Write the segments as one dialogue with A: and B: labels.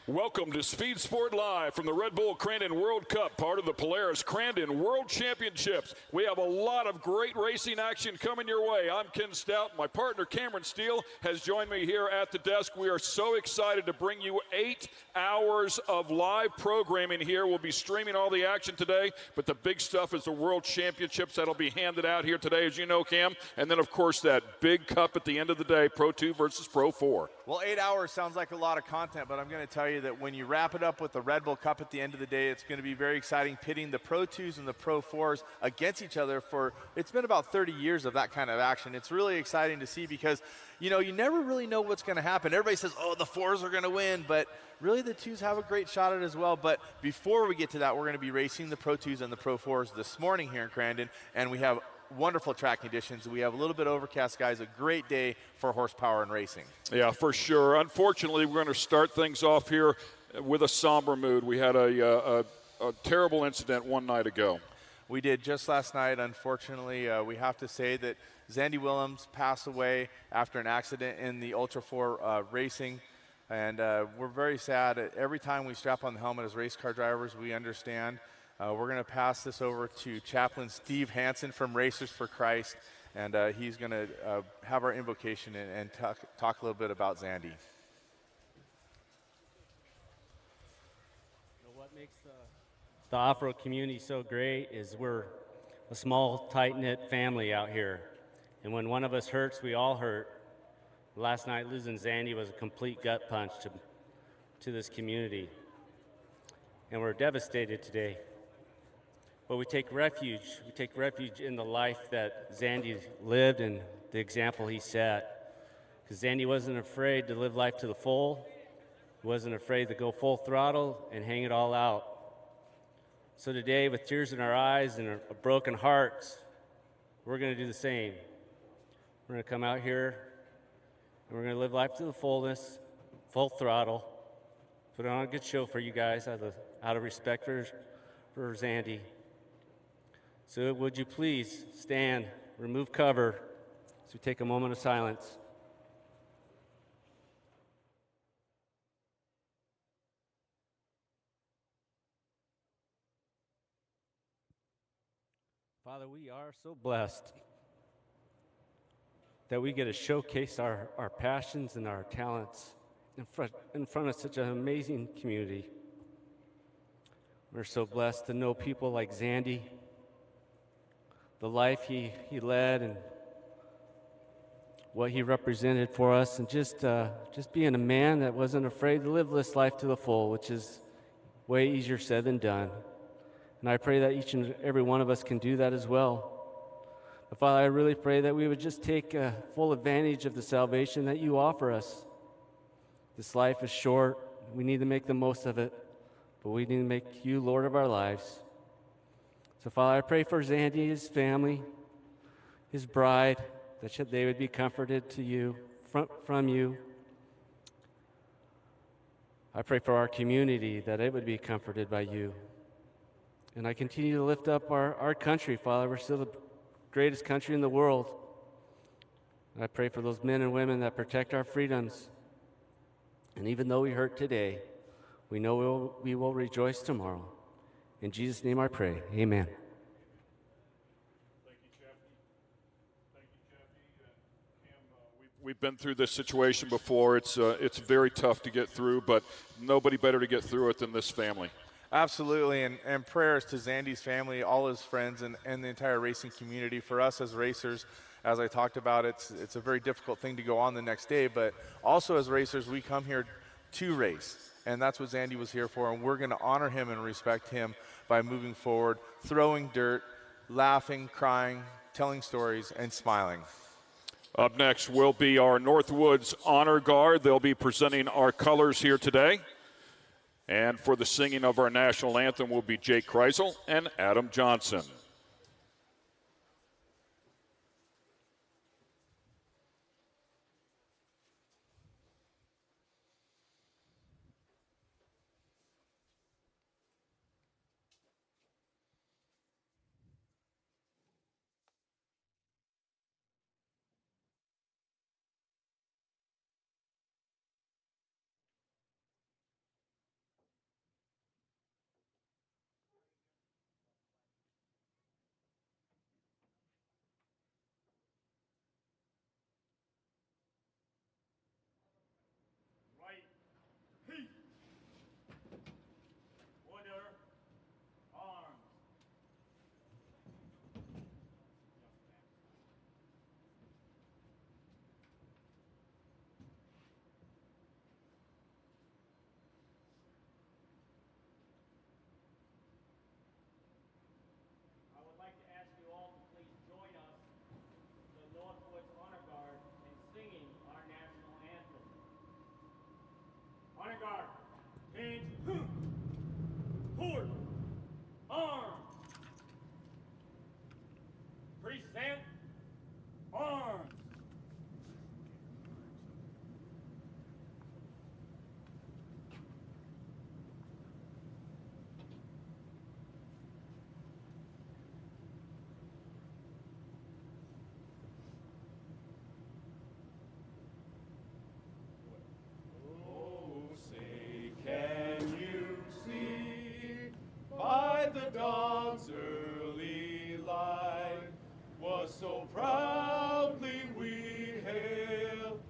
A: Welcome to Speed Sport Live from the Red Bull Crandon World Cup, part of the Polaris Crandon World Championships. We have a lot of great racing action coming your way. I'm Ken Stout. My partner Cameron Steele has joined me here at the desk. We are so excited to bring you 8 hours of live programming here. We'll be streaming all the action today, but the big stuff is the World Championships that'll be handed out here today, as you know, Cam. And then, of course, that big cup at the end of the day, Pro 2 versus Pro 4.
B: Well, 8 hours sounds like a lot of content, but I'm going to tell you that when you wrap it up with the Red Bull Cup at the end of the day, it's going to be very exciting, pitting the Pro 2s and the Pro 4s against each other it's been about 30 years of that kind of action. It's really exciting to see because, you know, you never really know what's going to happen. Everybody says, oh, the 4s are going to win, but really the 2s have a great shot at it as well. But before we get to that, we're going to be racing the Pro 2s and the Pro 4s this morning here in Crandon, and we have wonderful track conditions. We have a little bit overcast, guys. A great day for horsepower and racing. Yeah, for sure. Unfortunately, we're going to start things off here with a somber mood. We had a terrible incident one night ago. We did just last night. Unfortunately, we have to say that Zandy Willems passed away after an accident in the Ultra 4 racing. And we're very sad. Every time we strap on the helmet as race car drivers, we understand. We're going to pass this over to Chaplain Steve Hansen from Racers for Christ, and he's going to have our invocation and talk a little bit about Zandy.
C: What makes the off-road community so great is we're a small, tight-knit family out here, and when one of us hurts, we all hurt. Last night, losing Zandy was a complete gut punch to this community, and we're devastated today. But we take refuge in the life that Zandy lived and the example he set. Because Zandy wasn't afraid to live life to the full. He wasn't afraid to go full throttle and hang it all out. So today, with tears in our eyes and a broken hearts, we're going to do the same. We're going to come out here and we're going to live life to the fullness, full throttle, put on a good show for you guys out of respect for Zandy. So would you please stand, remove cover, as we take a moment of silence. Father, we are so blessed that we get to showcase our passions and our talents in front of such an amazing community. We're so blessed to know people like Zandy, the life he led and what he represented for us, and just being a man that wasn't afraid to live this life to the full, which is way easier said than done. And I pray that each and every one of us can do that as well. But Father, I really pray that we would just take full advantage of the salvation that you offer us. This life is short. We need to make the most of it, but we need to make you Lord of our lives. So, Father, I pray for Zandy, his family, his bride, that they would be comforted to you, from you. I pray for our community, that it would be comforted by you. And I continue to lift up our country, Father. We're still the greatest country in the world. And I pray for those men and women that protect our freedoms. And even though we hurt today, we know we will rejoice tomorrow. In Jesus' name I pray, amen.
A: Thank you, Chappie. Cam, we've been through this situation before. It's very tough to get through, but nobody better to get through it than this family.
B: Absolutely, and prayers to Zandy's family, all his friends, and the entire racing community. For us as racers, as I talked about, it's a very difficult thing to go on the next day, but also as racers, we come here to race. And that's what Zandy was here for, and we're going to honor him and respect him by moving forward, throwing dirt, laughing, crying, telling stories, and smiling.
A: Up next will be our Northwoods Honor Guard. They'll be presenting our colors here today. And for the singing of our national anthem will be Jake Kreisel and Adam Johnson.
C: Honor guard, hands, forward, arms, present, arms.
D: Dawn's early light was so proudly we hailed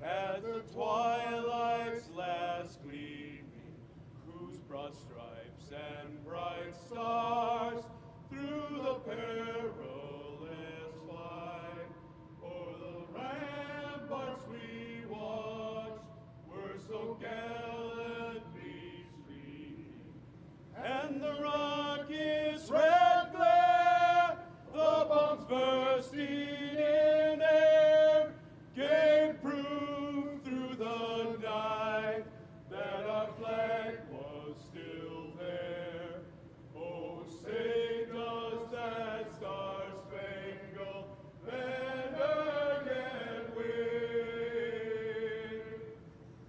D: at the twilight's last gleaming, whose broad stripes and bright stars through the perilous fight o'er the ramparts we watched were so gallantly streaming, and the rocket's red glare, the bombs bursting in air, gave proof through the night that our flag was still there. Oh, say does that star-spangled banner yet wave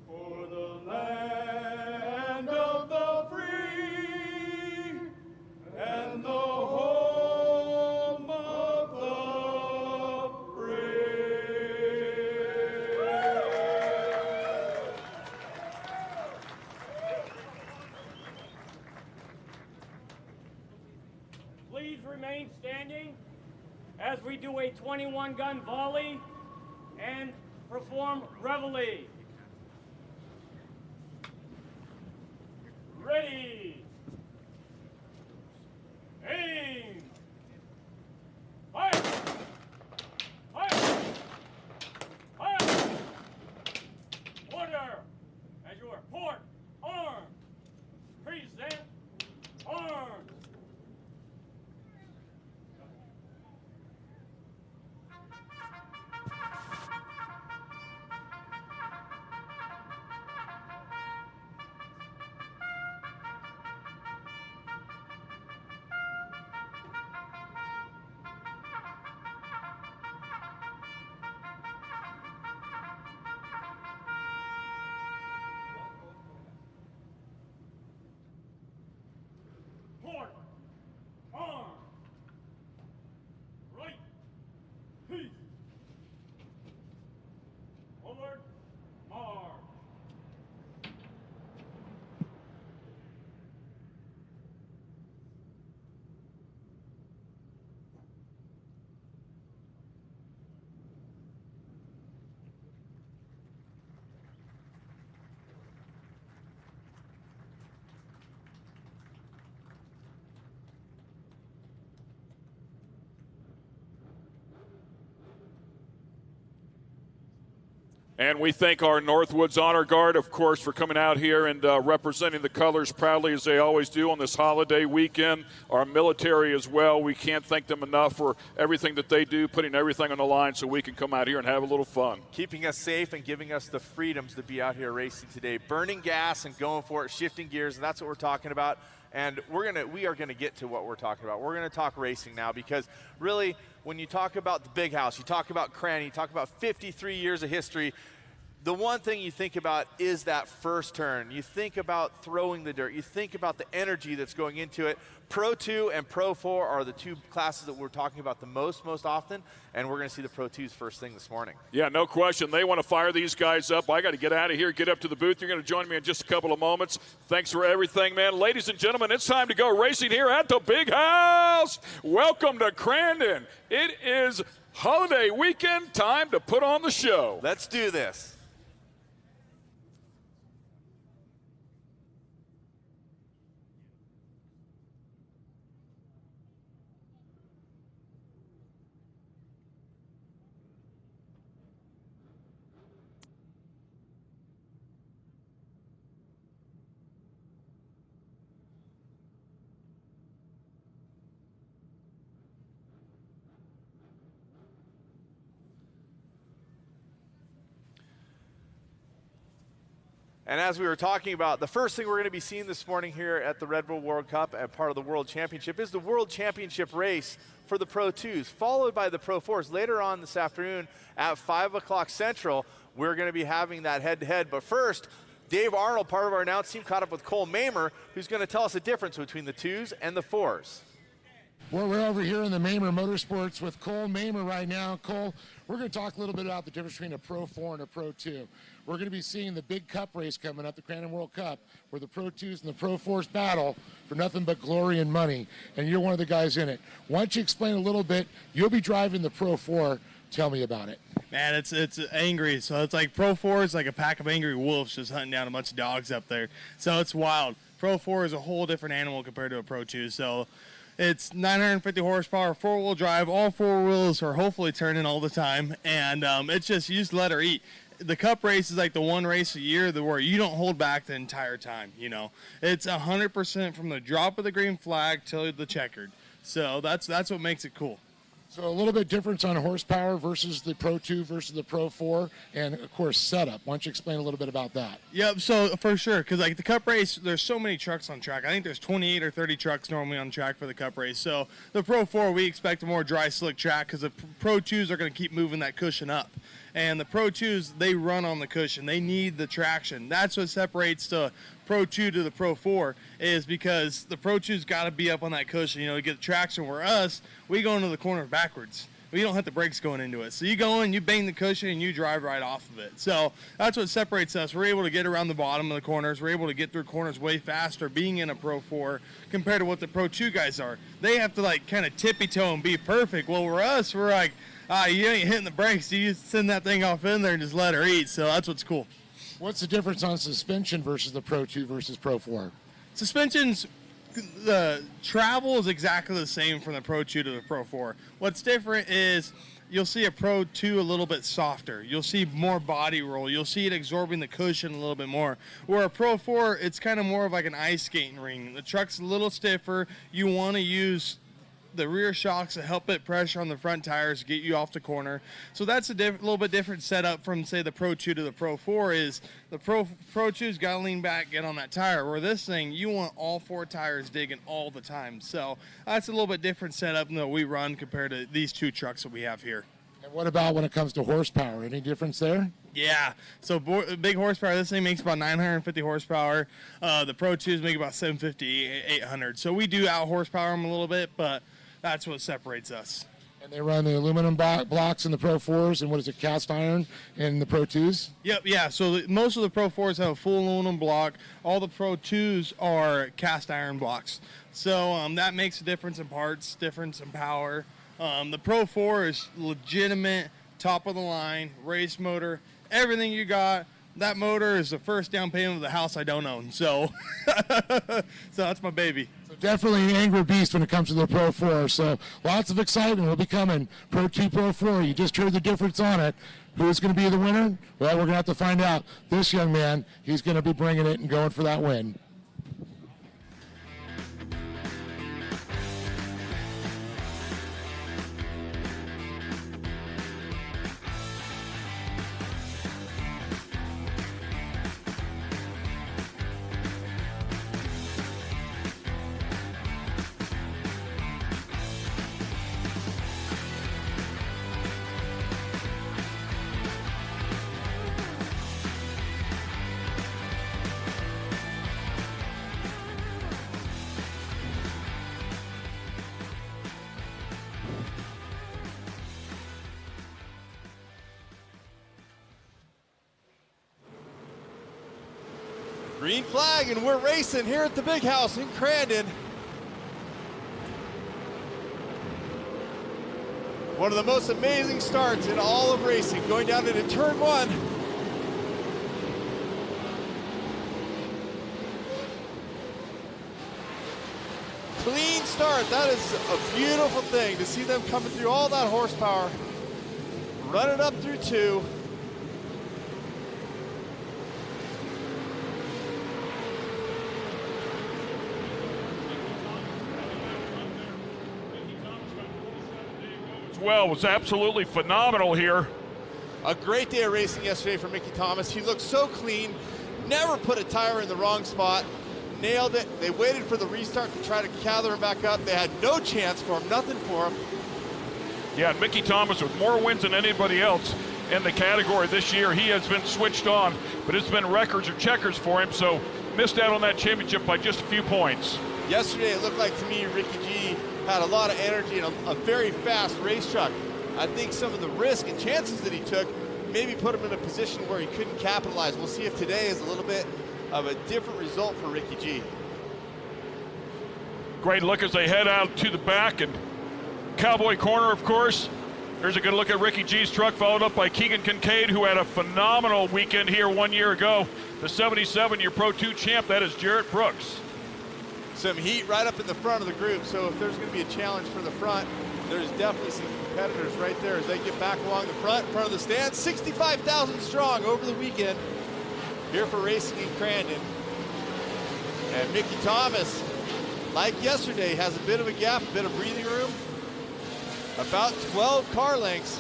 D: for the land of the free and the home of the brave.
C: Please remain standing as we do a 21 gun volley and perform reveille. Ready. Aim. Fire. Fire. Fire. Order. As you are port. Arms. Present. Arms.
A: And we thank our Northwoods Honor Guard, of course, for coming out here and representing the colors proudly as they always do on this holiday weekend. Our military as well. We can't thank them enough for everything that they do, putting everything on the line so we can come out here and have a little fun.
B: Keeping us safe and giving us the freedoms to be out here racing today. Burning gas and going for it, shifting gears, and that's what we're talking about. And we are gonna get to what we're talking about. We're gonna talk racing now, because really, when you talk about the big house, you talk about Crandon, you talk about 53 years of history, the one thing you think about is that first turn. You think about throwing the dirt. You think about the energy that's going into it. Pro 2 and Pro 4 are the two classes that we're talking about the most often, and we're going to see the Pro 2s first thing this morning.
A: Yeah, no question. They want to fire these guys up. I got to get out of here, get up to the booth. You're going to join me in just a couple of moments. Thanks for everything, man. Ladies and gentlemen, it's time to go racing here at the Big House. Welcome to Crandon. It is holiday weekend, time to put on the show.
B: Let's do this. And as we were talking about, the first thing we're going to be seeing this morning here at the Red Bull World Cup and part of the World Championship is the World Championship race for the Pro 2s, followed by the Pro 4s. Later on this afternoon at 5 o'clock Central, we're going to be having that head-to-head. But first, Dave Arnold, part of our announce team, caught up with Cole Mamer, who's going to tell us the difference between the 2s and the 4s.
E: Well, we're over here in the Mamer Motorsports with Cole Mamer right now. Cole, we're going to talk a little bit about the difference between a Pro 4 and a Pro 2. We're going to be seeing the big cup race coming up, the Crandon World Cup, where the Pro 2s and the Pro 4s battle for nothing but glory and money, and you're one of the guys in it. Why don't you explain a little bit? You'll be driving the Pro 4. Tell me about it.
F: Man, it's angry. So it's like Pro 4 is like a pack of angry wolves just hunting down a bunch of dogs up there. So it's wild. Pro 4 is a whole different animal compared to a Pro 2. So it's 950 horsepower, four-wheel drive. All four wheels are hopefully turning all the time, and it's just you just let her eat. The Cup race is like the one race a year where you don't hold back the entire time. You know, it's 100% from the drop of the green flag till the checkered. So that's what makes it cool.
E: So a little bit difference on horsepower versus the Pro 2 versus the Pro 4, and of course setup. Why don't you explain a little bit about that?
F: Yep, so for sure, because like the Cup race, there's so many trucks on track. I think there's 28 or 30 trucks normally on track for the Cup race. So the Pro 4, we expect a more dry, slick track because the Pro 2s are going to keep moving that cushion up. And the Pro 2s, they run on the cushion. They need the traction. That's what separates the Pro 2 to the Pro 4 is because the Pro 2's got to be up on that cushion, to get the traction. Where us, we go into the corner backwards. We don't hit the brakes going into it. So you go in, you bang the cushion, and you drive right off of it. So that's what separates us. We're able to get around the bottom of the corners. We're able to get through corners way faster being in a Pro 4 compared to what the Pro 2 guys are. They have to kind of tippy-toe and be perfect. Well, we're us, we're like, you ain't hitting the brakes. You just send that thing off in there and just let her eat. So that's what's cool.
E: What's the difference on suspension versus the Pro 2 versus Pro 4?
F: Suspensions, the travel is exactly the same from the Pro 2 to the Pro 4. What's different is you'll see a Pro 2 a little bit softer. You'll see more body roll. You'll see it absorbing the cushion a little bit more. Where a Pro 4, it's kind of more of like an ice skating ring. The truck's a little stiffer. You want to use the rear shocks to help it pressure on the front tires to get you off the corner. So that's a little bit different setup from, say, the Pro 2 to the Pro 4 is the Pro 2's got to lean back, get on that tire, where this thing, you want all four tires digging all the time. So that's a little bit different setup than we run compared to these two trucks that we have here.
E: And what about when it comes to horsepower? Any difference there?
F: Yeah, so big horsepower, this thing makes about 950 horsepower. The Pro 2s make about 750, 800. So we do out horsepower them a little bit, but that's what separates us.
E: And they run the aluminum blocks in the Pro 4s, and what is it, cast iron in the Pro 2s?
F: Yep, yeah. So most of the Pro 4s have a full aluminum block. All the Pro 2s are cast iron blocks. So that makes a difference in parts, difference in power. The Pro 4 is legitimate, top of the line, race motor, everything you got. That motor is the first down payment of the house I don't own. So, so that's my baby.
E: So definitely an angry beast when it comes to the Pro 4. So lots of excitement will be coming. Pro 2, Pro 4. You just heard the difference on it. Who's going to be the winner? Well, we're going to have to find out. This young man, he's going to be bringing it and going for that win.
G: Green flag, and we're racing here at the Big House in Crandon. One of the most amazing starts in all of racing, going down into turn 1. Clean start. That is a beautiful thing to see them coming through all that horsepower, running up through 2.
A: Well, was absolutely phenomenal here.
G: A great day of racing yesterday for Mickey Thomas. He looked so clean, never put a tire in the wrong spot, nailed it. They waited for the restart to try to gather him back up. They had no chance for him, nothing for him.
A: Yeah, and Mickey Thomas with more wins than anybody else in the category this year. He has been switched on, but it's been records or checkers for him, so missed out on that championship by just a few points.
G: Yesterday, it looked like to me Ricky G had a lot of energy and a very fast race truck. I think some of the risk and chances that he took maybe put him in a position where he couldn't capitalize. We'll see if today is a little bit of a different result for Ricky G.
A: Great look as they head out to the back, and Cowboy Corner, of course. There's a good look at Ricky G's truck, followed up by Keegan Kincaid, who had a phenomenal weekend here 1 year ago. The 77-year Pro 2 champ, that is Jarrett Brooks.
G: Some heat right up in the front of the group, so if there's going to be a challenge for the front, there's definitely some competitors right there as they get back along the front of the stand. 65,000 strong over the weekend here for racing in Crandon. And Mickey Thomas, like yesterday, has a bit of a gap, a bit of breathing room. About 12 car lengths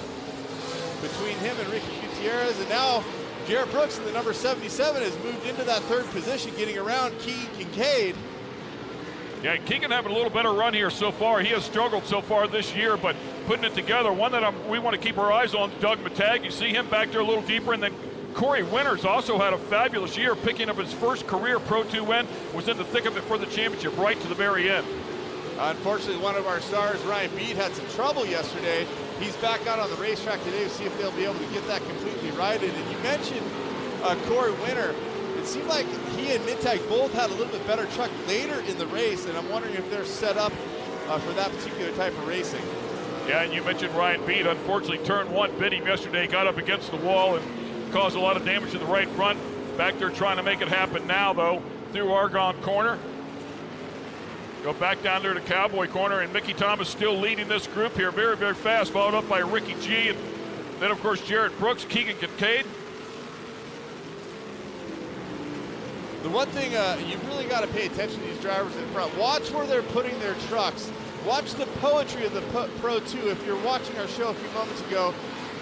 G: between him and Ricky Gutierrez, and now Jarrett Brooks in the number 77 has moved into that 3rd position, getting around Keegan Kincaid.
A: Yeah, Keegan having a little better run here so far. He has struggled so far this year, but putting it together. One that we want to keep our eyes on, Doug Matag. You see him back there a little deeper, and then Corey Winters also had a fabulous year, picking up his first career Pro 2 win, was in the thick of it for the championship right to the very end.
G: Unfortunately, one of our stars, Ryan Beat, had some trouble yesterday. He's back out on the racetrack today to see if they'll be able to get that completely righted. And you mentioned Corey Winter. It seemed like he and Mittag both had a little bit better truck later in the race, and I'm wondering if they're set up for that particular type of racing.
A: Yeah, and you mentioned Ryan Beat. Unfortunately, turn 1 bit him yesterday, got up against the wall and caused a lot of damage to the right front. Back there trying to make it happen now, though, through Argonne Corner. Go back down there to Cowboy Corner, and Mickey Thomas still leading this group here very, very fast, followed up by Ricky G, and then, of course, Jarrett Brooks, Keegan Kincaid.
G: The one thing you really got to pay attention to these drivers in front. Watch where they're putting their trucks. Watch the poetry of the Pro 2. If you're watching our show a few moments ago,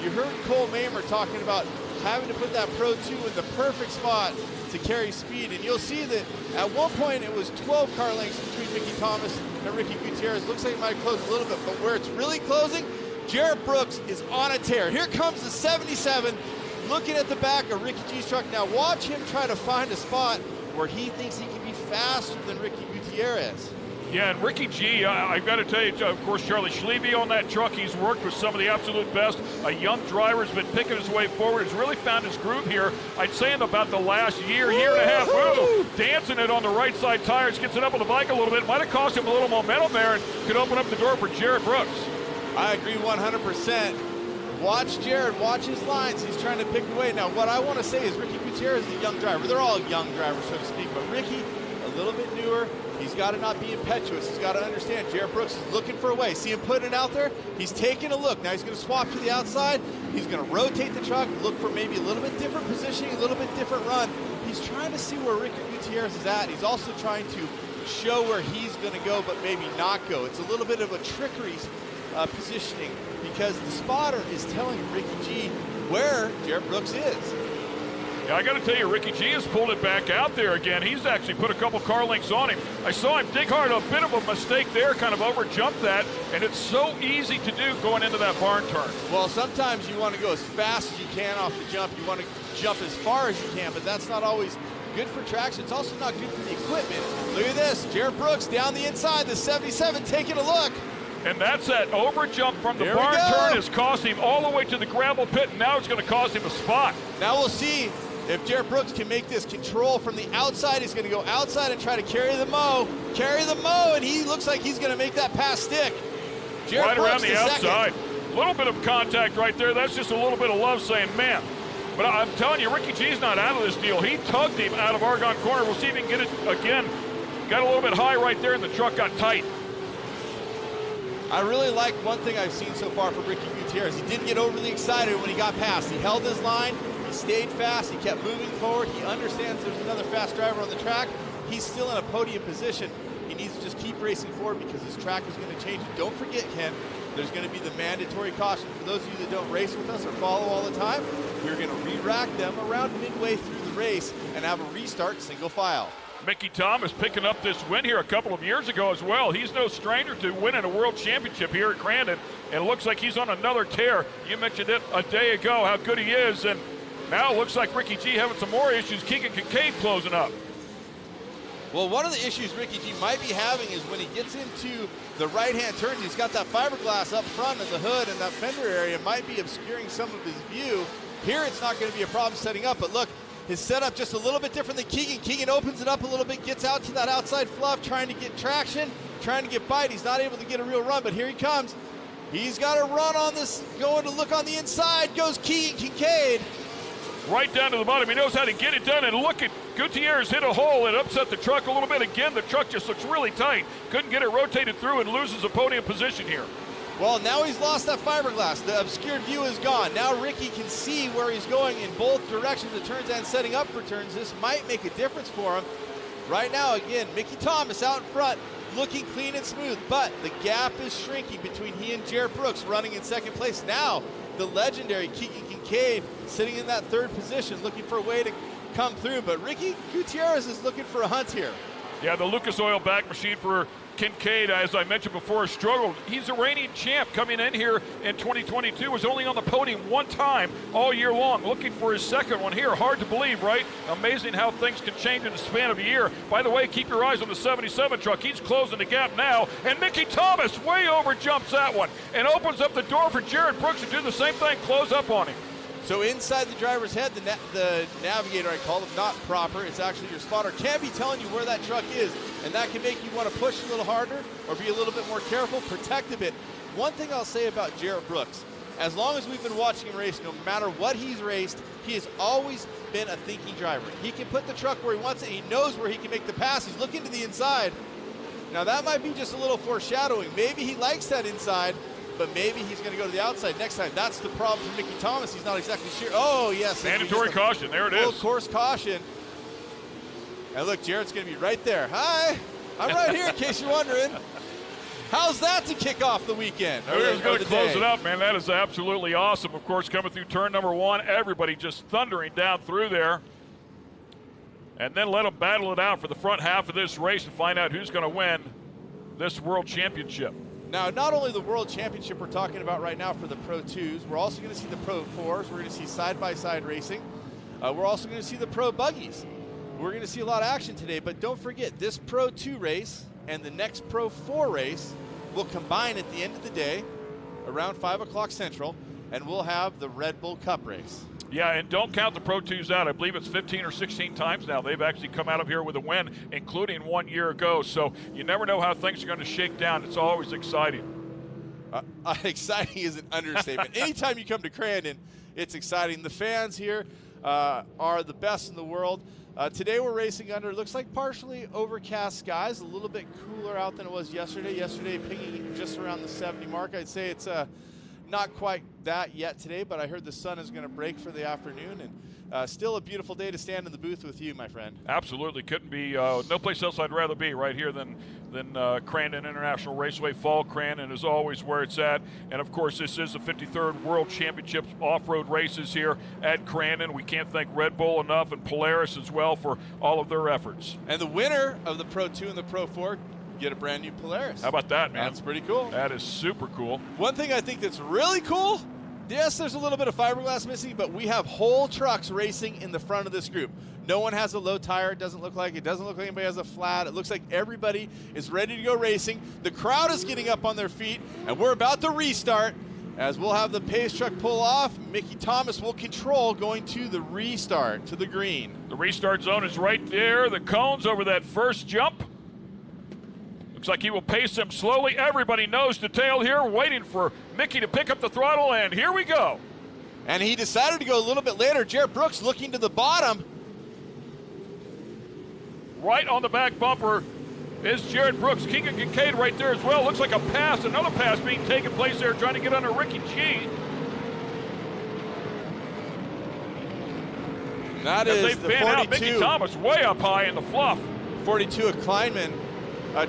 G: you heard Cole Mamer talking about having to put that Pro 2 in the perfect spot to carry speed. And you'll see that at one point it was 12 car lengths between Mickey Thomas and Ricky Gutierrez. Looks like it might close a little bit, but where it's really closing, Jarrett Brooks is on a tear. Here comes the 77, looking at the back of Ricky G's truck. Now watch him try to find a spot where he thinks he can be faster than Ricky Gutierrez.
A: Yeah, and Ricky G, I've got to tell you, of course, Charlie Schleve on that truck. He's worked with some of the absolute best. A young driver has been picking his way forward. Has really found his groove here. I'd say in about the last year and a half. Woo! Dancing it on the right side tires, gets it up on the bike a little bit. Might have cost him a little momentum there and could open up the door for Jarrett Brooks.
G: I agree 100%. Watch Jarrett, watch his lines. He's trying to pick away. Now, what I want to say is Ricky Gutierrez is a young driver. They're all young drivers, so to speak, but Ricky, a little bit newer. He's got to not be impetuous. He's got to understand Jared Brooks is looking for a way. See him putting it out there? He's taking a look. Now he's going to swap to the outside. He's going to rotate the truck, look for maybe a little bit different positioning, a little bit different run. He's trying to see where Ricky Gutierrez is at. He's also trying to show where he's going to go, but maybe not go. It's a little bit of a trickery positioning because the spotter is telling Ricky G where Jared Brooks is.
A: Yeah, I got to tell you, Ricky G has pulled it back out there again. He's actually put a couple car links on him. I saw him dig hard, a bit of a mistake there, kind of over-jumped that, and it's so easy to do going into that barn turn.
G: Well, sometimes you want to go as fast as you can off the jump. You want to jump as far as you can, but that's not always good for traction. It's also not good for the equipment. Look at this, Jared Brooks down the inside, the 77, taking a look.
A: And that's that over-jump from the barn turn has cost him all the way to the gravel pit, and now it's going to cost him a spot.
G: Now we'll see if Jared Brooks can make this control from the outside. He's going to go outside and try to carry the mow, and he looks like he's going to make that pass stick. Jared
A: right
G: Brooks
A: around the outside. A little bit of contact right there. That's just a little bit of love saying, man. But I'm telling you, Ricky G's not out of this deal. He tugged him out of Argonne Corner. We'll see if he can get it again. Got a little bit high right there, and the truck got tight.
G: I really like one thing I've seen so far from Ricky Gutierrez. He didn't get overly excited when he got past. He held his line. He stayed fast. He kept moving forward. He understands there's another fast driver on the track. He's still in a podium position. He needs to just keep racing forward because his track is going to change. Don't forget, Ken, there's going to be the mandatory caution. For those of you that don't race with us or follow all the time, we're going to re-rack them around midway through the race and have a restart single file.
A: Mickey Thomas picking up this win here a couple of years ago as well. He's no stranger to winning a world championship here at Crandon, and it looks like he's on another tear. You mentioned it a day ago, how good he is, and now it looks like Ricky G having some more issues. Keegan Kincaid closing up.
G: Well, one of the issues Ricky G might be having is when he gets into the right-hand turns, he's got that fiberglass up front of the hood, and that fender area might be obscuring some of his view. Here it's not going to be a problem setting up, but look, his setup just a little bit different than Keegan. Keegan opens it up a little bit, gets out to that outside fluff, trying to get traction, trying to get bite. He's not able to get a real run, but here he comes. He's got a run on this, going to look on the inside, goes Keegan Kincaid.
A: Right down to the bottom. He knows how to get it done, and look at Gutierrez hit a hole and upset the truck a little bit. Again, the truck just looks really tight. Couldn't get it rotated through and loses a podium position here.
G: Well, now he's lost that fiberglass. The obscured view is gone. Now Ricky can see where he's going in both directions, the turns and setting up for turns. This might make a difference for him. Right now, again, Mickey Thomas out in front, looking clean and smooth, but the gap is shrinking between he and Jared Brooks running in second place. Now, the legendary Keegan Kincaid sitting in that third position, looking for a way to come through, but Ricky Gutierrez is looking for a hunt here.
A: Yeah, the Lucas Oil back machine for Kincaid, as I mentioned before, struggled. He's a reigning champ coming in here in 2022, was only on the podium one time all year long, looking for his second one here. Hard to believe, right? Amazing how things can change in the span of a year. By the way, keep your eyes on the 77 truck. He's closing the gap now, and Mickey Thomas way over jumps that one and opens up the door for Jared Brooks to do the same thing, close up on him.
G: So inside the driver's head, the navigator, I call him, not proper. It's actually your spotter, can be telling you where that truck is, and that can make you want to push a little harder or be a little bit more careful, protect a bit. One thing I'll say about Jared Brooks, as long as we've been watching him race, no matter what he's raced, he has always been a thinking driver. He can put the truck where he wants it. He knows where he can make the pass. He's looking to the inside. Now that might be just a little foreshadowing. Maybe he likes that inside, but maybe he's going to go to the outside next time. That's the problem for Mickey Thomas. He's not exactly sure. Oh, yes.
A: Mandatory caution. There it is.
G: Full course caution. And look, Jared's going to be right there. Hi. I'm right here in case you're wondering. How's that to kick off the weekend?
A: He's going to close it up, man. That is absolutely awesome. Of course, coming through turn number one, everybody just thundering down through there. And then let them battle it out for the front half of this race and find out who's going to win this World Championship.
G: Now, not only the World Championship we're talking about right now for the Pro 2s, we're also going to see the Pro 4s. We're going to see side-by-side racing. We're also going to see the Pro Buggies. We're going to see a lot of action today, but don't forget, this Pro 2 race and the next Pro 4 race will combine at the end of the day around 5 o'clock Central, and we'll have the Red Bull Cup race.
A: Yeah, and don't count the Pro 2s out. I believe it's 15 or 16 times now they've actually come out of here with a win, including 1 year ago. So you never know how things are going to shake down. It's always exciting.
G: Exciting is an understatement. Anytime you come to Crandon, it's exciting. The fans here, are the best in the world. Today we're racing under, looks like partially overcast skies, a little bit cooler out than it was yesterday. Yesterday pinging just around the 70 mark. I'd say it's not quite that yet today, but I heard the sun is going to break for the afternoon, and still a beautiful day to stand in the booth with you, my friend.
A: Absolutely. Couldn't be no place else I'd rather be right here than Crandon International Raceway. Fall Crandon is always where it's at. And, of course, this is the 53rd World Championships off-road races here at Crandon. We can't thank Red Bull enough and Polaris as well for all of their efforts.
G: And the winner of the Pro 2 and the Pro 4 get a brand new Polaris.
A: How about that, man?
G: That's pretty cool.
A: That is super cool.
G: One thing I think that's really cool, yes, there's a little bit of fiberglass missing, but we have whole trucks racing in the front of this group. No one has a low tire. It doesn't look like anybody has a flat. It looks like everybody is ready to go racing. The crowd is getting up on their feet, and we're about to restart. As we'll have the pace truck pull off, Mickey Thomas will control going to the restart, to the green.
A: The restart zone is right there. The cones over that first jump. Looks like he will pace them slowly. Everybody nose to tail here, waiting for Mickey to pick up the throttle, and here we go.
G: And he decided to go a little bit later. Jared Brooks looking to the bottom.
A: Right on the back bumper is Jared Brooks. Keegan Kincaid right there as well. Looks like a pass, another pass being taken place there, trying to get under Ricky G.
G: That
A: As
G: is
A: they
G: the
A: fan
G: 42.
A: out, Mickey Thomas way up high in the fluff.
G: 42 of Kleinman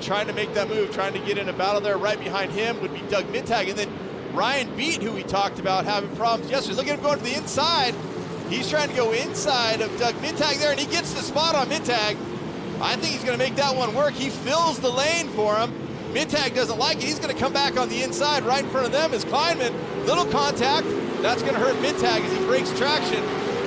G: trying to make that move, trying to get in a battle there. Right behind him would be Doug Mittag. And then Ryan Beat, who we talked about having problems yesterday. Look at him going to the inside. He's trying to go inside of Doug Mittag there, and he gets the spot on Mittag. I think he's going to make that one work. He fills the lane for him. Mittag doesn't like it. He's going to come back on the inside. Right in front of them is Kleinman. Little contact. That's going to hurt Mittag as he breaks traction.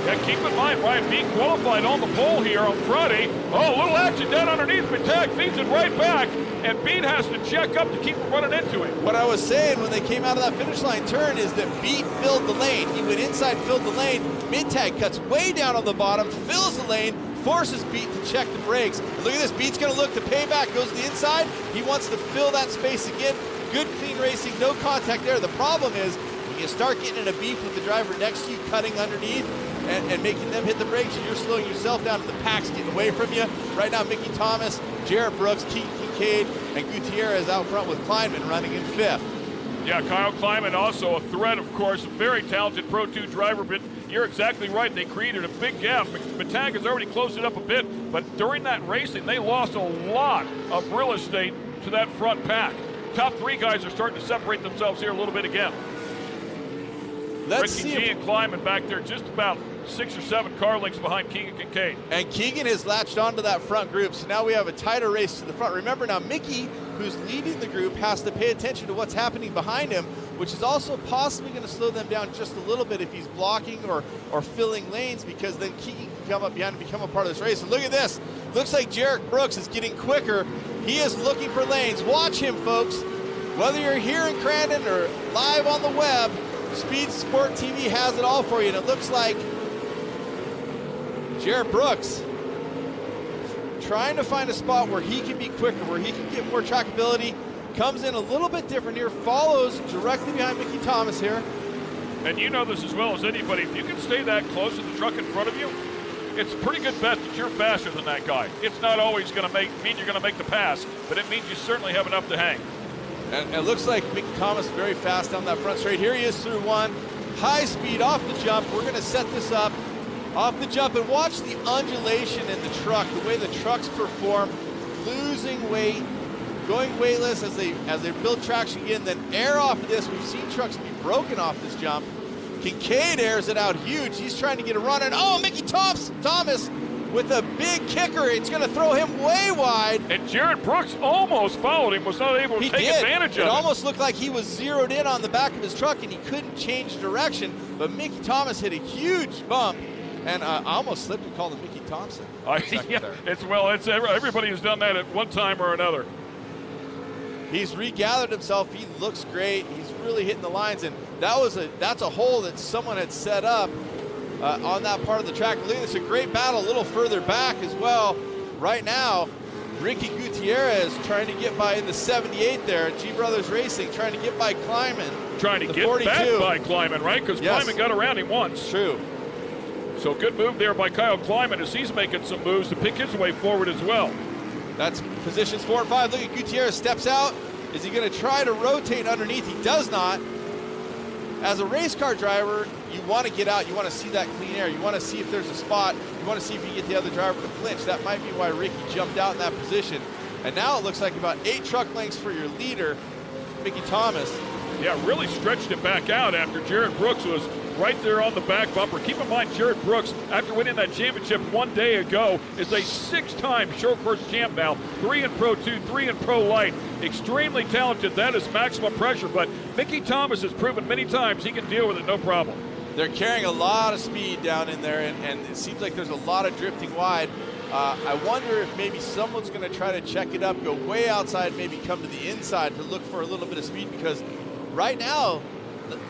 A: Yeah, keep in mind, Ryan Beat qualified on the pole here on Friday. Oh, a little action down underneath. Mittag feeds it right back, and Beat has to check up to keep from running into it.
G: What I was saying when they came out of that finish line turn is that Beat filled the lane. He went inside, filled the lane. Mittag cuts way down on the bottom, fills the lane, forces Beat to check the brakes. And look at this, Beat's gonna look to pay back, goes to the inside. He wants to fill that space again. Good clean racing, no contact there. The problem is when you start getting in a beef with the driver next to you, cutting underneath and making them hit the brakes, and you're slowing yourself down and the pack's getting away from you. Right now, Mickey Thomas, Jared Brooks, Keegan Kincaid, and Gutierrez out front with Kleinman running in fifth.
A: Yeah, Kyle Kleinman also a threat, of course, a very talented Pro 2 driver, but you're exactly right. They created a big gap. Mittag has already closed it up a bit, but during that racing, they lost a lot of real estate to that front pack. Top three guys are starting to separate themselves here a little bit again. Ricky G and Kleinman back there just about 6 or 7 car lengths behind Keegan Kincaid.
G: And Keegan has latched onto that front group, so now we have a tighter race to the front. Remember now, Mickey, who's leading the group, has to pay attention to what's happening behind him, which is also possibly going to slow them down just a little bit if he's blocking or filling lanes, because then Keegan can come up behind and become a part of this race. And look at this. Looks like Jarek Brooks is getting quicker. He is looking for lanes. Watch him, folks. Whether you're here in Crandon or live on the web, Speed Sport TV has it all for you. And it looks like Jarek Brooks trying to find a spot where he can be quicker, where he can get more trackability. Comes in a little bit different here, follows directly behind Mickey Thomas here.
A: And you know this as well as anybody. If you can stay that close to the truck in front of you, it's a pretty good bet that you're faster than that guy. It's not always going to mean you're going to make the pass, but it means you certainly have enough to hang.
G: And it looks like Mickey Thomas very fast down that front straight. Here he is through one. High speed off the jump. We're going to set this up off the jump and watch the undulation in the truck, the way the trucks perform, losing weight, going weightless as they build traction again, then air off of this. We've seen trucks be broken off this jump. Kincaid airs it out huge. He's trying to get a run, and oh, Mickey Thomas with a big kicker. It's going to throw him way wide.
A: And Jared Brooks almost followed him, was not able to take advantage of it.
G: It almost looked like he was zeroed in on the back of his truck, and he couldn't change direction. But Mickey Thomas hit a huge bump, and I almost slipped and called him Mickey Thompson.
A: It's everybody has done that at one time or another.
G: He's regathered himself. He looks great. He's really hitting the lines, and that's a hole that someone had set up on that part of the track. Look at this, a great battle a little further back as well. Right now, Ricky Gutierrez trying to get by in the 78 there. G Brothers Racing trying to get by Kleinman.
A: Trying to get 42. Back by Kleinman, right? Because Kleinman got around him once.
G: True.
A: So good move there by Kyle Kleiman as he's making some moves to pick his way forward as well.
G: That's positions 4 and 5. Look at Gutierrez steps out. Is he going to try to rotate underneath? He does not. As a race car driver, you want to get out. You want to see that clean air. You want to see if there's a spot. You want to see if you get the other driver to flinch. That might be why Ricky jumped out in that position. And now it looks like about 8 truck lengths for your leader, Mickey Thomas.
A: Yeah, really stretched it back out after Jared Brooks was right there on the back bumper. Keep in mind, Jared Brooks, after winning that championship 1 day ago, is a 6-time short course champ now. 3 in Pro 2, 3 in Pro Light. Extremely talented. That is maximum pressure. But Mickey Thomas has proven many times he can deal with it, no problem.
G: They're carrying a lot of speed down in there, and it seems like there's a lot of drifting wide. I wonder if maybe someone's going to try to check it up, go way outside, maybe come to the inside to look for a little bit of speed, because right now,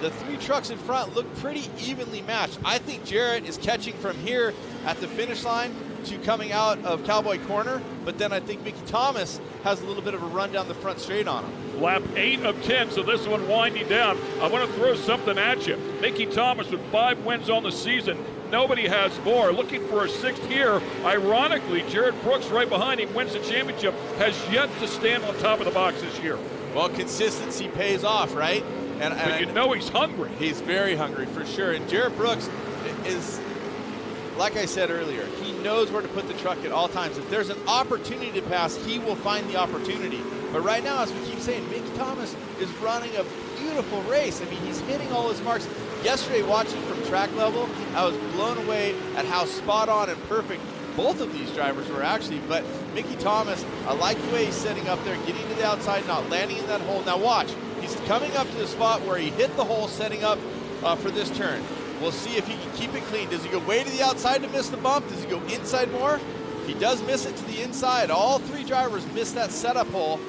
G: the 3 trucks in front look pretty evenly matched. I think Jarrett is catching from here at the finish line to coming out of Cowboy Corner, but then I think Mickey Thomas has a little bit of a run down the front straight on him.
A: Lap 8 of 10, so this one winding down. I want to throw something at you. Mickey Thomas with 5 wins on the season. Nobody has more. Looking for a 6th here. Ironically, Jared Brooks right behind him wins the championship, has yet to stand on top of the box this year.
G: Well, consistency pays off, right?
A: But you know he's hungry.
G: He's very hungry, for sure. And Jared Brooks is, like I said earlier, he knows where to put the truck at all times. If there's an opportunity to pass, he will find the opportunity. But right now, as we keep saying, Mickey Thomas is running a beautiful race. I mean, he's hitting all his marks. Yesterday, watching from track level, I was blown away at how spot on and perfect both of these drivers were actually. But Mickey Thomas, I like the way he's setting up there, getting to the outside, not landing in that hole. Now watch, he's coming up to the spot where he hit the hole, setting up for this turn. We'll see if he can keep it clean. Does he go way to the outside to miss the bump? Does he go inside more? He does miss it to the inside. All 3 drivers missed that setup hole.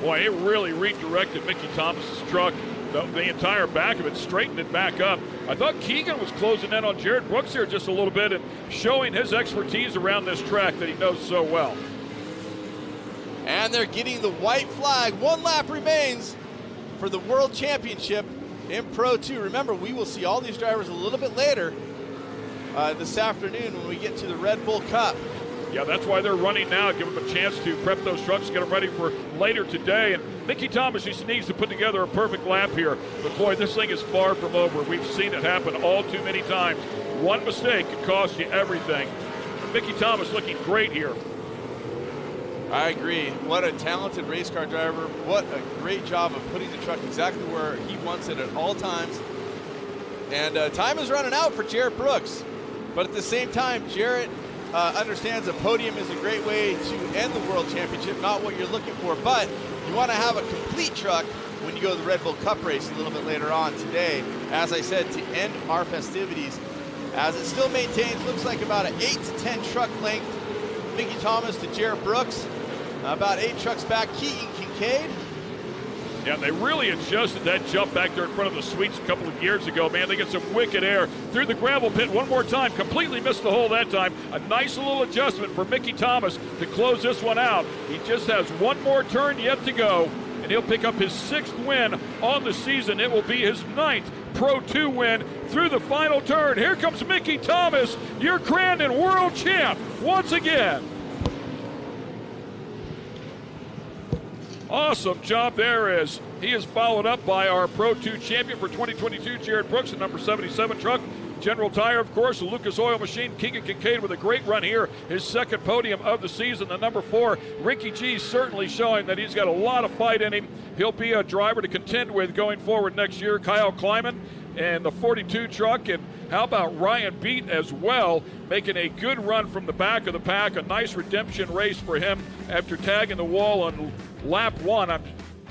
A: Boy, it really redirected Mickey Thomas's truck. The entire back of it, straightened it back up. I thought Keegan was closing in on Jared Brooks here just a little bit and showing his expertise around this track that he knows so well.
G: And they're getting the white flag. 1 lap remains for the World Championship in Pro 2. Remember, we will see all these drivers a little bit later this afternoon when we get to the Red Bull Cup.
A: Yeah, that's why they're running now, give them a chance to prep those trucks, get them ready for later today. And Mickey Thomas just needs to put together a perfect lap here. But boy, this thing is far from over. We've seen it happen all too many times. One mistake could cost you everything. Mickey Thomas looking great here.
G: I agree. What a talented race car driver. What a great job of putting the truck exactly where he wants it at all times. And time is running out for Jarrett Brooks. But at the same time, Jarrett understands a podium is a great way to end the World Championship, not what you're looking for. But you want to have a complete truck when you go to the Red Bull Cup race a little bit later on today. As I said, to end our festivities, as it still maintains, looks like about an 8 to 10 truck length. Mickey Thomas to Jarrett Brooks. About 8 trucks back, Keegan Kincaid.
A: Yeah, they really adjusted that jump back there in front of the Sweets a couple of years ago, man. They get some wicked air through the gravel pit one more time. Completely missed the hole that time. A nice little adjustment for Mickey Thomas to close this one out. He just has one more turn yet to go, and he'll pick up his 6th win on the season. It will be his 9th Pro 2 win through the final turn. Here comes Mickey Thomas, your Crandon world champ once again. Awesome job there as he is followed up by our Pro 2 champion for 2022, Jared Brooks, the number 77 truck. General Tire, of course, the Lucas Oil Machine, Keegan Kincaid with a great run here. His 2nd podium of the season, the number 4. Ricky G certainly showing that he's got a lot of fight in him. He'll be a driver to contend with going forward next year. Kyle Kleiman and the 42 truck, and how about Ryan Beat as well, making a good run from the back of the pack. A nice redemption race for him after tagging the wall on lap 1.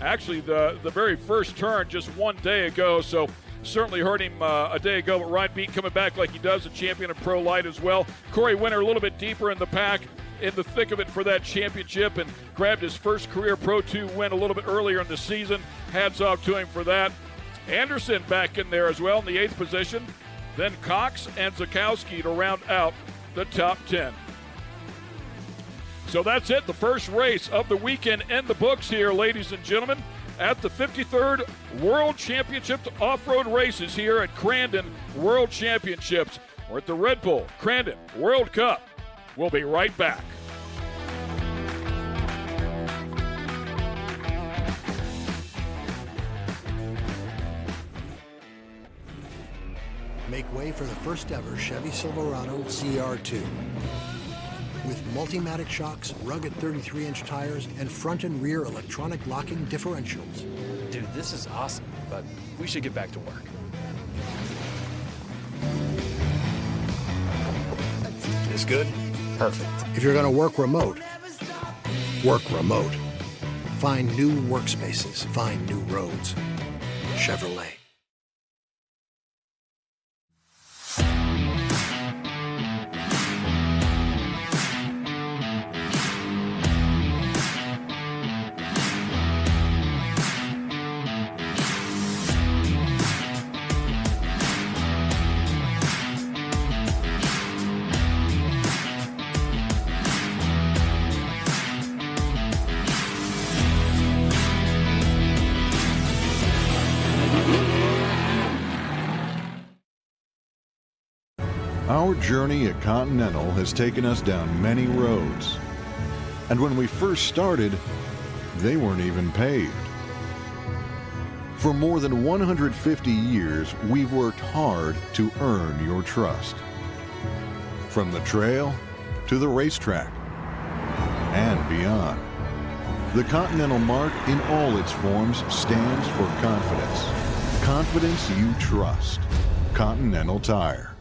A: Actually, the very first turn just 1 day ago, so certainly hurt him a day ago. But Ryan Beat coming back like he does, a champion of Pro Light as well. Corey Winter a little bit deeper in the pack, in the thick of it for that championship, and grabbed his first career Pro 2 win a little bit earlier in the season. Hats off to him for that. Anderson back in there as well in the 8th position. Then Cox and Zakowski to round out the top 10. So that's it, the first race of the weekend in the books here, ladies and gentlemen, at the 53rd World Championship Off-Road Races here at Crandon World Championships. We're at the Red Bull Crandon World Cup. We'll be right back.
H: Make way for the first ever Chevy Silverado CR2. With Multimatic shocks, rugged 33-inch tires, and front and rear electronic locking differentials.
I: Dude, this is awesome, but we should get back to work. This good? Perfect.
H: If you're going to work remote, work remote. Find new workspaces. Find new roads. Chevrolet.
J: Our journey at Continental has taken us down many roads. And when we first started, they weren't even paved. For more than 150 years, we've worked hard to earn your trust. From the trail to the racetrack and beyond. The Continental mark in all its forms stands for confidence. Confidence you trust. Continental Tire.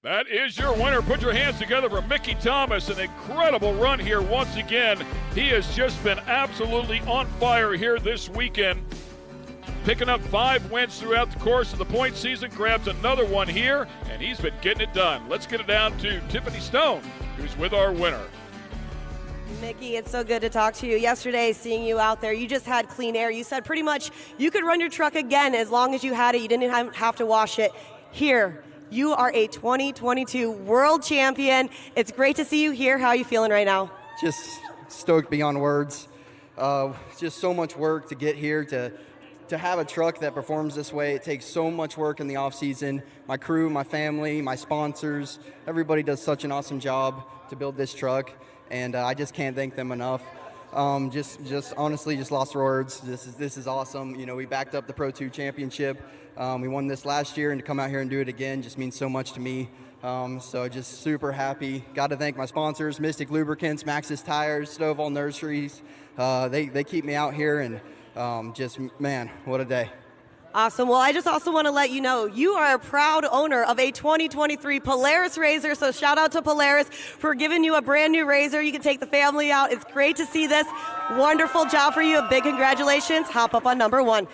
A: That is your winner. Put your hands together for Mickey Thomas. An incredible run here once again. He has just been absolutely on fire here this weekend. Picking up 5 wins throughout the course of the point season. Grabs another one here, and he's been getting it done. Let's get it down to Tiffany Stone, who's with our winner.
K: Mickey, it's so good to talk to you. Yesterday, seeing you out there, you just had clean air. You said pretty much you could run your truck again as long as you had it. You didn't have to wash it. Here, you are a 2022 world champion. It's great to see you here. How are you feeling right now?
L: Just stoked beyond words. Just so much work to get here, to have a truck that performs this way. It takes so much work in the off season. My crew, my family, my sponsors, everybody does such an awesome job to build this truck, and I just can't thank them enough. Just honestly, just lost for words. This is awesome. You know, we backed up the Pro 2 championship. We won this last year, and to come out here and do it again just means so much to me. So just super happy. Got to thank my sponsors, Mystic Lubricants, Maxxis Tires, Stovall Nurseries. They keep me out here, and just, man, what a day.
K: Awesome. Well, I just also want to let you know you are a proud owner of a 2023 Polaris RZR, so shout out to Polaris for giving you a brand new RZR. You can take the family out. It's great to see this. Wonderful job for you. A big congratulations. Hop up on number 1.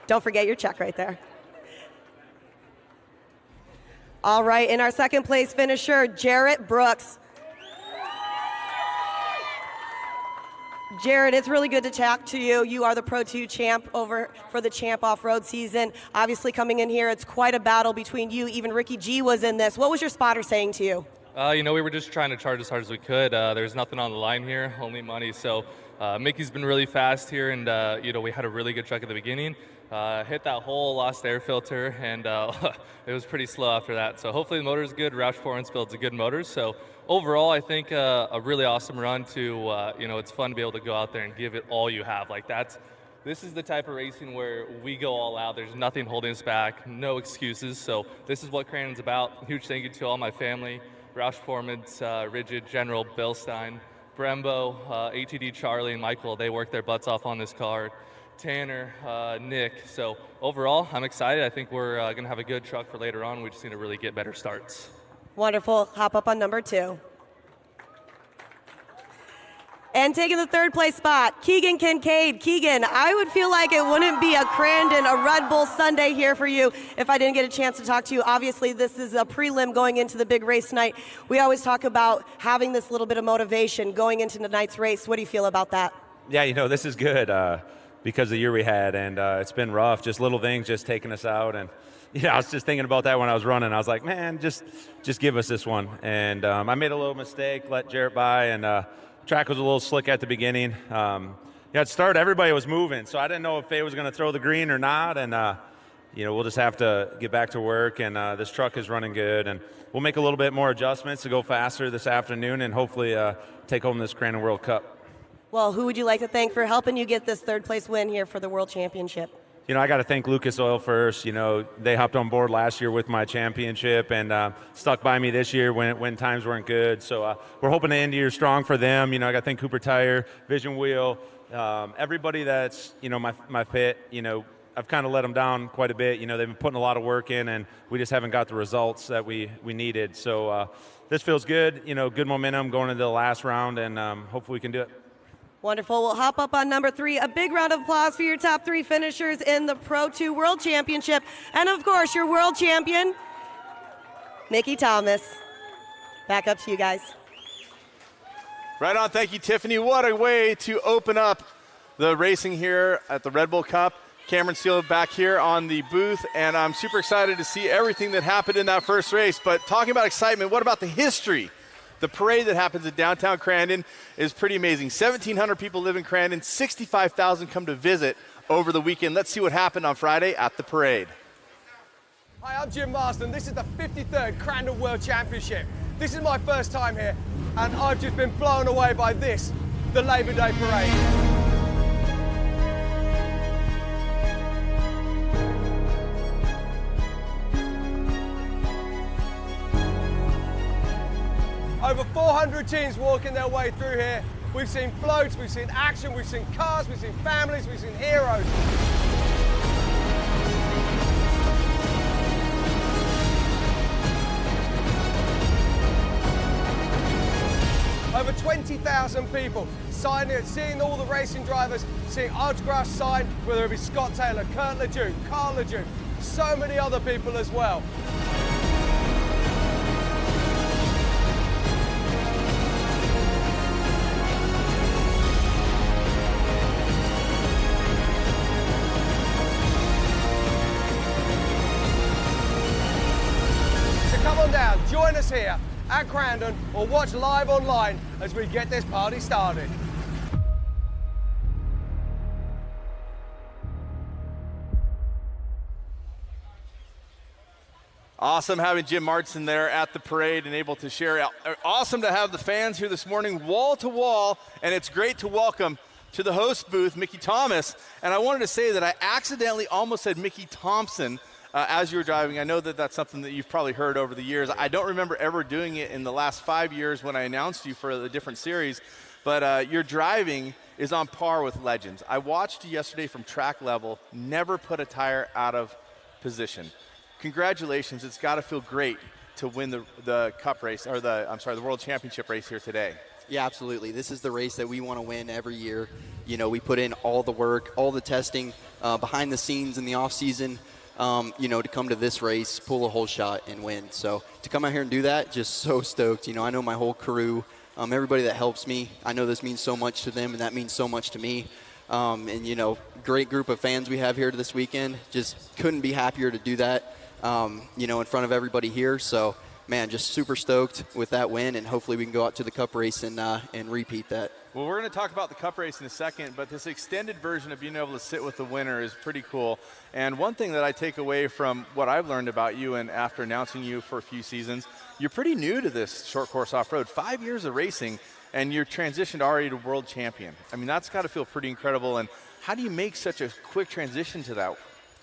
K: Don't forget your check right there. All right, in our second place finisher, Jarrett Brooks. Jared, it's really good to talk to you. You are the Pro 2 champ over for the Champ Off-Road season. Obviously coming in here, it's quite a battle between you. Even Ricky G was in this. What was your spotter saying to you?
M: You know, we were just trying to charge as hard as we could. There's nothing on the line here, only money. So Mickey's been really fast here, and you know, we had a really good truck at the beginning. Hit that hole, lost the air filter, and it was pretty slow after that. So hopefully the motor's good. Roush Performance builds a good motor. So overall, I think a really awesome run to, you know, it's fun to be able to go out there and give it all you have. Like this is the type of racing where we go all out. There's nothing holding us back, no excuses. So this is what Crandon's about. Huge thank you to all my family, Roush Performance, Rigid, General, Bill Stein, Brembo, ATD Charlie, and Michael. They worked their butts off on this car. Tanner, Nick. So overall, I'm excited. I think we're going to have a good truck for later on. We just need to really get better starts.
K: Wonderful. Hop up on number 2. And taking the third place spot, Keegan Kincaid. Keegan, I would feel like it wouldn't be a Crandon, a Red Bull Sunday here for you if I didn't get a chance to talk to you. Obviously, this is a prelim going into the big race tonight. We always talk about having this little bit of motivation going into tonight's race. What do you feel about that?
N: Yeah, this is good because of the year we had, and it's been rough, just little things just taking us out. And I was just thinking about that when I was running. I was like, man, just give us this one. And I made a little mistake, let Jarrett by, and track was a little slick at the beginning. At start, everybody was moving, so I didn't know if Faye was going to throw the green or not. And we'll just have to get back to work. And this truck is running good, and we'll make a little bit more adjustments to go faster this afternoon, and hopefully take home this Crandon World Cup.
K: Well, who would you like to thank for helping you get this third place win here for the World Championship?
N: I got to thank Lucas Oil first. They hopped on board last year with my championship and stuck by me this year when times weren't good. So we're hoping to end the year strong for them. I got to thank Cooper Tire, Vision Wheel, everybody that's, my pit. I've kind of let them down quite a bit. They've been putting a lot of work in, and we just haven't got the results that we needed. So this feels good, good momentum going into the last round, and hopefully we can do it.
K: Wonderful. We'll hop up on number 3. A big round of applause for your top 3 finishers in the Pro 2 World Championship. And, of course, your world champion, Mickey Thomas. Back up to you guys.
B: Right on. Thank you, Tiffany. What a way to open up the racing here at the Red Bull Cup. Cameron Steele back here on the booth, and I'm super excited to see everything that happened in that first race. But talking about excitement, what about the history? The parade that happens in downtown Crandon is pretty amazing. 1,700 people live in Crandon. 65,000 come to visit over the weekend. Let's see what happened on Friday at the parade.
O: Hi, I'm Jim Marston. This is the 53rd Crandall World Championship. This is my first time here, and I've just been blown away by this, the Labor Day Parade. Over 400 teams walking their way through here. We've seen floats, we've seen action, we've seen cars, we've seen families, we've seen heroes. Over 20,000 people signing it, seeing all the racing drivers, seeing autographs signed, whether it be Scott Taylor, Kurt Lejeune, Carl Lejeune, so many other people as well. Join us here at Crandon or watch live online as we get this party started.
B: Awesome having Jim Martin there at the parade and able to share. Awesome to have the fans here this morning, wall to wall, and it's great to welcome to the host booth Mickey Thomas. And I wanted to say that I accidentally almost said Mickey Thompson as you were driving. I know that that's something that you've probably heard over the years. I don't remember ever doing it in the last 5 years when I announced you for the different series, but your driving is on par with legends. I watched you yesterday from track level, never put a tire out of position. Congratulations. It's got to feel great to win the cup race, or the World Championship race here today.
L: Yeah, absolutely. This is the race that we want to win every year. We put in all the work, all the testing behind the scenes in the off season. To come to this race, pull a whole shot and win. So to come out here and do that, just so stoked. I know my whole crew, everybody that helps me, I know this means so much to them, and that means so much to me. Great group of fans we have here this weekend. Just couldn't be happier to do that, in front of everybody here. So, man, just super stoked with that win, and hopefully we can go out to the cup race and repeat that.
B: Well, we're going to talk about the cup race in a second, but this extended version of being able to sit with the winner is pretty cool. And one thing that I take away from what I've learned about you, and after announcing you for a few seasons, you're pretty new to this short course off-road. 5 years of racing, and you're transitioned already to world champion. I mean, that's got to feel pretty incredible. And how do you make such a quick transition to that?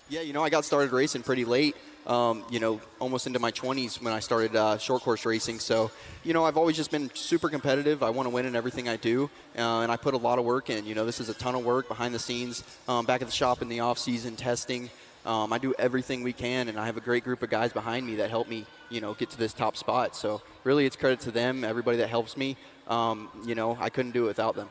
L: Yeah, I got started racing pretty late. Almost into my 20s when I started short course racing. So, I've always just been super competitive. I want to win in everything I do, and I put a lot of work in. This is a ton of work behind the scenes, back at the shop in the off season, testing. I do everything we can, and I have a great group of guys behind me that help me, get to this top spot. So really it's credit to them, everybody that helps me. I couldn't do it without them.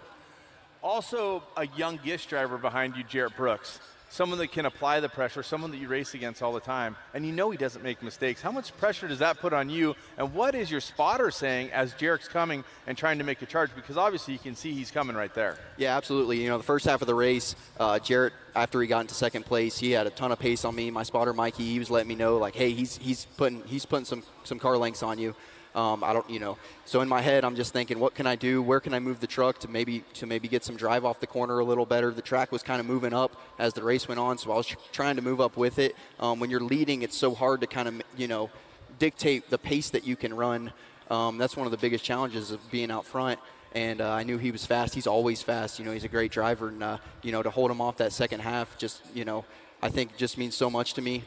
B: Also, a young Gish driver behind you, Jarrett Brooks. Someone that can apply the pressure, someone that you race against all the time, and you know he doesn't make mistakes. How much pressure does that put on you, and what is your spotter saying as Jarrett's coming and trying to make a charge? Because obviously you can see he's coming right there.
L: Yeah, absolutely. You know, the first half of the race, Jarrett, after he got into second place, he had a ton of pace on me. My spotter, Mikey, he was letting me know, like, hey, he's putting some car lengths on you. I don't, you know, so in my head, I'm just thinking, what can I do? Where can I move the truck to maybe get some drive off the corner a little better? The track was kind of moving up as the race went on, so I was trying to move up with it. When you're leading, it's so hard to kind of, you know, dictate the pace that you can run. That's one of the biggest challenges of being out front. And I knew he was fast. He's always fast. You know, he's a great driver. And, you know, to hold him off that second half just, you know, I think just means so much to me,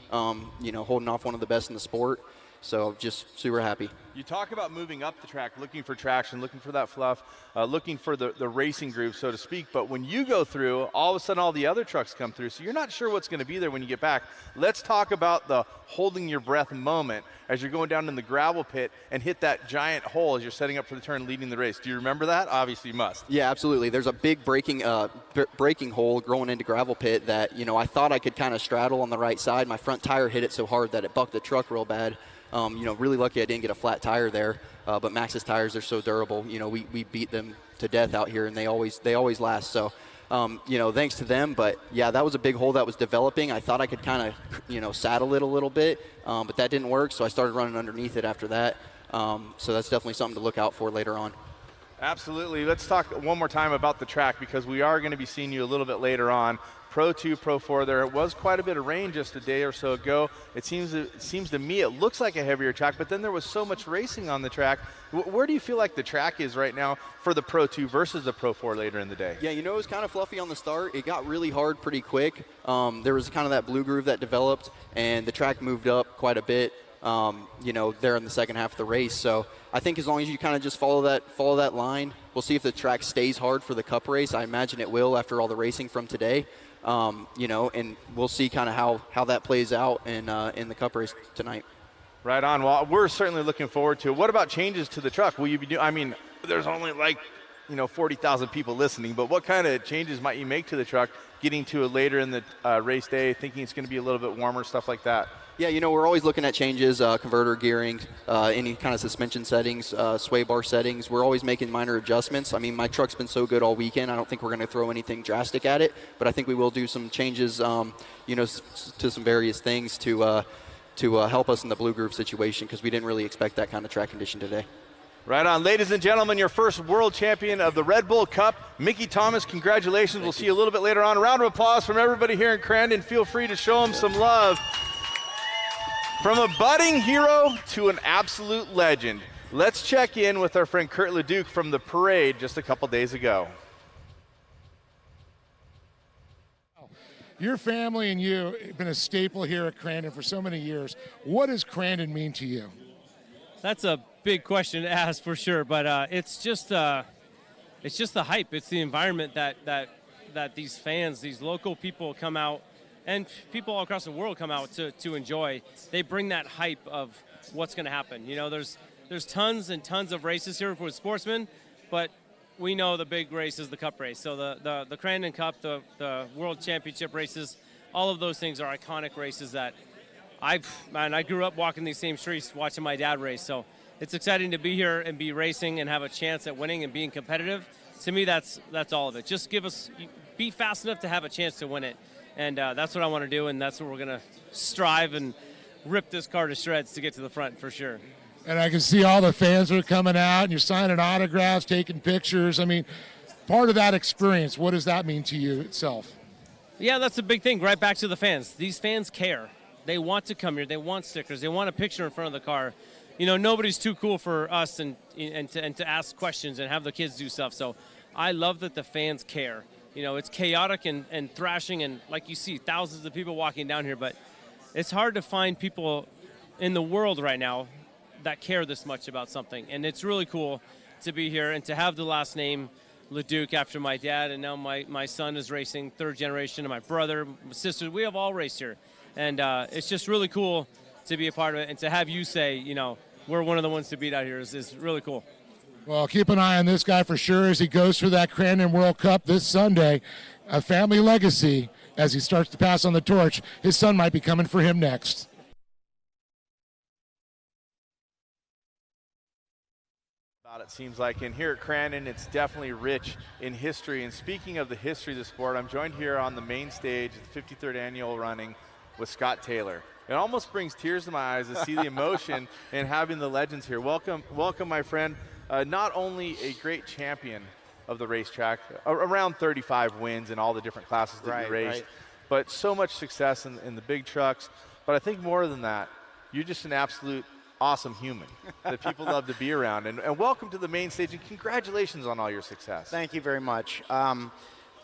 L: you know, holding off one of the best in the sport. So just super happy.
B: You talk about moving up the track, looking for traction, looking for that fluff, looking for the racing groove, so to speak. But when you go through, all of a sudden all the other trucks come through, so you're not sure what's going to be there when you get back. Let's talk about the holding your breath moment as you're going down in the gravel pit and hit that giant hole as you're setting up for the turn, leading the race. Do you remember that? Obviously you must.
L: Yeah, absolutely. There's a big braking hole going into gravel pit that, you know, I thought I could kind of straddle on the right side. My front tire hit it so hard that it bucked the truck real bad. You know, really lucky I didn't get a flat tire there, but Maxxis tires, they're so durable. You know, we beat them to death out here, and they always last. So, you know, thanks to them. But, yeah, that was a big hole that was developing. I thought I could kind of, you know, saddle it a little bit, but that didn't work, so I started running underneath it after that. So that's definitely something to look out for later on.
B: Absolutely. Let's talk one more time about the track because we are going to be seeing you a little bit later on. Pro 2, Pro 4, there was quite a bit of rain just a day or so ago. It seems to me it looks like a heavier track, but then there was so much racing on the track. Where do you feel like the track is right now for the Pro 2 versus the Pro 4 later in the day?
L: Yeah, you know, it was kind of fluffy on the start. It got really hard pretty quick. There was kind of that blue groove that developed, and the track moved up quite a bit, you know, there in the second half of the race. So I think as long as you kind of just follow that line, we'll see if the track stays hard for the Cup race. I imagine it will after all the racing from today. You know, and we'll see kind of how that plays out in the Cup race tonight.
B: Right on. Well, we're certainly looking forward to it. What about changes to the truck? Will you be doing? I mean, there's only like, you know, 40,000 people listening, but what kind of changes might you make to the truck getting to it later in the race day, thinking it's going to be a little bit warmer, stuff like that?
L: Yeah, you know, we're always looking at changes, converter gearing, any kind of suspension settings, sway bar settings. We're always making minor adjustments. I mean, my truck's been so good all weekend, I don't think we're going to throw anything drastic at it, but I think we will do some changes, you know, to some various things to help us in the blue groove situation because we didn't really expect that kind of track condition today.
B: Right on. Ladies and gentlemen, your first world champion of the Red Bull Cup, Mickey Thomas, congratulations. We'll see you a little bit later on. A round of applause from everybody here in Crandon. Feel free to show him some love. From a budding hero to an absolute legend, let's check in with our friend Kurt LeDuc from the parade just a couple days ago.
E: Your family and you have been a staple here at Crandon for so many years. What does Crandon mean to you?
P: That's a big question to ask for sure, but it's just the hype. It's the environment that these fans, these local people come out, and people all across the world come out to enjoy. They bring that hype of what's going to happen. You know, there's tons and tons of races here for sportsmen, but we know the big race is the Cup race. So the Crandon Cup, the World Championship races, all of those things are iconic races that I grew up walking these same streets watching my dad race. So it's exciting to be here and be racing and have a chance at winning and being competitive. To me, that's all of it. Just be fast enough to have a chance to win it. And that's what I want to do, and that's what we're going to strive and rip this car to shreds to get to the front for sure.
E: And I can see all the fans are coming out, and you're signing autographs, taking pictures. I mean, part of that experience, what does that mean to you itself?
P: Yeah, that's a big thing. Right back to the fans. These fans care. They want to come here. They want stickers. They want a picture in front of the car. You know, nobody's too cool for us and to ask questions and have the kids do stuff. So I love that the fans care. You know, it's chaotic and thrashing, and like you see, thousands of people walking down here, but it's hard to find people in the world right now that care this much about something. And it's really cool to be here and to have the last name LeDuc after my dad, and now my son is racing, third generation, and my brother, my sister, we have all raced here. And it's just really cool to be a part of it, and to have you say, you know, we're one of the ones to beat out here is really cool.
E: Well, keep an eye on this guy for sure as he goes for that Crandon World Cup this Sunday. A family legacy as he starts to pass on the torch. His son might be coming for him next.
B: It seems like, and here at Crandon, it's definitely rich in history. And speaking of the history of the sport, I'm joined here on the main stage at the 53rd annual running with Scott Taylor. It almost brings tears to my eyes to see the emotion in having the legends here. Welcome, my friend. Not only a great champion of the racetrack, around 35 wins in all the different classes that you raced, but so much success in the big trucks. But I think more than that, you're just an absolute awesome human that people love to be around. And welcome to the main stage, and congratulations on all your success.
Q: Thank you very much.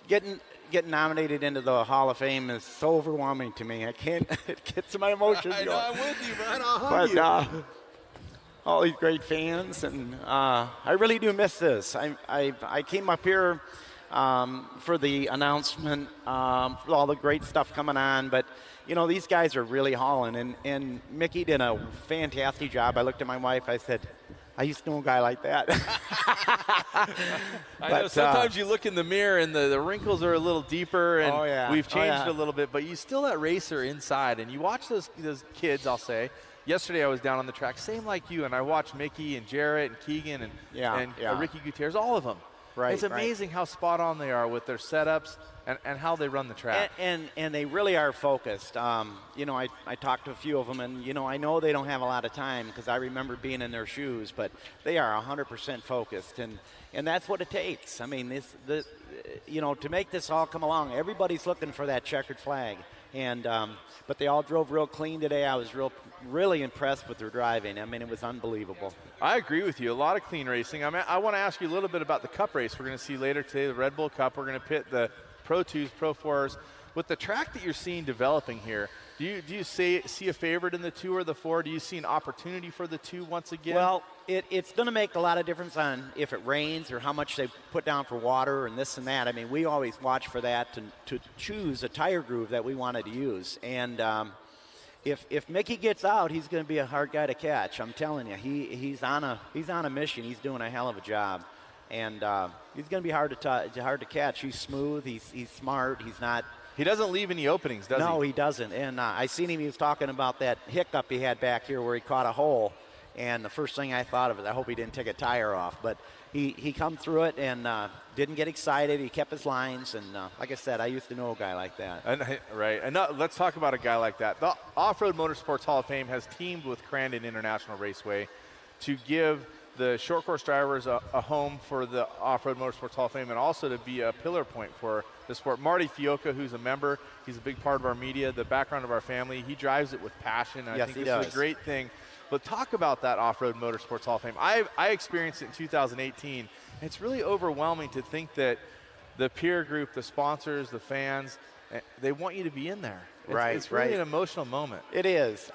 Q: Getting nominated into the Hall of Fame is so overwhelming to me. I can't get to my emotions.
B: I know, I'm with you, man. I'll hug you.
Q: All these great fans, and I really do miss this. I came up here for the announcement, for all the great stuff coming on, but you know, these guys are really hauling, and Mickey did a fantastic job. I looked at my wife, I said, I used to know a guy like that.
B: I know sometimes you look in the mirror and the wrinkles are a little deeper, and we've changed a little bit, but you still that racer inside, and you watch those kids, I'll say. Yesterday I was down on the track, same like you, and I watched Mickey and Jarrett and Keegan and Ricky Gutierrez, all of them.
Q: Right,
B: it's amazing how spot on they are with their setups and how they run the track.
Q: And they really are focused. You know, I talked to a few of them, and you know, I know they don't have a lot of time because I remember being in their shoes, but they are 100% focused, and that's what it takes. I mean, you know, to make this all come along, everybody's looking for that checkered flag, and but they all drove real clean today. I was really impressed with their driving. I mean, it was unbelievable.
B: I agree with you. A lot of clean racing. I mean, I want to ask you a little bit about the Cup race we're going to see later today, the Red Bull Cup. We're going to pit the Pro 2s, Pro 4s. With the track that you're seeing developing here, do you see a favorite in the 2 or the 4? Do you see an opportunity for the 2 once again?
Q: Well, it's going to make a lot of difference on if it rains or how much they put down for water and this and that. I mean, we always watch for that to choose a tire groove that we wanted to use. And if Mickey gets out, he's going to be a hard guy to catch. I'm telling you, he's on a mission. He's doing a hell of a job, and he's going to be hard to catch. He's smooth. He's smart. He's not.
B: He doesn't leave any openings, does he?
Q: No, he doesn't. And I seen him. He was talking about that hiccup he had back here where he caught a hole. And the first thing I thought of is I hope he didn't take a tire off. But he come through it and didn't get excited. He kept his lines. And like I said, I used to know a guy like that.
B: Right. And let's talk about a guy like that. The Off-Road Motorsports Hall of Fame has teamed with Crandon International Raceway to give the short course drivers a home for the Off-Road Motorsports Hall of Fame, and also to be a pillar point for the sport. Marty Fiocca, who's a member, he's a big part of our media, the background of our family. He drives it with passion, and I think this is a great thing. But talk about that Off-Road Motorsports Hall of Fame. I experienced it in 2018. It's really overwhelming to think that the peer group, the sponsors, the fans, they want you to be in there. It's really an emotional moment.
Q: It is.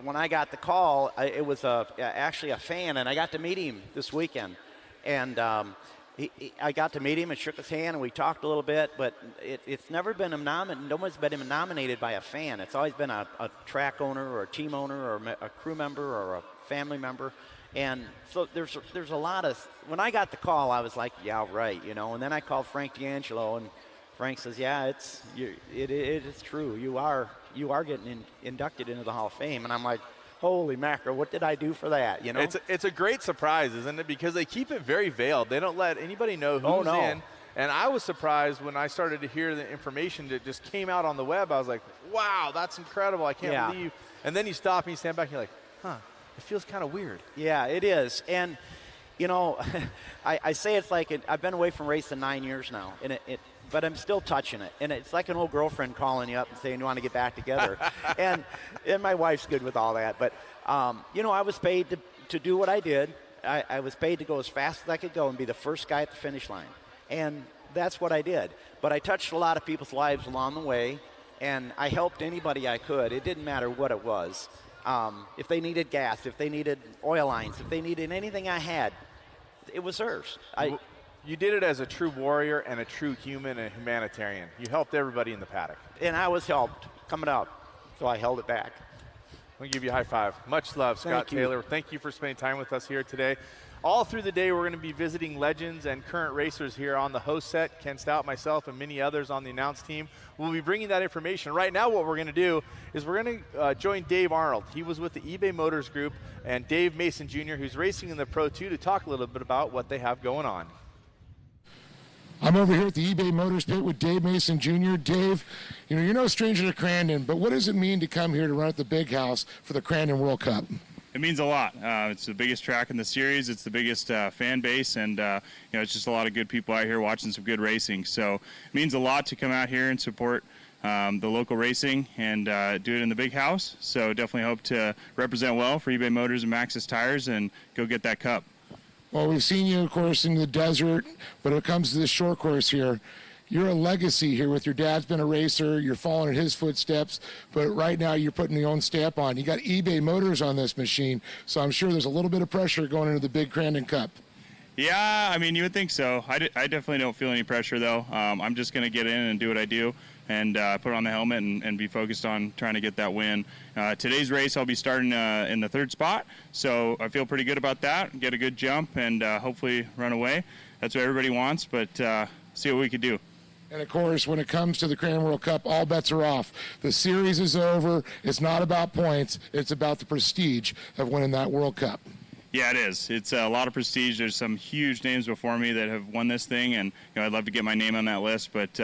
Q: When I got the call, it was actually a fan, and I got to meet him this weekend. And I got to meet him and shook his hand, and we talked a little bit, but it's never been no one's been nominated by a fan. It's always been a track owner or a team owner or a crew member or a family member. And so there's a lot of, when I got the call, I was like, yeah, right, you know. And then I called Frank D'Angelo, and Frank says, yeah, it is true. You are getting inducted into the Hall of Fame. And I'm like, holy mackerel, what did I do for that? You know,
B: it's a great surprise, isn't it? Because they keep it very veiled. They don't let anybody know who's in. And I was surprised when I started to hear the information that just came out on the web. I was like, wow, that's incredible. I can't believe. And then you stop and you stand back and you're like, huh, it feels kind of weird.
Q: Yeah, it is. And, you know, I say it's like I've been away from racing 9 years now, and but I'm still touching it. And it's like an old girlfriend calling you up and saying you want to get back together. and my wife's good with all that. But, you know, I was paid to do what I did. I was paid to go as fast as I could go and be the first guy at the finish line. And that's what I did. But I touched a lot of people's lives along the way, and I helped anybody I could. It didn't matter what it was. If they needed gas, if they needed oil lines, if they needed anything I had, it was theirs.
B: You did it as a true warrior and a true human and humanitarian. You helped everybody in the paddock.
Q: And I was helped coming up, so I held it back.
B: Let me give you a high five. Much love, Scott Taylor. Thank you for spending time with us here today. All through the day, we're going to be visiting legends and current racers here on the host set, Ken Stout, myself, and many others on the announce team. We'll be bringing that information. Right now, what we're going to do is we're going to join Dave Arnold. He was with the eBay Motors Group, and Dave Mason Jr., who's racing in the Pro 2, to talk a little bit about what they have going on.
E: I'm over here at the eBay Motors pit with Dave Mason Jr. Dave, you know, you're no stranger to Crandon, but what does it mean to come here to run at the Big House for the Crandon World Cup?
R: It means a lot. It's the biggest track in the series. It's the biggest fan base, and you know, it's just a lot of good people out here watching some good racing. So it means a lot to come out here and support the local racing and do it in the Big House. So definitely hope to represent well for eBay Motors and Maxxis Tires and go get that cup.
E: Well, we've seen you, of course, in the desert, but when it comes to this short course here, you're a legacy here with your dad's been a racer, you're following in his footsteps, but right now you're putting your own stamp on. You got eBay Motors on this machine, so I'm sure there's a little bit of pressure going into the big Crandon Cup.
R: Yeah, I mean, you would think so. I definitely don't feel any pressure, though. I'm just going to get in and do what I do and put on the helmet and be focused on trying to get that win. Today's race, I'll be starting in the 3rd spot, so I feel pretty good about that. Get a good jump and hopefully run away. That's what everybody wants, but see what we can do.
E: And, of course, when it comes to the Crandon World Cup, all bets are off. The series is over. It's not about points. It's about the prestige of winning that World Cup.
R: Yeah, it is. It's a lot of prestige. There's some huge names before me that have won this thing, and you know, I'd love to get my name on that list. But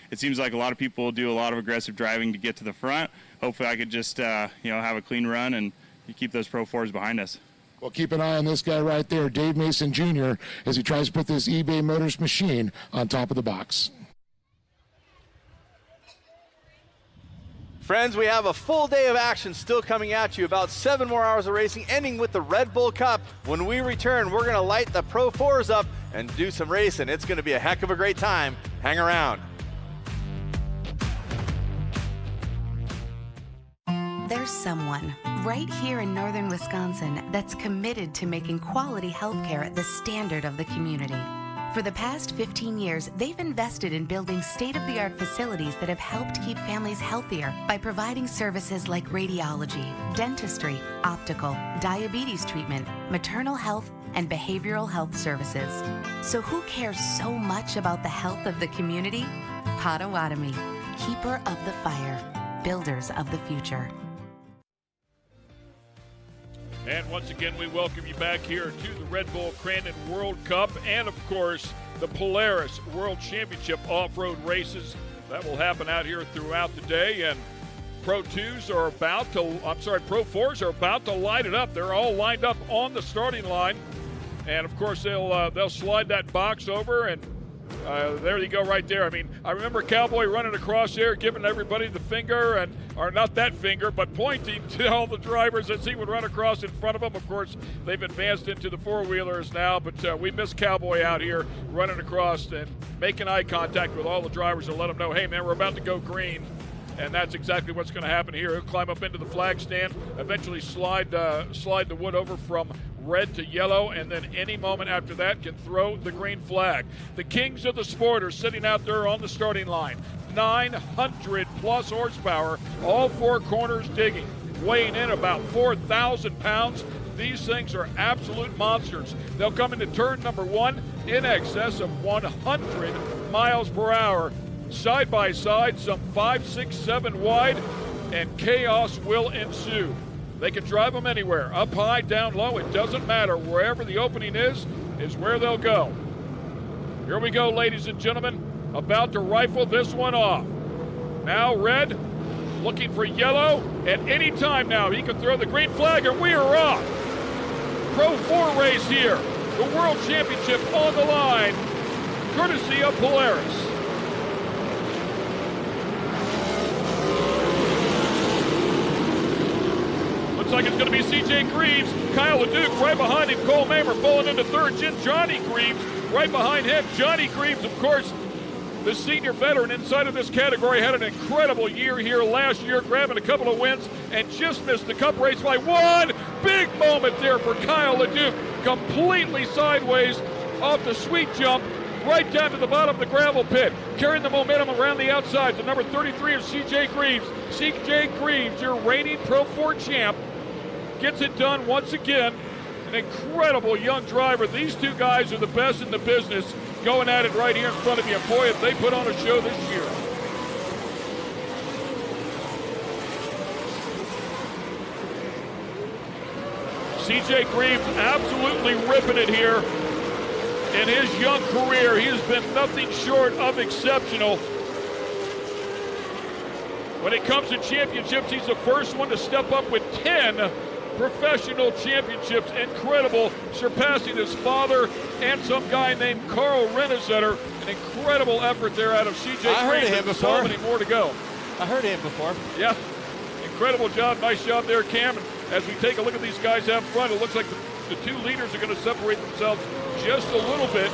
R: it seems like a lot of people do a lot of aggressive driving to get to the front. Hopefully I could just you know, have a clean run and keep those Pro 4s behind us.
E: Well, keep an eye on this guy right there, Dave Mason Jr., as he tries to put this eBay Motors machine on top of the box.
B: Friends, we have a full day of action still coming at you. About 7 more hours of racing, ending with the Red Bull Cup. When we return, we're going to light the Pro 4s up and do some racing. It's going to be a heck of a great time. Hang around.
S: There's someone right here in northern Wisconsin that's committed to making quality healthcare the standard of the community. For the past 15 years, they've invested in building state-of-the-art facilities that have helped keep families healthier by providing services like radiology, dentistry, optical, diabetes treatment, maternal health, and behavioral health services. So who cares so much about the health of the community? Potawatomi, keeper of the fire, builders of the future.
A: And once again, we welcome you back here to the Red Bull Crandon World Cup and, of course, the Polaris World Championship off-road races that will happen out here throughout the day. And Pro 4s are about to light it up. They're all lined up on the starting line. And, of course, they'll slide that box over, and there you go right there. I mean, I remember Cowboy running across there, giving everybody the finger, or not that finger, but pointing to all the drivers as he would run across in front of them. Of course, they've advanced into the four-wheelers now, but we miss Cowboy out here running across and making eye contact with all the drivers and let them know, hey, man, we're about to go green. And that's exactly what's going to happen here. He'll climb up into the flag stand, eventually slide the wood over from red to yellow, and then any moment after that can throw the green flag. The kings of the sport are sitting out there on the starting line. 900 plus horsepower, all four corners digging, weighing in about 4,000 pounds. These things are absolute monsters. They'll come into turn number 1 in excess of 100 miles per hour. Side by side, some 5, 6, 7 wide, and chaos will ensue. They can drive them anywhere, up high, down low, it doesn't matter. Wherever the opening is where they'll go. Here we go, ladies and gentlemen, about to rifle this one off. Now red, looking for yellow. At any time now, he can throw the green flag, and we are off. Pro 4 race here. The World Championship on the line, courtesy of Polaris. Looks like it's going to be C.J. Greaves, Kyle LeDuc right behind him, Cole Mamer falling into third, Johnny Greaves right behind him. Johnny Greaves, of course, the senior veteran inside of this category, had an incredible year here last year, grabbing a couple of wins and just missed the cup race by one. Big moment there for Kyle LeDuc, completely sideways off the sweet jump, right down to the bottom of the gravel pit, carrying the momentum around the outside. The number 33 of C.J. Greaves. C.J. Greaves, your reigning Pro 4 champ, gets it done once again. an incredible young driver. These two guys are the best in the business going at it right here in front of you. And boy, if they put on a show this year. CJ Greaves absolutely ripping it here in his young career. He has been nothing short of exceptional. When it comes to championships, he's the first one to step up with 10 professional championships. Incredible, surpassing his father and some guy named Carl Renesetter. An incredible effort there out of CJ Greaves.
G: I heard of him before.
A: So many more to go.
G: I heard of him before.
A: Yeah, incredible job. Nice job there, Cam. And as we take a look at these guys out front, it looks like the two leaders are going to separate themselves just a little bit.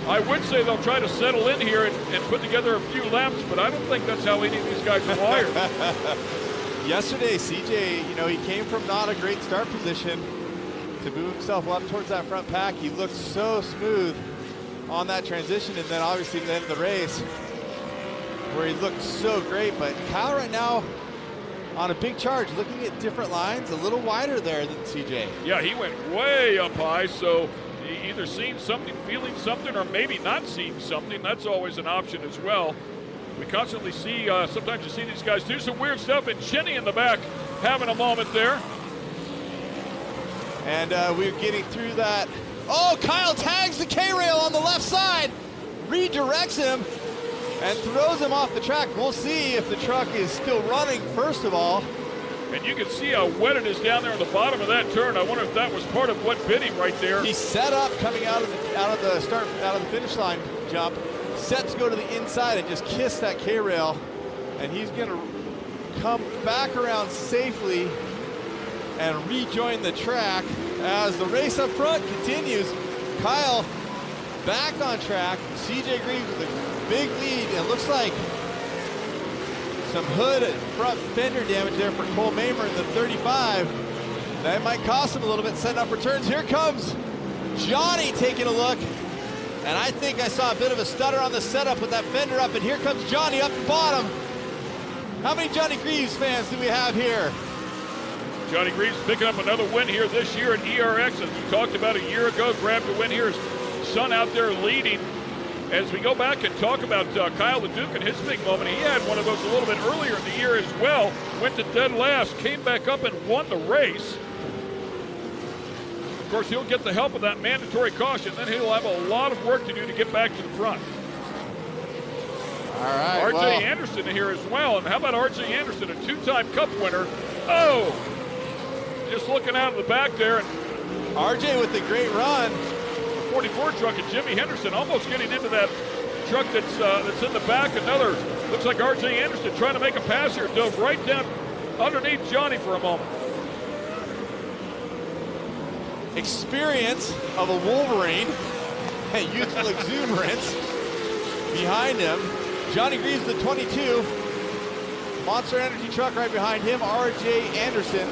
A: I would say they'll try to settle in here and put together a few laps, but I don't think that's how any of these guys are wired.
G: Yesterday, CJ, you know, he came from not a great start position to move himself up towards that front pack. He looked so smooth on that transition, and then obviously the end of the race where he looked so great. But Kyle right now on a big charge, looking at different lines, a little wider there than CJ.
A: Yeah, he went way up high, so he either seen something, feeling something, or maybe not seeing something. That's always an option as well. We constantly see, sometimes you see these guys do some weird stuff, and Cheney in the back having a moment there.
G: And we're getting through that. Oh, Kyle tags the K-rail on the left side, redirects him, and throws him off the track. We'll see if the truck is still running, first of all.
A: And you can see how wet it is down there on the bottom of that turn. I wonder if that was part of what bit him right there.
G: He set up coming out of the finish line jump, set to go to the inside and just kiss that K-rail, and he's going to come back around safely and rejoin the track as the race up front continues. Kyle back on track. CJ Greaves with a big lead. It looks like some hood and front fender damage there for Cole Mamer in the 35. That might cost him a little bit, setting up returns. Here comes Johnny taking a look. And I think I saw a bit of a stutter on the setup with that fender up. And here comes Johnny up the bottom. How many Johnny Greaves fans do we have here?
A: Johnny Greaves picking up another win here this year at ERX. As we talked about a year ago, grabbed a win here. His son out there leading. As we go back and talk about Kyle LeDuc and his big moment, he had one of those a little bit earlier in the year as well. Went to dead last, came back up and won the race. Of course, he'll get the help of that mandatory caution. Then he'll have a lot of work to do to get back to the front.
G: All right,
A: Archie Anderson here as well. And how about Archie Anderson, a two-time Cup winner? Oh, just looking out of the back there. And
G: RJ with the great run.
A: 44 truck and Jimmy Henderson almost getting into that truck that's in the back. Another, looks like RJ Anderson trying to make a pass here, dove right down underneath Johnny for a moment.
G: Experience of a Wolverine and youthful exuberance behind him. Johnny Greaves, the 22. Monster Energy truck right behind him, RJ Anderson.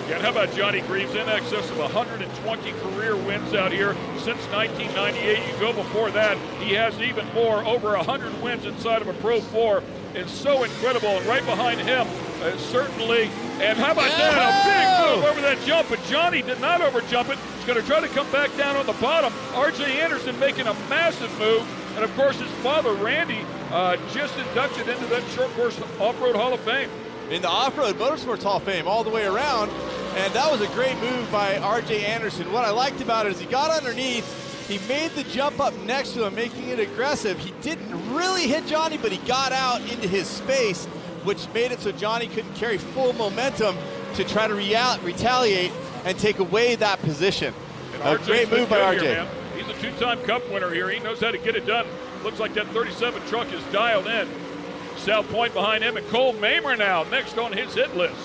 A: Yeah, and how about Johnny Greaves, in excess of 120 career wins out here since 1998. You go before that, he has even more, over 100 wins inside of a Pro 4. It's so incredible, and right behind him, certainly, and how about that, a big move over that jump, but Johnny did not overjump it. He's going to try to come back down on the bottom. RJ Anderson making a massive move, and of course his father, Randy, just inducted into that short course off-road Hall of Fame.
G: In the Off-Road Motorsports Hall of Fame all the way around, and that was a great move by RJ Anderson. What I liked about it is he got underneath, he made the jump up next to him, making it aggressive. He didn't really hit Johnny, but he got out into his space, which made it so Johnny couldn't carry full momentum to try to retaliate and take away that position. A great move by RJ.
A: Here, he's a two-time Cup winner here. He knows how to get it done. Looks like that 37 truck is dialed in. South Point behind him, and Cole Mamer now next on his hit list.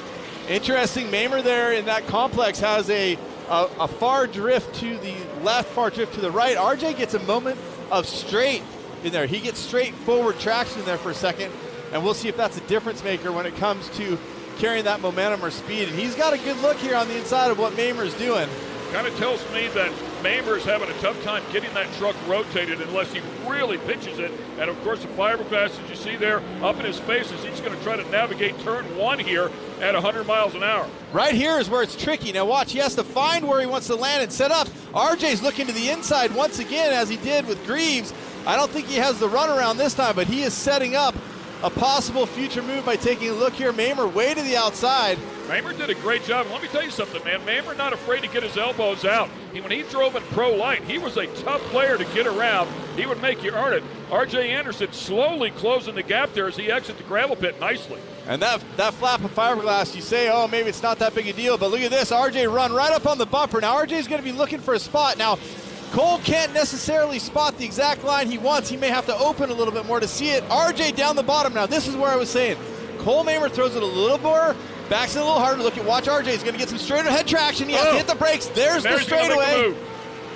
G: Interesting, Mamer there in that complex has a far drift to the left, far drift to the right. RJ gets a moment of straight in there. He gets straight forward traction there for a second, and we'll see if that's a difference maker when it comes to carrying that momentum or speed. And he's got a good look here on the inside of what Mamer's doing.
A: Kind of tells me that Mamer is having a tough time getting that truck rotated unless he really pitches it. And of course the fiberglass, as you see there, up in his face as he's going to try to navigate turn 1 here at 100 miles an hour.
G: Right here is where it's tricky. Now watch, he has to find where he wants to land and set up. RJ's looking to the inside once again, as he did with Greaves. I don't think he has the runaround this time, but he is setting up a possible future move by taking a look here. Mamer way to the outside.
A: Mamer did a great job. And let me tell you something, man. Mamer not afraid to get his elbows out. When he drove in Pro Light, he was a tough player to get around. He would make you earn it. Archie Anderson slowly closing the gap there as he exits the gravel pit nicely.
G: And that flap of fiberglass, you say, oh, maybe it's not that big a deal, but look at this. RJ run right up on the bumper. Now RJ's going to be looking for a spot. Now, Cole can't necessarily spot the exact line he wants. He may have to open a little bit more to see it. RJ down the bottom. Now, this is where I was saying. Cole Mamer throws it a little more, backs it a little harder. Look at, watch RJ. He's going to get some straight ahead traction. He has to hit the brakes. There's the straightaway.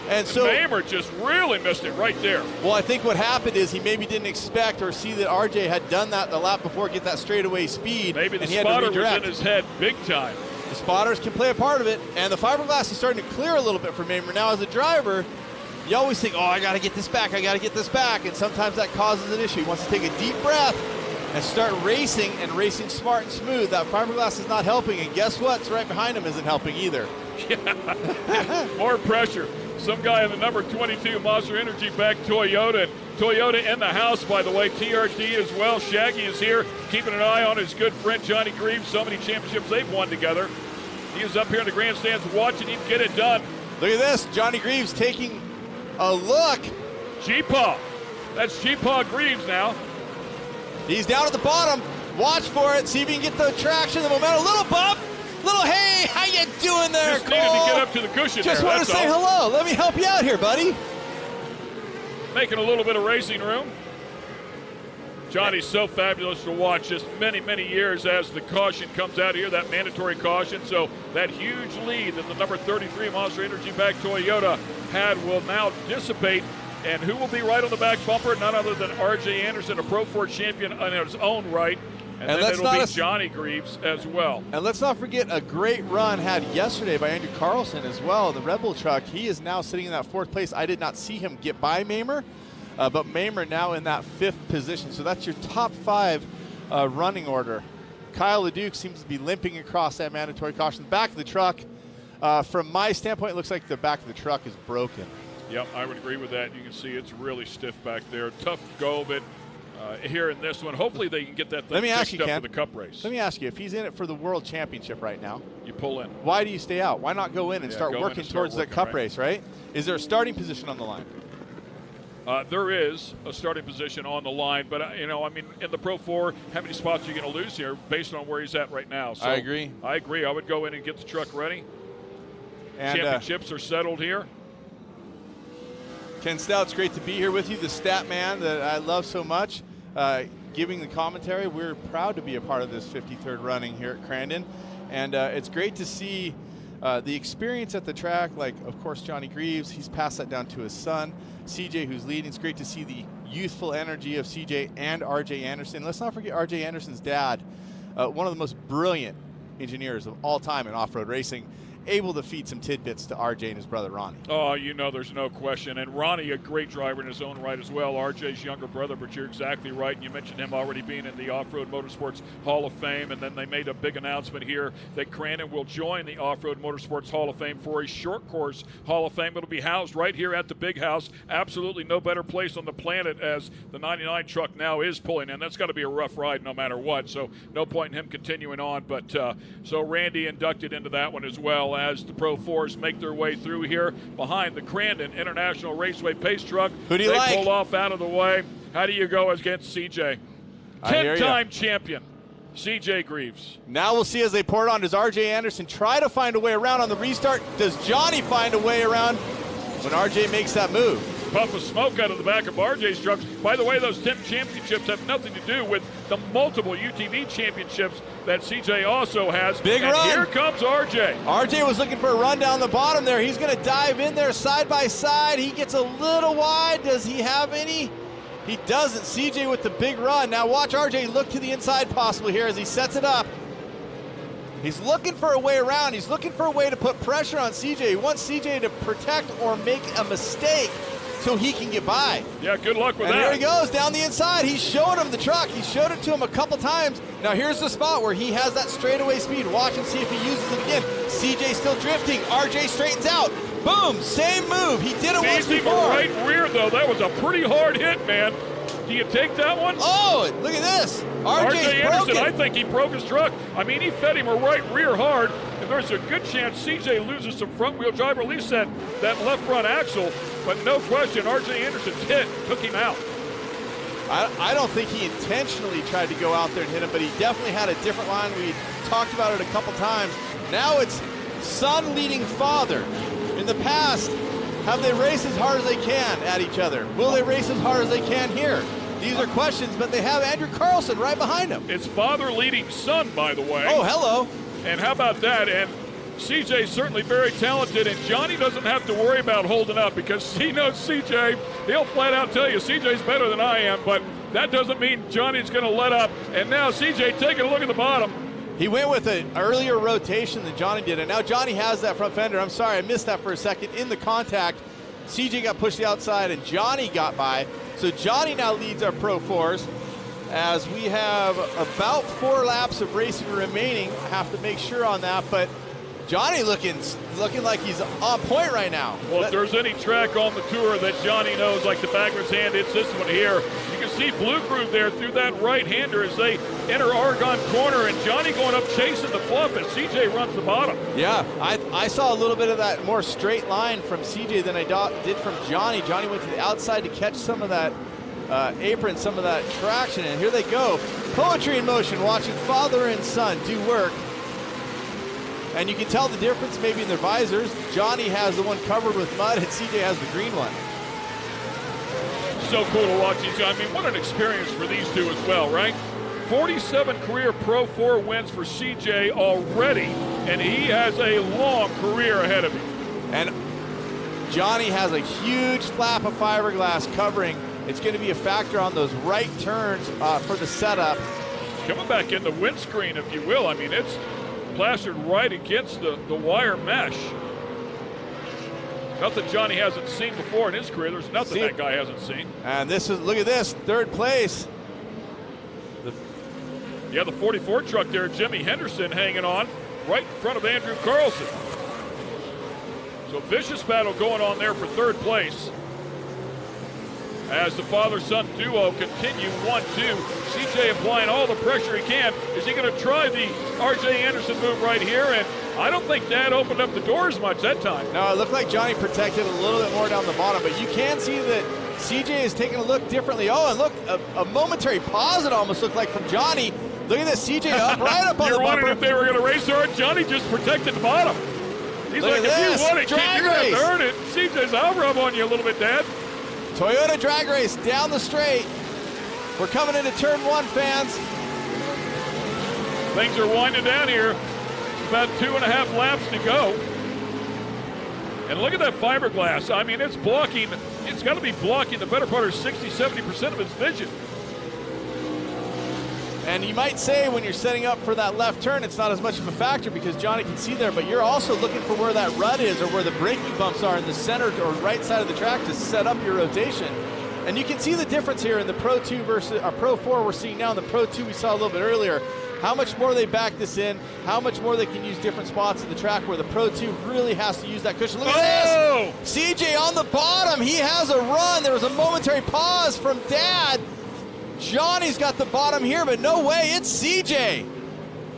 G: And so
A: Mamer just really missed it right there.
G: Well, I think what happened is he maybe didn't expect or see that RJ had done that the lap before, get that straightaway speed.
A: Maybe the
G: and he had to
A: spotter was
G: redirect.
A: in his head big time.
G: The spotters can play a part of it, and the fiberglass is starting to clear a little bit for Mamer. Now, as a driver, you always think, oh, I got to get this back, and sometimes that causes an issue. He wants to take a deep breath and start racing, and racing smart and smooth. That fiberglass is not helping, and guess what? It's right behind him isn't helping either.
A: More pressure. Some guy in the number 22 Monster Energy back Toyota. Toyota in the house, by the way. TRD as well. Shaggy is here, keeping an eye on his good friend Johnny Greaves. So many championships they've won together. He is up here in the grandstands watching him get it done.
G: Look at this. Johnny Greaves taking a look.
A: G-Paw. That's G-Paw Greaves now.
G: He's down at the bottom. Watch for it. See if he can get the traction, the momentum. A little bump. Little, hey, how you doing there,
A: Just
G: Cole?
A: needed to get up to the cushion.
G: Just
A: there,
G: want to say
A: all.
G: hello. Let me help you out here, buddy.
A: Making a little bit of racing room. Johnny's so fabulous to watch. Just many, many years as the caution comes out here, that mandatory caution. So that huge lead that the number 33 Monster Energy back Toyota had will now dissipate. And who will be right on the back bumper? None other than R.J. Anderson, a Pro 4 champion in his own right. And then it'll be Johnny Greaves as well.
G: And let's not forget a great run had yesterday by Andrew Carlson as well. The Red Bull truck, he is now sitting in that 4th place. I did not see him get by Mamer, but Mamer now in that 5th position. So that's your top 5 running order. Kyle LeDuc seems to be limping across that mandatory caution. The back of the truck, from my standpoint, it looks like the back of the truck is broken.
A: Yep, I would agree with that. You can see it's really stiff back there. Tough go of it. Here in this one, hopefully they can get that thing fixed up for the Cup race.
G: Let me ask you, if he's in it for the World Championship right now,
A: you pull in.
G: Why do you stay out? Why not go in and start working towards that Cup race, right? Is there a starting position on the line?
A: There is a starting position on the line, but in the Pro 4, how many spots are you going to lose here based on where he's at right now? So
G: I agree.
A: I would go in and get the truck ready.
G: And,
A: championships are settled here.
G: Ken Stout's great to be here with you, the stat man that I love so much. Giving the commentary. We're proud to be a part of this 53rd running here at Crandon, and it's great to see the experience at the track. Like, of course, Johnny Greaves, he's passed that down to his son, CJ, who's leading. It's great to see the youthful energy of CJ and RJ Anderson. Let's not forget RJ Anderson's dad, one of the most brilliant engineers of all time in off-road racing, able to feed some tidbits to RJ and his brother Ronnie.
A: Oh, there's no question. And Ronnie, a great driver in his own right as well. RJ's younger brother, but you're exactly right. And you mentioned him already being in the Off-Road Motorsports Hall of Fame. And then they made a big announcement here that Crandon will join the Off-Road Motorsports Hall of Fame for a short course Hall of Fame. It'll be housed right here at the Big House. Absolutely no better place on the planet as the 99 truck now is pulling in. That's got to be a rough ride no matter what. So no point in him continuing on. But so Randy inducted into that one as well, as the Pro 4s make their way through here behind the Crandon International Raceway pace truck.
G: Who do you like?
A: They pull off out of the way. How do you go against CJ? 10-time champion, CJ Greaves.
G: Now we'll see as they pour it on. Does RJ Anderson try to find a way around on the restart? Does Johnny find a way around when RJ makes that move?
A: Puff of smoke out of the back of RJ's trucks. By the way, those 10 championships have nothing to do with the multiple UTV championships that CJ also has.
G: Big run.
A: Here comes RJ.
G: RJ was looking for a run down the bottom there. He's going to dive in there side by side. He gets a little wide. Does he have any? He doesn't. CJ with the big run. Now watch RJ look to the inside possibly here as he sets it up. He's looking for a way around. He's looking for a way to put pressure on CJ. He wants CJ to protect or make a mistake so he can get by.
A: Yeah, good luck with
G: and
A: that.
G: There he goes down the inside. He's showing him the truck. He showed it to him a couple times. Now here's the spot where he has that straightaway speed. Watch and see if he uses it again. CJ still drifting. RJ straightens out. Boom, same move. He did it once before.
A: Right rear, though. That was a pretty hard hit, man. Do you take that one?
G: Oh, look at this.
A: RJ Anderson, I think he broke his truck. I mean, he fed him a right rear hard, and there's a good chance CJ loses some front-wheel drive, or at least that left front axle. But no question, RJ Anderson's hit took him out.
G: I don't think he intentionally tried to go out there and hit him, but he definitely had a different line. We talked about it a couple times. Now it's son leading father. In the past, have they raced as hard as they can at each other? Will they race as hard as they can here? These are questions, but they have Andrew Carlson right behind him.
A: It's father leading son, by the way.
G: Oh, hello.
A: And how about that? And CJ's certainly very talented, and Johnny doesn't have to worry about holding up because he knows CJ. He'll flat out tell you CJ's better than I am, but that doesn't mean Johnny's going to let up. And now CJ taking a look at the bottom.
G: He went with an earlier rotation than Johnny did, and now Johnny has that front fender. I'm sorry, I missed that for a second. In the contact, CJ got pushed to the outside, and Johnny got by. So Johnny now leads our Pro 4s as we have about 4 laps of racing remaining. I have to make sure on that, but Johnny looking like he's on point right now.
A: Well, if there's any track on the tour that Johnny knows like the back of his hand, it's this one here. You can see Blue Groove there through that right-hander as they enter Argonne Corner, and Johnny going up chasing the fluff as CJ runs the bottom.
G: Yeah, I saw a little bit of that more straight line from CJ than I did from Johnny. Johnny went to the outside to catch some of that apron, some of that traction, and here they go. Poetry in motion, watching father and son do work. And you can tell the difference maybe in their visors. Johnny has the one covered with mud, and CJ has the green one.
A: So cool to watch these guys. I mean, what an experience for these two as well, right? 47 career Pro 4 wins for CJ already, and he has a long career ahead of him.
G: And Johnny has a huge flap of fiberglass covering. It's going to be a factor on those right turns for the setup.
A: Coming back in the windscreen, if you will. I mean, it's plastered right against the wire mesh. Nothing Johnny hasn't seen before in his career. There's nothing that guy hasn't seen.
G: And this is, look at this, third place.
A: The 44 truck there, Jimmy Henderson hanging on right in front of Andrew Carlson. So vicious battle going on there for third place. As the father-son duo continue 1-2. CJ applying all the pressure he can. Is he going to try the RJ Anderson move right here? And I don't think Dad opened up the doors much that time.
G: No, it looked like Johnny protected a little bit more down the bottom, but you can see that CJ is taking a look differently. Oh, and look, a momentary pause it almost looked like from Johnny. Look at this, CJ up right up on the bumper.
A: You're wondering if they were going to race hard. Johnny just protected the bottom. He's
G: look
A: like, if you want it, kid, you're going to have to earn it. CJ's, I'll rub on you a little bit, Dad.
G: Toyota drag race down the straight. We're coming into turn 1, fans.
A: Things are winding down here. About 2.5 laps to go. And look at that fiberglass. I mean, it's blocking, it's got to be blocking the better part of 60-70% of his vision.
G: And you might say when you're setting up for that left turn, it's not as much of a factor because Johnny can see there, but you're also looking for where that rut is or where the braking bumps are in the center or right side of the track to set up your rotation. And you can see the difference here in the Pro 2 versus Pro 4 we're seeing now. In the Pro 2 we saw a little bit earlier. How much more they back this in, how much more they can use different spots of the track where the Pro 2 really has to use that cushion. Look at this! CJ on the bottom, he has a run. There was a momentary pause from Dad. Johnny's got the bottom here, but no way, it's CJ.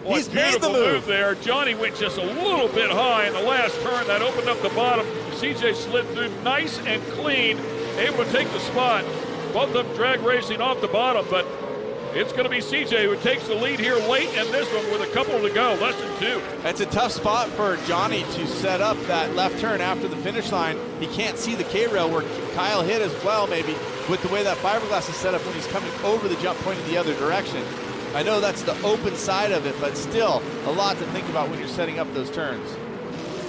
A: Boy,
G: he's made the
A: move there. Johnny went just a little bit high in the last turn. That opened up the bottom. CJ slid through nice and clean, able to take the spot. Both of them drag racing off the bottom, but it's going to be CJ who takes the lead here late in this one with a couple to go, less than 2.
G: That's a tough spot for Johnny to set up that left turn after the finish line. He can't see the K-rail where Kyle hit as well, maybe, with the way that fiberglass is set up when he's coming over the jump point in the other direction. I know that's the open side of it, but still a lot to think about when you're setting up those turns.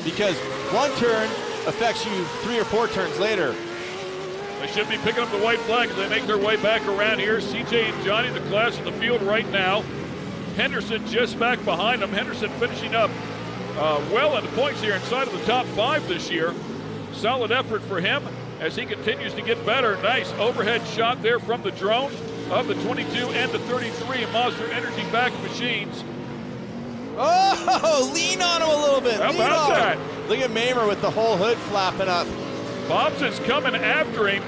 G: Because one turn affects you 3 or 4 turns later.
A: They should be picking up the white flag as they make their way back around here. CJ and Johnny, the class in the field right now. Henderson just back behind him. Henderson finishing up well in the points here inside of the top 5 this year. Solid effort for him as he continues to get better. Nice overhead shot there from the drone of the 22 and the 33 Monster Energy back machines.
G: Oh, lean on him a little bit.
A: How about that?
G: Look at Mamer with the whole hood flapping up.
A: Bobson's coming after him.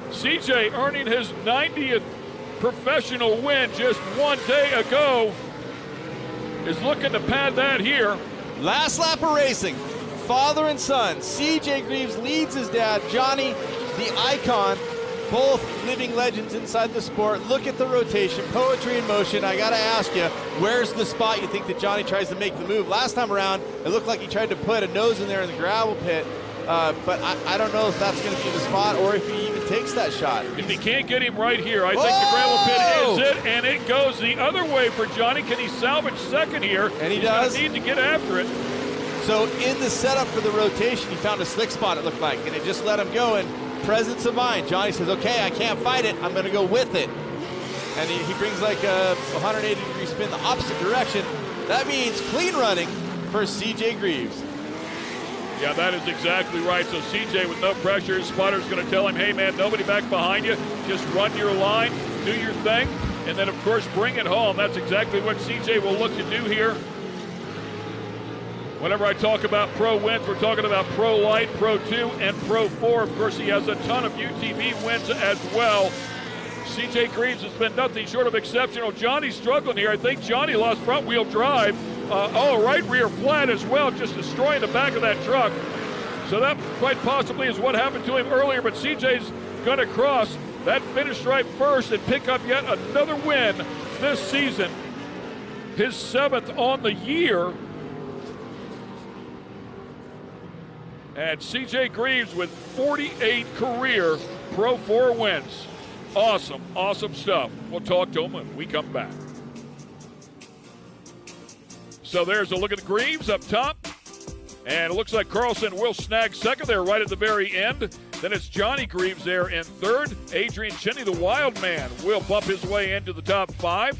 A: CJ earning his 90th professional win just one day ago is looking to pad that here.
G: Last lap of racing, father and son. CJ Greaves leads his dad, Johnny, the icon, both living legends inside the sport. Look at the rotation, poetry in motion. I gotta ask you, where's the spot you think that Johnny tries to make the move? Last time around, it looked like he tried to put a nose in there in the gravel pit. But I don't know if that's going to be the spot or if he even takes that shot.
A: If he can't get him right here, I think the gravel pit is it, and it goes the other way for Johnny. Can he salvage second here?
G: And he
A: He's
G: does.
A: Need to get after it.
G: So in the setup for the rotation, he found a slick spot, it looked like, and it just let him go. And presence of mind, Johnny says, okay, I can't fight it, I'm going to go with it. And he brings like a 180-degree spin the opposite direction. That means clean running for CJ Greaves.
A: Yeah, that is exactly right. So CJ with no pressure, his spotter's going to tell him, hey man, nobody back behind you. Just run your line, do your thing, and then of course bring it home. That's exactly what CJ will look to do here. Whenever I talk about pro wins, we're talking about Pro Light, Pro 2, and Pro 4. Of course, he has a ton of UTV wins as well. CJ Greaves has been nothing short of exceptional. Johnny's struggling here. I think Johnny lost front wheel drive. Right rear flat as well, just destroying the back of that truck. So that quite possibly is what happened to him earlier, but CJ's going to cross that finish stripe first and pick up yet another win this season. His 7th on the year. And CJ Greaves with 48 career Pro 4 wins. Awesome, awesome stuff. We'll talk to him when we come back. So there's a look at the Greaves up top. And it looks like Carlson will snag second there right at the very end. Then it's Johnny Greaves there in third. Adrian Cheney, the wild man, will bump his way into the top 5.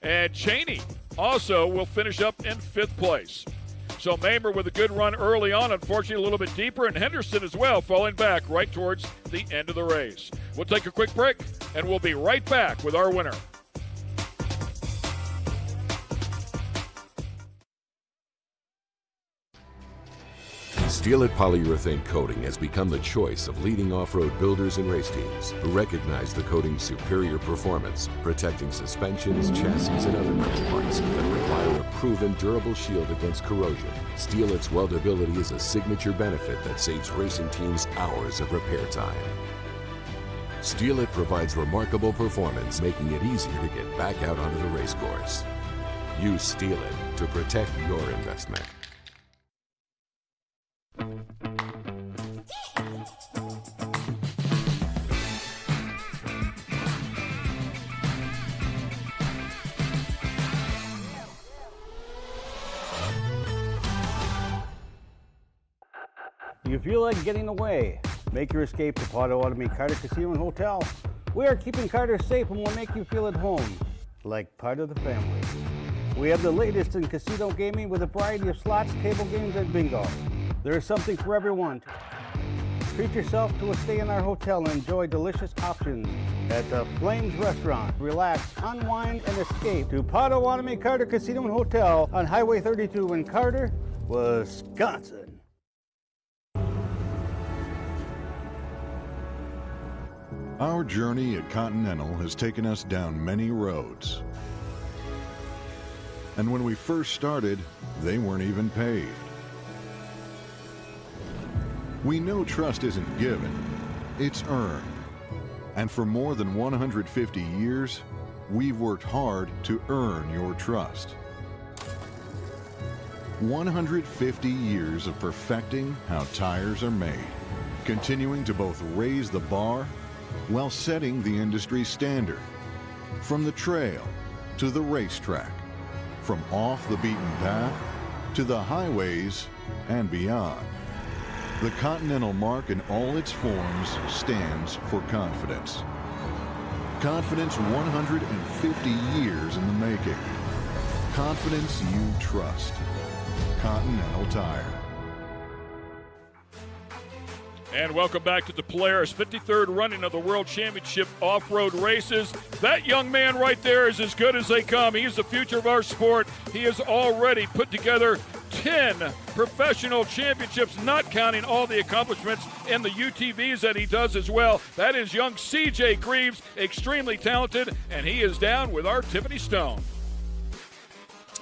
A: And Cheney also will finish up in 5th place. So Mamer with a good run early on, unfortunately a little bit deeper, and Henderson as well falling back right towards the end of the race. We'll take a quick break, and we'll be right back with our winner.
T: Steel It polyurethane coating has become the choice of leading off-road builders and race teams who recognize the coating's superior performance, protecting suspensions, chassis, and other metal parts that require a proven durable shield against corrosion. Steel It's weldability is a signature benefit that saves racing teams hours of repair time. Steel It provides remarkable performance, making it easier to get back out onto the race course. Use Steel It to protect your investment.
U: Do you feel like getting away? Make your escape to Potawatomi Carter Casino and Hotel. We are keeping Carter safe and will make you feel at home, like part of the family. We have the latest in casino gaming with a variety of slots, table games, and bingo. There is something for everyone. Treat yourself to a stay in our hotel and enjoy delicious options at the Flames Restaurant. Relax, unwind, and escape to Potawatomi Carter Casino and Hotel on Highway 32 in Carter, Wisconsin.
J: Our journey at Continental has taken us down many roads. And when we first started, they weren't even paved. We know trust isn't given, it's earned. And for more than 150 years, we've worked hard to earn your trust. 150 years of perfecting how tires are made, continuing to both raise the bar while setting the industry standard. From the trail to the racetrack, from off the beaten path to the highways and beyond. The Continental mark in all its forms stands for confidence. Confidence 150 years in the making. Confidence you trust. Continental Tire.
A: And welcome back to the Polaris 53rd running of the World Championship off-road races. That young man right there is as good as they come. He is the future of our sport. He has already put together 10 professional championships, not counting all the accomplishments in the UTVs that he does as well. That is young CJ Greaves, extremely talented, and he is down with our Tiffany Stone.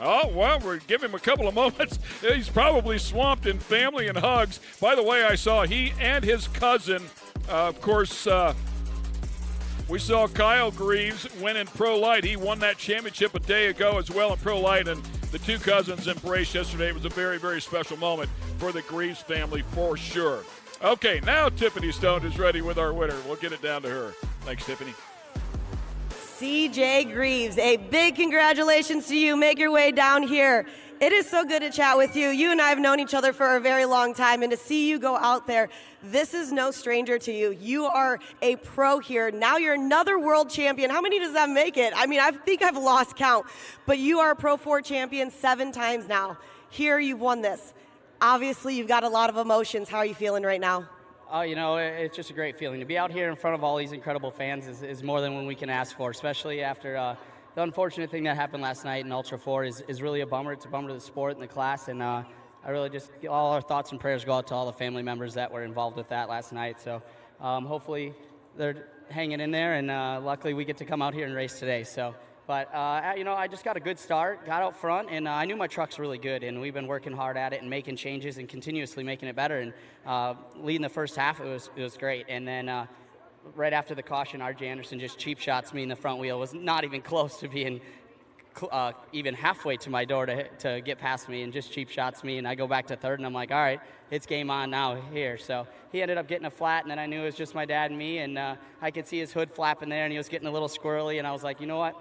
A: Oh, well, we're giving him a couple of moments. He's probably swamped in family and hugs. By the way, I saw he and his cousin, of course, we saw Kyle Greaves win in Pro Light. He won that championship a day ago as well in Pro Light, and the two cousins embraced yesterday. It was a very, very special moment for the Greaves family for sure. Okay, now Tiffany Stone is ready with our winner. We'll get it down to her. Thanks, Tiffany.
K: CJ Greaves, a big congratulations to you. Make your way down here. It is so good to chat with you. You and I have known each other for a very long time, and to see you go out there, this is no stranger to you. You are a pro here. Now you're another world champion. How many does that make it? I mean, I think I've lost count, but you are a Pro 4 champion 7 times now. Here, you've won this. Obviously, you've got a lot of emotions. How are you feeling right now?
D: Oh, you know, it's just a great feeling. To be out here in front of all these incredible fans is more than what we can ask for, especially after the unfortunate thing that happened last night in Ultra 4 is really a bummer. It's a bummer to the sport and the class, and I really just, all our thoughts and prayers go out to all the family members that were involved with that last night. So hopefully they're hanging in there, and luckily we get to come out here and race today. So, but, you know, I just got a good start, got out front, and I knew my truck's really good, and we've been working hard at it and making changes and continuously making it better. And leading the first half, it was great. And then right after the caution, Archie Anderson just cheap shots me in the front wheel. Was not even close to being even halfway to my door to get past me, and just cheap shots me. And I go back to third, and I'm like, all right, it's game on now here. So he ended up getting a flat, and then I knew it was just my dad and me, and I could see his hood flapping there, and he was getting a little squirrely, and I was like, you know what?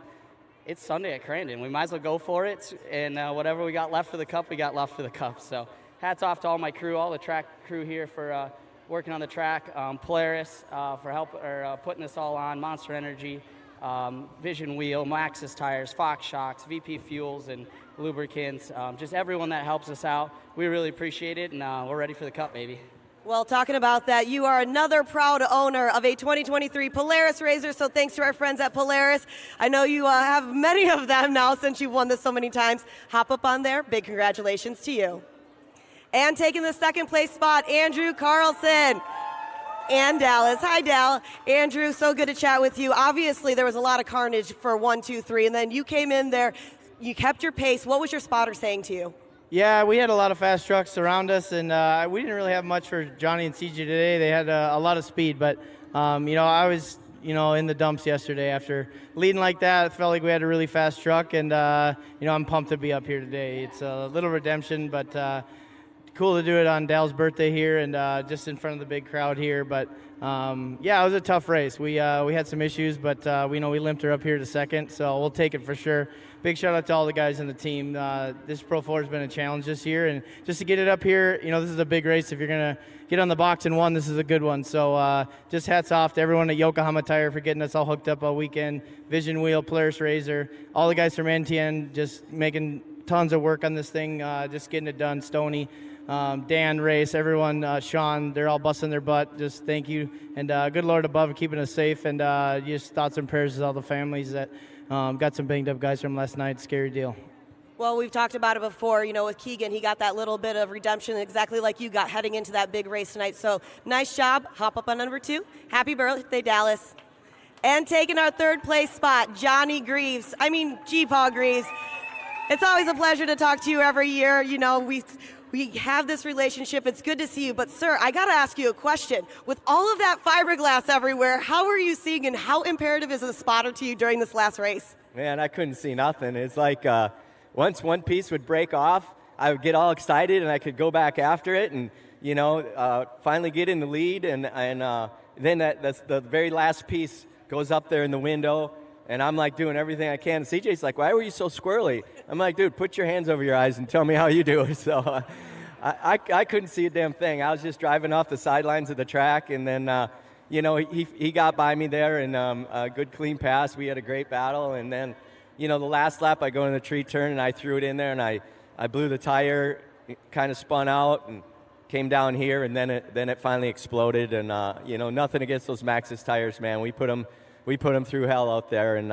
D: It's Sunday at Crandon. We might as well go for it, and whatever we got left for the cup, we got left for the cup. So hats off to all my crew, all the track crew here for working on the track, Polaris for putting this all on, Monster Energy, Vision Wheel, Maxxis Tires, Fox Shocks, VP Fuels, and lubricants, just everyone that helps us out. We really appreciate it, and we're ready for the cup, baby.
K: Well, talking about that, you are another proud owner of a 2023 Polaris RZR, so thanks to our friends at Polaris. I know you have many of them now since you've won this so many times. Hop up on there. Big congratulations to you. And taking the second place spot, Andrew Carlson and Dallas. Hi, Dal. Andrew, so good to chat with you. Obviously, there was a lot of carnage for 1, 2, 3, and then you came in there. You kept your pace. What was your spotter saying to you?
V: Yeah, we had a lot of fast trucks around us, and we didn't really have much for Johnny and CJ today. They had a lot of speed, but, you know, I was, you know, in the dumps yesterday after leading like that. I felt like we had a really fast truck, and, you know, I'm pumped to be up here today. It's a little redemption, but cool to do it on Dal's birthday here and just in front of the big crowd here. But, yeah, it was a tough race. We had some issues, but we know we limped her up here to second, so we'll take it for sure. Big shout out to all the guys in the team. This Pro 4 has been a challenge this year, and just to get it up here, you know, this is a big race. If you're going to get on the box and won, this is a good one. So just hats off to everyone at Yokohama Tire for getting us all hooked up all weekend. Vision Wheel, Polaris RZR, all the guys from NTN just making tons of work on this thing, just getting it done. Stoney, Dan, Race, everyone, Sean, they're all busting their butt. Just thank you. And good Lord above keeping us safe. And just thoughts and prayers to all the families that got some banged up guys from last night. Scary deal.
K: Well, we've talked about it before. You know, with Keegan, he got that little bit of redemption exactly like you got heading into that big race tonight. So nice job. Hop up on number 2. Happy birthday, Dallas. And taking our third place spot, Johnny Greaves. G-Paw Greaves. It's always a pleasure to talk to you every year. You know, we have this relationship. It's good to see you. But, sir, I got to ask you a question. With all of that fiberglass everywhere, how are you seeing and how imperative is a spotter to you during this last race?
W: Man, I couldn't see nothing. It's like once one piece would break off, I would get all excited and I could go back after it and, you know, finally get in the lead. And then that's the very last piece goes up there in the window. And I'm like doing everything I can. And CJ's like, why were you so squirrely? I'm like, dude, put your hands over your eyes and tell me how you do. So I couldn't see a damn thing. I was just driving off the sidelines of the track. And then, you know, he got by me there, and a good clean pass. We had a great battle, and then, you know, the last lap I go in the tree turn and I threw it in there, and I blew the tire, kind of spun out and came down here, and then it finally exploded. And you know, nothing against those Maxxis tires, man. We put them through hell out there, and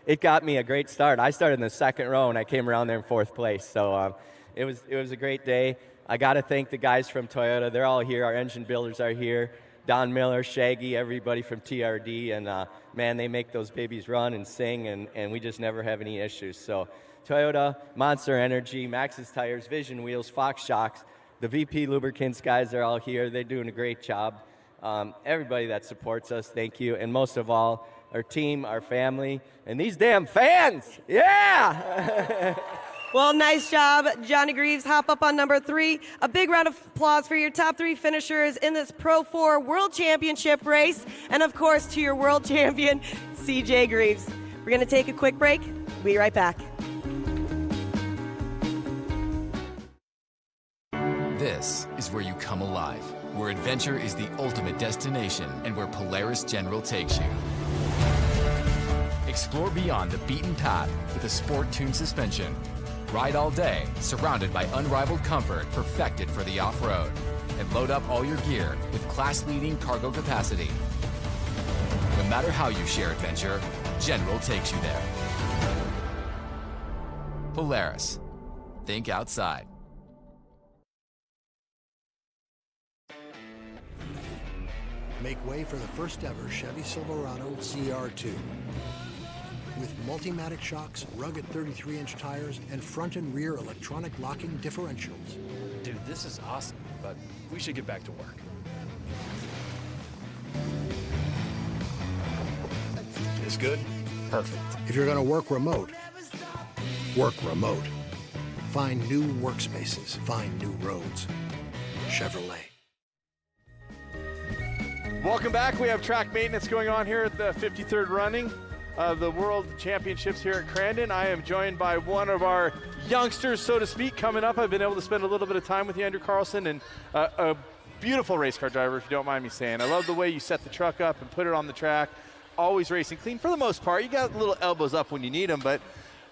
W: it got me a great start. I started in the second row, and I came around there in 4th place. So it was a great day. I got to thank the guys from Toyota. They're all here. Our engine builders are here. Don Miller, Shaggy, everybody from TRD, and man, they make those babies run and sing, and we just never have any issues. So Toyota, Monster Energy, Maxxis Tires, Vision Wheels, Fox Shocks, the VP Lubricants guys are all here. They're doing a great job. Everybody that supports us, thank you. And most of all, our team, our family, and these damn fans. Yeah!
K: Well, nice job, Johnny Greaves. Hop up on number 3. A big round of applause for your top 3 finishers in this Pro 4 World Championship race. And, of course, to your world champion, CJ Greaves. We're going to take a quick break. We'll be right back.
C: This is where you come alive, where adventure is the ultimate destination, and where Polaris General takes you. Explore beyond the beaten path with a sport-tuned suspension. Ride all day, surrounded by unrivaled comfort perfected for the off-road. And load up all your gear with class-leading cargo capacity. No matter how you share adventure, General takes you there. Polaris. Think outside.
H: Make way for the first ever Chevy Silverado CR2. With Multimatic shocks, rugged 33-inch tires, and front and rear electronic locking differentials.
F: Dude, this is awesome, but we should get back to work. This good? Perfect.
H: If you're going to work remote, work remote. Find new workspaces. Find new roads. Chevrolet.
B: Welcome back. We have track maintenance going on here at the 53rd running of the World Championships here at Crandon. I am joined by one of our youngsters, so to speak, coming up. I've been able to spend a little bit of time with you, Andrew Carlson, and a beautiful race car driver, if you don't mind me saying. I love the way you set the truck up and put it on the track. Always racing clean for the most part. You got little elbows up when you need them, but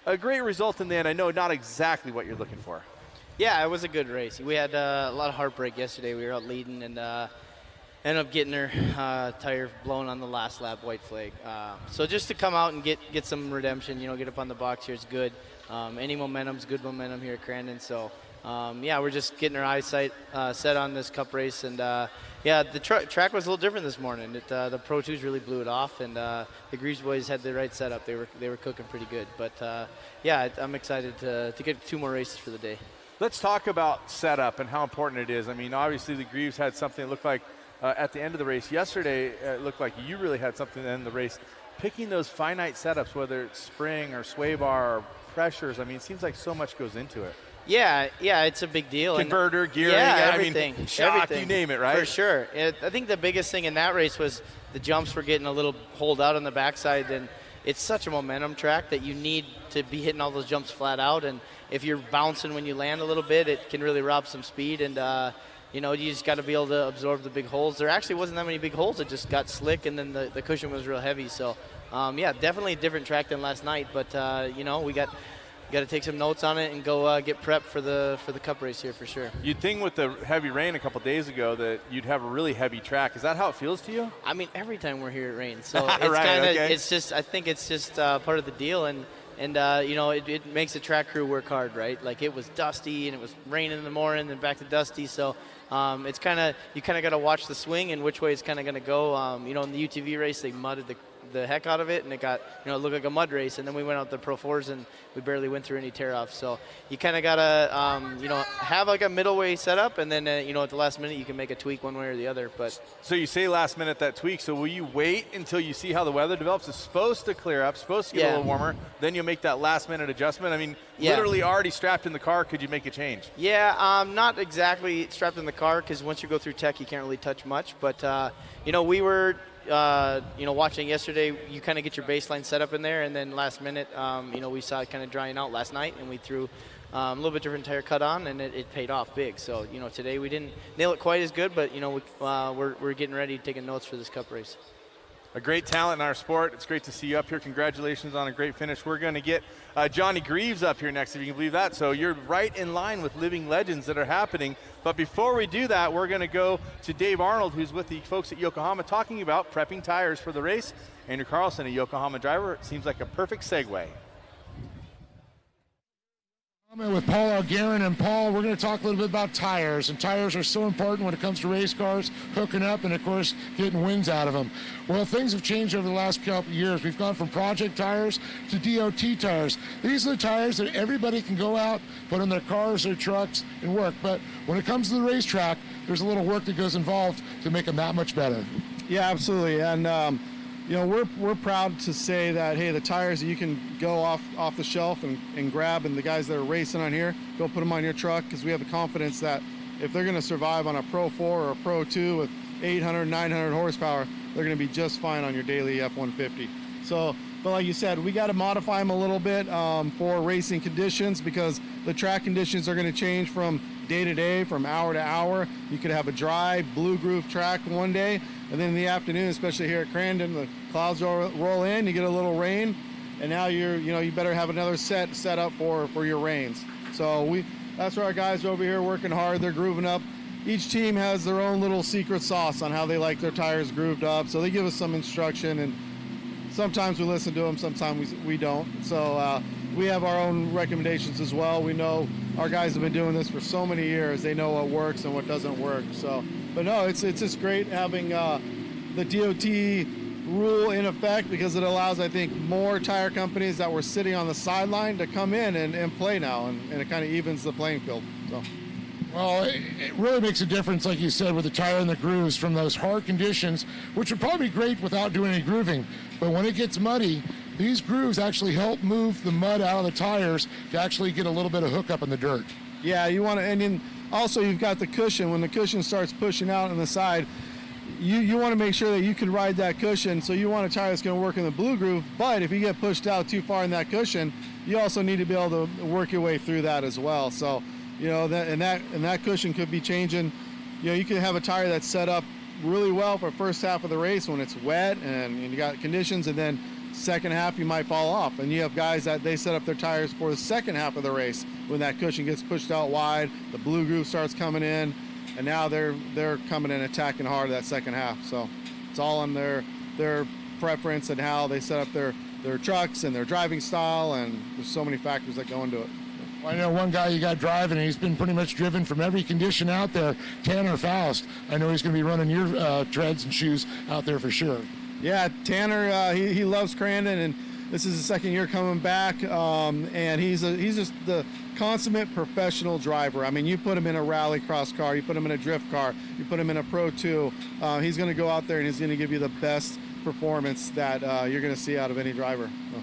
B: a great result in the end. I know not exactly what you're looking for.
V: Yeah, it was a good race. We had a lot of heartbreak yesterday. We were out leading and ended up getting her tire blown on the last lap, white flag. So just to come out and get some redemption, you know, get up on the box here is good. Any momentum's good momentum here at Crandon. So, yeah, we're just getting our eyesight set on this Cup race. And, yeah, the track was a little different this morning. The Pro 2s really blew it off, and the Greaves boys had the right setup. They were cooking pretty good. But, yeah, I'm excited to get 2 more races for the day.
B: Let's talk about setup and how important it is. I mean, obviously the Greaves had something that looked like at the end of the race yesterday, it looked like you really had something at the end of the race. Picking those finite setups, whether it's spring or sway bar or pressures, I mean, it seems like so much goes into it.
V: Yeah, it's a big deal.
B: Converter, gearing,
V: everything.
B: I mean, shock, you name it, right?
V: For sure. I think the biggest thing in that race was the jumps were getting a little holed out on the backside, and it's such a momentum track that you need to be hitting all those jumps flat out, and if you're bouncing when you land a little bit, it can really rob some speed, and you know, you just got to be able to absorb the big holes. There actually wasn't that many big holes. It just got slick, and then the cushion was real heavy. So, yeah, definitely a different track than last night. But, you know, we got to take some notes on it and go get prepped for the Cup race here for sure.
B: You'd think with the heavy rain a couple days ago that you'd have a really heavy track. Is that how it feels to you?
V: I mean, every time we're here it rains. So it's
B: right,
V: kind of,
B: okay.
V: it's just, I think it's just part of the deal. And you know, it makes the track crew work hard, right? Like it was dusty and it was raining in the morning and back to dusty. So it's kind of, you kind of got to watch the swing and which way it's kind of going to go. You know, in the UTV race, they mudded the heck out of it, and it got, you know, it looked like a mud race. And then we went out the Pro 4s and we barely went through any tear-offs. So you kind of got to, you know, have like a middle way setup, and then, you know, at the last minute you can make a tweak one way or the other. But
B: so you say last minute that tweak, so will you wait until you see how the weather develops? It's supposed to clear up, supposed to get a little warmer, then you'll make that last minute adjustment? I mean, literally already strapped in the car, could you make a change?
V: Yeah, not exactly strapped in the car, because once you go through tech you can't really touch much. But, you know, we were watching yesterday, you kind of get your baseline set up in there, and then last minute, we saw it kind of drying out last night, and we threw a little bit different tire cut on, and it paid off big. So, today we didn't nail it quite as good, but, we're getting ready, taking notes for this Cup race.
B: A great talent in our sport. It's great to see you up here. Congratulations on a great finish. We're going to get Johnny Greaves up here next, if you can believe that. So you're right in line with living legends that are happening. But before we do that, we're going to go to Dave Arnold, who's with the folks at Yokohama, talking about prepping tires for the race. Andrew Carlson, a Yokohama driver. It seems like a perfect segue.
E: With Paul Algarin, and Paul, we're going to talk a little bit about tires, and tires are so important when it comes to race cars, hooking up, and of course getting wins out of them. Well, things have changed over the last couple of years. We've gone from project tires to DOT tires. These are the tires that everybody can go out, put on their cars, their trucks, and work. But when it comes to the racetrack, there's a little work that goes involved to make them that much better.
I: Yeah, absolutely. And we're proud to say that, hey, the tires that you can go off the shelf and grab, and the guys that are racing on here, go put them on your truck, because we have the confidence that if they're going to survive on a Pro 4 or a Pro 2 with 800, 900 horsepower, they're going to be just fine on your daily F-150. So, but like you said, we got to modify them a little bit for racing conditions, because the track conditions are going to change from day to day, from hour to hour. You could have a dry, blue groove track one day, and then in the afternoon, especially here at Crandon, the clouds roll in, you get a little rain, and now you better have another set up for your rains. So that's where our guys are over here working hard. They're grooving up. Each team has their own little secret sauce on how they like their tires grooved up. So they give us some instruction, and sometimes we listen to them, sometimes we don't. So we have our own recommendations as well. We know our guys have been doing this for so many years. They know what works and what doesn't work. So, but no, it's just great having the DOT rule in effect, because it allows, I think, more tire companies that were sitting on the sideline to come in and play now, and it kind of evens the playing field. So.
E: Well, it really makes a difference, like you said, with the tire and the grooves from those hard conditions, which would probably be great without doing any grooving. But when it gets muddy, these grooves actually help move the mud out of the tires to actually get a little bit of hookup in the dirt.
I: Yeah, you want to, and then also you've got the cushion. When the cushion starts pushing out on the side, you want to make sure that you can ride that cushion. So you want a tire that's going to work in the blue groove, but if you get pushed out too far in that cushion, you also need to be able to work your way through that as well. So, that cushion could be changing. You can have a tire that's set up really well for first half of the race when it's wet and you got conditions, and then second half you might fall off. And you have guys that they set up their tires for the second half of the race when that cushion gets pushed out wide, the blue groove starts coming in, and now they're coming in attacking hard that second half. So it's all on their preference and how they set up their trucks and their driving style, and there's so many factors that go into it.
E: Well, I know one guy you got driving, and he's been pretty much driven from every condition out there, Tanner Faust. I know he's going to be running your treads and shoes out there for sure.
I: Yeah, Tanner, he loves Crandon, and this is his second year coming back, and he's just the consummate professional driver. I mean, you put him in a rallycross car, you put him in a drift car, you put him in a Pro 2, he's going to go out there and he's going to give you the best performance that you're going to see out of any driver. So.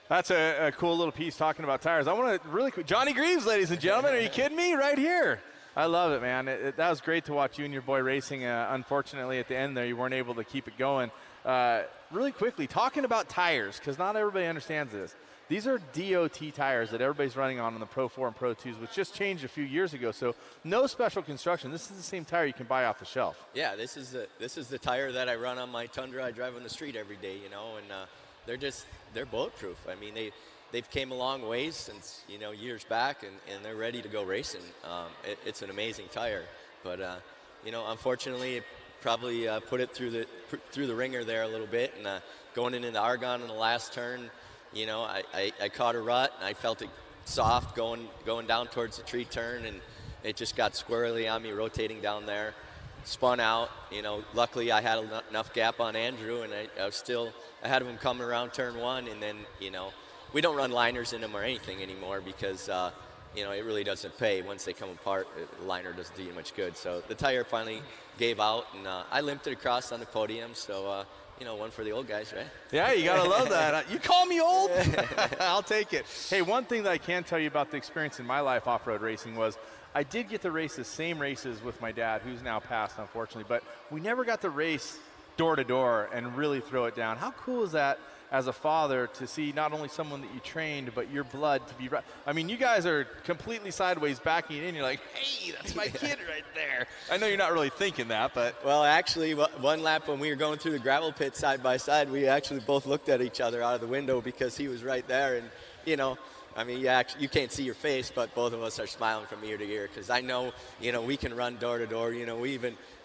B: That's a cool little piece talking about tires. I want to really quick, Johnny Greaves, ladies and gentlemen, are you kidding me? Right here. I love it, man. That was great to watch you and your boy racing. Unfortunately, at the end there, you weren't able to keep it going. Really quickly, talking about tires, because not everybody understands this. These are DOT tires that everybody's running on the Pro 4 and Pro 2s, which just changed a few years ago. So no special construction. This is the same tire you can buy off the shelf.
M: Yeah, this is the tire that I run on my Tundra. I drive on the street every day, and they're bulletproof. I mean, they've came a long ways since years back, and they're ready to go racing. It's an amazing tire, but unfortunately, it probably put it through the ringer there a little bit, and going into Argonne in the last turn, I caught a rut, and I felt it soft going down towards the tree turn, and it just got squirrely on me rotating down there. Spun out, luckily I had enough gap on Andrew, and I had him come around turn one, and then, we don't run liners in them or anything anymore because, it really doesn't pay. Once they come apart, the liner doesn't do you much good. So the tire finally gave out, and I limped it across on the podium, so, one for the old guys, right?
B: Yeah, you got to love that. You call me old? I'll take it. Hey, one thing that I can tell you about the experience in my life off-road racing was I did get to race the same races with my dad, who's now passed, unfortunately, but we never got to race door to door and really throw it down. How cool is that as a father to see not only someone that you trained, but your blood to be right? I mean, you guys are completely sideways backing it in. You're like, hey, that's my kid right there. I know you're not really thinking that, but.
M: Well, actually, one lap when we were going through the gravel pit side by side, we actually both looked at each other out of the window because he was right there. And, you know, I mean, you can't see your face, but both of us are smiling from ear to ear because I know, you know, we can run door to door. You know, we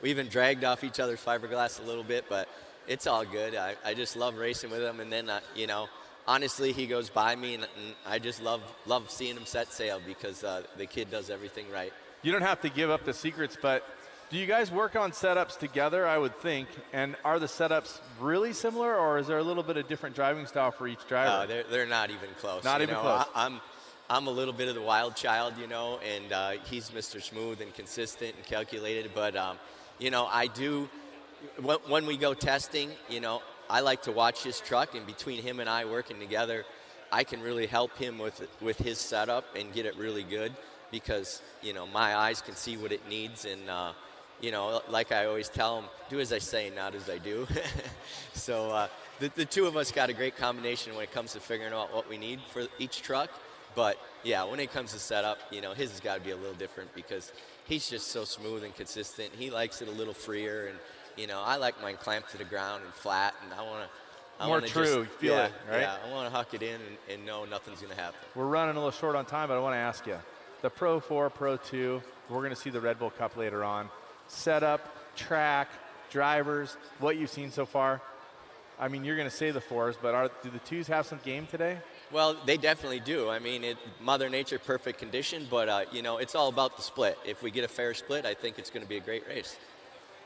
M: even dragged off each other's fiberglass a little bit, but it's all good. I just love racing with him. And then, you know, honestly, he goes by me, and I just love seeing him set sail because the kid does everything right.
B: You don't have to give up the secrets, but do you guys work on setups together, I would think? And are the setups really similar, or is there a little bit of different driving style for each driver?
M: They're not even close.
B: Not even close.
M: I'm a little bit of the wild child, you know, and he's Mr. Smooth and consistent and calculated. But, you know, I do, when we go testing, you know, I like to watch his truck, and between him and I working together, I can really help him with his setup and get it really good because, you know, my eyes can see what it needs. And, you know, like I always tell him, do as I say, not as I do. So the two of us got a great combination when it comes to figuring out what we need for each truck. But, yeah, when it comes to setup, you know, his has got to be a little different because he's just so smooth and consistent. He likes it a little freer, and, you know, I like mine clamped to the ground and flat, and I want to
B: more true,
M: just,
B: feel it, right?
M: Yeah, I want to huck it in and know nothing's going to happen.
B: We're running a little short on time, but I want to ask you, the Pro 4, Pro 2, we're going to see the Red Bull Cup later on. Setup, track, drivers, what you've seen so far. I mean, you're going to say the 4s, but do the 2s have some game today?
M: Well, they definitely do. I mean, Mother Nature, perfect condition, but, you know, it's all about the split. If we get a fair split, I think it's going to be a great race.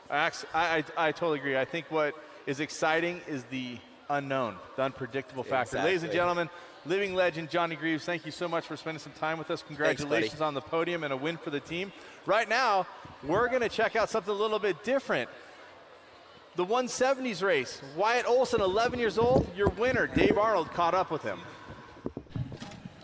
B: I totally agree. I think what is exciting is the unknown, the unpredictable factor.
M: Exactly.
B: Ladies and gentlemen, living legend Johnny Greaves, thank you so much for spending some time with us. Congratulations
M: Thanks,
B: on the podium and a win for the team. Right now, we're going to check out something a little bit different. The 170s race. Wyatt Olson, 11 years old, your winner. Dave Arnold caught up with him.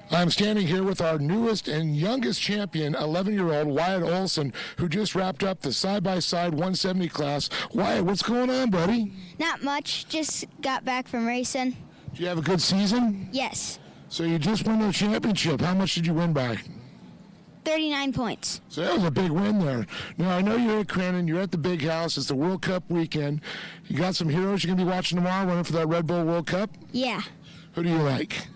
E: I'm standing here with our newest and youngest champion, 11-year-old Wyatt Olson, who just wrapped up the side-by-side 170 class. Wyatt, what's going on, buddy?
L: Not much. Just got back from racing.
E: Did you have a good season?
L: Yes.
E: So you just won the championship. How much did you win by?
L: 39 points.
E: So that was a big win there. Now, I know you're at Crandon. You're at the big house. It's the World Cup weekend. You got some heroes you're going to be watching tomorrow running for that Red Bull World Cup?
L: Yeah.
E: Who do you like?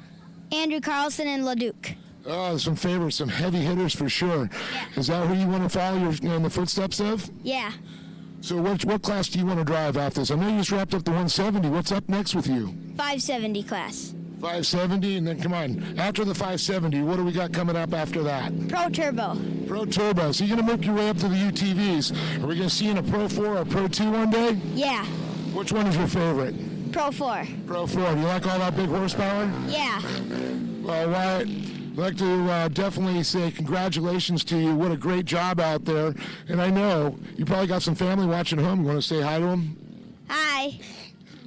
L: Andrew Carlson and LeDuc.
E: Oh, some favorites, some heavy hitters for sure. Yeah. Is that who you want to follow in the footsteps of?
L: Yeah.
E: So what class do you want to drive out this? I know you just wrapped up the 170. What's up next with you?
L: 570 class.
E: 570, and then come on. After the 570, what do we got coming up after that?
L: Pro Turbo.
E: Pro Turbo. So you're going to make your way up to the UTVs. Are we going to see in a Pro 4 or Pro 2 one day?
L: Yeah.
E: Which one is your favorite?
L: Pro 4.
E: Pro 4. You like all that big horsepower?
L: Yeah.
E: Well, Wyatt, I'd like to definitely say congratulations to you. What a great job out there. And I know you probably got some family watching home. You want to say hi to them?
L: Hi.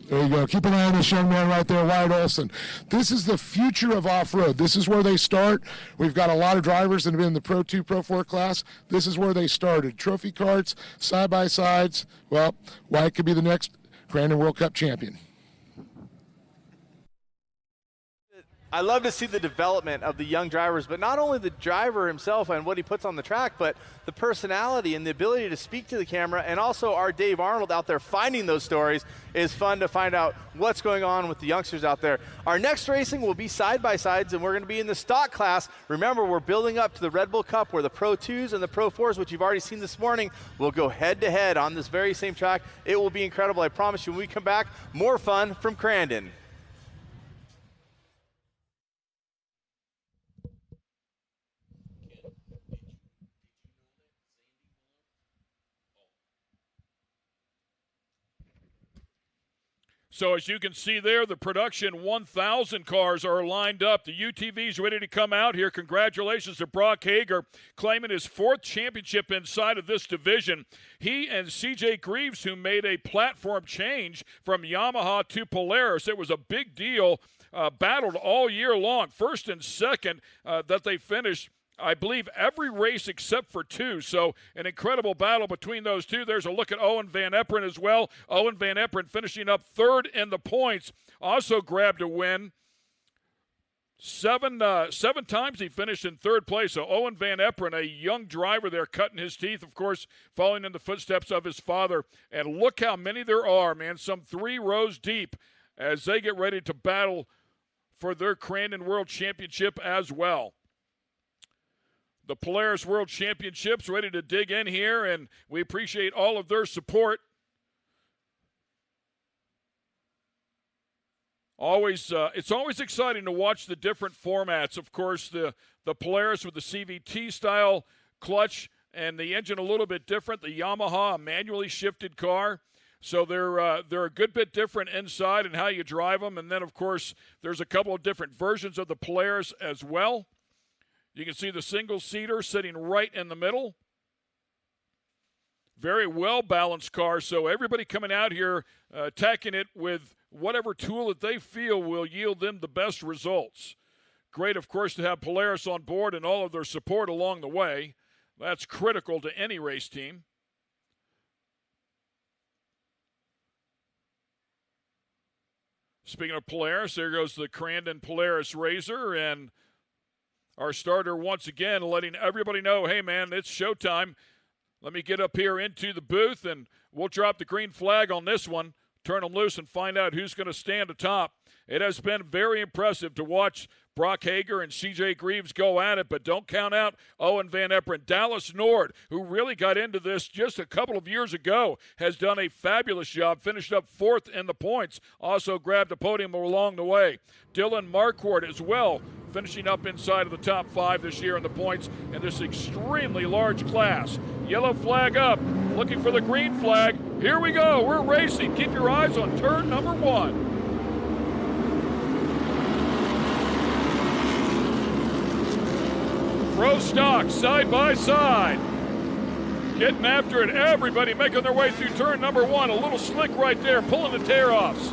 E: There you go. Keep an eye on this young man right there, Wyatt Olson. This is the future of off-road. This is where they start. We've got a lot of drivers that have been in the Pro 2, Pro 4 class. This is where they started. Trophy carts, side-by-sides. Well, Wyatt could be the next Crandon World Cup champion.
B: I love to see the development of the young drivers, but not only the driver himself and what he puts on the track, but the personality and the ability to speak to the camera, and also our Dave Arnold out there finding those stories is fun to find out what's going on with the youngsters out there. Our next racing will be side-by-sides, and we're going to be in the stock class. Remember, we're building up to the Red Bull Cup where the Pro 2s and the Pro 4s, which you've already seen this morning, will go head-to-head on this very same track. It will be incredible. I promise you, when we come back, more fun from Crandon.
A: So as you can see there, the production 1,000 cars are lined up. The UTV's ready to come out here. Congratulations to Brock Hager, claiming his 4th championship inside of this division. He and CJ Greaves, who made a platform change from Yamaha to Polaris. It was a big deal, battled all year long. First and second that they finished I believe, every race except for 2. So an incredible battle between those two. There's a look at Owen Van Eperen as well. Owen Van Eperen finishing up 3rd in the points. Also grabbed a win. 7 times he finished in 3rd place. So Owen Van Eperen, a young driver there, cutting his teeth, of course, following in the footsteps of his father. And look how many there are, man, some 3 rows deep as they get ready to battle for their Crandon World Championship as well. The Polaris World Championships ready to dig in here, and we appreciate all of their support. It's always exciting to watch the different formats. Of course, the Polaris with the CVT style clutch and the engine a little bit different. The Yamaha, a manually shifted car. So they're a good bit different inside and how you drive them. And then, of course, there's a couple of different versions of the Polaris as well. You can see the single-seater sitting right in the middle. Very well-balanced car, so everybody coming out here attacking it with whatever tool that they feel will yield them the best results. Great, of course, to have Polaris on board and all of their support along the way. That's critical to any race team. Speaking of Polaris, there goes the Crandon Polaris Razor, and our starter once again letting everybody know, hey, man, it's showtime. Let me get up here into the booth, and we'll drop the green flag on this one, turn them loose, and find out who's going to stand atop. It has been very impressive to watch Brock Hager and C.J. Greaves go at it, but don't count out Owen Van Eperen. Dallas Nord, who really got into this just a couple of years ago, has done a fabulous job, finished up 4th in the points, also grabbed a podium along the way. Dylan Marquardt as well, finishing up inside of the top 5 this year in the points in this extremely large class. Yellow flag up, looking for the green flag. Here we go, we're racing. Keep your eyes on turn number 1. Pro stock, side by side. Getting after it, everybody making their way through turn number 1. A little slick right there, pulling the tear-offs.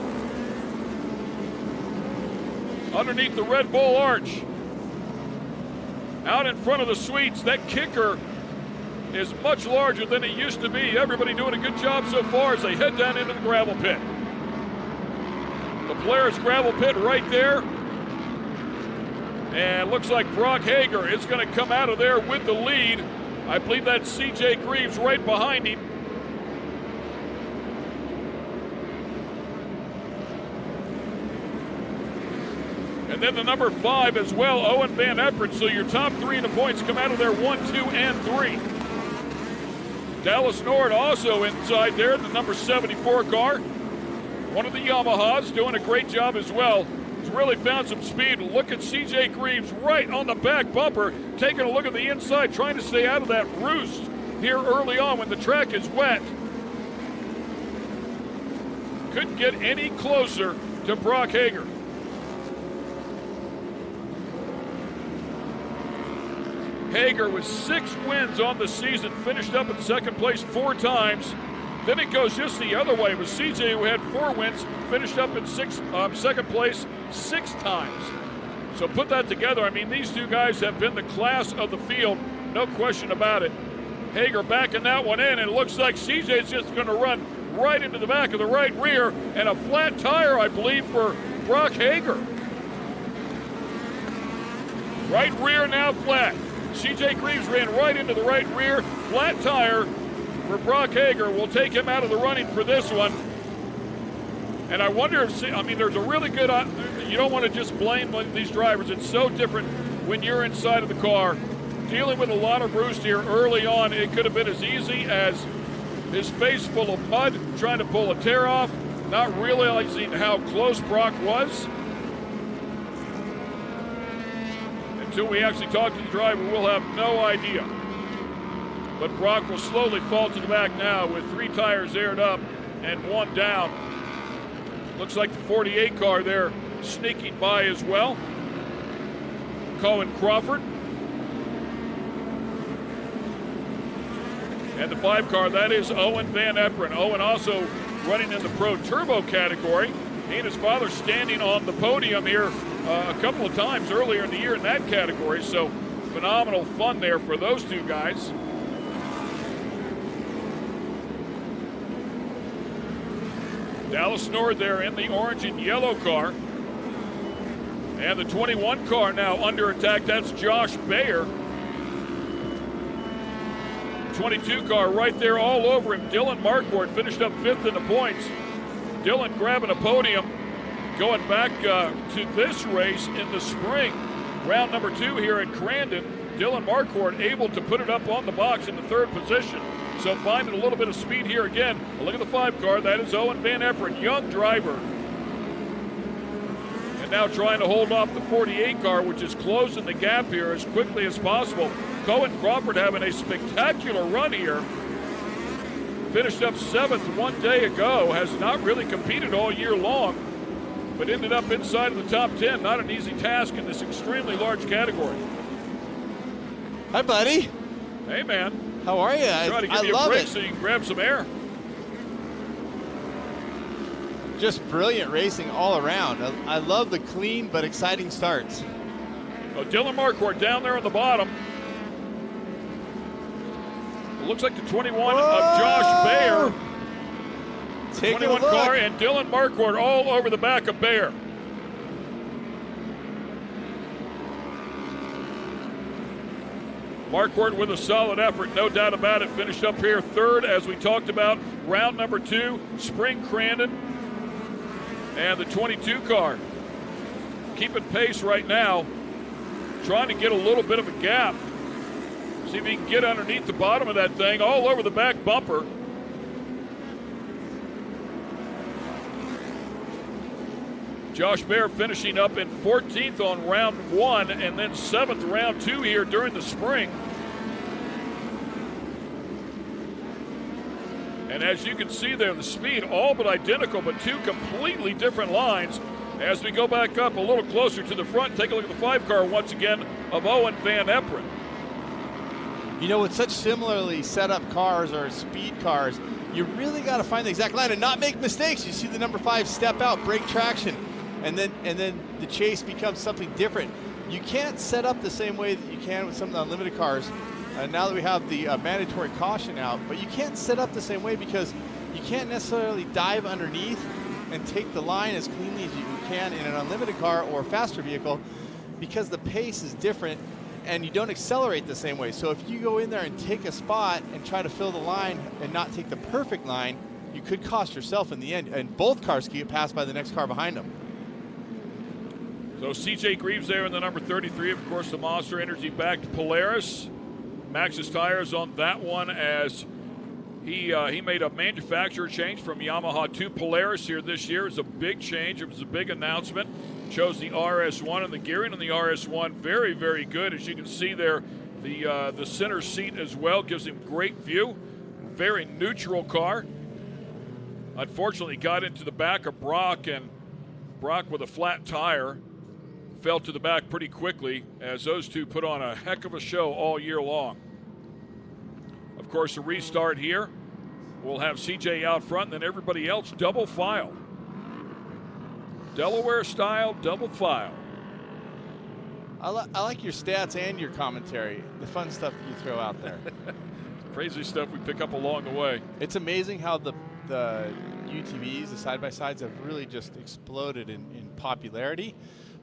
A: Underneath the Red Bull arch. Out in front of the suites, that kicker is much larger than it used to be. Everybody doing a good job so far as they head down into the gravel pit. The Polaris gravel pit right there. And looks like Brock Hager is going to come out of there with the lead. I believe that's C.J. Greaves right behind him. And then the number 5 as well, Owen Van Eperen. So your top 3 in the points come out of there, 1, 2, and 3. Dallas Nord also inside there, the number 74 car. One of the Yamahas doing a great job as well. He's really found some speed. Look at C.J. Greaves right on the back bumper, taking a look at the inside, trying to stay out of that roost here early on when the track is wet. Couldn't get any closer to Brock Hager. Hager with 6 wins on the season, finished up in 2nd place 4 times. Then it goes just the other way with CJ, who had 4 wins, finished up in 2nd place 6 times. So put that together. I mean, these 2 guys have been the class of the field, no question about it. Hager backing that one in, and it looks like CJ's just going to run right into the back of the right rear, and a flat tire, I believe, for Brock Hager. Right rear now flat. C.J. Greaves ran right into the right rear, flat tire for Brock Hager. Will take him out of the running for this one. And I wonder if, I mean, there's a really good, you don't want to just blame these drivers. It's so different when you're inside of the car. Dealing with a lot of roost here early on, it could have been as easy as his face full of mud, trying to pull a tear off, not realizing how close Brock was. Until we actually talk to the driver, we'll have no idea. But Brock will slowly fall to the back now with 3 tires aired up and 1 down. Looks like the 48 car there sneaking by as well. Cohen Crawford. And the 5 car, that is Owen Van Eperen. Owen also running in the Pro Turbo category. He and his father standing on the podium here a couple of times earlier in the year in that category. So phenomenal fun there for those two guys. Dallas Nord there in the orange and yellow car. And the 21 car now under attack. That's Josh Bayer. 22 car right there all over him. Dylan Marquardt finished up 5th in the points. Dylan grabbing a podium, going back to this race in the spring. Round number 2 here at Crandon. Dylan Marquardt able to put it up on the box in the 3rd position. So finding a little bit of speed here again. Look at the 5 car. That is Owen Van Eperen, young driver. And now trying to hold off the 48 car, which is closing the gap here as quickly as possible. Cohen Crawford having a spectacular run here. Finished up 7th one day ago. Has not really competed all year long, but ended up inside of the top 10. Not an easy task in this extremely large category.
G: Hi, buddy.
A: Hey, man.
G: How are you?
A: Try to give you a break so you can grab some air.
G: Just brilliant racing all around. I love the clean but exciting starts.
A: Well, Dylan Marquardt down there on the bottom. It looks like the 21 of Josh Bayer.
G: Take
A: 21 car and Dylan Marquardt all over the back of Bayer. Marquardt with a solid effort, no doubt about it. Finished up here 3rd, as we talked about. Round number 2, Spring Crandon. And the 22 car keeping pace right now, trying to get a little bit of a gap. See if he can get underneath the bottom of that thing, all over the back bumper. Josh Bayer finishing up in 14th on round 1 and then 7th round 2 here during the spring. And as you can see there, the speed all but identical, but 2 completely different lines. As we go back up a little closer to the front, take a look at the 5 car once again of Owen Van Eperen.
G: You know, with such similarly set up cars or speed cars, you really got to find the exact line and not make mistakes. You see the number 5 step out, break traction, and then the chase becomes something different. You can't set up the same way that you can with some of the unlimited cars. Now that we have the mandatory caution out, but you can't set up the same way because you can't necessarily dive underneath and take the line as cleanly as you can in an unlimited car or faster vehicle because the pace is different and you don't accelerate the same way. So if you go in there and take a spot and try to fill the line and not take the perfect line, you could cost yourself in the end, and both cars can get passed by the next car behind them.
A: So CJ Greaves there in the number 33, of course, the Monster Energy backed Polaris. Maxxis tires on that one as he made a manufacturer change from Yamaha to Polaris here this year. It was a big change. It was a big announcement. Chose the RS1, and the gearing on the RS1 very, very good. As you can see there, the center seat as well gives him great view. Very neutral car. Unfortunately, got into the back of Brock, and Brock with a flat tire fell to the back pretty quickly as those two put on a heck of a show all year long. Of course, a restart here. We'll have CJ out front, and then everybody else double file. Delaware style double file.
G: I like your stats and your commentary, the fun stuff that you throw out there.
A: Crazy stuff we pick up along the way.
G: It's amazing how the UTVs, the side-by-sides, have really just exploded in popularity,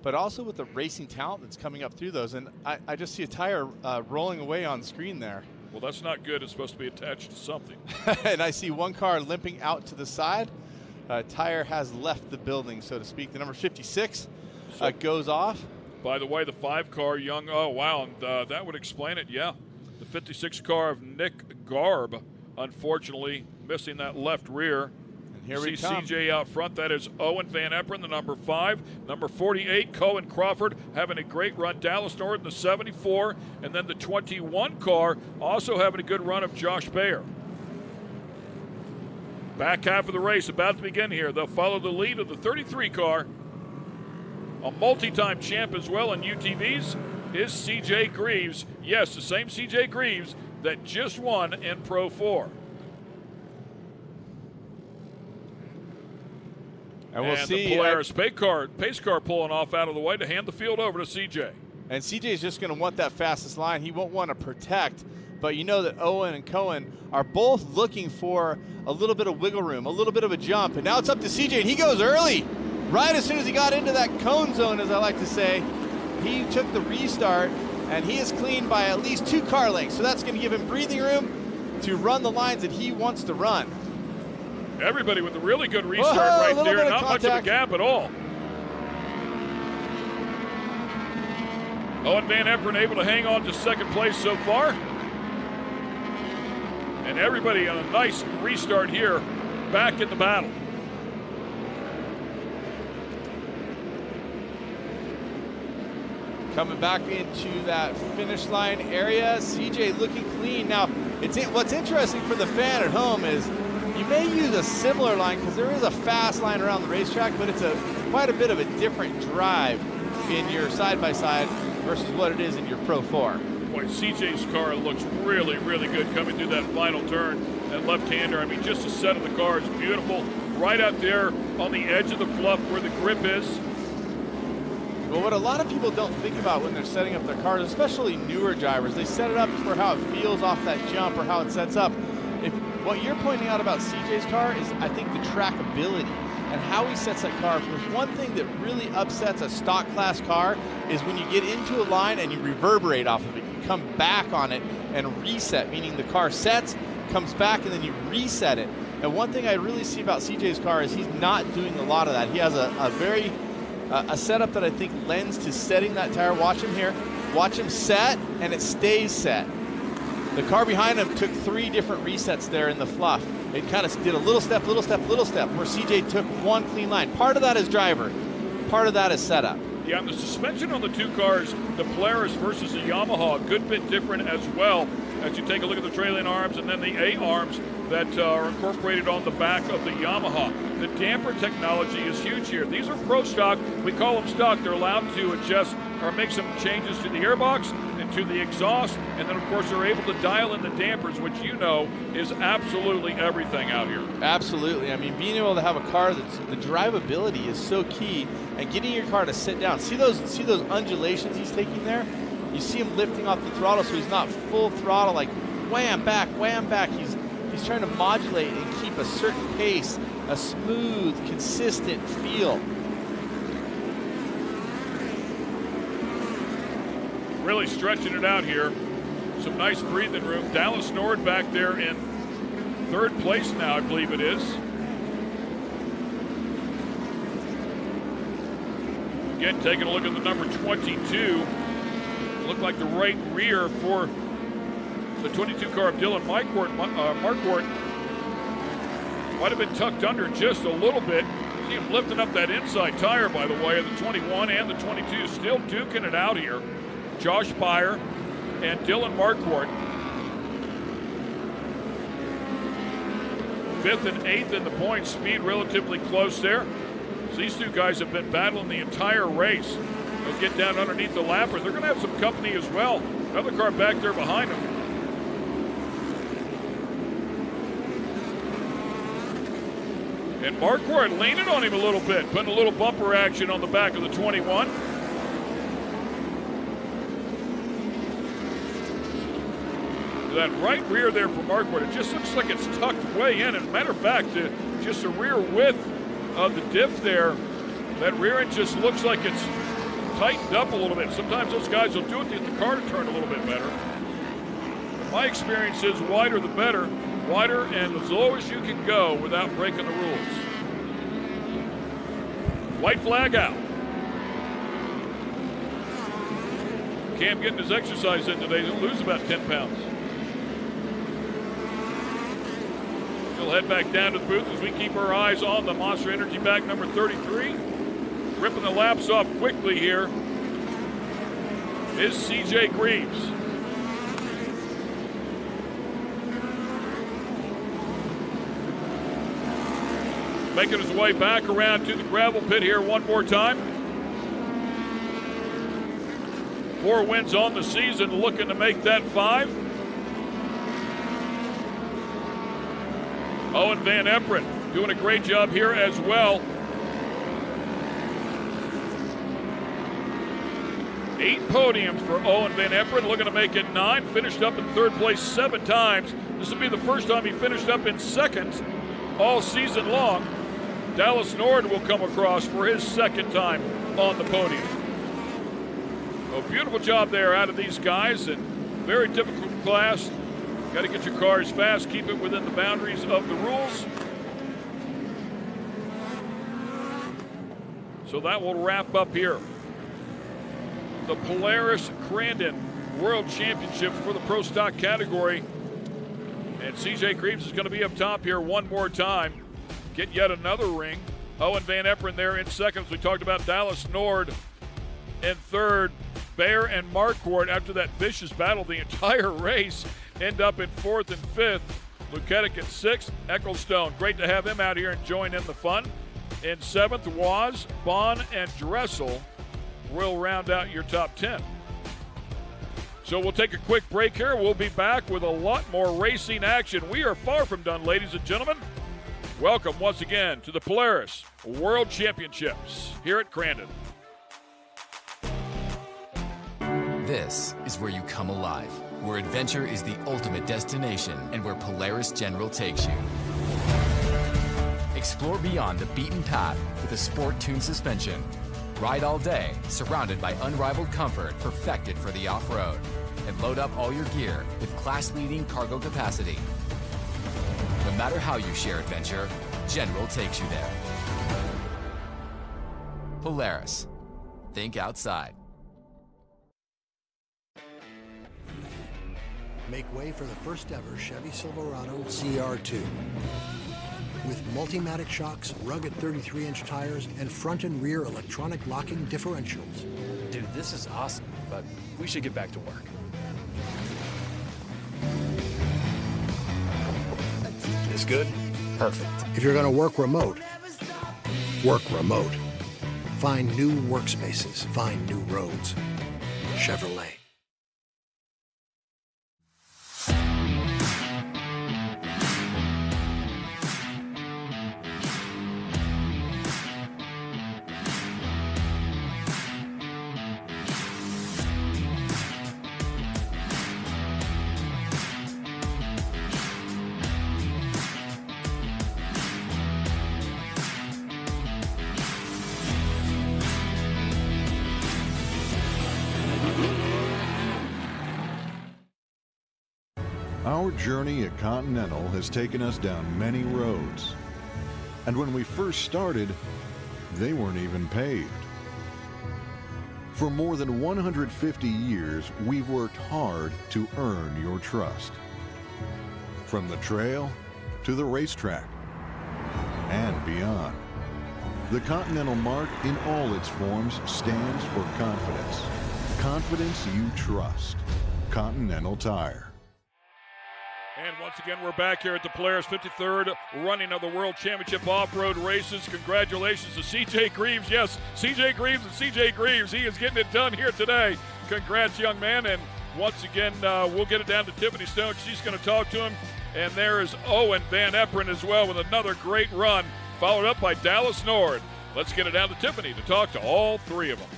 G: but also with the racing talent that's coming up through those. And I just see a tire rolling away on screen there.
A: Well, that's not good. It's supposed to be attached to something.
G: And I see one car limping out to the side. Tire has left the building, so to speak. The number 56 goes off.
A: By the way, the 5 car, young, oh, wow, and that would explain it, yeah. The 56 car of Nick Garb, unfortunately, missing that left rear.
G: And here we come.
A: CJ out front. That is Owen Van Eperen, the number 5. Number 48, Cohen Crawford, having a great run. Dallas Nord in the 74. And then the 21 car, also having a good run of Josh Bayer. Back half of the race about to begin here. They'll follow the lead of the 33 car. A multi-time champ as well in UTVs is CJ Greaves. Yes, the same CJ Greaves that just won in Pro 4.
G: And we'll see
A: the Polaris pace car pulling off out of the way to hand the field over to CJ.
B: And CJ's just going to want that fastest line. He won't want to protect. But you know that Owen and Cohen are both looking for a little bit of wiggle room, a little bit of a jump. And now it's up to CJ, and he goes early. Right as soon as he got into that cone zone, as I like to say, he took the restart, and he is clean by at least 2 car lengths. So that's going to give him breathing room to run the lines that he wants to run.
A: Everybody with a really good restart right there. Not much of a gap at all. Owen Van Eperen able to hang on to second place so far. And everybody on a nice restart here, back in the battle.
B: Coming back into that finish line area, CJ looking clean. Now, what's interesting for the fan at home is you may use a similar line because there is a fast line around the racetrack, but it's quite a bit of a different drive in your side-by-side versus what it is in your Pro 4.
A: Boy, CJ's car looks really, really good coming through that final turn and left-hander. I mean, just the set of the car is beautiful. Right out there on the edge of the fluff where the grip is.
B: Well, what a lot of people don't think about when they're setting up their cars, especially newer drivers, they set it up for how it feels off that jump or how it sets up. What you're pointing out about CJ's car is, I think, the trackability and how he sets that car. Because one thing that really upsets a stock class car is when you get into a line and you reverberate off of it. You come back on it and reset, meaning the car sets, comes back, and then you reset it. And one thing I really see about CJ's car is he's not doing a lot of that. He has a setup that I think lends to setting that tire. Watch him here. Watch him set, and it stays set. The car behind him took 3 different resets there in the fluff. It kind of did a little step, little step, little step, where CJ took 1 clean line. Part of that is driver. Part of that is setup.
A: Yeah, and the suspension on the 2 cars, the Polaris versus the Yamaha, a good bit different as well. As you take a look at the trailing arms and then the A-arms that are incorporated on the back of the Yamaha. The damper technology is huge here. These are pro stock. We call them stock. They're allowed to adjust or make some changes to the airbox and to the exhaust. And then, of course, they're able to dial in the dampers, which you know is absolutely everything out here.
B: Absolutely. I mean, being able to have a car that's the drivability is so key, and getting your car to sit down. See those undulations he's taking there? You see him lifting off the throttle, so he's not full throttle, like wham back, wham back. He's trying to modulate and keep a certain pace, a smooth, consistent feel.
A: Really stretching it out here. Some nice breathing room. Dallas Nord back there in 3rd place now, I believe it is. Again, taking a look at the number 22. Looked like the right rear for the 22 car of Dylan Marquardt might have been tucked under just a little bit. See him lifting up that inside tire, by the way, of the 21 and the 22. Still duking it out here. Josh Beyer and Dylan Marquardt. 5th and 8th in the points. Speed relatively close there. So these 2 guys have been battling the entire race. They'll get down underneath the lappers. They're going to have some company as well. Another car back there behind them. And Marquardt leaning on him a little bit, putting a little bumper action on the back of the 21. That right rear there for Marquardt, it just looks like it's tucked way in. As a matter of fact, just the rear width of the diff there, that rear end just looks like it's tightened up a little bit. Sometimes those guys will do it to get the car to turn a little bit better. My experience is wider the better. Wider and as low as you can go without breaking the rules. White flag out. Cam getting his exercise in today. He'll lose about 10 pounds. He'll head back down to the booth as we keep our eyes on the Monster Energy bag number 33. Ripping the laps off quickly here is CJ Greaves. Making his way back around to the gravel pit here one more time. 4 wins on the season, looking to make that 5. Owen Van Eperen doing a great job here as well. 8 podiums for Owen Van Eperen, looking to make it 9. Finished up in 3rd place 7 times. This will be the first time he finished up in 2nd all season long. Dallas Nord will come across for his 2nd time on the podium. A beautiful job there out of these guys, and very difficult class. Got to get your cars fast, keep it within the boundaries of the rules. So that will wrap up here the Polaris Crandon World Championship for the Pro Stock category. And CJ Greaves is going to be up top here one more time. Get yet another ring. Owen Van Eperen there in 2nd. We talked about Dallas Nord in 3rd. Bear and Marquardt, after that vicious battle the entire race, end up in 4th and 5th. Luketic at 6th. Ecclestone, great to have him out here and join in the fun. In 7th, Waz, Bond, and Dressel will round out your top 10. So we'll take a quick break here. We'll be back with a lot more racing action. We are far from done, ladies and gentlemen. Welcome once again to the Polaris World Championships here at Crandon.
C: This is where you come alive, where adventure is the ultimate destination, and where Polaris General takes you. Explore beyond the beaten path with a sport-tuned suspension. Ride all day, surrounded by unrivaled comfort perfected for the off-road. And load up all your gear with class-leading cargo capacity. No matter how you share adventure, General takes you there. Polaris. Think outside.
H: Make way for the first ever Chevy Silverado CR2. With Multimatic shocks, rugged 33-inch tires, and front and rear electronic locking differentials.
F: Dude, this is awesome, but we should get back to work. This good? Perfect.
H: If you're going to work remote, work remote. Find new workspaces. Find new roads. Chevrolet.
J: Our journey at Continental has taken us down many roads. And when we first started, they weren't even paved. For more than 150 years, we've worked hard to earn your trust. From the trail to the racetrack and beyond. The Continental mark in all its forms stands for confidence. Confidence you trust. Continental Tire.
A: And once again, we're back here at the Polaris 53rd running of the World Championship Off-Road Races. Congratulations to CJ Greaves. Yes, CJ Greaves and CJ Greaves. He is getting it done here today. Congrats, young man. And once again, we'll get it down to Tiffany Stone. She's going to talk to him. And there is Owen Van Eperen as well with another great run, followed up by Dallas Nord. Let's get it down to Tiffany to talk to all three of them.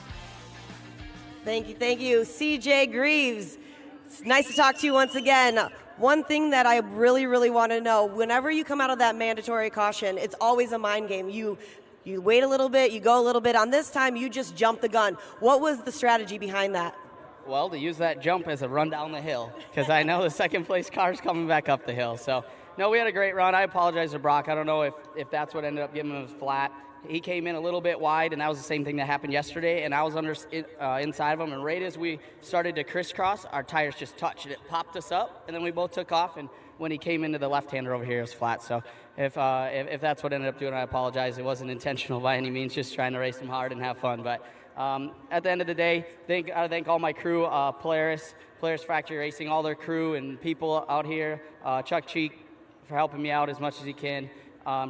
K: Thank you, CJ Greaves. It's nice to talk to you once again. One thing that I really want to know, whenever you come out of that mandatory caution, it's always a mind game. You wait a little bit, you go a little bit. On this time, you just jump the gun. What was the strategy behind that?
D: Well, to use that jump as a run down the hill, because I know the second place car's coming back up the hill. So, no, we had a great run. I apologize to Brock. I don't know if that's what ended up giving him flat. He came in a little bit wide, and that was the same thing that happened yesterday, and I was inside of him, and right as we started to crisscross, our tires just touched, and it popped us up, and then we both took off, and when he came into the left-hander over here, it was flat. So if that's what ended up doing, I apologize. It wasn't intentional by any means, just trying to race him hard and have fun. But at the end of the day, I thank all my crew, Polaris Factory Racing, all their crew and people out here, Chuck Cheek for helping me out as much as he can.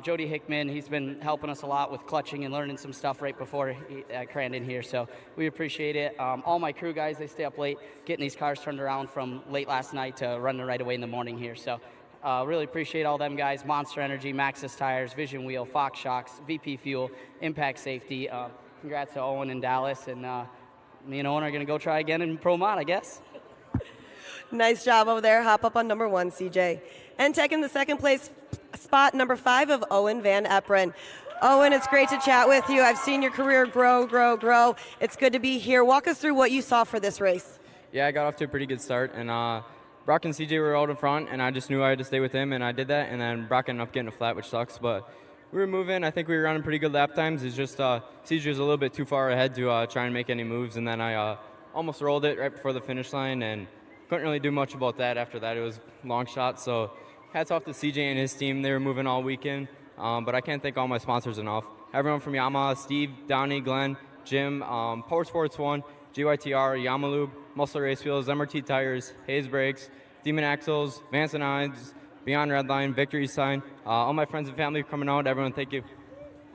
D: Jody Hickman, he's been helping us a lot with clutching and learning some stuff right before Crandon here, so we appreciate it. All my crew guys, they stay up late getting these cars turned around from late last night to running right away in the morning here, so really appreciate all them guys. Monster Energy, Maxxis Tires, Vision Wheel, Fox Shocks, VP Fuel, Impact Safety. Congrats to Owen and Dallas, and me and Owen are going to go try again in Pro Mod, I guess.
K: Nice job over there. Hop up on number 1, CJ. And taking the second place spot, number 5 of Owen Van Eperen. Owen, it's great to chat with you. I've seen your career grow, grow, grow. It's good to be here. Walk us through what you saw for this race.
N: Yeah, I got off to a pretty good start, and Brock and CJ were out in front, and I just knew I had to stay with him, and I did that, and then Brock ended up getting a flat, which sucks, but we were moving. I think we were running pretty good lap times. It's just CJ was a little bit too far ahead to try and make any moves, and then I almost rolled it right before the finish line, and couldn't really do much about that after that. It was long shot, so hats off to CJ and his team. They were moving all weekend, but I can't thank all my sponsors enough. Everyone from Yamaha, Steve, Donnie, Glenn, Jim, Power Sports 1, GYTR, Yamalube, Muscle Race Wheels, MRT Tires, Hayes Brakes, Demon Axles, Vance and Hines, Beyond Redline, Victory Sign, all my friends and family coming out. Everyone, thank you.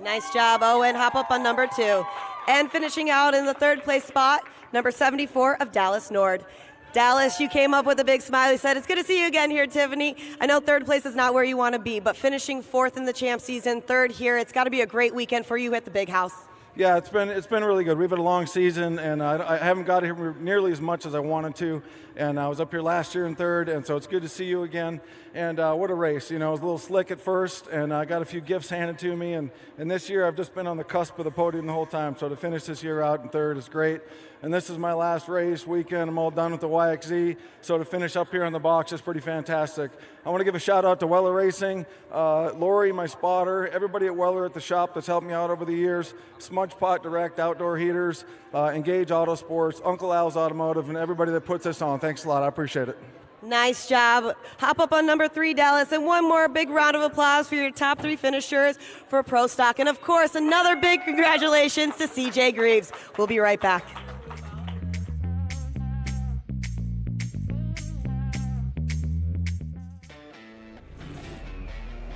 K: Nice job, Owen. Hop up on number 2. And finishing out in the third place spot, number 74 of Dallas Nord. Dallas, you came up with a big smile. You said, it's good to see you again here, Tiffany. I know third place is not where you want to be, but finishing 4th in the champ season, 3rd here, it's got to be a great weekend for you at the big house.
O: Yeah, it's been really good. We've had a long season, and I haven't got here nearly as much as I wanted to. And I was up here last year in 3rd, and so it's good to see you again. And what a race! You know, it was a little slick at first, and I got a few gifts handed to me. And this year, I've just been on the cusp of the podium the whole time. So to finish this year out in 3rd is great. And this is my last race weekend. I'm all done with the YXZ. So to finish up here in the box is pretty fantastic. I want to give a shout out to Weller Racing, Lori, my spotter, everybody at Weller at the shop that's helped me out over the years, Smudge Pot Direct Outdoor Heaters, Engage Auto Sports, Uncle Al's Automotive, and everybody that puts this on. Thanks a lot. I appreciate it.
K: Nice job. Hop up on number 3, Dallas. And one more big round of applause for your top 3 finishers for Pro Stock. And, of course, another big congratulations to CJ Greaves. We'll be right back.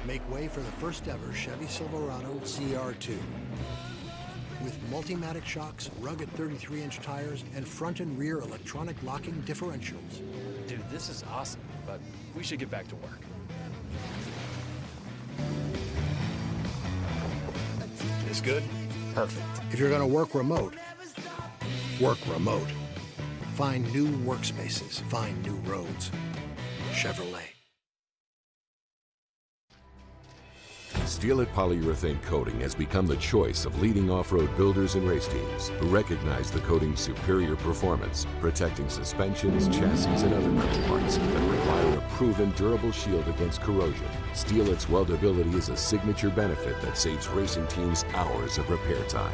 H: Make way for the first ever Chevy Silverado CR2. With Multimatic shocks, rugged 33-inch tires, and front and rear electronic locking differentials.
F: Dude, this is awesome, but we should get back to work.
H: This good? Perfect. If you're going to work remote, work remote. Find new workspaces. Find new roads. Chevrolet.
T: Steel-It polyurethane coating has become the choice of leading off-road builders and race teams who recognize the coating's superior performance, protecting suspensions, chassis, and other metal parts that require a proven durable shield against corrosion. Steel-It's weldability is a signature benefit that saves racing teams hours of repair time.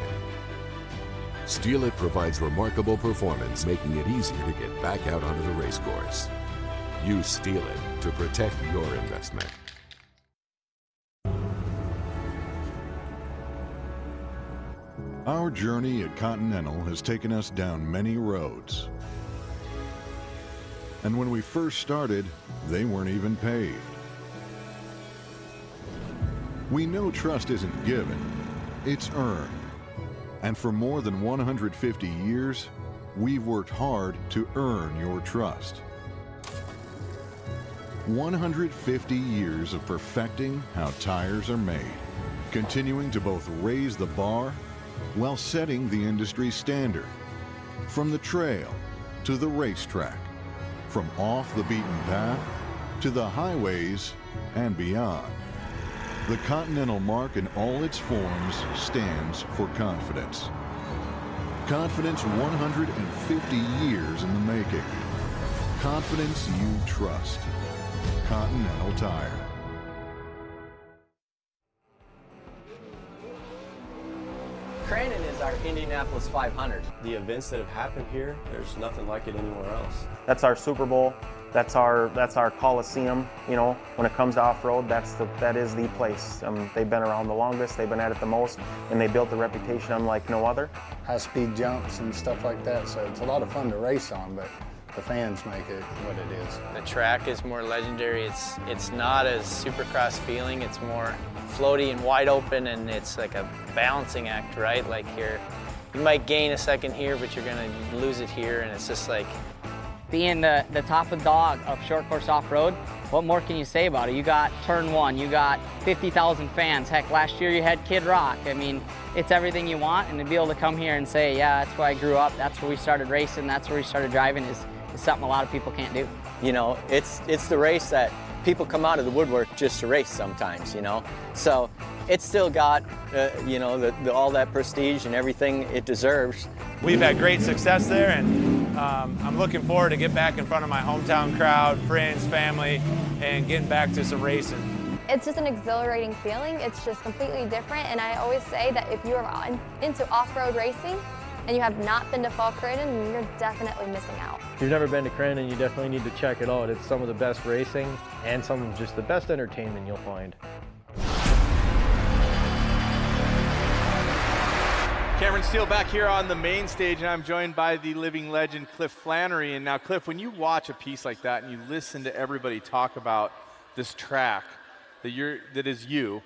T: Steel-It provides remarkable performance, making it easier to get back out onto the race course. Use Steel-It to protect your investment.
J: Our journey at Continental has taken us down many roads. And when we first started, they weren't even paved. We know trust isn't given, it's earned. And for more than 150 years, we've worked hard to earn your trust. 150 years of perfecting how tires are made, continuing to both raise the bar while setting the industry standard. From the trail to the racetrack, from off the beaten path to the highways and beyond. The Continental mark in all its forms stands for confidence. Confidence 150 years in the making. Confidence you trust. Continental Tire.
W: Crandon is our Indianapolis 500. The events that have happened here, there's nothing like it anywhere else.
P: That's our Super Bowl. That's our Coliseum. You know, when it comes to off-road, that is the place. They've been around the longest. They've been at it the most, and they built a reputation unlike no other.
X: High-speed jumps and stuff like that. So it's a lot of fun to race on, but the fans make it what it is.
V: The track is more legendary. It's not as supercross feeling. It's more floaty and wide open, and it's like a balancing act, right? Like you might gain a second here, but you're gonna lose it here, and it's just like
D: being the top of dog of short course off-road, what more can you say about it? You got turn 1, you got 50,000 fans. Heck, last year you had Kid Rock. I mean, it's everything you want, and to be able to come here and say, yeah, that's where I grew up, that's where we started racing, that's where we started driving is something a lot of people can't do.
W: You know, it's the race that people come out of the woodwork just to race sometimes, you know. So it's still got, you know, all that prestige and everything it deserves.
Q: We've had great success there, and I'm looking forward to get back in front of my hometown crowd, friends, family, and getting back to some racing.
R: It's just an exhilarating feeling. It's just completely different, and I always say that if you are into off-road racing and you have not been to Fall Crandon, you're definitely missing out.
S: If you've never been to Crandon, you definitely need to check it out. It's some of the best racing and some of just the best entertainment you'll find.
B: Cameron Steele back here on the main stage, and I'm joined by the living legend Cliff Flannery. And now, Cliff, when you watch a piece like that and you listen to everybody talk about this track that is you,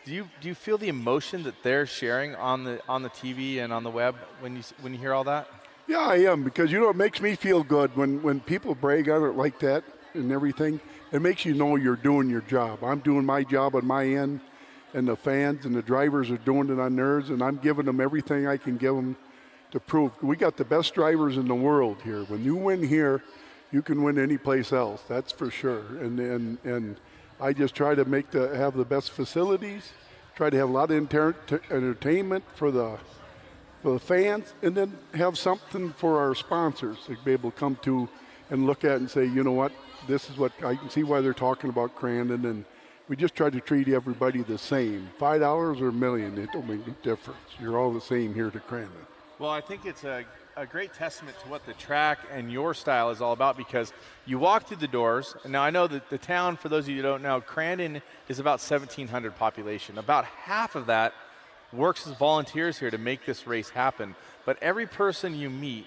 B: do you feel the emotion that they're sharing on the TV and on the web when you hear all that?
U: Yeah, I am, because it makes me feel good when people brag on it like that and everything. It makes you know you're doing your job. I'm doing my job on my end, and the fans and the drivers are doing it on theirs, and I'm giving them everything I can give them to prove. We got the best drivers in the world here. When you win here, you can win any place else. That's for sure. And I just try to have the best facilities, try to have a lot of entertainment for the fans, and then have something for our sponsors to be able to come to and look at and say, you know what, this is what I can see why they're talking about Crandon. And we just try to treat everybody the same. $5 or $1 million, it don't make any difference. You're all the same here to Crandon.
B: Well, I think it's a great testament to what the track and your style is all about, because you walk through the doors. And now I know that the town, for those of you who don't know, Crandon is about 1,700 population. About half of that works as volunteers here to make this race happen. But every person you meet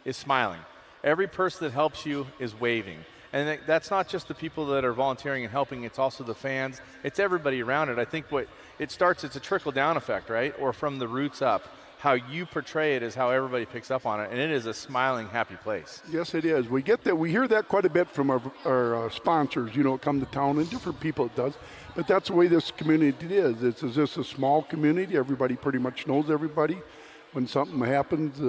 B: is smiling. Every person that helps you is waving. And that's not just the people that are volunteering and helping, it's also the fans. It's everybody around it. I think it's a trickle-down effect, right? Or from the roots up. How you portray it is how everybody picks up on it, and it is a smiling, happy place.
U: Yes, it is. We get that. We hear that quite a bit from our sponsors, come to town, and different people it does. But that's the way this community is. It's just a small community. Everybody pretty much knows everybody. When something happens,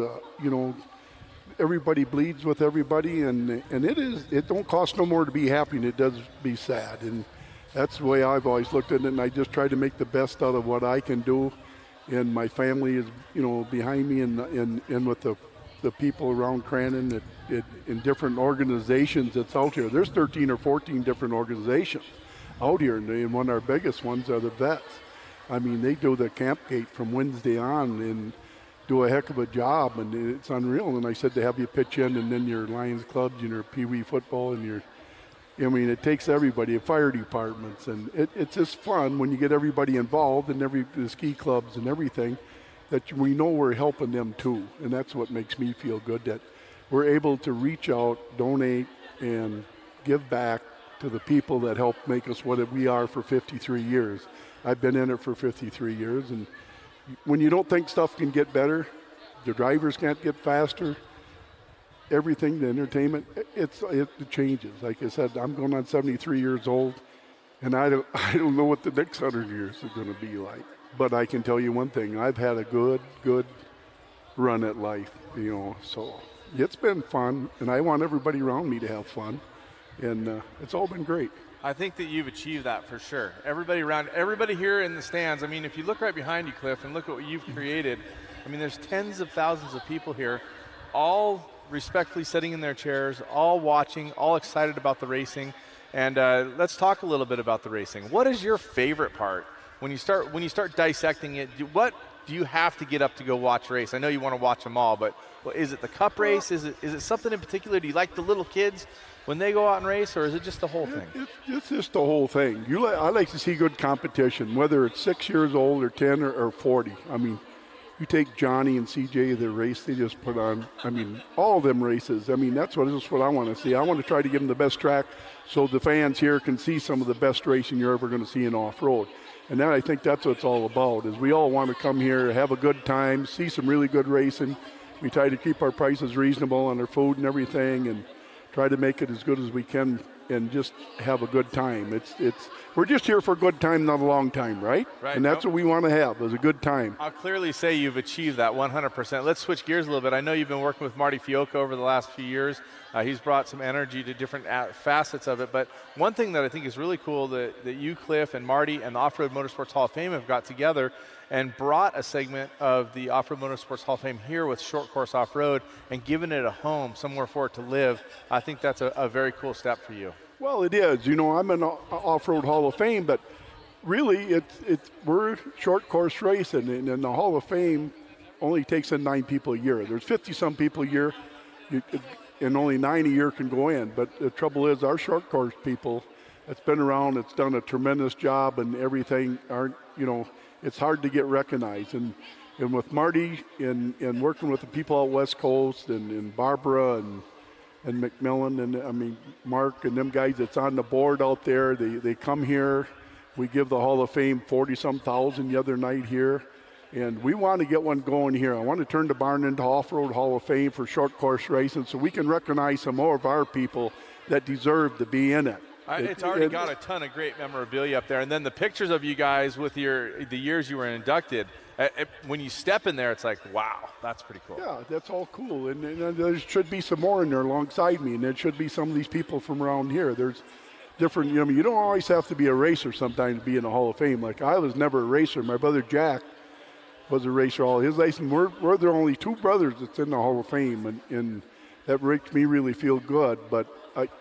U: everybody bleeds with everybody, and it don't cost no more to be happy, and it does be sad. And that's the way I've always looked at it, and I just try to make the best out of what I can do. And my family is, behind me, and with the people around Crandon in different organizations that's out here. There's 13 or 14 different organizations out here, and one of our biggest ones are the vets. I mean, they do the camp gate from Wednesday on and do a heck of a job, and it's unreal. And I said to have you pitch in, and then your Lions clubs and your Pee Wee football and it takes everybody, fire departments, and it's just fun when you get everybody involved and the ski clubs and everything, that we know we're helping them too. And that's what makes me feel good, that we're able to reach out, donate, and give back to the people that help make us what we are for 53 years. I've been in it for 53 years, and when you don't think stuff can get better, the drivers can't get faster, everything, the entertainment, it changes. Like I said, I'm going on 73 years old, and I don't know what the next 100 years are going to be like. But I can tell you one thing, I've had a good run at life, so it's been fun, and I want everybody around me to have fun, and it's all been great.
B: I think that you've achieved that for sure. Everybody here in the stands, I mean, if you look right behind you, Cliff, and look at what you've created, I mean, there's tens of thousands of people here, all respectfully sitting in their chairs, all watching, all excited about the racing. And let's talk a little bit about the racing. What is your favorite part when you start dissecting it? What do you have to get up to go watch a race? I know you want to watch them all, but is it the cup race? Is it something in particular? Do you like the little kids when they go out and race, or is it just the whole thing?
U: It's just the whole thing. I like to see good competition, whether it's 6 years old or 10 or 40. I mean, you take Johnny and CJ, the race they just put on, I mean, all of them races. I mean, that's what I want to see. I want to try to give them the best track so the fans here can see some of the best racing you're ever going to see in off-road. And then I think that's what it's all about, is we all want to come here, have a good time, see some really good racing. We try to keep our prices reasonable on our food and everything, and try to make it as good as we can and just have a good time. We're just here for a good time, not a long time, right?
B: Right.
U: And that's what we want to have, is a good time.
B: I'll clearly say you've achieved that 100%. Let's switch gears a little bit. I know you've been working with Marty Fiocco over the last few years. He's brought some energy to different facets of it. But one thing that I think is really cool that you, Cliff, and Marty, and the Off-Road Motorsports Hall of Fame have got together and brought a segment of the Off-Road Motorsports Hall of Fame here with Short Course Off-Road and given it a home, somewhere for it to live. I think that's a very cool step for you.
U: Well, it is. You know, I'm an Off-Road Hall of Fame, but really we're short course racing, and the Hall of Fame only takes in 9 people a year. There's 50-some people a year, and only 9 a year can go in. But the trouble is, our short course people, it's been around, it's done a tremendous job, and everything it's hard to get recognized. And with Marty and working with the people out West Coast and Barbara and McMillan and I mean Mark and them guys that's on the board out there, they come here. We give the Hall of Fame 40-some thousand the other night here, and we want to get one going here. I want to turn the barn into Off-Road Hall of Fame for short course racing so we can recognize some more of our people that deserve to be in it.
B: It's already got a ton of great memorabilia up there, and then the pictures of you guys with the years you were inducted. When you step in there, it's like, wow, that's pretty cool.
U: Yeah, that's all cool, and there should be some more in there alongside me, and there should be some of these people from around here. There's different, you don't always have to be a racer sometimes to be in the Hall of Fame. Like, I was never a racer. My brother Jack was a racer all his life, and we're the only 2 brothers that's in the Hall of Fame, and that makes me really feel good. But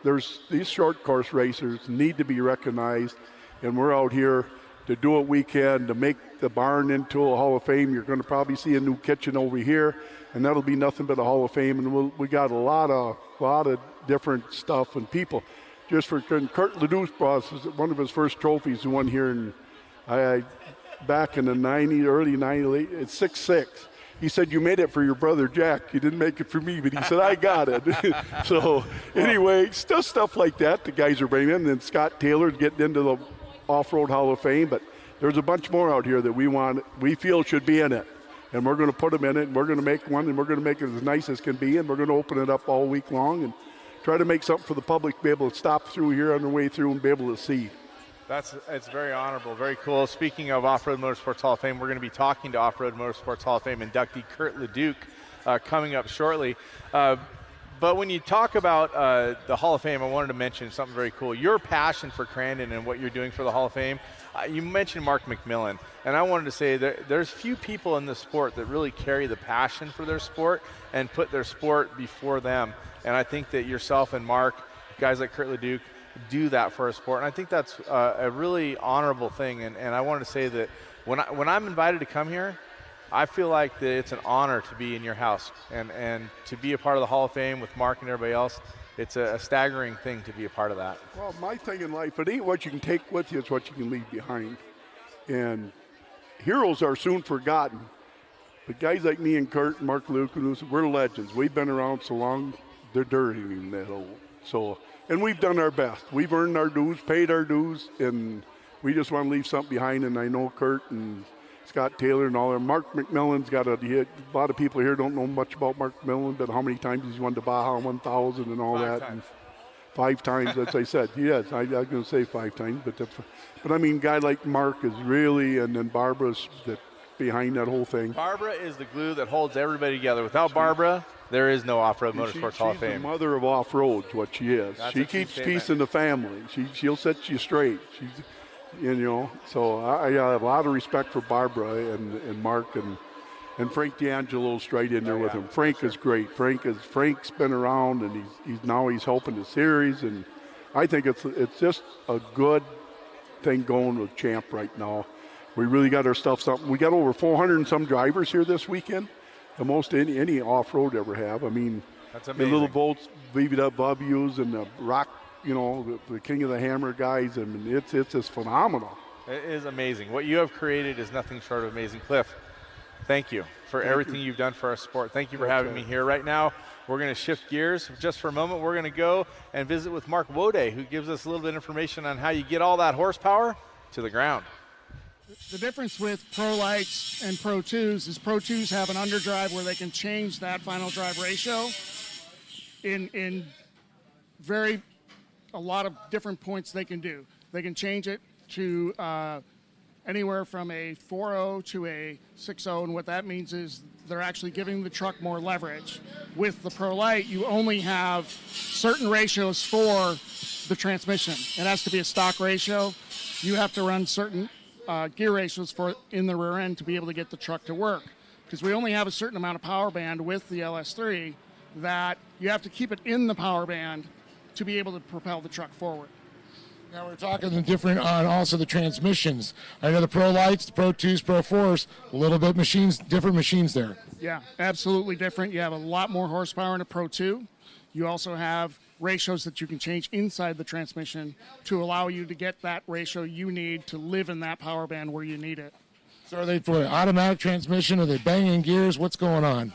U: there's these short course racers need to be recognized, and we're out here to do what we can to make the barn into a Hall of Fame. You're going to probably see a new kitchen over here, and that'll be nothing but a Hall of Fame. And we got a lot of different stuff and people. Just for Kurt Ledouche brought one of his first trophies, he won here in back in the early 90s. It's 6'6". He said, "You made it for your brother Jack. You didn't make it for me," but he said, "I got it." So anyway, stuff like that the guys are bringing in. And then Scott Taylor's getting into the Off-Road Hall of Fame, but there's a bunch more out here that we feel should be in it, and we're going to put them in it, and we're going to make one, and we're going to make it as nice as can be, and we're going to open it up all week long and try to make something for the public to be able to stop through here on their way through and be able to see.
B: It's very honorable, very cool. Speaking of Off-Road Motorsports Hall of Fame, we're going to be talking to Off-Road Motorsports Hall of Fame inductee Kurt Leduc coming up shortly. But when you talk about the Hall of Fame, I wanted to mention something very cool. Your passion for Crandon and what you're doing for the Hall of Fame. You mentioned Mark McMillan, and I wanted to say that there's few people in the sport that really carry the passion for their sport and put their sport before them. And I think that yourself and Mark, guys like Kurt Leduc, do that for a sport. And I think that's a really honorable thing. And I wanted to say that when I'm invited to come here, I feel like that it's an honor to be in your house and to be a part of the Hall of Fame with Mark and everybody else. It's a staggering thing to be a part of that.
U: Well, my thing in life, it ain't what you can take with you, it's what you can leave behind. And heroes are soon forgotten. But guys like me and Kurt and Mark Luke, we're legends. We've been around so long, they're ain't even that old. So, and we've done our best. We've earned our dues, paid our dues, and we just want to leave something behind. And I know Kurt and Scott Taylor and all that. Mark McMillan's got a lot of people here don't know much about Mark McMillan, but how many times he's won the Baja 1000 and all that.
B: 5 times.
U: 5 times, as I said. Yes, I was going to say 5 times, but I mean, a guy like Mark is really, and then Barbara's behind that whole thing.
B: Barbara is the glue that holds everybody together. Without Barbara, there is no Off-Road Motorsports Hall of Fame.
U: She's the mother of off-road, what she is. She keeps peace in the family. She'll set you straight. So I got a lot of respect for Barbara and Mark and Frank D'Angelo's right in there with him. Frank is great. Frank's been around, and he's helping the series, and I think it's just a good thing going with Champ right now. We really got our stuff something. We got over 400 and some drivers here this weekend, the most any off-road ever have. I mean,
B: that's
U: the
B: amazing.
U: little Volts, VWs, and the Rock, the King of the Hammer guys. I mean, it's just phenomenal.
B: It is amazing. What you have created is nothing short of amazing. Cliff, thank you for everything you've done for our sport. Thank you for having me here. Right now, we're going to shift gears just for a moment. We're going to go and visit with Mark Wode, who gives us a little bit of information on how you get all that horsepower to the ground.
E: The difference with Pro Lights and Pro 2s is Pro 2s have an underdrive where they can change that final drive ratio in a lot of different points they can do. They can change it to anywhere from a 4.0 to a 6.0, and what that means is they're actually giving the truck more leverage. With the Pro Light, you only have certain ratios for the transmission. It has to be a stock ratio. You have to run certain gear ratios for in the rear end to be able to get the truck to work, because we only have a certain amount of power band with the LS3 that you have to keep it in the power band to be able to propel the truck forward.
G: Now we're talking the different on also the transmissions. I know the Pro Lights, the Pro 2s, Pro 4s, a little bit different machines there.
E: Yeah, absolutely different. You have a lot more horsepower in a Pro 2. You also have ratios that you can change inside the transmission to allow you to get that ratio you need to live in that power band where you need it.
G: So are they for an automatic transmission? Are they banging gears? What's going on?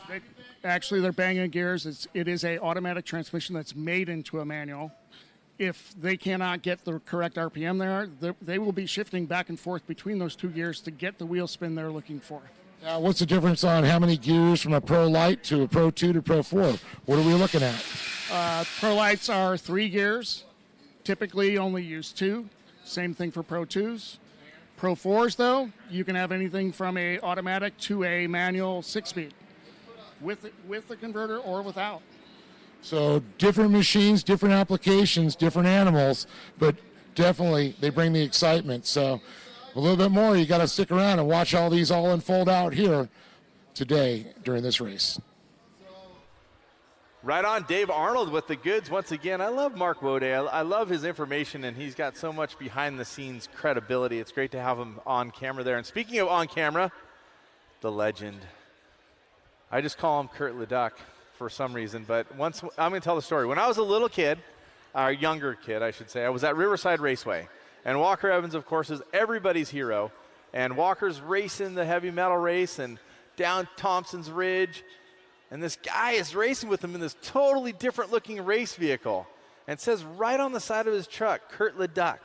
E: Actually, they're banging gears. It is an automatic transmission that's made into a manual. If they cannot get the correct RPM there, they will be shifting back and forth between those two gears to get the wheel spin they're looking for.
G: What's the difference on how many gears from a Pro Light to a Pro 2 to Pro 4? What are we looking at?
E: Pro Lights are 3 gears, typically only use 2. Same thing for Pro 2s. Pro 4s, though, you can have anything from a automatic to a manual 6-speed with the converter or without.
G: So different machines, different applications, different animals, but definitely they bring the excitement. So a little bit more, you got to stick around and watch all these all unfold out here today during this race.
B: Right on, Dave Arnold with the goods once again. I love Mark Wode. I love his information, and he's got so much behind-the-scenes credibility. It's great to have him on camera there. And speaking of on camera, the legend. I just call him Kurt Leduc for some reason, but I'm going to tell the story. When I was a little kid, or younger kid, I should say, I was at Riverside Raceway. And Walker Evans, of course, is everybody's hero. And Walker's racing the heavy metal race and down Thompson's Ridge. And this guy is racing with him in this totally different looking race vehicle. And it says right on the side of his truck, Kurt Leduc.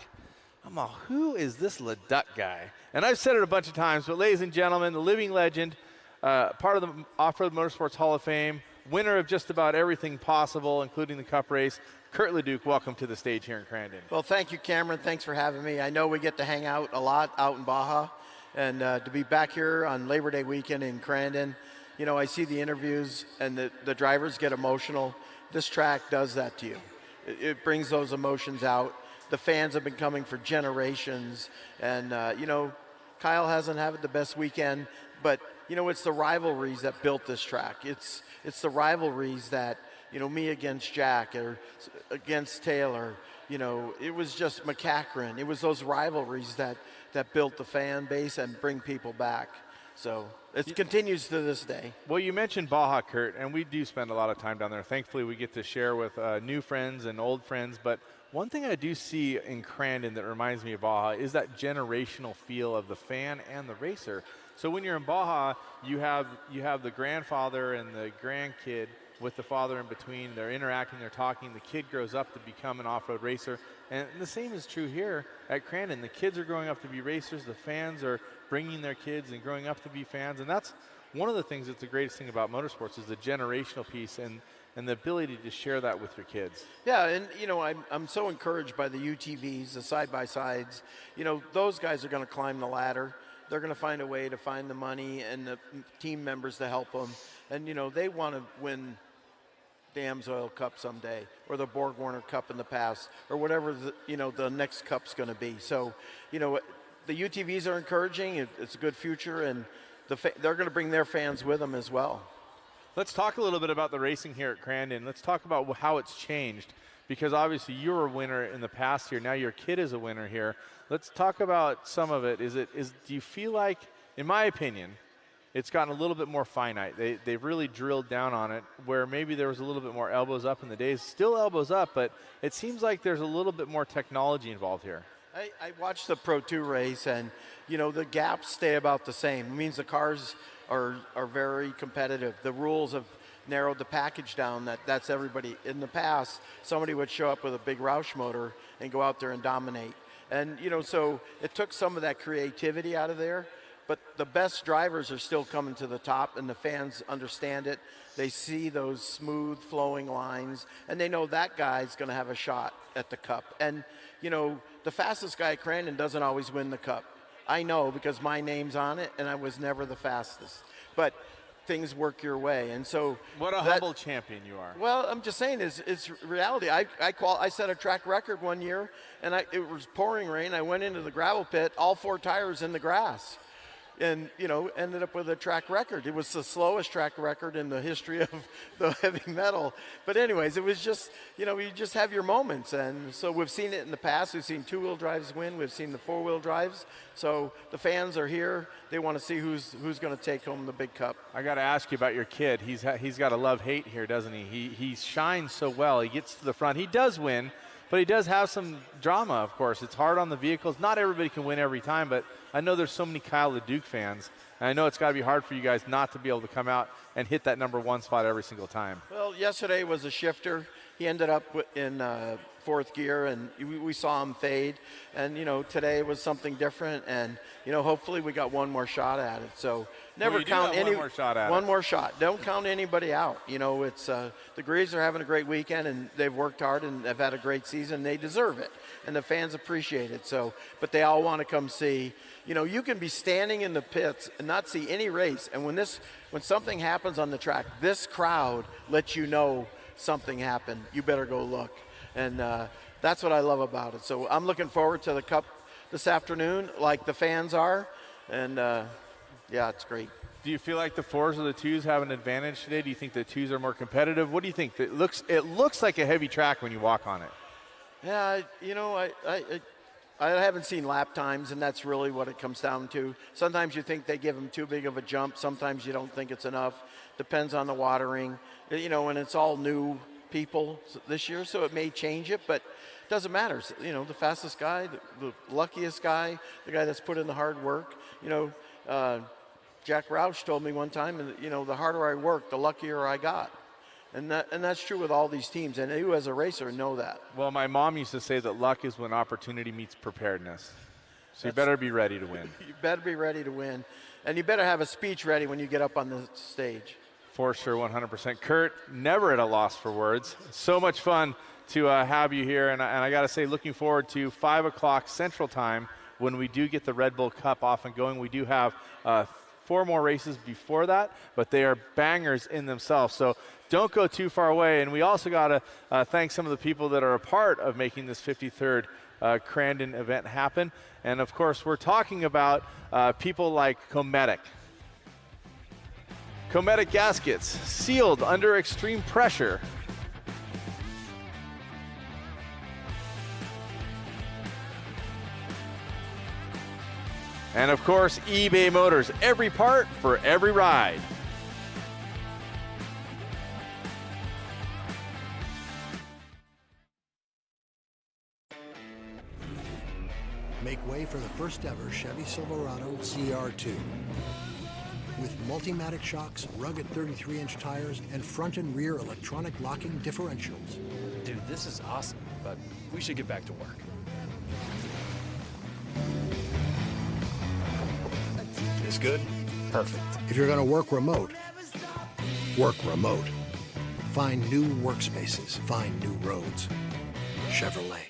B: I'm like, who is this Leduc guy? And I've said it a bunch of times, but ladies and gentlemen, the living legend, part of the Off-Road Motorsports Hall of Fame, winner of just about everything possible, including the Cup race, Kurt Leduc, welcome to the stage here in Crandon.
I: Well, thank you, Cameron. Thanks for having me. I know we get to hang out a lot out in Baja, and to be back here on Labor Day weekend in Crandon, you know, I see the interviews and the drivers get emotional. This track does that to you. It brings those emotions out. The fans have been coming for generations, and, you know, Kyle hasn't had the best weekend, but, you know, it's the rivalries that built this track. It's the rivalries that, you know, me against Jack or against Taylor, you know, it was just McCachran. It was those rivalries that built the fan base and bring people back. So it continues to this day.
B: Well, you mentioned Baja, Kurt, and we do spend a lot of time down there. Thankfully, we get to share with new friends and old friends. But one thing I do see in Crandon that reminds me of Baja is that generational feel of the fan and the racer. So when you're in Baja, you have the grandfather and the grandkid with the father in between. They're interacting, they're talking. The kid grows up to become an off-road racer. And the same is true here at Crandon. The kids are growing up to be racers. The fans are bringing their kids and growing up to be fans. And that's one of the things that's the greatest thing about motorsports is the generational piece and the ability to share that with your kids.
I: Yeah, and, you know, I'm so encouraged by the UTVs, the side-by-sides. You know, those guys are going to climb the ladder. They're going to find a way to find the money and the team members to help them. And, you know, they want to win the Amsoil Cup someday or the Borg Warner Cup in the past or whatever, the next cup's going to be. So, you know, the UTVs are encouraging. It's a good future, and they're going to bring their fans with them as well.
B: Let's talk a little bit about the racing here at Crandon. Let's talk about how it's changed, because obviously you were a winner in the past here. Now your kid is a winner here. Let's talk about some of it. Do you feel like, in my opinion, it's gotten a little bit more finite? They've really drilled down on it, where maybe there was a little bit more elbows up in the days. Still elbows up, but it seems like there's a little bit more technology involved here.
I: I watched the Pro 2 race, and, you know, the gaps stay about the same. It means the cars are very competitive. The rules have narrowed the package down. That's everybody. In the past, somebody would show up with a big Roush motor and go out there and dominate. And, you know, so it took some of that creativity out of there. but the best drivers are still coming to the top, and the fans understand it. They see those smooth flowing lines, and they know that guy's going to have a shot at the Cup. And, you know, the fastest guy at Crandon doesn't always win the Cup. I know because my name's on it, and I was never the fastest. But things work your way, and so
B: what a humble champion you are.
I: Well, I'm just saying, it's reality. I set a track record one year, and it was pouring rain. I went into the gravel pit, all 4 tires in the grass, and you know, ended up with a track record. It was the slowest track record in the history of the heavy metal. But anyways, it was just, you know, you just have your moments, and so we've seen it in the past. We've seen 2-wheel drives win. We've seen the 4-wheel drives. So the fans are here. They want to see who's going to take home the big Cup.
B: I got to ask you about your kid. He's got a love-hate here, doesn't he? He shines so well. He gets to the front. He does win, but he does have some drama, of course. It's hard on the vehicles. Not everybody can win every time, but I know there's so many Kyle LeDuc fans, and I know it's got to be hard for you guys not to be able to come out and hit that number 1 spot every single time.
I: Well, yesterday was a shifter. He ended up in 4th gear, and we saw him fade. And, you know, today was something different, and, you know, hopefully we got one more shot at it. So never count any
B: one more shot at it.
I: One more shot. Don't count anybody out. You know, it's the Greaves are having a great weekend, and they've worked hard and have had a great season. They deserve it, and the fans appreciate it. So, but they all want to come see. You know, you can be standing in the pits and not see any race, and when something happens on the track, this crowd lets you know something happened. You better go look, and that's what I love about it. So I'm looking forward to the Cup this afternoon, like the fans are, and yeah, it's great.
B: Do you feel like the 4s or the 2s have an advantage today? Do you think the 2s are more competitive? What do you think? It looks like a heavy track when you walk on it.
I: Yeah, you know, I haven't seen lap times, and that's really what it comes down to. Sometimes you think they give them too big of a jump. Sometimes you don't think it's enough. Depends on the watering. You know, and it's all new people this year, so it may change it, but it doesn't matter. You know, the fastest guy, the luckiest guy, the guy that's put in the hard work. You know, Jack Roush told me one time, and you know, the harder I work, the luckier I got. And that's true with all these teams, and you as a racer know that.
B: Well, my mom used to say that luck is when opportunity meets preparedness. So you better be ready to win.
I: You better be ready to win, and you better have a speech ready when you get up on the stage.
B: For sure, 100%. Kurt, never at a loss for words. So much fun to have you here, and I got to say, looking forward to 5 o'clock Central Time when we do get the Red Bull Cup off and going. We do have 4 more races before that, but they are bangers in themselves. So don't go too far away. And we also got to thank some of the people that are a part of making this 53rd Crandon event happen. And, of course, we're talking about people like Cometic. Cometic gaskets, sealed under extreme pressure. And, of course, eBay Motors, every part for every ride.
H: Make way for the first ever Chevy Silverado CR2. With Multimatic shocks, rugged 33-inch tires, and front and rear electronic locking differentials.
F: Dude, this is awesome, but we should get back to work.
H: This good? Perfect. If you're going to work remote, work remote. Find new workspaces. Find new roads. Chevrolet.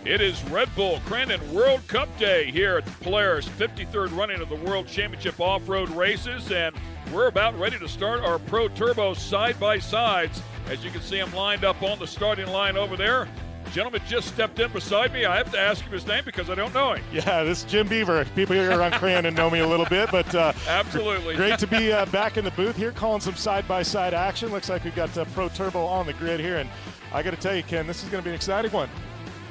A: It is Red Bull Crandon World Cup Day here at the Polaris 53rd running of the World Championship Off-Road races, and we're about ready to start our Pro Turbo side-by-sides. As you can see, I'm lined up on the starting line over there. Gentleman just stepped in beside me. I have to ask him his name because I don't know him.
C: Yeah, this is Jim Beaver. People here around Crandon know me a little bit, but
A: absolutely
C: great to be back in the booth here, calling some side-by-side action. Looks like we've got Pro Turbo on the grid here, and I got to tell you, Ken, this is going to be an exciting one.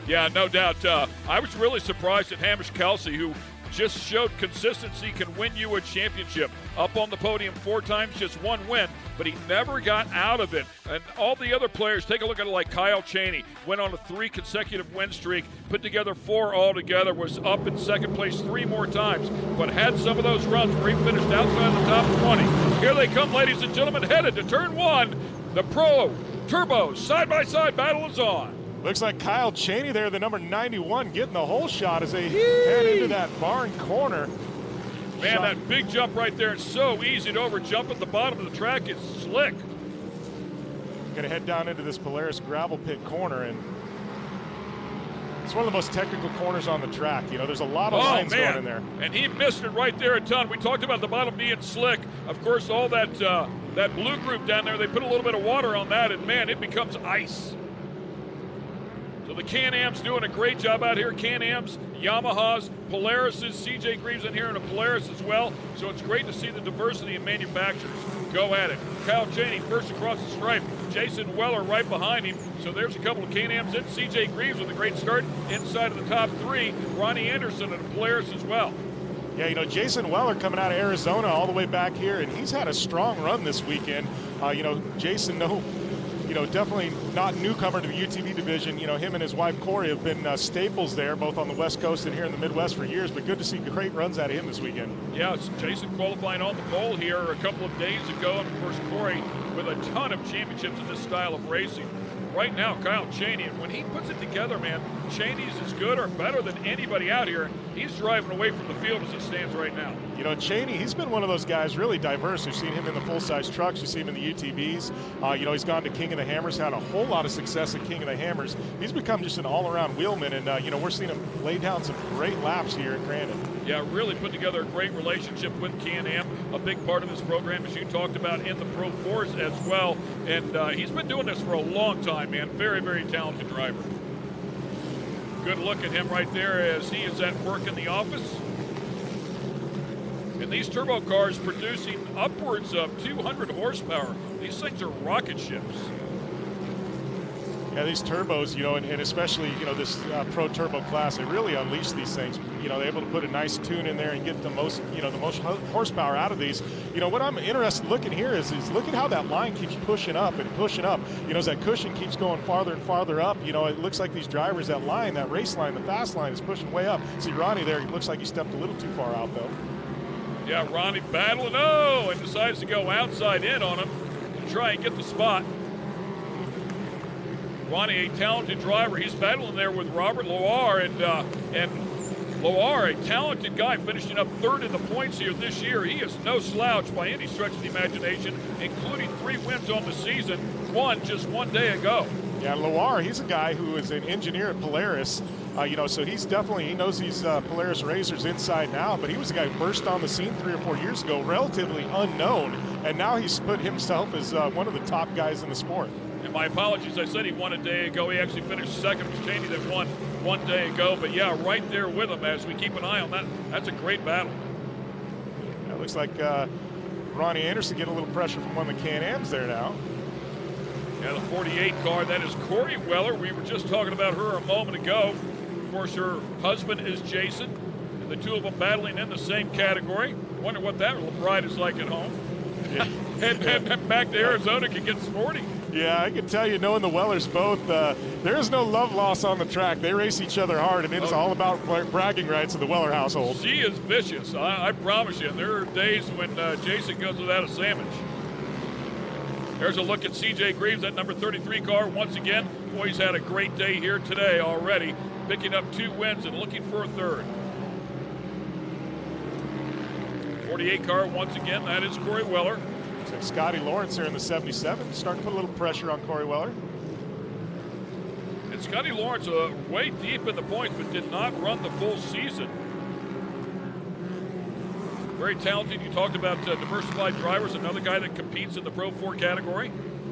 A: Yeah, no doubt. I was really surprised at Hamish Kelsey, who just showed consistency can win you a championship. Up on the podium 4 times, just 1 win, but he never got out of it. And all the other players, take a look at it like Kyle Chaney, went on a 3 consecutive win streak, put together 4 altogether, was up in second place 3 more times, but had some of those runs where he finished outside the top 20. Here they come, ladies and gentlemen, headed to turn 1. The Pro Turbo side-by-side battle is on.
C: Looks like Kyle Chaney there, the number 91, getting the whole shot as they head into that barn corner.
A: Man, that big jump right there is so easy to over jump at the bottom of the track. It's slick.
C: Gonna head down into this Polaris gravel pit corner, and it's one of the most technical corners on the track. You know, there's a lot of lines going in there.
A: And he missed it right there a ton. We talked about the bottom being slick. Of course, all that that blue group down there, they put a little bit of water on that, and man, it becomes ice. So the Can-Am's doing a great job out here. Can-Am's, Yamahas, Polarises, CJ Greaves in here in a Polaris as well. So it's great to see the diversity in manufacturers. Go at it. Kyle Chaney first across the stripe. Jason Weller right behind him. So there's a couple of Can-Am's in. CJ Greaves with a great start inside of the top 3. Ronnie Anderson in a Polaris as well.
C: Yeah, you know, Jason Weller coming out of Arizona all the way back here, and he's had a strong run this weekend. You know, Jason, definitely not newcomer to the UTV division. You know, him and his wife Corey have been staples there, both on the West Coast and here in the Midwest for years, but good to see great runs out of him this weekend.
A: Yeah, it's Jason qualifying on the pole here a couple of days ago, and of course Corey with a ton of championships in this style of racing. Right now, Kyle Chaney, and when he puts it together, man, Chaney's as good or better than anybody out here. He's driving away from the field as it stands right now.
C: You know, Chaney, he's been one of those guys really diverse. We've seen him in the full-size trucks. We've seen him in the UTVs. You know, he's gone to King of the Hammers, had a whole lot of success at King of the Hammers. He's become just an all-around wheelman, and, you know, we're seeing him lay down some great laps here at Crandon.
A: Yeah, really put together a great relationship with Can-Am, a big part of this program, as you talked about, in the Pro 4s as well. And he's been doing this for a long time, man. Very, very talented driver. Good look at him right there as he is at work in the office. And these turbo cars producing upwards of 200 horsepower. These things are rocket ships.
C: Yeah, these turbos, you know, and especially, you know, this Pro Turbo class, they really unleash these things. You know, they're able to put a nice tune in there and get the most, you know, the most horsepower out of these. You know, what I'm interested in looking here is look at how that line keeps pushing up and pushing up. You know, as that cushion keeps going farther and farther up, you know, it looks like these drivers, that line, that race line, the fast line is pushing way up. See Ronnie there, he looks like he stepped a little too far out, though.
A: Yeah, Ronnie battling, and decides to go outside in on him to try and get the spot. Ronnie, a talented driver. He's battling there with Robert Loire, and Loire, a talented guy, finishing up 3rd in the points here this year. He is no slouch by any stretch of the imagination, including 3 wins on the season, 1 just 1 day ago.
C: Yeah, Loire, he's a guy who is an engineer at Polaris. You know, so he knows these Polaris racers inside now, but he was a guy who burst on the scene 3 or 4 years ago, relatively unknown, and now he's put himself as one of the top guys in the sport.
A: And my apologies, I said he won a day ago. He actually finished second. It was Chaney that won 1 day ago. But yeah, right there with him as we keep an eye on that. That's a great battle.
C: It looks like Ronnie Anderson getting a little pressure from one of the Can-Ams there now.
A: Yeah, the 48 car, that is Corey Weller. We were just talking about her a moment ago. Of course, her husband is Jason. And the two of them battling in the same category. Wonder what that ride is like at home. Yeah. and back to Arizona can get sporty.
C: Yeah, I can tell you, knowing the Wellers both, there is no love loss on the track. They race each other hard, and it is all about bragging rights of the Weller household.
A: She is vicious, I promise you. There are days when Jason goes without a sandwich. There's a look at CJ Greaves, that number 33 car once again. Boy, he's had a great day here today already, picking up 2 wins and looking for a 3rd. 48 car once again, that is Corey Weller.
C: So Scotty Lawrence here in the 77, starting to put a little pressure on Corey Weller.
A: And Scotty Lawrence way deep in the points, but did not run the full season. Very talented. You talked about diversified drivers, another guy that competes in the Pro 4 category.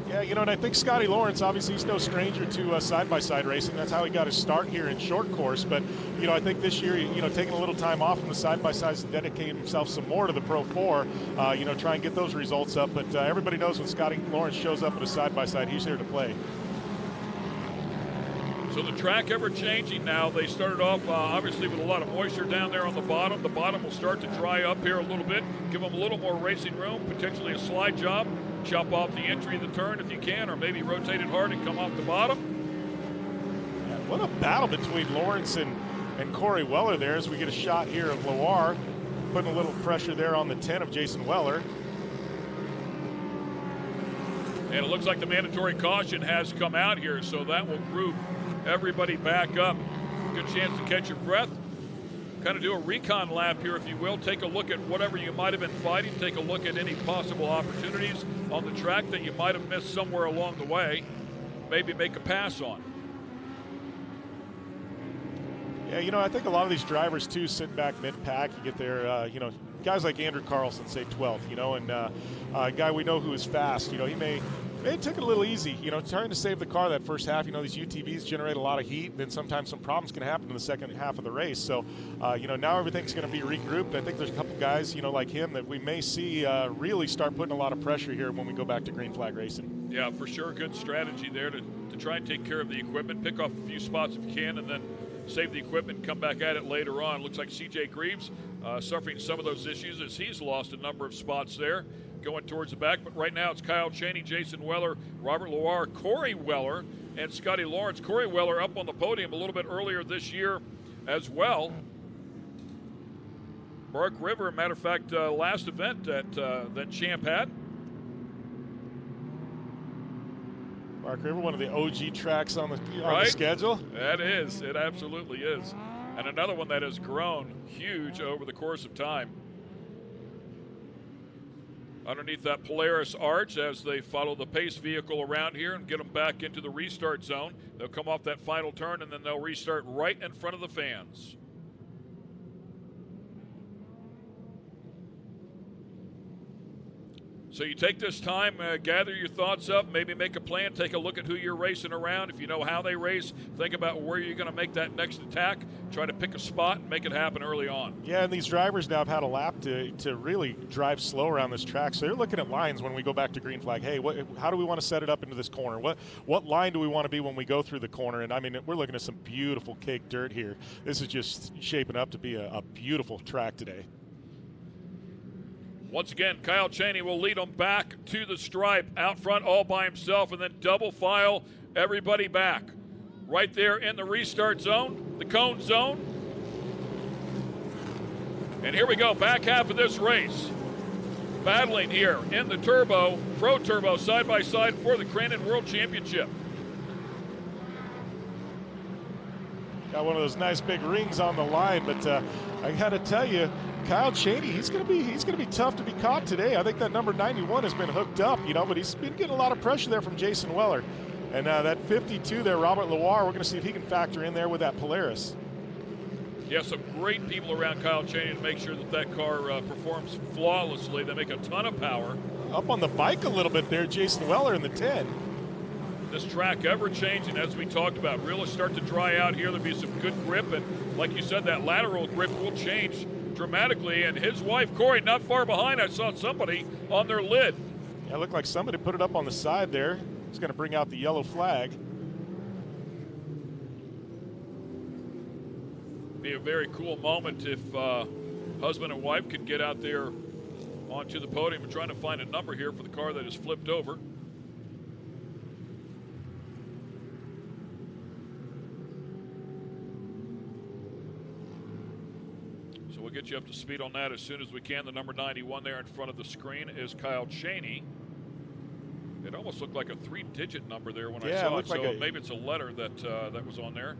C: Yeah, you know, and I think Scotty Lawrence, obviously, he's no stranger to side-by-side racing. That's how he got his start here in short course. But, you know, I think this year, you know, taking a little time off from the side-by-sides to dedicate himself some more to the Pro 4, you know, try and get those results up. But everybody knows when Scotty Lawrence shows up at a side-by-side, he's here to play.
A: So the track ever changing now. They started off obviously with a lot of moisture down there on the bottom. The bottom will start to dry up here a little bit, give them a little more racing room, potentially a slide job. Chop off the entry of the turn if you can, or maybe rotate it hard and come off the bottom.
C: Yeah, what a battle between Lawrence and Corey Weller there as we get a shot here of Loire, putting a little pressure there on the 10 of Jason Weller.
A: And it looks like the mandatory caution has come out here, so that will group everybody back up. Good chance to catch your breath. Kind of do a recon lap here, if you will. Take a look at whatever you might have been fighting. Take a look at any possible opportunities on the track that you might have missed somewhere along the way. Maybe make a pass on.
C: Yeah, you know, I think a lot of these drivers, too, sit back mid-pack. You get there, you know, guys like Andrew Carlson, say 12th, you know, and a guy we know who is fast. You know, he may took it a little easy, you know, trying to save the car that first half. You know, these UTVs generate a lot of heat, and then sometimes some problems can happen in the second half of the race. So, you know, now everything's going to be regrouped. I think there's a couple guys, you know, like him that we may see really start putting a lot of pressure here when we go back to green flag racing. Yeah, for sure. Good strategy there to try and take care of the equipment, pick off a few spots if you can, and then save the equipment and come back at it later on. Looks like CJ Greaves suffering some of those issues as he's lost a number of spots there going towards the back. But right now it's Kyle Cheney, Jason Weller, Robert Loire, Corey Weller, and Scotty Lawrence. Corey Weller up on the podium a little bit earlier this year as well. Mark River, matter of fact, last event that Champ had. Mark River, one of the OG tracks on the schedule.
A: That is. It absolutely is. And another one that has grown huge over the course of time. Underneath that Polaris arch as they follow the pace vehicle around here and get them back into the restart zone. They'll come off that final turn and then they'll restart right in front of the fans. So you take this time, gather your thoughts up, maybe make a plan, take a look at who you're racing around. If you know how they race, think about where you're going to make that next attack. Try to pick a spot and make it happen early on.
C: Yeah, and these drivers now have had a lap to really drive slow around this track. So they're looking at lines when we go back to green flag. Hey, how do we want to set it up into this corner? What line do we want to be when we go through the corner? And, I mean, we're looking at some beautiful caked dirt here. This is just shaping up to be a beautiful track today.
A: Once again, Kyle Cheney will lead them back to the stripe, out front all by himself, and then double file everybody back. Right there in the restart zone, the cone zone. And here we go, back half of this race. Battling here in the turbo, Pro Turbo, side by side for the Crandon World Championship.
C: Got one of those nice big rings on the line, but I got to tell you, Kyle Cheney, he's going to be tough to be caught today. I think that number 91 has been hooked up, you know, but he's been getting a lot of pressure there from Jason Weller. And that 52 there, Robert Loire, we're going to see if he can factor in there with that Polaris.
A: Yeah, some great people around Kyle Cheney to make sure that car performs flawlessly. They make a ton of power.
C: Up on the bike a little bit there, Jason Weller in the 10.
A: This track ever changing, as we talked about. Really start to dry out here. There'll be some good grip, and like you said, that lateral grip will change dramatically. And his wife, Corey, not far behind. I saw somebody on their lid.
C: Yeah, it looked like somebody put it up on the side there. It's going to bring out the yellow flag.
A: Be a very cool moment if husband and wife could get out there onto the podium and trying to find a number here for the car that is flipped over. So we'll get you up to speed on that as soon as we can. The number 91 there in front of the screen is Kyle Cheney. It almost looked like a 3-digit number there when I saw it, so maybe it's a letter that that was on there.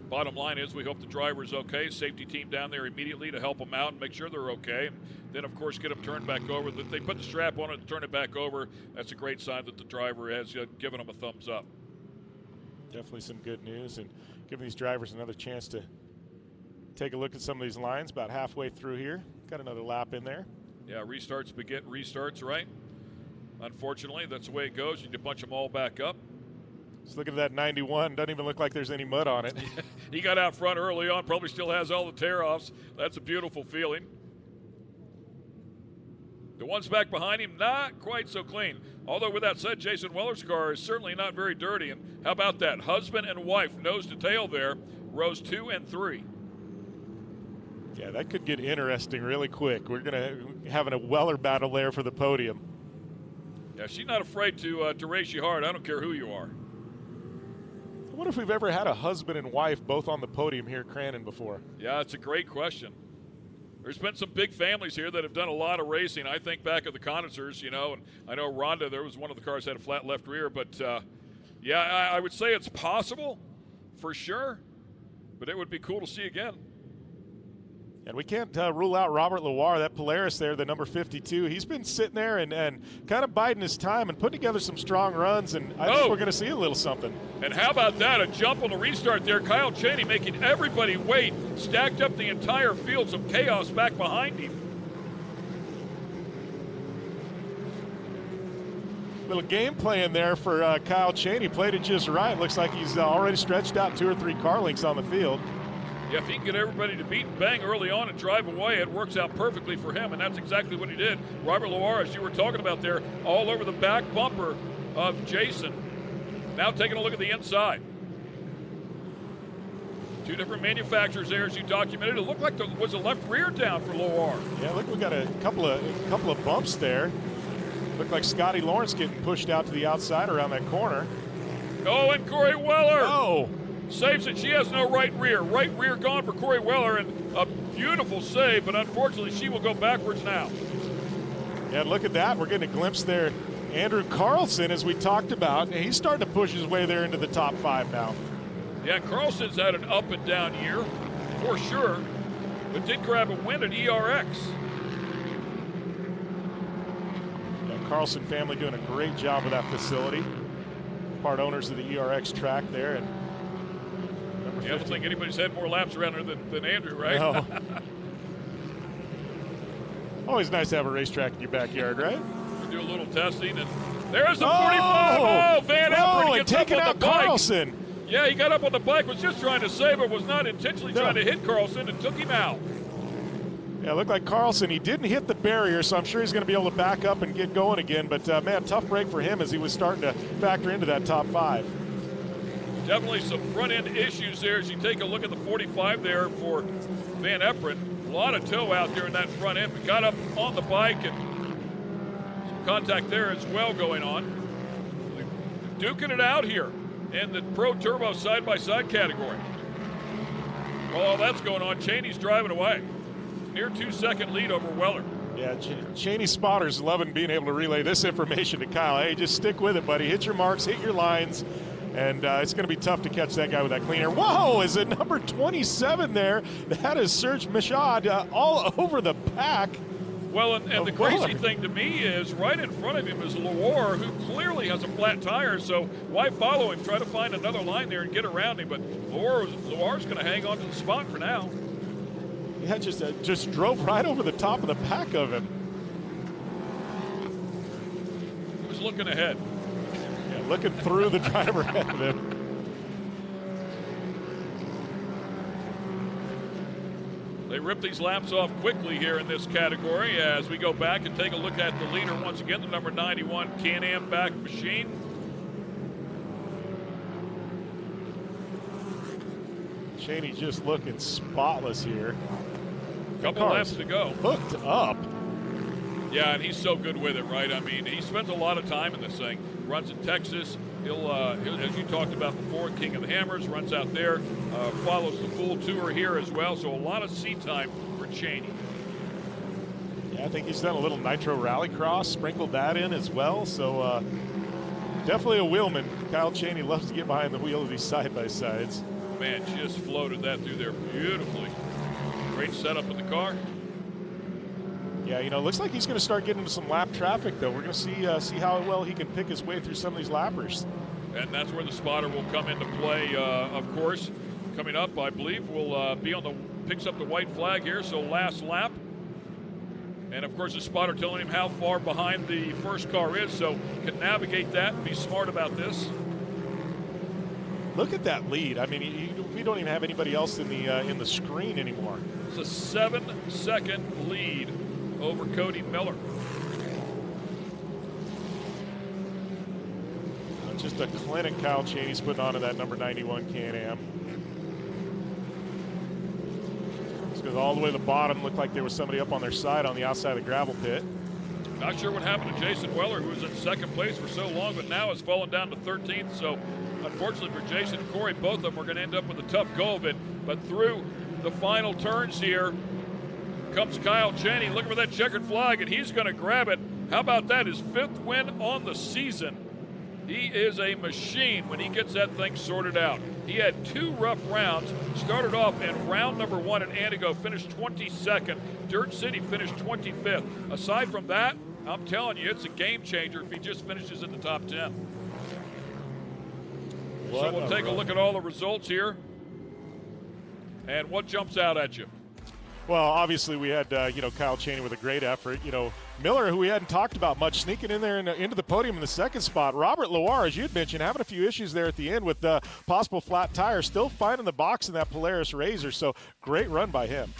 A: Bottom line is we hope the driver's okay. Safety team down there immediately to help them out and make sure they're okay. And then, of course, get them turned back over. If they put the strap on it and turn it back over, that's a great sign that the driver has given them a thumbs up.
C: Definitely some good news, and giving these drivers another chance to take a look at some of these lines about halfway through here. Got another lap in there.
A: Yeah, restarts beget restarts, right? Unfortunately, that's the way it goes. You need to bunch them all back up.
C: Just look at that 91. Doesn't even look like there's any mud on it.
A: He got out front early on, probably still has all the tear-offs. That's a beautiful feeling. The ones back behind him, not quite so clean. Although with that said, Jason Weller's car is certainly not very dirty. And how about that? Husband and wife, nose to tail there, rows 2 and 3.
C: Yeah, that could get interesting really quick. We're going to having a Weller battle there for the podium.
A: Yeah, she's not afraid to race you hard. I don't care who you are.
C: I wonder if we've ever had a husband and wife both on the podium here at Crandon before.
A: Yeah, it's a great question. There's been some big families here that have done a lot of racing. I think back of the Condensers, you know, and I know Rhonda, there was one of the cars that had a flat left rear. But, yeah, I would say it's possible for sure, but it would be cool to see again.
C: And we can't rule out Robert Loire, that Polaris there, the number 52. He's been sitting there and kind of biding his time and putting together some strong runs, and I think we're going to see a little something.
A: And how about that, a jump on the restart there. Kyle Cheney making everybody wait, stacked up the entire field, some chaos back behind him.
C: Little game plan there for Kyle Cheney. Played it just right. Looks like he's already stretched out 2 or 3 car lengths on the field.
A: Yeah, if he can get everybody to beat and bang early on and drive away, it works out perfectly for him, and that's exactly what he did. Robert Loire, as you were talking about there, all over the back bumper of Jason. Now taking a look at the inside. 2 different manufacturers there, as you documented. It looked like there was a left rear down for Loire.
C: Yeah, look, we got a couple of bumps there. Looked like Scotty Lawrence getting pushed out to the outside around that corner.
A: Oh, and Corey Weller.
C: Oh.
A: Saves it. She has no right rear. Right rear gone for Corey Weller, and a beautiful save, but unfortunately she will go backwards now.
C: Yeah, look at that. We're getting a glimpse there. Andrew Carlson, as we talked about, and he's starting to push his way there into the top 5 now.
A: Yeah, Carlson's had an up and down year, for sure, but did grab a win at ERX.
C: Yeah, Carlson family doing a great job with that facility. Part owners of the ERX track there. And
A: I don't think anybody's had more laps around her than Andrew, right?
C: No. Always nice to have a racetrack in your backyard, right?
A: We do a little testing, and there's the 45. Oh, Van Epper gets
C: taking
A: up on
C: out
A: the bike.
C: Carlson.
A: Yeah, he got up on the bike, was just trying to save it, was not intentionally trying to hit Carlson, and took him out.
C: Yeah, it looked like Carlson, he didn't hit the barrier, so I'm sure he's going to be able to back up and get going again. But, man, tough break for him as he was starting to factor into that top 5.
A: Definitely some front-end issues there as you take a look at the 45 there for Van Eperen. A lot of toe out there in that front end, but got up on the bike and some contact there as well going on. Duking it out here in the Pro Turbo side-by-side category. While all that's going on, Cheney's driving away. Near 2-second lead over Weller.
C: Yeah, Cheney spotters loving being able to relay this information to Kyle. Hey, just stick with it, buddy. Hit your marks, hit your lines. And it's going to be tough to catch that guy with that clean air. Whoa, is it number 27 there? That is Serge Michaud all over the pack.
A: Well, and the crazy thing to me is right in front of him is Loire, who clearly has a flat tire. So why follow him? Try to find another line there and get around him. But Loire's going to hang on to the spot for now.
C: Yeah, just drove right over the top of the pack of him.
A: Who's looking ahead?
C: Looking through the driver ahead of him.
A: They rip these laps off quickly here in this category as we go back and take a look at the leader once again, the number 91 Can-Am back machine.
C: Cheney just looking spotless here.
A: Couple laps to go.
C: Hooked up.
A: Yeah, and he's so good with it, right? I mean, he spends a lot of time in this thing. Runs in Texas. He'll as you talked about before, King of the Hammers, runs out there, follows the full tour here as well. So a lot of seat time for Cheney.
C: Yeah, I think he's done a little Nitro Rallycross, sprinkled that in as well. So definitely a wheelman. Kyle Cheney loves to get behind the wheel of these side-by-sides.
A: Man, just floated that through there beautifully. Great setup in the car.
C: Yeah, you know, looks like he's going to start getting into some lap traffic, though. We're going to see how well he can pick his way through some of these lappers.
A: And that's where the spotter will come into play, of course. Coming up, I believe, will be on the, picks up the white flag here, so last lap. And, of course, the spotter telling him how far behind the first car is, so can navigate that and be smart about this.
C: Look at that lead. I mean, we don't even have anybody else in the screen anymore.
A: It's a 7-second lead over Cody Miller.
C: Just a clinic Kyle Cheney's putting onto that number 91 Can-Am. This goes all the way to the bottom. Looked like there was somebody up on their side on the outside of the gravel pit.
A: Not sure what happened to Jason Weller, who was in second place for so long, but now has fallen down to 13th. So unfortunately for Jason and Corey, both of them are going to end up with a tough go of it. But through the final turns here comes Kyle Cheney looking for that checkered flag, and he's going to grab it. How about that? His 5th win on the season. He is a machine when he gets that thing sorted out. He had 2 rough rounds. Started off in round number 1 in Antigo, finished 22nd. Dirt City finished 25th. Aside from that, I'm telling you, it's a game changer if he just finishes in the top 10. So we'll take a look at all the results here. And what jumps out at you?
C: Well, obviously we had, Kyle Cheney with a great effort. Miller, who we hadn't talked about much, sneaking in there into the podium in the second spot. Robert Loire, as you had mentioned, having a few issues there at the end with possible flat tires, still finding the box in that Polaris Razor. So great run by him.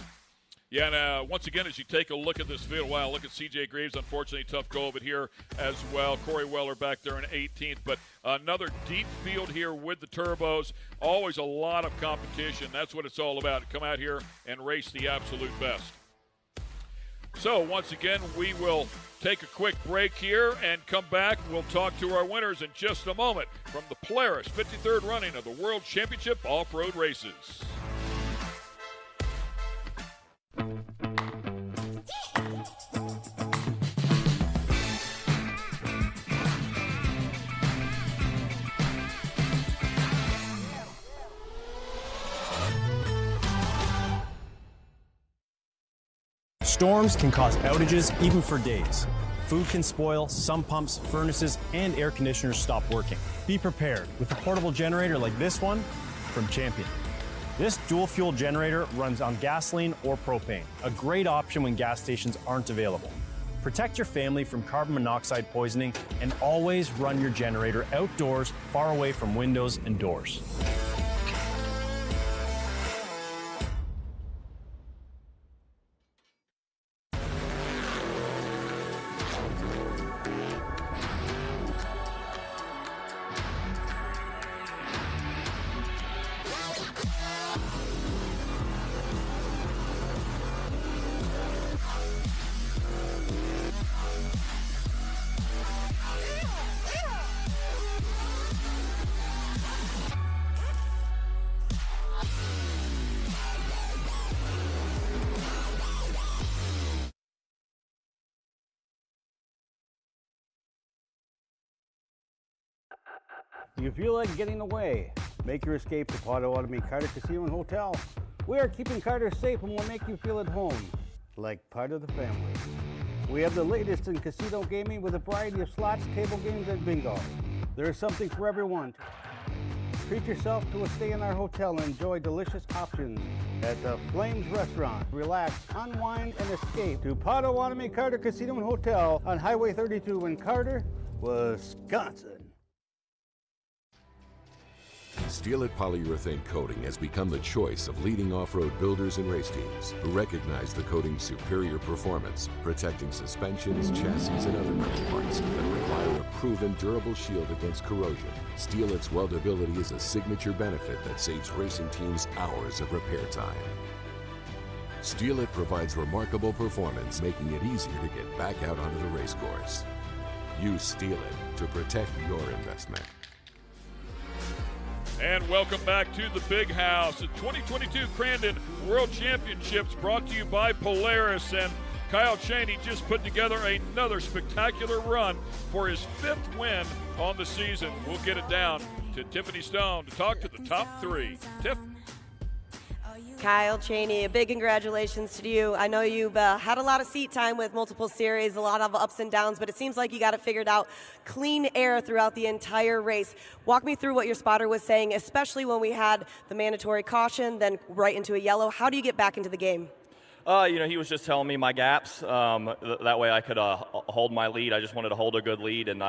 A: Yeah, and once again, as you take a look at this field, wow, look at C.J. Greaves, unfortunately, tough go of it here as well. Corey Weller back there in 18th, but another deep field here with the turbos. Always a lot of competition. That's what it's all about. Come out here and race the absolute best. So, once again, we will take a quick break here and come back. We'll talk to our winners in just a moment from the Polaris 53rd running of the World Championship Off-Road Races.
L: Storms can cause outages even for days. Food can spoil, some pumps, furnaces, and air conditioners stop working. Be prepared with a portable generator like this one from Champion. This dual-fuel generator runs on gasoline or propane, a great option when gas stations aren't available. Protect your family from carbon monoxide poisoning and always run your generator outdoors, far away from windows and doors.
M: Do you feel like getting away? Make your escape to Potawatomi Carter Casino and Hotel. We are keeping Carter safe and will make you feel at home, like part of the family. We have the latest in casino gaming with a variety of slots, table games, and bingo. There is something for everyone. Treat yourself to a stay in our hotel and enjoy delicious options at the Flames Restaurant. Relax, unwind, and escape to Potawatomi Carter Casino and Hotel on Highway 32 in Carter, Wisconsin.
T: Steel-It polyurethane coating has become the choice of leading off-road builders and race teams who recognize the coating's superior performance, protecting suspensions, chassis, and other metal parts that require a proven durable shield against corrosion. Steel-It's weldability is a signature benefit that saves racing teams hours of repair time. Steel-It provides remarkable performance, making it easier to get back out onto the race course. Use Steel-It to protect your investment.
A: And welcome back to the Big House. The 2022 Crandon World Championships brought to you by Polaris. And Kyle Cheney just put together another spectacular run for his 5th win on the season. We'll get it down to Tiffany Stone to talk to the top 3. Tiff?
K: Kyle Cheney, a big congratulations to you. I know you've had a lot of seat time with multiple series, a lot of ups and downs, but it seems like you got it figured out. Clean air throughout the entire race. Walk me through what your spotter was saying, especially when we had the mandatory caution, then right into a yellow. How do you get back into the game?
J: He was just telling me my gaps. That way I could hold my lead. I just wanted to hold a good lead, and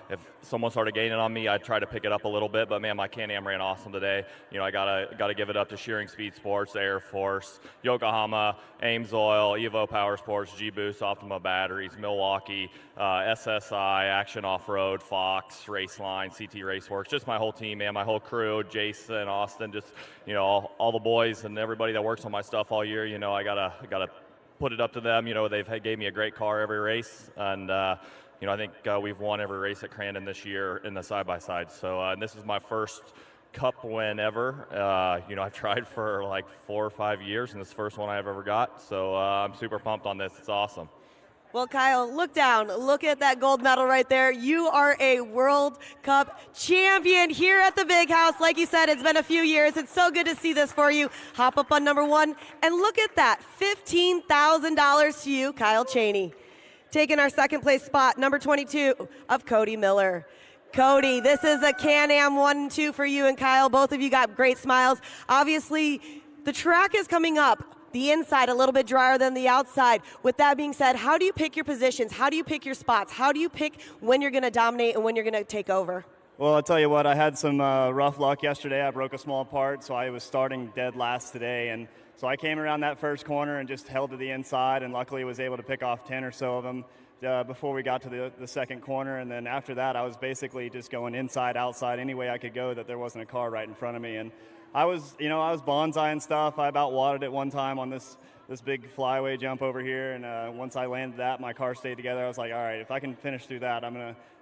J: if someone started gaining on me, I'd try to pick it up a little bit. But man, my Can-Am ran awesome today. I gotta give it up to Shearing Speed Sports, Air Force, Yokohama, Ames Oil, Evo Power Sports, G-Boost, Optima Batteries, Milwaukee, SSI, Action Off-Road, Fox, Raceline, CT Raceworks, just my whole team, man, my whole crew, Jason, Austin, just all the boys and everybody that works on my stuff all year. I gotta put it up to them. They've gave me a great car every race, and I think we've won every race at Crandon this year in the side-by-side. So and this is my first Cup win ever. I've tried for like 4 or 5 years, and this is the first one I've ever got. So I'm super pumped on this. It's awesome.
K: Well, Kyle, look down. Look at that gold medal right there. You are a World Cup champion here at the Big House. Like you said, it's been a few years. It's so good to see this for you. Hop up on number 1, and look at that. $15,000 to you, Kyle Cheney. Taking our second place spot, number 22 of Cody Miller. Cody, this is a Can-Am 1 and 2 for you and Kyle. Both of you got great smiles. Obviously, the track is coming up. The inside a little bit drier than the outside. With that being said, how do you pick your positions? How do you pick your spots? How do you pick when you're going to dominate and when you're going to take over?
N: Well, I'll tell you what, I had some rough luck yesterday. I broke a small part, so I was starting dead last today. And so I came around that first corner and just held to the inside, and luckily was able to pick off 10 or so of them before we got to the second corner. And then after that, I was basically just going inside, outside, any way I could go that there wasn't a car right in front of me. And I was bonsaiing stuff. I about wadded it one time on this big flyaway jump over here, and once I landed that, my car stayed together. I was like, all right, if I can finish through that, I'm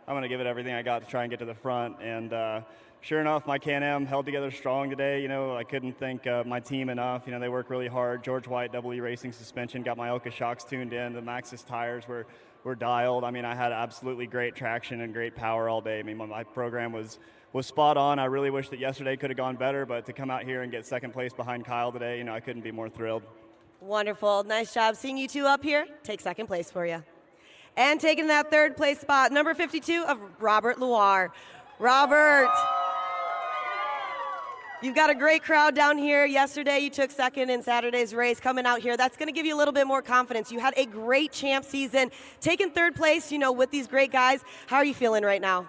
N: gonna give it everything I got to try and get to the front. And sure enough, my Can-Am held together strong today. I couldn't thank my team enough. They work really hard. George Wyatt W Racing suspension, got my Oka shocks tuned in. The Maxxis tires were dialed. I had absolutely great traction and great power all day. My program was spot on. I really wish that yesterday could have gone better, but to come out here and get second place behind Kyle today, I couldn't be more thrilled.
K: Wonderful. Nice job seeing you two up here. Take second place for you. And taking that third place spot, number 52 of Robert Loire. Robert, you've got a great crowd down here. Yesterday you took second in Saturday's race. Coming out here, that's going to give you a little bit more confidence. You had a great champ season. Taking third place, with these great guys. How are you feeling right now?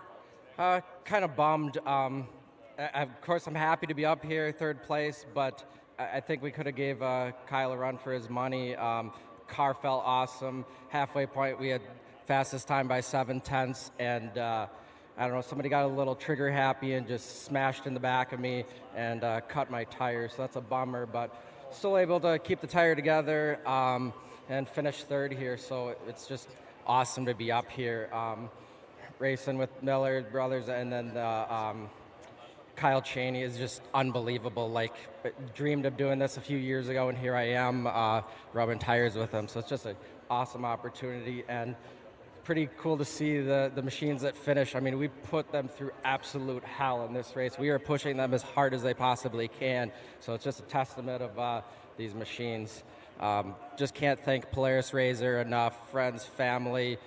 O: Kind of bummed. Of course, I'm happy to be up here, third place, but I think we could have gave Kyle a run for his money. Car felt awesome. Halfway point, we had fastest time by 7/10, and I don't know, somebody got a little trigger happy and just smashed in the back of me and cut my tire, so that's a bummer, but still able to keep the tire together and finish third here, so it's just awesome to be up here. Racing with Miller brothers, and then Kyle Cheney is just unbelievable. Dreamed of doing this a few years ago, and here I am rubbing tires with him. So it's just an awesome opportunity, and pretty cool to see the machines that finish. We put them through absolute hell in this race. We are pushing them as hard as they possibly can. So it's just a testament of these machines. Just can't thank Polaris Razor enough. Friends, family,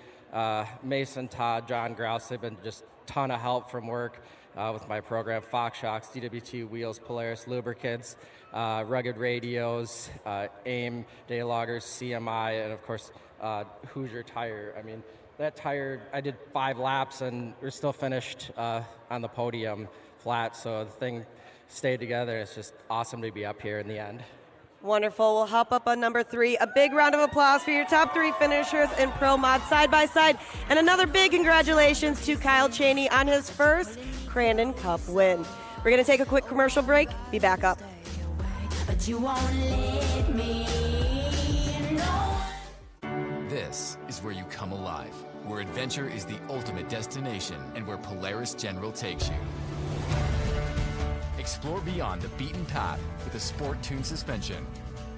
O: Mason, Todd, John Grouse, they've been just a ton of help from work with my program. Fox Shocks, DWT Wheels, Polaris Lubricants, Rugged Radios, AIM, Day Loggers, CMI, and of course Hoosier Tire. That tire, I did 5 laps and we're still finished on the podium flat, so the thing stayed together. It's just awesome to be up here in the end.
K: Wonderful. We'll hop up on number 3. A big round of applause for your top 3 finishers in Pro Mod side by side. And another big congratulations to Kyle Cheney on his first Crandon Cup win. We're going to take a quick commercial break. Be back up.
P: But you won't let me know.
Y: This is where you come alive, where adventure is the ultimate destination, and where Polaris General takes you. Explore beyond the beaten path with a sport-tuned suspension.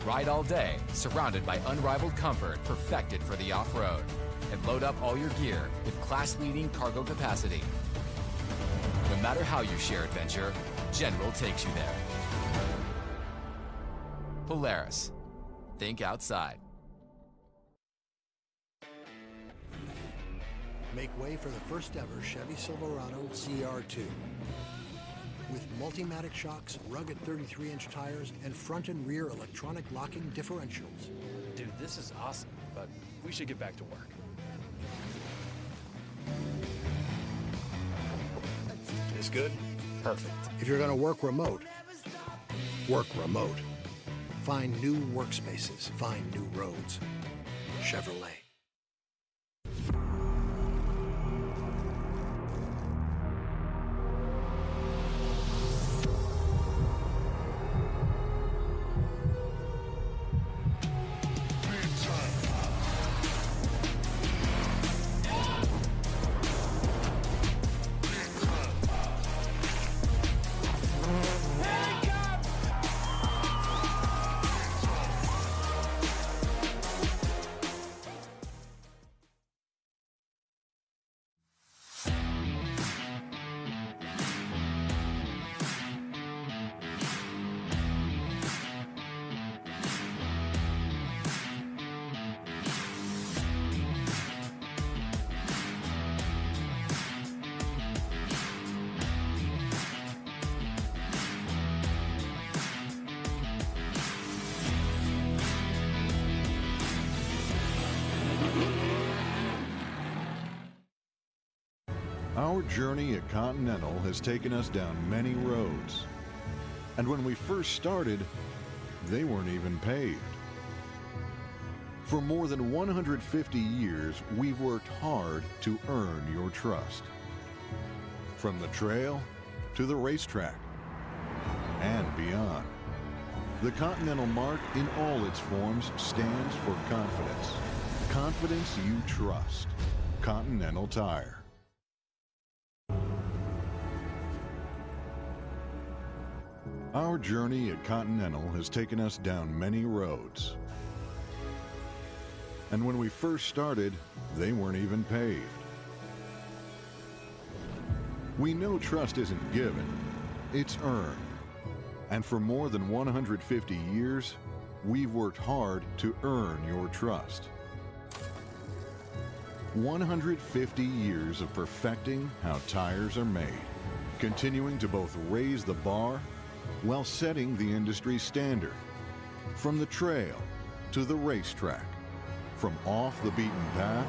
Y: Ride all day, surrounded by unrivaled comfort perfected for the off-road. And load up all your gear with class-leading cargo capacity. No matter how you share adventure, General takes you there. Polaris. Think outside.
H: Make way for the first ever Chevy Silverado CR2. With Multimatic shocks, rugged 33-inch tires, and front and rear electronic locking differentials.
F: Dude, this is awesome, but we should get back to work.
M: This good?
H: Perfect. If you're going to work remote, work remote. Find new workspaces. Find new roads. Chevrolet.
D: Our journey at Continental has taken us down many roads. And when we first started, they weren't even paved. For more than 150 years, we've worked hard to earn your trust. From the trail to the racetrack and beyond. The Continental mark in all its forms stands for confidence. Confidence you trust. Continental Tire. Our journey at Continental has taken us down many roads. And when we first started, they weren't even paved. We know trust isn't given, it's earned. And for more than 150 years, we've worked hard to earn your trust. 150 years of perfecting how tires are made, continuing to both raise the bar while setting the industry standard. From the trail to the racetrack, from off the beaten path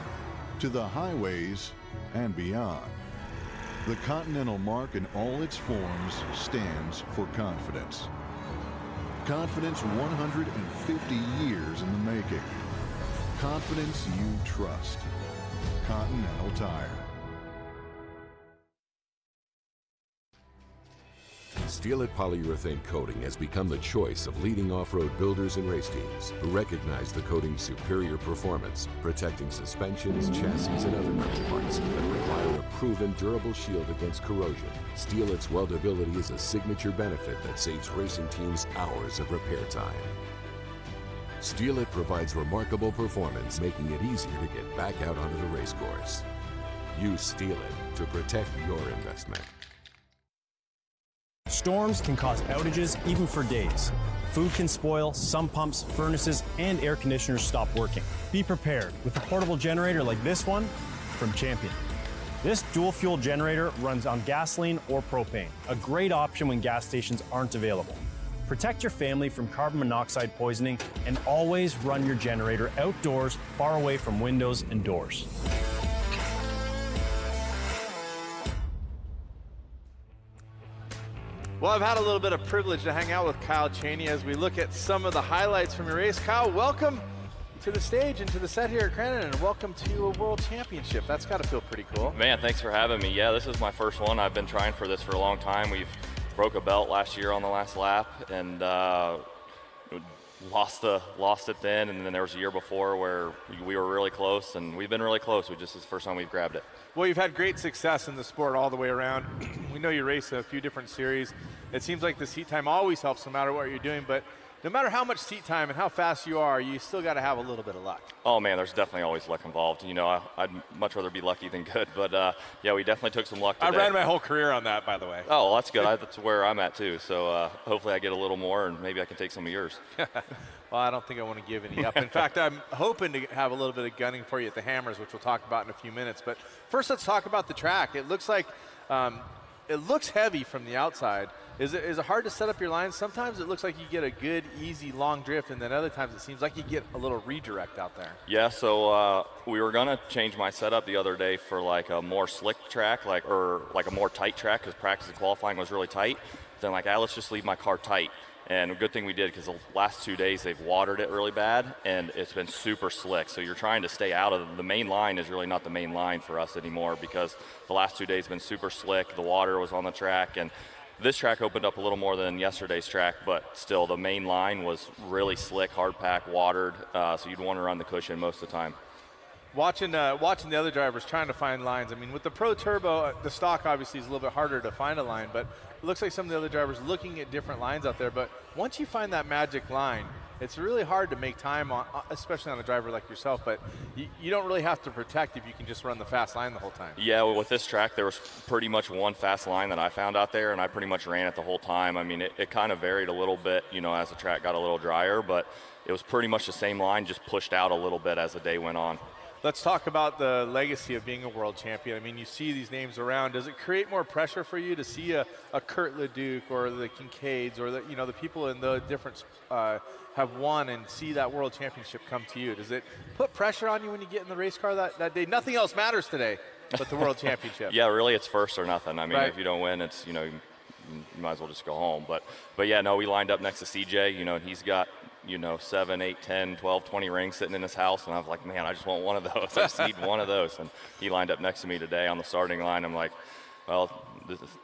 D: to the highways and beyond. The Continental mark in all its forms stands for confidence. Confidence 150 years in the making. Confidence you trust. Continental Tire.
T: Steel-It polyurethane coating has become the choice of leading off-road builders and race teams who recognize the coating's superior performance, protecting suspensions, chassis, and other metal parts that require a proven durable shield against corrosion. Steel-It's weldability is a signature benefit that saves racing teams hours of repair time. Steel-It provides remarkable performance, making it easier to get back out onto the race course. Use Steel-It to protect your investment.
L: Storms can cause outages even for days. Food can spoil, some pumps, furnaces, and air conditioners stop working. Be prepared with a portable generator like this one from Champion. This dual-fuel generator runs on gasoline or propane, a great option when gas stations aren't available. Protect your family from carbon monoxide poisoning and always run your generator outdoors, far away from windows and doors.
B: Well, I've had a little bit of privilege to hang out with Kyle Chaney as we look at some of the highlights from your race. Kyle, welcome to the stage and to the set here at Crandon, and welcome to a World Championship. That's got to feel pretty cool.
J: Man, thanks for having me. Yeah, this is my first one. I've been trying for this for a long time. We've broke a belt last year on the last lap, and lost it then, and then there was a year before where we were really close, and we've been really close. This is the first time we've grabbed it.
B: Well, you've had great success in the sport all the way around. We know you race a few different series. It seems like the seat time always helps no matter what you're doing, but no matter how much seat time and how fast you are, you still got to have a little bit of luck.
J: Oh man, there's definitely always luck involved. You know, I'd much rather be lucky than good, but yeah, we definitely took some luck today.
B: I ran my whole career on that, by the way.
J: Oh, well, that's good. That's where I'm at too. So hopefully I get a little more, and maybe I can take some of yours.
B: Well, I don't think I want to give any up. In fact, I'm hoping to have a little bit of gunning for you at the Hammers, which we'll talk about in a few minutes. But first, let's talk about the track. It looks like it looks heavy from the outside. Is it hard to set up your lines? Sometimes it looks like you get a good, easy, long drift, and then other times it seems like you get a little redirect out there.
J: Yeah, so we were gonna change my setup the other day for like a more slick track, or a more tight track, because practice and qualifying was really tight. Then let's just leave my car tight. And a good thing we did, because the last 2 days they've watered it really bad, and it's been super slick. So you're trying to stay out of the main line is really not the main line for us anymore, because the last 2 days have been super slick. The water was on the track, and this track opened up a little more than yesterday's track, but still the main line was really slick, hard pack, watered, so you'd want to run the cushion most of the time.
B: Watching the other drivers trying to find lines. I mean, with the Pro Turbo, the stock obviously is a little bit harder to find a line, but it looks like some of the other drivers looking at different lines out there. But once you find that magic line, it's really hard to make time on, especially on a driver like yourself, but you don't really have to protect if you can just run the fast line the whole time.
J: Yeah, well, with this track, there was pretty much one fast line that I found out there, and I pretty much ran it the whole time. I mean, it kind of varied a little bit, as the track got a little drier, but it was pretty much the same line, just pushed out a little bit as the day went on.
B: Let's talk about the legacy of being a world champion. I mean, you see these names around. Does it create more pressure for you to see a Kurt Leduc or the Kincaids or the people in the different have won and see that world championship come to you? Does it put pressure on you when you get in the race car that day? Nothing else matters today but the world championship.
J: Yeah, really, it's first or nothing. I mean,
B: right.
J: If you don't win, it's, you might as well just go home. But yeah, no, we lined up next to CJ, and he's got, 7, 8, 10, 12, 20 rings sitting in his house. And I was like, man, I just want one of those. I just need one of those. And he lined up next to me today on the starting line. I'm like, well,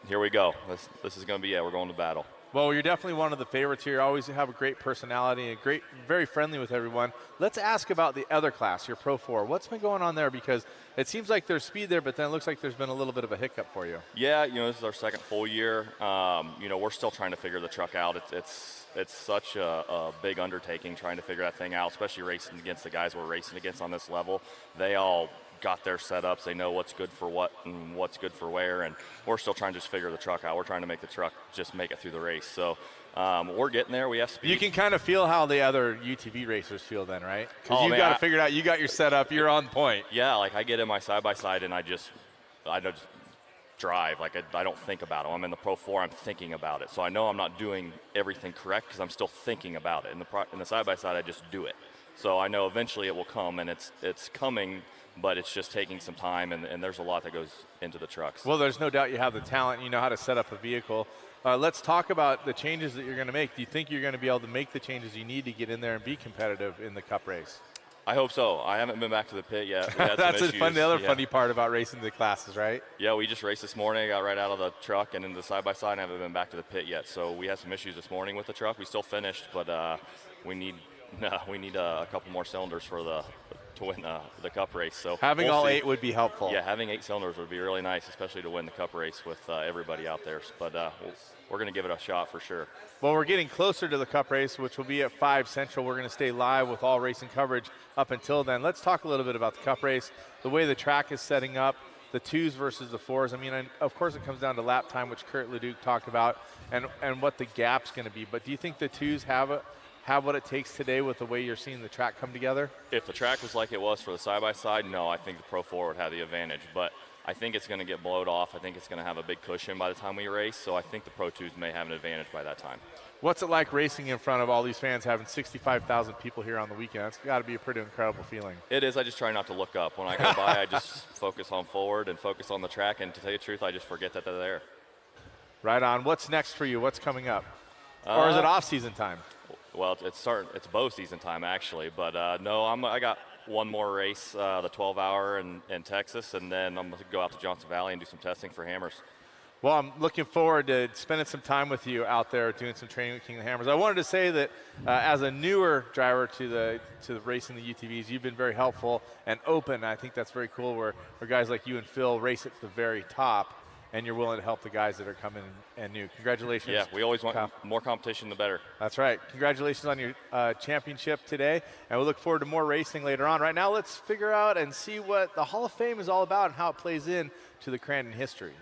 J: here we go. This is going to be it. We're going to battle.
B: Well, you're definitely one of the favorites here. You always have a great personality and very friendly with everyone. Let's ask about the other class, your Pro 4. What's been going on there? Because it seems like there's speed there, but then it looks like there's been a little bit of a hiccup for you.
J: Yeah, this is our second full year. We're still trying to figure the truck out. It's such a big undertaking trying to figure that thing out, especially racing against the guys we're racing against on this level. They all got their setups. They know what's good for what and what's good for where, and we're still trying to just figure the truck out. We're trying to make the truck just make it through the race. So we're getting there. We have speed.
B: You can kind of feel how the other UTV racers feel then, right? Because you've got to figure it out. You got your setup. You're on point.
J: Yeah, I get in my side-by-side and I just drive. I don't think about it. I'm in the Pro 4. I'm thinking about it. So I know I'm not doing everything correct because I'm still thinking about it. In the side-by-side, I just do it. So I know eventually it will come, and it's coming, but it's just taking some time, and there's a lot that goes into the trucks.
B: Well, there's no doubt you have the talent. You know how to set up a vehicle. Let's talk about the changes that you're going to make. Do you think you're going to be able to make the changes you need to get in there and be competitive in the Cup race?
J: I hope so. I haven't been back to the pit yet.
B: That's the other funny part about racing the classes, right?
J: Yeah, we just raced this morning. I got right out of the truck and into the side-by-side, and I haven't been back to the pit yet. So we had some issues this morning with the truck. We still finished, but we need a couple more cylinders to win the Cup race. So
B: having all 8 would be helpful.
J: Yeah, having 8 cylinders would be really nice, especially to win the Cup race with everybody out there. But we're going to give it a shot for sure.
B: Well, we're getting closer to the Cup race, which will be at 5 Central. We're going to stay live with all racing coverage up until then. Let's talk a little bit about the Cup race, the way the track is setting up, the 2s versus the 4s. I mean, and of course it comes down to lap time, which Kurt Leduc talked about, and what the gap's going to be. But do you think the 2s have what it takes today with the way you're seeing the track come together?
J: If the track was like it was for the side-by-side, no, I think the Pro 4 would have the advantage. But I think it's going to get blowed off. I think it's going to have a big cushion by the time we race, so I think the Pro 2s may have an advantage by that time.
B: What's it like racing in front of all these fans, having 65,000 people here on the weekend? It's got to be a pretty incredible feeling.
J: It is. I just try not to look up. When I go by, I just focus on forward and focus on the track, and to tell you the truth, I just forget that they're there.
B: Right on. What's next for you? What's coming up? Or is it off-season time?
J: Well, it's bow season time, actually. But, no, I got one more race, the 12-hour in Texas, and then I'm going to go out to Johnson Valley and do some testing for hammers.
B: Well, I'm looking forward to spending some time with you out there doing some training with King of the Hammers. I wanted to say that as a newer driver to the racing the UTVs, you've been very helpful and open. I think that's very cool where guys like you and Phil race at the very top, and you're willing to help the guys that are coming and new. Congratulations.
J: Yeah, we always want more competition, the better.
B: That's right. Congratulations on your championship today, and we look forward to more racing later on. Right now, let's figure out and see what the Hall of Fame is all about and how it plays in to the Crandon history.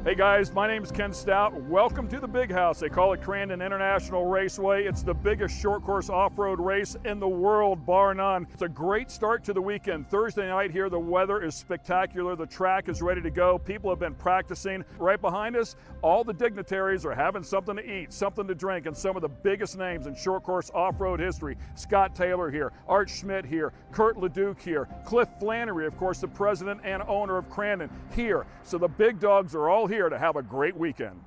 A: Hey guys, my name is Ken Stout. Welcome to the Big House. They call it Crandon International Raceway. It's the biggest short course off-road race in the world, bar none. It's a great start to the weekend. Thursday night here, the weather is spectacular. The track is ready to go. People have been practicing. Right behind us, all the dignitaries are having something to eat, something to drink, and some of the biggest names in short course off-road history. Scott Taylor here, Art Schmidt here, Kurt Leduc here, Cliff Flannery, of course, the president and owner of Crandon, here. So the big dogs are all here to have a great weekend.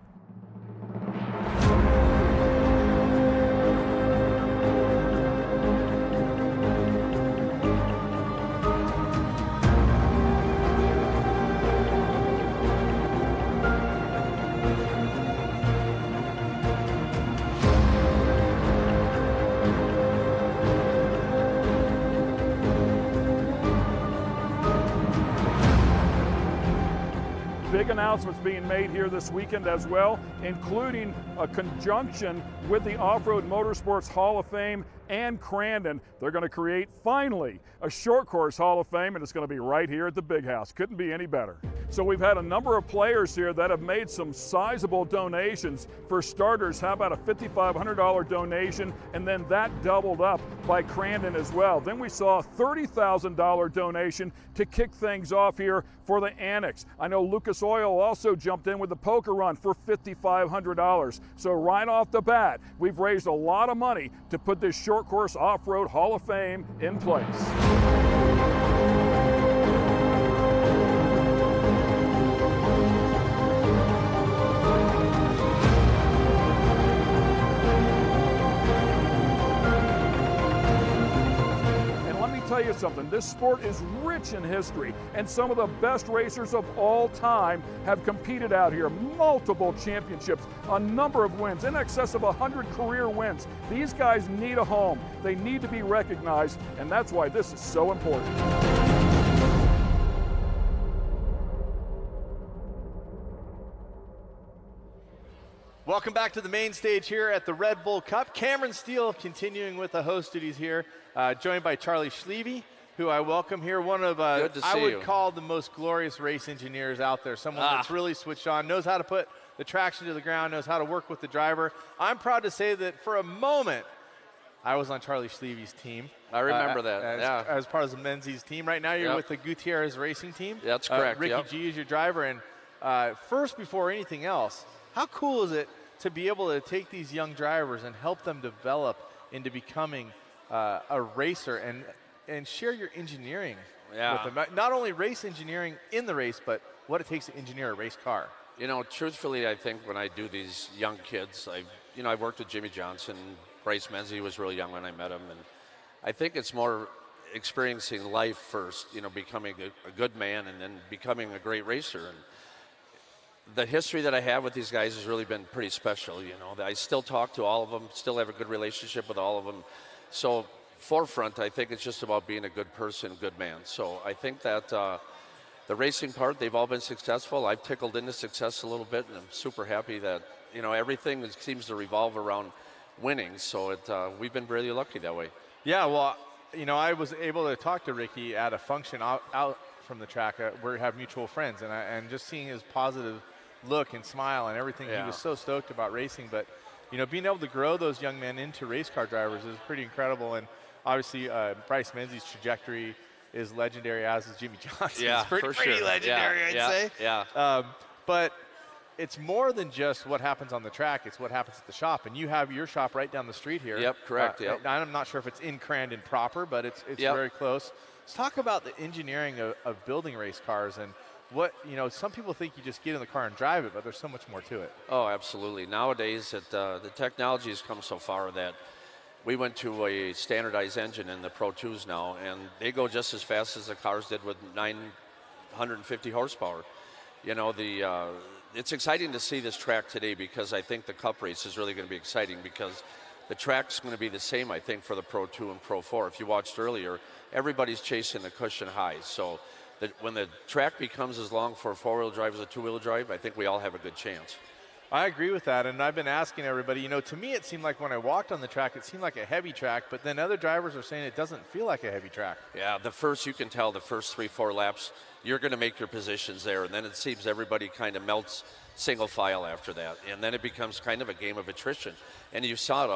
A: Big announcements being made here this weekend as well, including a conjunction with the Off-Road Motorsports Hall of Fame and Crandon. They're going to create, finally, a short course Hall of Fame, and it's going to be right here at the Big House. Couldn't be any better. So we've had a number of players here that have made some sizable donations. For starters, how about a $5,500 donation, and then that doubled up by Crandon as well. Then we saw a $30,000 donation to kick things off here for the Annex. I know Lucas Oil also jumped in with the poker run for $5,500. So right off the bat, we've raised a lot of money to put this short course off-road Hall of Fame in place. Tell you something, this sport is rich in history, and some of the best racers of all time have competed out here. Multiple championships, a number of wins, in excess of 100 career wins. These guys need a home. They need to be recognized, and that's why this is so important.
B: Welcome back to the main stage here at the Red Bull Cup. Cameron Steele continuing with the host duties here, joined by Charlie Schleve, who I welcome here. One of, I would call the most glorious race engineers out there. Someone that's really switched on, knows how to put the traction to the ground, knows how to work with the driver. I'm proud to say that for a moment, I was on Charlie Schleve's team.
Q: I remember that,
B: as part of the Menzies team. Right now you're with the Gutierrez Racing team.
Q: That's correct,
B: Ricky G is your driver. And first, before anything else, how cool is it to be able to take these young drivers and help them develop into becoming a racer and share your engineering with them? Not only race engineering in the race, but what it takes to engineer a race car.
Q: You know, truthfully, I think when I do these young kids, I've worked with Jimmy Johnson. Bryce Menzies was really young when I met him, and I think it's more experiencing life first, becoming a good man and then becoming a great racer. And the history that I have with these guys has really been pretty special. I still talk to all of them, still have a good relationship with all of them. So forefront, I think it's just about being a good person, good man. So I think that the racing part, they've all been successful. I've tickled into success a little bit, and I'm super happy that, everything seems to revolve around winning. So we've been really lucky that way.
B: Yeah, well, I was able to talk to Ricky at a function out from the track where we have mutual friends, and just seeing his positive look and smile and everything. He was so stoked about racing. But being able to grow those young men into race car drivers is pretty incredible. And obviously Bryce Menzies' trajectory is legendary, as is Jimmy Johnson's.
Q: Yeah,
B: pretty legendary, I'd say.
Q: Yeah.
B: But it's more than just what happens on the track, it's what happens at the shop. And you have your shop right down the street here.
Q: Yep, correct.
B: I'm not sure if it's in Crandon proper, but it's very close. Let's talk about the engineering of building race cars and what, some people think you just get in the car and drive it, but there's so much more to it.
Q: Oh, absolutely. Nowadays, the technology has come so far that we went to a standardized engine in the Pro 2s now, and they go just as fast as the cars did with 950 horsepower. It's exciting to see this track today, because I think the Cup race is really going to be exciting, because the track's going to be the same, I think, for the Pro 2 and Pro 4. If you watched earlier, everybody's chasing the cushion highs. So when the track becomes as long for a four-wheel drive as a two-wheel drive, I think we all have a good chance.
B: I agree with that, and I've been asking everybody, you know, to me it seemed like when I walked on the track, it seemed like a heavy track, but then other drivers are saying it doesn't feel like a heavy track.
Q: Yeah, you can tell the first 3-4 laps, you're going to make your positions there, and then it seems everybody kind of melts single file after that, and then it becomes kind of a game of attrition. And you saw it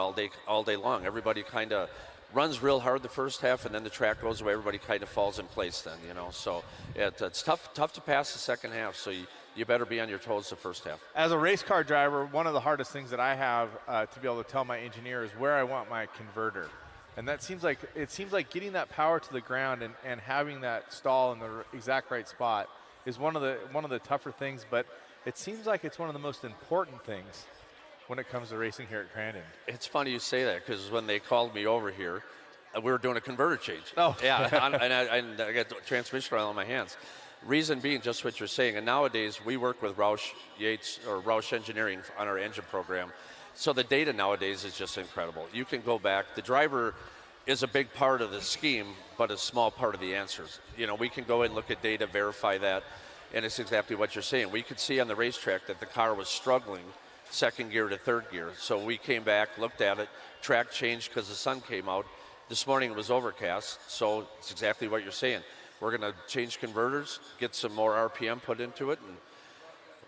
Q: all day long. Everybody kind of runs real hard the first half, and then the track goes away. Everybody kind of falls in place then, you know. So it's tough to pass the second half, so you better be on your toes the first half.
B: As a race car driver, one of the hardest things that I have to be able to tell my engineer is where I want my converter. And it seems like getting that power to the ground and having that stall in the exact right spot is one of the tougher things, but it seems like it's one of the most important things when it comes to racing here at Crandon.
Q: It's funny you say that, because when they called me over here, we were doing a converter change.
B: Oh.
Q: Yeah, and I got transmission oil on my hands. Reason being just what you're saying, and nowadays we work with Roush Engineering on our engine program. So the data nowadays is just incredible. You can go back. The driver is a big part of the scheme, but a small part of the answers. You know, we can go and look at data, verify that, and it's exactly what you're saying. We could see on the racetrack that the car was struggling second gear to third gear. So we came back, looked at it, track changed because the sun came out. This morning it was overcast, so it's exactly what you're saying. We're going to change converters, get some more RPM put into it, and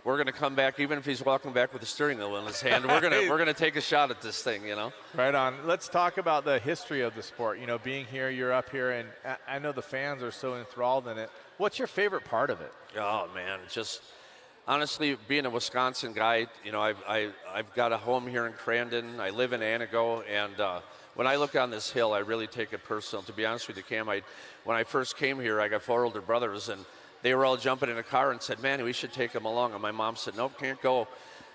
Q: we're going to come back, even if he's walking back with the steering wheel in his hand, we're going to take a shot at this thing, you know?
B: Right on. Let's talk about the history of the sport. You know, being here, you're up here, and I know the fans are so enthralled in it. What's your favorite part of it?
Q: Oh, man, just honestly, being a Wisconsin guy, you know, I've got a home here in Crandon. I live in Anago, and when I look on this hill, I really take it personal. To be honest with you, Cam, when I first came here, I got 4 older brothers, and they were all jumping in a car and said, man, we should take them along. And my mom said, nope, can't go.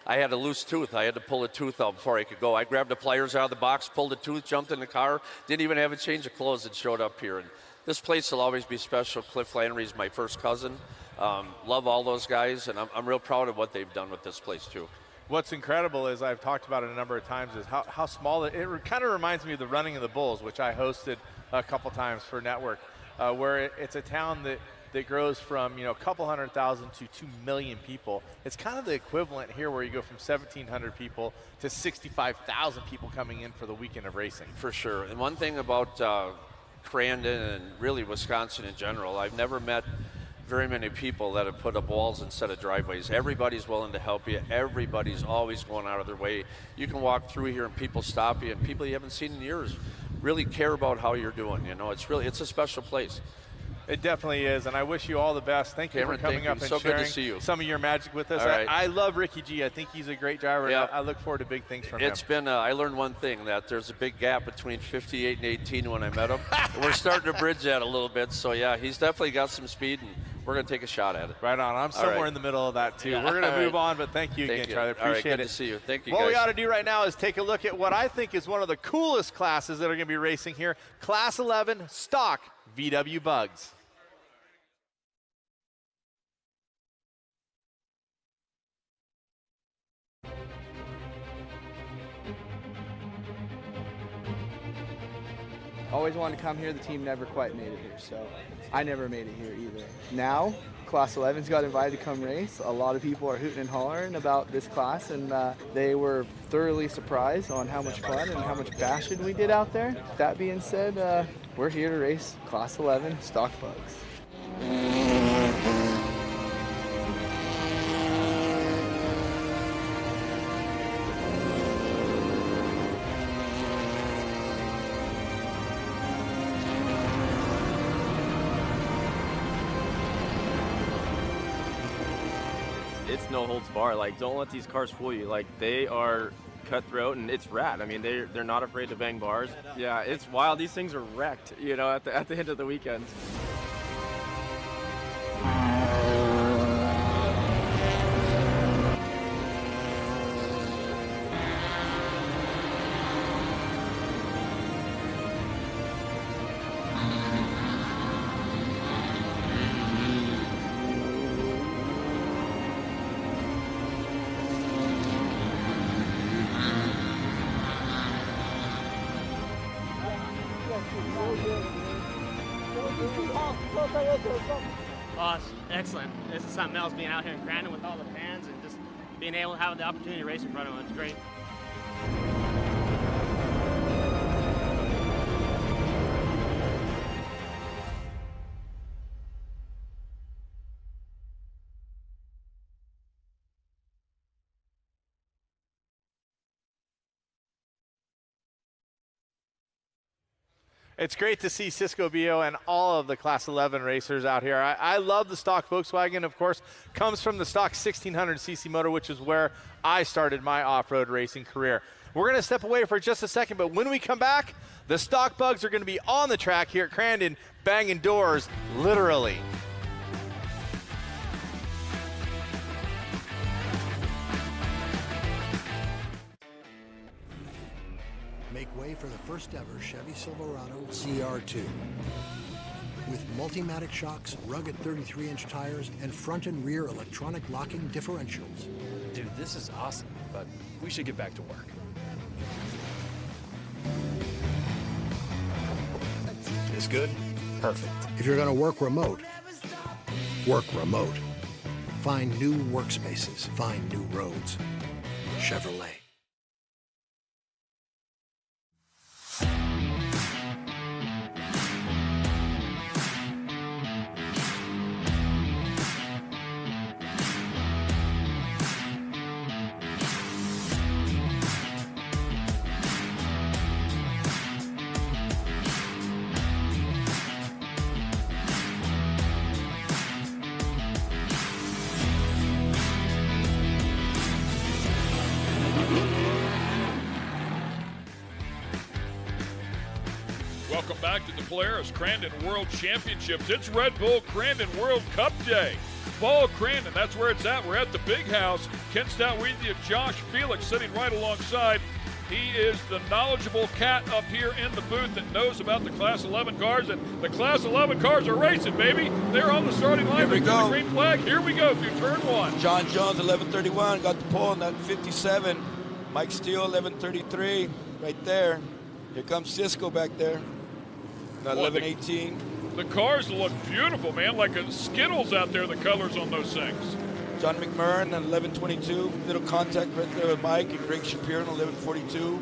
Q: I had a loose tooth. I had to pull a tooth out before I could go. I grabbed the pliers out of the box, pulled a tooth, jumped in the car, didn't even have a change of clothes, and showed up here. And this place will always be special. Cliff Lannery's my first cousin. Love all those guys, and I'm real proud of what they've done with this place, too.
B: What's incredible is, I've talked about it a number of times, is how small it kind of reminds me of the Running of the Bulls, which I hosted a couple times for Network, where it's a town that grows from, you know, a couple 100,000 to 2 million people. It's kind of the equivalent here, where you go from 1,700 people to 65,000 people coming in for the weekend of racing.
Q: For sure. And one thing about Crandon and really Wisconsin in general, I've never met very many people that have put up walls instead of driveways. Everybody's willing to help you. Everybody's always going out of their way. You can walk through here and people stop you, and people you haven't seen in years really care about how you're doing. You know, it's a special place.
B: It definitely is, and I wish you all the best. Thank you
Q: Cameron,
B: for coming up and
Q: so
B: sharing
Q: good to see you.
B: some of your magic with us.
Q: All right.
B: I love Ricky G. I think he's a great driver.
Q: Yep.
B: And I look forward to big things from him.
Q: It's been, I learned one thing, that there's a big gap between 58 and 18 when I met him. We're starting to bridge that a little bit, so yeah, he's definitely got some speed, and we're going to take a shot at it.
B: Right on. I'm somewhere in the middle of that, too.
Q: Yeah.
B: We're going to move on, but thank you again, Charlie. Appreciate
Q: it. Good
B: to
Q: see you. Thank you,
B: What
Q: guys.
B: we ought to do right now is take a look at what I think is one of the coolest classes that are going to be racing here, Class 11 Stock VW Bugs.
R: Always wanted to come here. The team never quite made it here, so I never made it here either. Now, Class 11's got invited to come race. A lot of people are hooting and hollering about this class, and they were thoroughly surprised on how much fun and how much bashing we did out there. That being said, we're here to race Class 11 Stock Bugs.
S: It's no holds bar. Like, don't let these cars fool you. Like, they are cutthroat, and it's rad. I mean, they're not afraid to bang bars. Yeah, it's wild. These things are wrecked, you know, at the end of the weekend.
V: Oh, it's excellent. This is something else, being out here in Crandon with all the fans and just
E: being able to have the opportunity to race in front of him. It's great.
B: It's great to see Cisco Bio and all of the Class 11 racers out here. I love the stock Volkswagen, of course, comes from the stock 1600cc motor, which is where I started my off-road racing career. We're going to step away for just a second, but when we come back, the stock bugs are going to be on the track here at Crandon, banging doors, literally.
H: Make way for the first ever Chevy Silverado CR2. With Multimatic shocks, rugged 33-inch tires, and front and rear electronic locking differentials.
F: Dude, this is awesome, but we should get back to work.
H: This good? Perfect. If you're going to work remote, work remote. Find new workspaces. Find new roads. Chevrolet.
A: Welcome back to the Polaris Crandon World Championships. It's Red Bull Crandon World Cup Day. Fall Crandon, that's where it's at. We're at the big house. Ken Stout with you, Josh Felix sitting right alongside. He is the knowledgeable cat up here in the booth that knows about the Class 11 cars, and the Class 11 cars are racing, baby. They're on the starting line.
U: Here we go.
A: The green flag. Here we go through turn one.
U: John Jones, 11:31, got the pole in that 57. Mike Steele, 11:33, right there. Here comes Cisco back there. 11:18.
A: The cars look beautiful, man, like a Skittles out there, the colors on those things.
U: John McMurrin, 11:22. Little contact right there with Mike and Greg Shapiro, 11:42.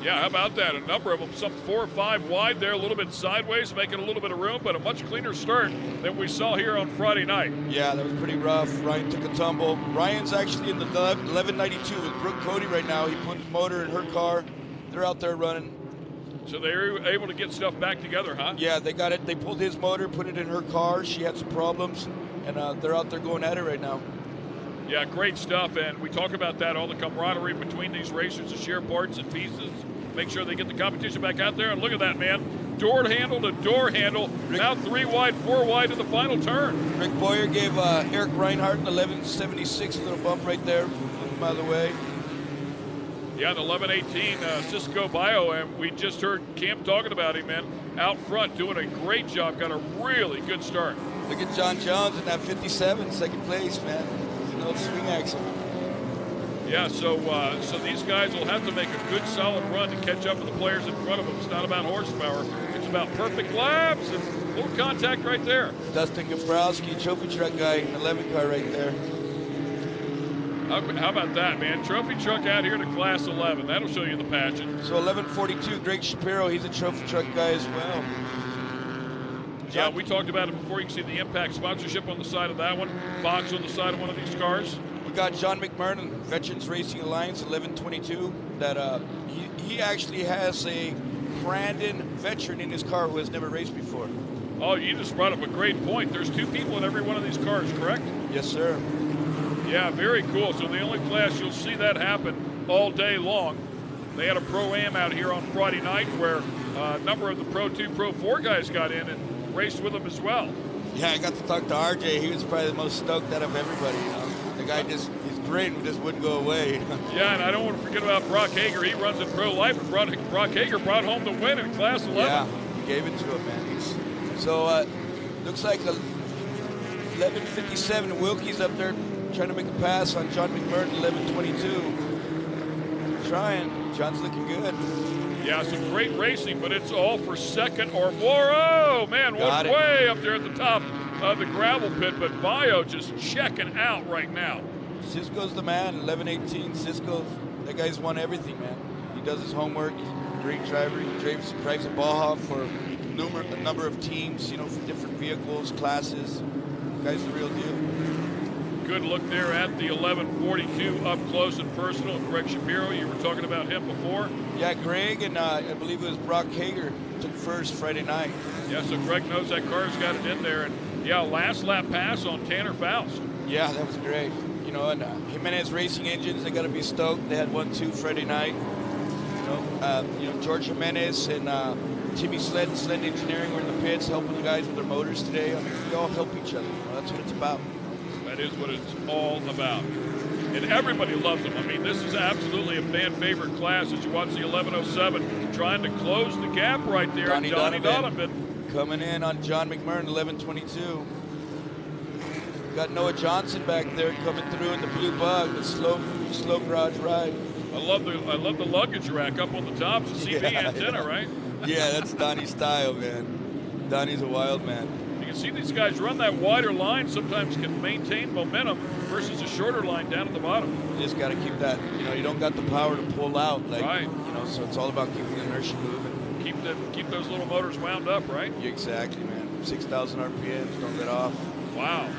A: Yeah, how about that? A number of them, some 4 or 5 wide there, a little bit sideways, making a little bit of room, but a much cleaner start than we saw here on Friday night.
U: Yeah, that was pretty rough. Ryan took a tumble. Ryan's actually in the 11:92 with Brooke Cody right now. He put his motor in her car. They're out there running.
A: So they were able to get stuff back together, huh?
U: Yeah, they got it. They pulled his motor, put it in her car. She had some problems, and they're out there going at it right now.
A: Yeah, great stuff, and we talk about that, all the camaraderie between these racers to share parts and pieces, make sure they get the competition back out there, and look at that, man. Door handle to door handle, now 3 wide, 4 wide to the final turn.
U: Rick Boyer gave Eric Reinhardt an 11:76, a little bump right there, by the way.
A: Yeah, the 11:18 Cisco Bio, and we just heard Cam talking about him, man. Out front, doing a great job, got a really good start.
U: Look at John Jones in that 57, second place, man. No swing axle.
A: Yeah, so these guys will have to make a good, solid run to catch up to the players in front of them. It's not about horsepower. It's about perfect laps and a little contact right there.
U: Dustin Gabrowski, trophy truck guy, 11 car right there.
A: How about that, man? Trophy truck out here to Class 11. That'll show you the passion.
U: So 11:42, Greg Shapiro, he's a trophy truck guy as well.
A: Yeah, we talked about it before. You can see the Impact sponsorship on the side of that one. Fox on the side of one of these cars.
U: We got John McMurrin, Veterans Racing Alliance, 11:22. That he actually has a Crandon veteran in his car who has never raced before.
A: Oh, you just brought up a great point. There's 2 people in every one of these cars, correct?
U: Yes, sir.
A: Yeah, very cool. So the only class you'll see that happen all day long. They had a Pro-Am out here on Friday night where a number of the Pro 2, Pro 4 guys got in and raced with them as well.
U: Yeah, I got to talk to RJ. He was probably the most stoked out of everybody. You know? The guy he's great and just wouldn't go away.
A: Yeah, and I don't want to forget about Brock Hager. He runs in Pro Life, and Brock Hager brought home the win in Class 11.
U: Yeah, he gave it to him, man. So looks like 11:57. Wilkie's up there trying to make a pass on John McMurrin, 11:22. Trying. John's looking good.
A: Yeah, some great racing, but it's all for second or more. Oh, man, one way up there at the top of the gravel pit, but Bio just checking out right now.
U: Cisco's the man. 11-18. Cisco, that guy's won everything, man. He does his homework. He's a great driver. He drives a Baja for a number of teams, you know, for different vehicles, classes. The guy's the real deal.
A: Good look there at the 1142 up close and personal. Greg Shapiro, you were talking about him before.
U: Yeah, Greg and I believe it was Brock Hager took first Friday night.
A: Yeah, so Greg knows that car's got it in there. And yeah, last lap pass on Tanner Faust.
U: Yeah, that was great. You know, and Jimenez Racing Engines, they got to be stoked. They had 1-2 Friday night. You know, George Jimenez and Timmy Sled Engineering were in the pits helping the guys with their motors today. I mean, we all help each other. You know, that's what it's about.
A: That is what it's all about. And everybody loves them. I mean, this is absolutely a fan favorite class as you watch the 1107 trying to close the gap right there.
U: Donnie
A: Donovan
U: coming in on John McMurrin, 1122. Got Noah Johnson back there coming through in the blue bug, the slow garage ride.
A: I love the luggage rack up on the top. It's a CV antenna, right?
U: Yeah, that's Donnie's style, man. Donnie's a wild man.
A: You can see these guys run that wider line, sometimes can maintain momentum versus a shorter line down at the bottom.
U: You just got to keep that, you know, you don't got the power to pull out. Like,
A: right.
U: You know, so it's all about keeping the inertia moving.
A: Keep those little motors wound up, right?
U: Exactly, man. 6,000 RPMs, don't let off.
A: Wow.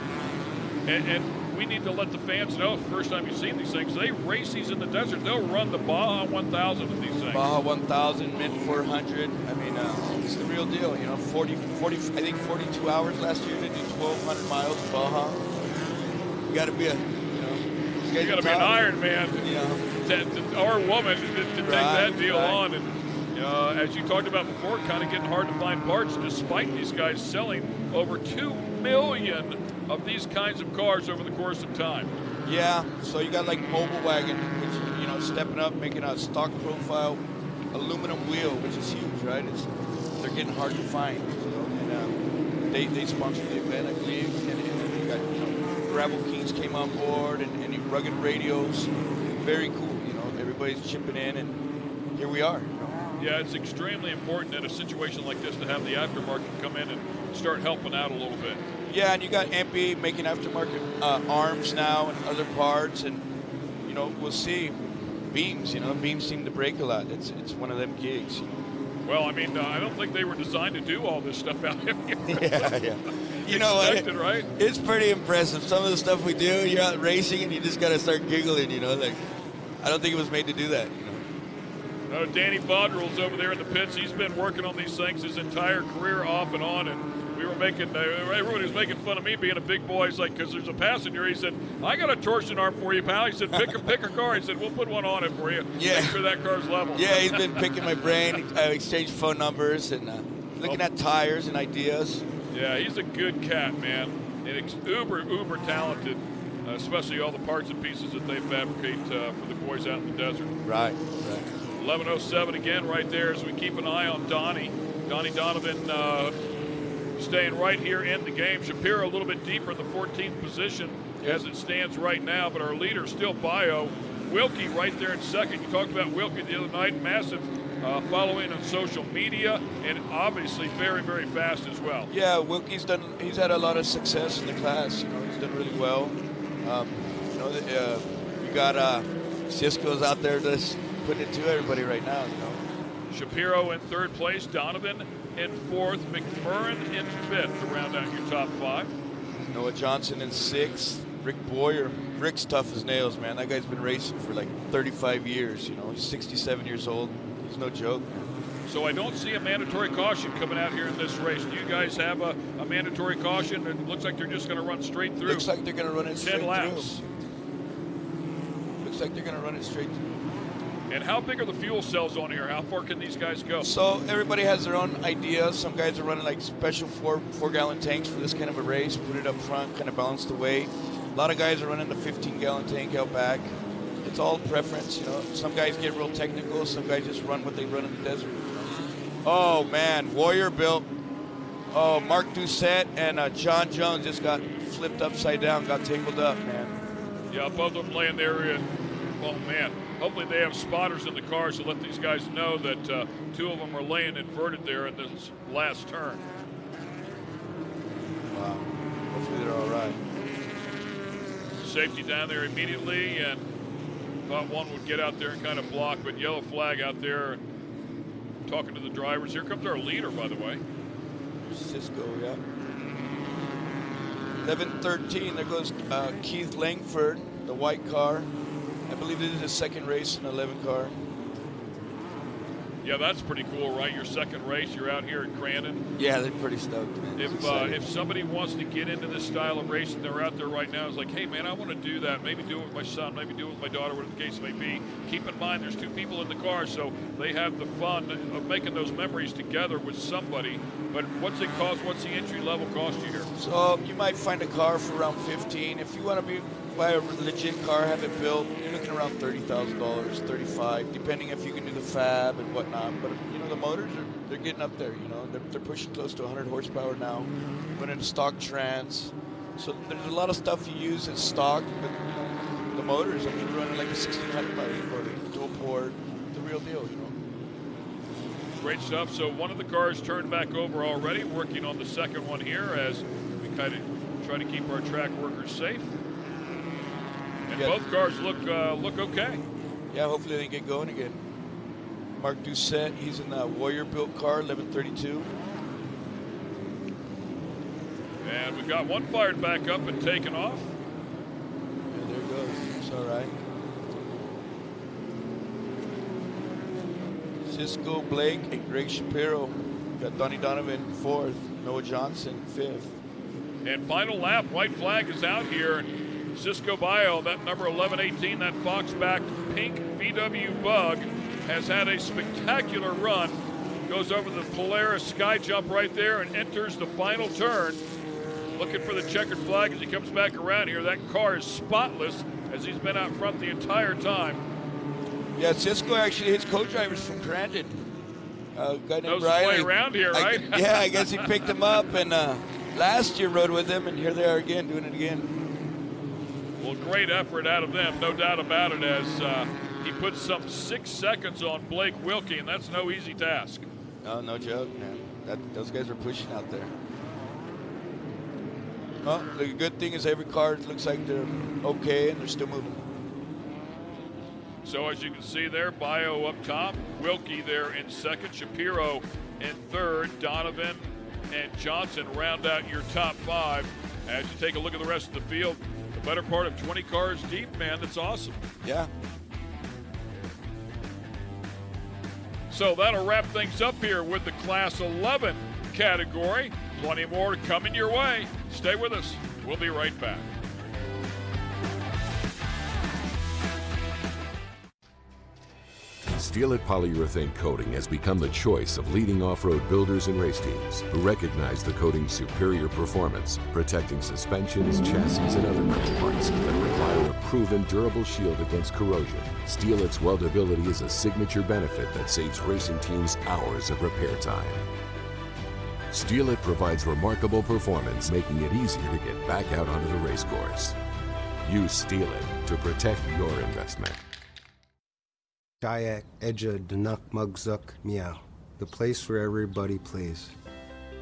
A: And we need to let the fans know, the first time you've seen these things, they race these in the desert. They'll run the Baja 1000 of these things.
U: Baja 1000, Mint 400. I mean, it's the real deal. You know, 40, I think 42 hours last year to do 1,200 miles of Baja. You got to be you
A: got to be an Iron Man, or woman to take that deal on. And as you talked about before, kind of getting hard to find parts, despite these guys selling over 2 million of these kinds of cars over the course of time.
U: Yeah, so you got like Mobile Wagon, which, you know, stepping up, making a stock profile aluminum wheel, which is huge, right? They're getting hard to find, you know, and they sponsored the event, I believe, and you got, you know, Gravel Kings came on board, and rugged radios, very cool, you know, everybody's chipping in, and here we are. You know.
A: Yeah, it's extremely important in a situation like this to have the aftermarket come in and start helping out a little bit.
U: Yeah, and you got MP making aftermarket arms now and other parts, and you know, we'll see. Beams, you know, beams seem to break a lot. It's one of them gigs. You know.
A: Well, I mean, I don't think they were designed to do all this stuff out here.
U: Yeah. You know what?
A: Right?
U: It's pretty impressive. Some of the stuff we do, you're out racing and you just got to start giggling. You know, like I don't think it was made to do that. You know.
A: Danny Fodrell's over there in the pits. He's been working on these things his entire career, off and on, and we were making, everybody was making fun of me being a big boy. He's like, because there's a passenger. He said, I got a torsion arm for you, pal. He said, pick a car. He said, we'll put one on it for you.
U: Yeah.
A: Make sure that car's level.
U: Yeah, he's been picking my brain. I exchanged phone numbers and looking at tires and ideas.
A: Yeah, he's a good cat, man. And uber talented, especially all the parts and pieces that they fabricate for the boys out in the desert.
U: Right.
A: 1107 again right there as we keep an eye on Donnie Donovan staying right here in the game. Shapiro a little bit deeper in the 14th position as it stands right now, but our leader still Bio. Wilkie right there in second. You talked about Wilkie the other night, massive following on social media, and obviously very, very fast as well.
U: Yeah, Wilkie's had a lot of success in the class. You know, he's done really well. You know, you got Cisco's out there just putting it to everybody right now. You know,
A: Shapiro in third place, Donovan in fourth, McMurrin in fifth to round out your top five.
U: Noah Johnson in sixth. Rick Boyer. Rick's tough as nails, man. That guy's been racing for like 35 years. You know, he's 67 years old. He's no joke.
A: So I don't see a mandatory caution coming out here in this race. Do you guys have a mandatory caution? It looks like they're just going to run straight through.
U: Looks like they're going to run it straight
A: 10 laps.
U: Through. Looks like they're going to run it straight through.
A: And how big are the fuel cells on here? How far can these guys go?
U: So everybody has their own ideas. Some guys are running like special four-gallon tanks for this kind of a race. Put it up front, kind of balance the weight. A lot of guys are running the 15-gallon tank out back. It's all preference, you know. Some guys get real technical. Some guys just run what they run in the desert. Oh, man. Warrior built. Oh, Mark Doucette and John Jones just got flipped upside down, got tangled up, man.
A: Yeah, both of them laying there. Oh, man. Hopefully they have spotters in the car to let these guys know that two of them are laying inverted there in this last turn.
U: Wow. Hopefully they're all right.
A: Safety down there immediately, and thought one would get out there and kind of block, but yellow flag out there. Talking to the drivers. Here comes our leader, by the way.
U: Cisco, yeah. 11-13, there goes Keith Langford, the white car. I believe this is his second race in the 11 car.
A: Yeah, that's pretty cool, right? Your second race, you're out here at Crandon.
U: Yeah, they're pretty stoked, man.
A: If somebody wants to get into this style of racing, they're out there right now. It's like, hey, man, I want to do that. Maybe do it with my son, maybe do it with my daughter, whatever the case may be. Keep in mind, there's two people in the car, so they have the fun of making those memories together with somebody. But what's it cost? What's the entry level cost you here?
U: So you might find a car for around 15. If you want to buy a legit car, have it built, you're looking around $30,000, $35,000, depending if you can do the fab and whatnot. But you know, the motors they're getting up there. You know, they're pushing close to 100 horsepower now. Went into stock trans, so there's a lot of stuff you use in stock. But you know, the motors, I mean, running like a 1600 by dual port, the real deal. You know.
A: Great stuff. So one of the cars turned back over already, working on the second one here as we kind of try to keep our track workers safe. And both cars look okay.
U: Yeah, hopefully they get going again. Mark Doucette, he's in the Warrior built car, 1132.
A: And we've got one fired back up and taken off.
U: Yeah, there it goes. It's all right. Cisco Blake and Greg Shapiro. Got Donnie Donovan fourth, Noah Johnson fifth.
A: And final lap, white flag is out here. Cisco Bio, that number 1118, that Fox-backed pink VW Bug, has had a spectacular run. Goes over the Polaris sky jump right there and enters the final turn. Looking for the checkered flag as he comes back around here. That car is spotless as he's been out front the entire time.
U: Yeah, Cisco actually, his co-driver's from Crandon. A guy named
A: Knows
U: Riley.
A: his way around here, right?
U: Yeah, I guess he picked him up, and last year rode with him, and here they are again, doing it again.
A: Well, great effort out of them, no doubt about it, as he puts some 6 seconds on Blake Wilkie, and that's no easy task.
U: No joke, man. Those guys are pushing out there. Well, the good thing is every car looks like they're okay, and they're still moving.
A: So as you can see there, Bio up top, Wilkie there in second, Shapiro in third, Donovan and Johnson round out your top five. As you take a look at the rest of the field, the better part of 20 cars deep, man, that's awesome.
U: Yeah.
A: So that'll wrap things up here with the Class 11 category. Plenty more coming your way. Stay with us. We'll be right back.
T: Steel-It polyurethane coating has become the choice of leading off-road builders and race teams who recognize the coating's superior performance, protecting suspensions, chassis, and other metal parts that require a proven durable shield against corrosion. Steel-It's weldability is a signature benefit that saves racing teams hours of repair time. Steel-It provides remarkable performance, making it easier to get back out onto the race course. Use Steel-It to protect your investment.
G: Kayak Edja Danak Mugzuk Meow, the place where everybody plays.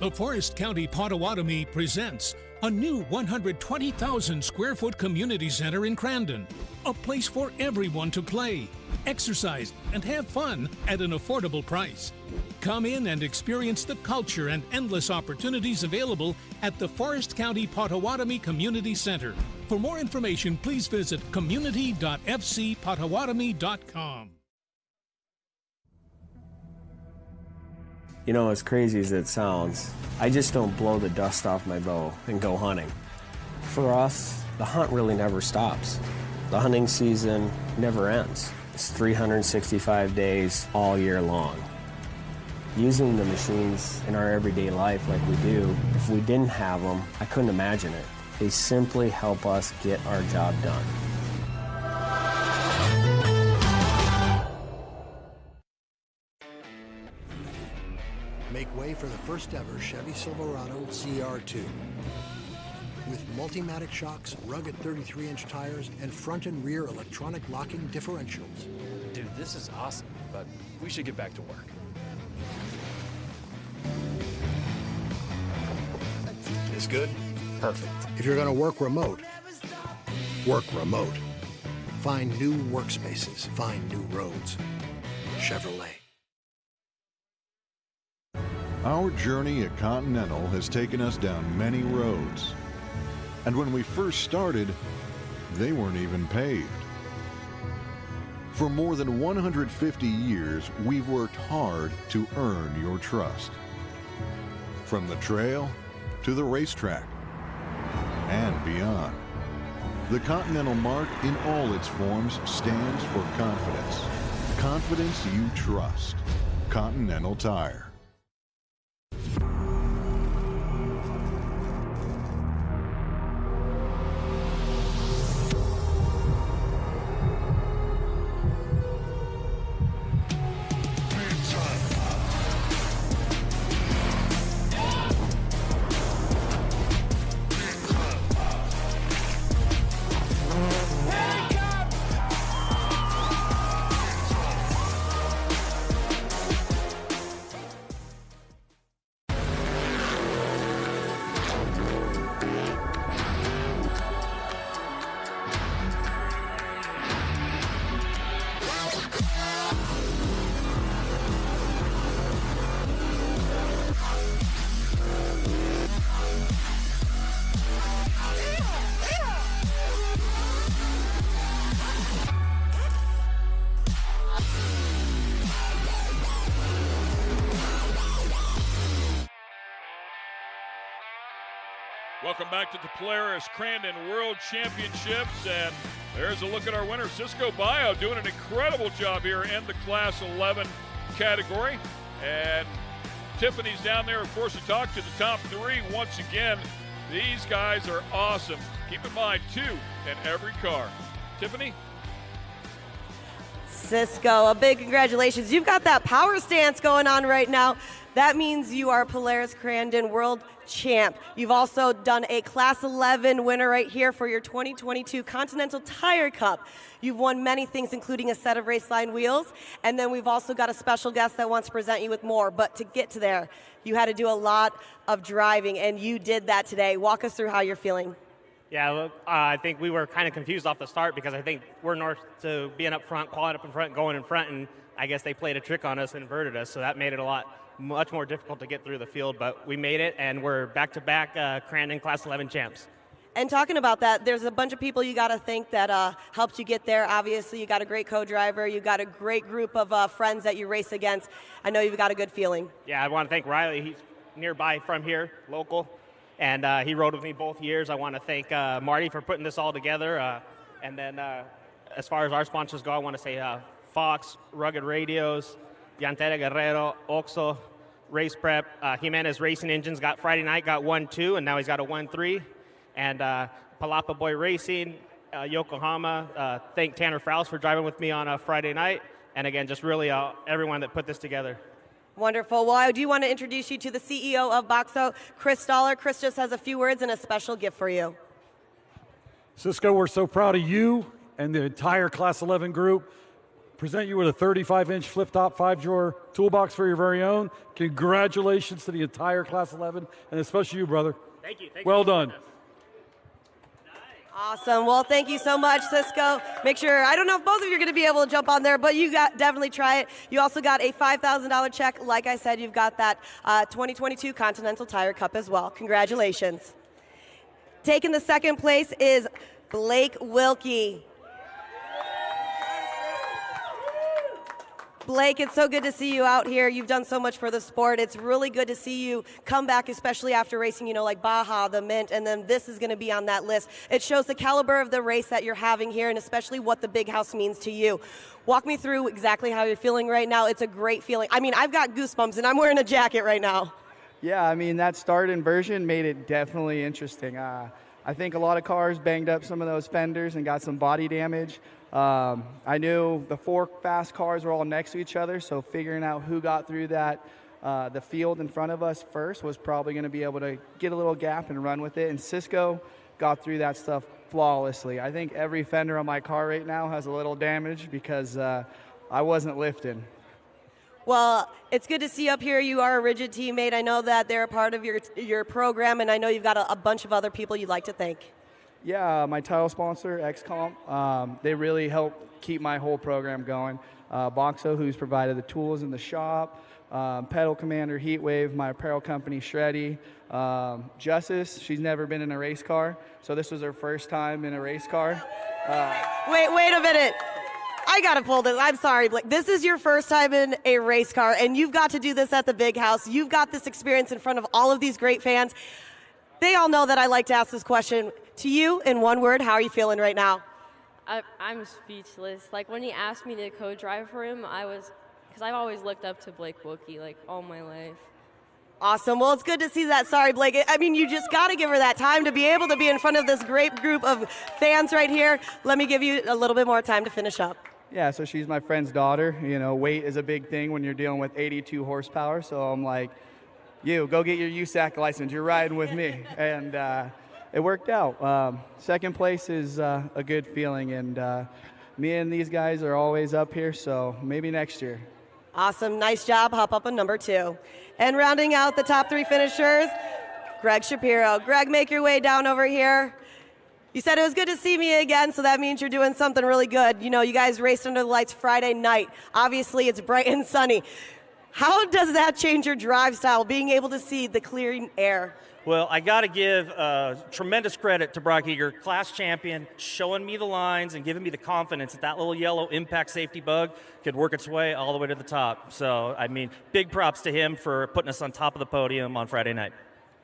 I: The Forest County Potawatomi presents a new 120,000 square foot community center in Crandon. A place for everyone to play, exercise, and have fun at an affordable price. Come in and experience the culture and endless opportunities available at the Forest County Potawatomi Community Center. For more information, please visit community.fcpotawatomi.com.
V: You know, as crazy as it sounds, I just don't blow the dust off my bow and go hunting. For us, the hunt really never stops. The hunting season never ends. It's 365 days all year long. Using the machines in our everyday life like we do, if we didn't have them, I couldn't imagine it. They simply help us get our job done.
H: Make way for the first ever Chevy Silverado CR2. With Multimatic shocks, rugged 33-inch tires, and front and rear electronic locking differentials.
F: Dude, this is awesome, but we should get back to work.
C: It's good?
H: Perfect. If you're going to work remote, Work remote. Find new workspaces. Find new roads. Chevrolet.
D: Our journey at Continental has taken us down many roads. And when we first started, they weren't even paved. For more than 150 years, we've worked hard to earn your trust. From the trail to the racetrack and beyond. The Continental mark in all its forms stands for confidence. Confidence you trust. Continental Tire.
A: Welcome back to the Polaris Crandon World Championships, and there's a look at our winner, Cisco Bio, doing an incredible job here in the Class 11 category. And Tiffany's down there, of course, to talk to the top three. Once again, these guys are awesome. Keep in mind, 2 in every car. Tiffany?
K: Cisco, a big congratulations. You've got that power stance going on right now. That means you are Polaris Crandon World Champ. You've also done a Class 11 winner right here for your 2022 Continental Tire Cup. You've won many things, including a set of Raceline wheels, and then we've also got a special guest that wants to present you with more. But to get to there, you had to do a lot of driving, and you did that today. Walk us through how you're feeling.
E: Yeah, I think we were kind of confused off the start because I think we're north to being up front, qualifying up in front, going in front, and I guess they played a trick on us and inverted us, so that made it much more difficult to get through the field, but we made it, and we're back-to-back Crandon Class 11 champs.
K: And talking about that, there's a bunch of people you got to thank that helped you get there. Obviously, you got a great co-driver. You got a great group of friends that you race against. I know you've got a good feeling.
E: Yeah, I want to thank Riley. He's nearby from here, local, and he rode with me both years. I want to thank Marty for putting this all together. And then as far as our sponsors go, I want to say Fox, Rugged Radios, Llantera Guerrero, Oxo, Race Prep, Jimenez Racing Engines got Friday night, got 1-2, and now he's got a 1-3. And Palapa Boy Racing, Yokohama, thank Tanner Frous for driving with me on a Friday night. And again, just really everyone that put this together.
K: Wonderful. Well, I do want to introduce you to the CEO of Boxo, Chris Stoller. Chris just has a few words and a special gift for you.
N: Cisco, we're so proud of you and the entire Class 11 group. Present you with a 35-inch flip-top 5-drawer toolbox for your very own. Congratulations to the entire Class 11, and especially you, brother.
E: Thank you.
N: Well done.
K: Awesome. Well, thank you so much, Cisco. Make sure, I don't know if both of you are going to be able to jump on there, but you definitely try it. You also got a $5,000 check. Like I said, you've got that 2022 Continental Tire Cup as well. Congratulations. Taking the second place is Blake Wilkie. Blake, it's so good to see you out here. You've done so much for the sport. It's really good to see you come back, especially after racing, like Baja, the Mint, and then this is going to be on that list. It shows the caliber of the race that you're having here and especially what the Big House means to you. Walk me through exactly how you're feeling right now. It's a great feeling. I mean, I've got goosebumps, and I'm wearing a jacket right now.
R: Yeah, I mean, that start inversion made it definitely interesting. I think a lot of cars banged up some of those fenders and got some body damage. I knew the 4 fast cars were all next to each other, so figuring out who got through that, the field in front of us first was probably going to be able to get a little gap and run with it. And Cisco got through that stuff flawlessly. I think every fender on my car right now has a little damage because I wasn't lifting.
K: Well, it's good to see you up here. You are a Rigid teammate. I know that they're a part of your program, and I know you've got a bunch of other people you'd like to thank.
R: Yeah, my title sponsor, XComp, they really help keep my whole program going. Boxo, who's provided the tools in the shop, Pedal Commander, Heatwave, my apparel company, Shreddy, Justice, she's never been in a race car, so this was her first time in a race car.
K: Wait a minute. I gotta pull this. I'm sorry, Blake. This is your first time in a race car, and you've got to do this at the big house. You've got this experience in front of all of these great fans. They all know that I like to ask this question to you in one word. How are you feeling right now?
O: I'm speechless. Like, when he asked me to co-drive for him, because I've always looked up to Blake Wilkie, like, all my life.
K: Awesome. Well, it's good to see that. Sorry, Blake. I mean, you just got to give her that time to be able to be in front of this great group of fans right here. Let me give you a little bit more time to finish up.
R: Yeah, so she's my friend's daughter. You know, weight is a big thing when you're dealing with 82 horsepower, so I'm like, go get your USAC license. You're riding with me. And it worked out. Second place is a good feeling, and me and these guys are always up here, so maybe next year.
K: Awesome. Nice job. Hop up on number 2. And rounding out the top 3 finishers, Greg Shapiro. Greg, make your way down over here. You said it was good to see me again, so that means you're doing something really good. You know, you guys raced under the lights Friday night. Obviously, it's bright and sunny. How does that change your drive style, being able to see the clearing air?
E: Well, I got to give tremendous credit to Brock Eager, class champion, showing me the lines and giving me the confidence that little yellow impact safety bug could work its way all the way to the top. So, I mean, big props to him for putting us on top of the podium on Friday night.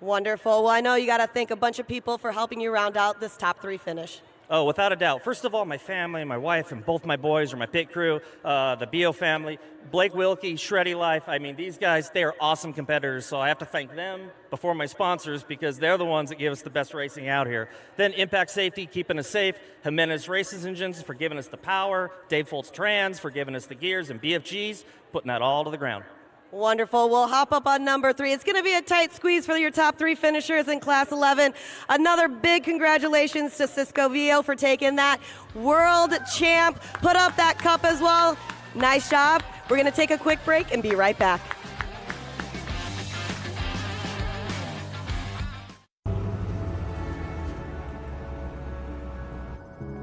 K: Wonderful. Well, I know you got to thank a bunch of people for helping you round out this top 3 finish.
E: Oh, without a doubt. First of all, my family, my wife, and both my boys are my pit crew, the BO family, Blake Wilkie, Shreddy Life. I mean, these guys, they are awesome competitors, so I have to thank them before my sponsors because they're the ones that give us the best racing out here. Then Impact Safety, keeping us safe, Jimenez Races Engines for giving us the power, Dave Foltz Trans for giving us the gears, and BFGs putting that all to the ground.
K: Wonderful. We'll hop up on number 3. It's going to be a tight squeeze for your top 3 finishers in Class 11. Another big congratulations to Cisco Vio for taking that world champ. Put up that cup as well. Nice job. We're going to take a quick break and be right back.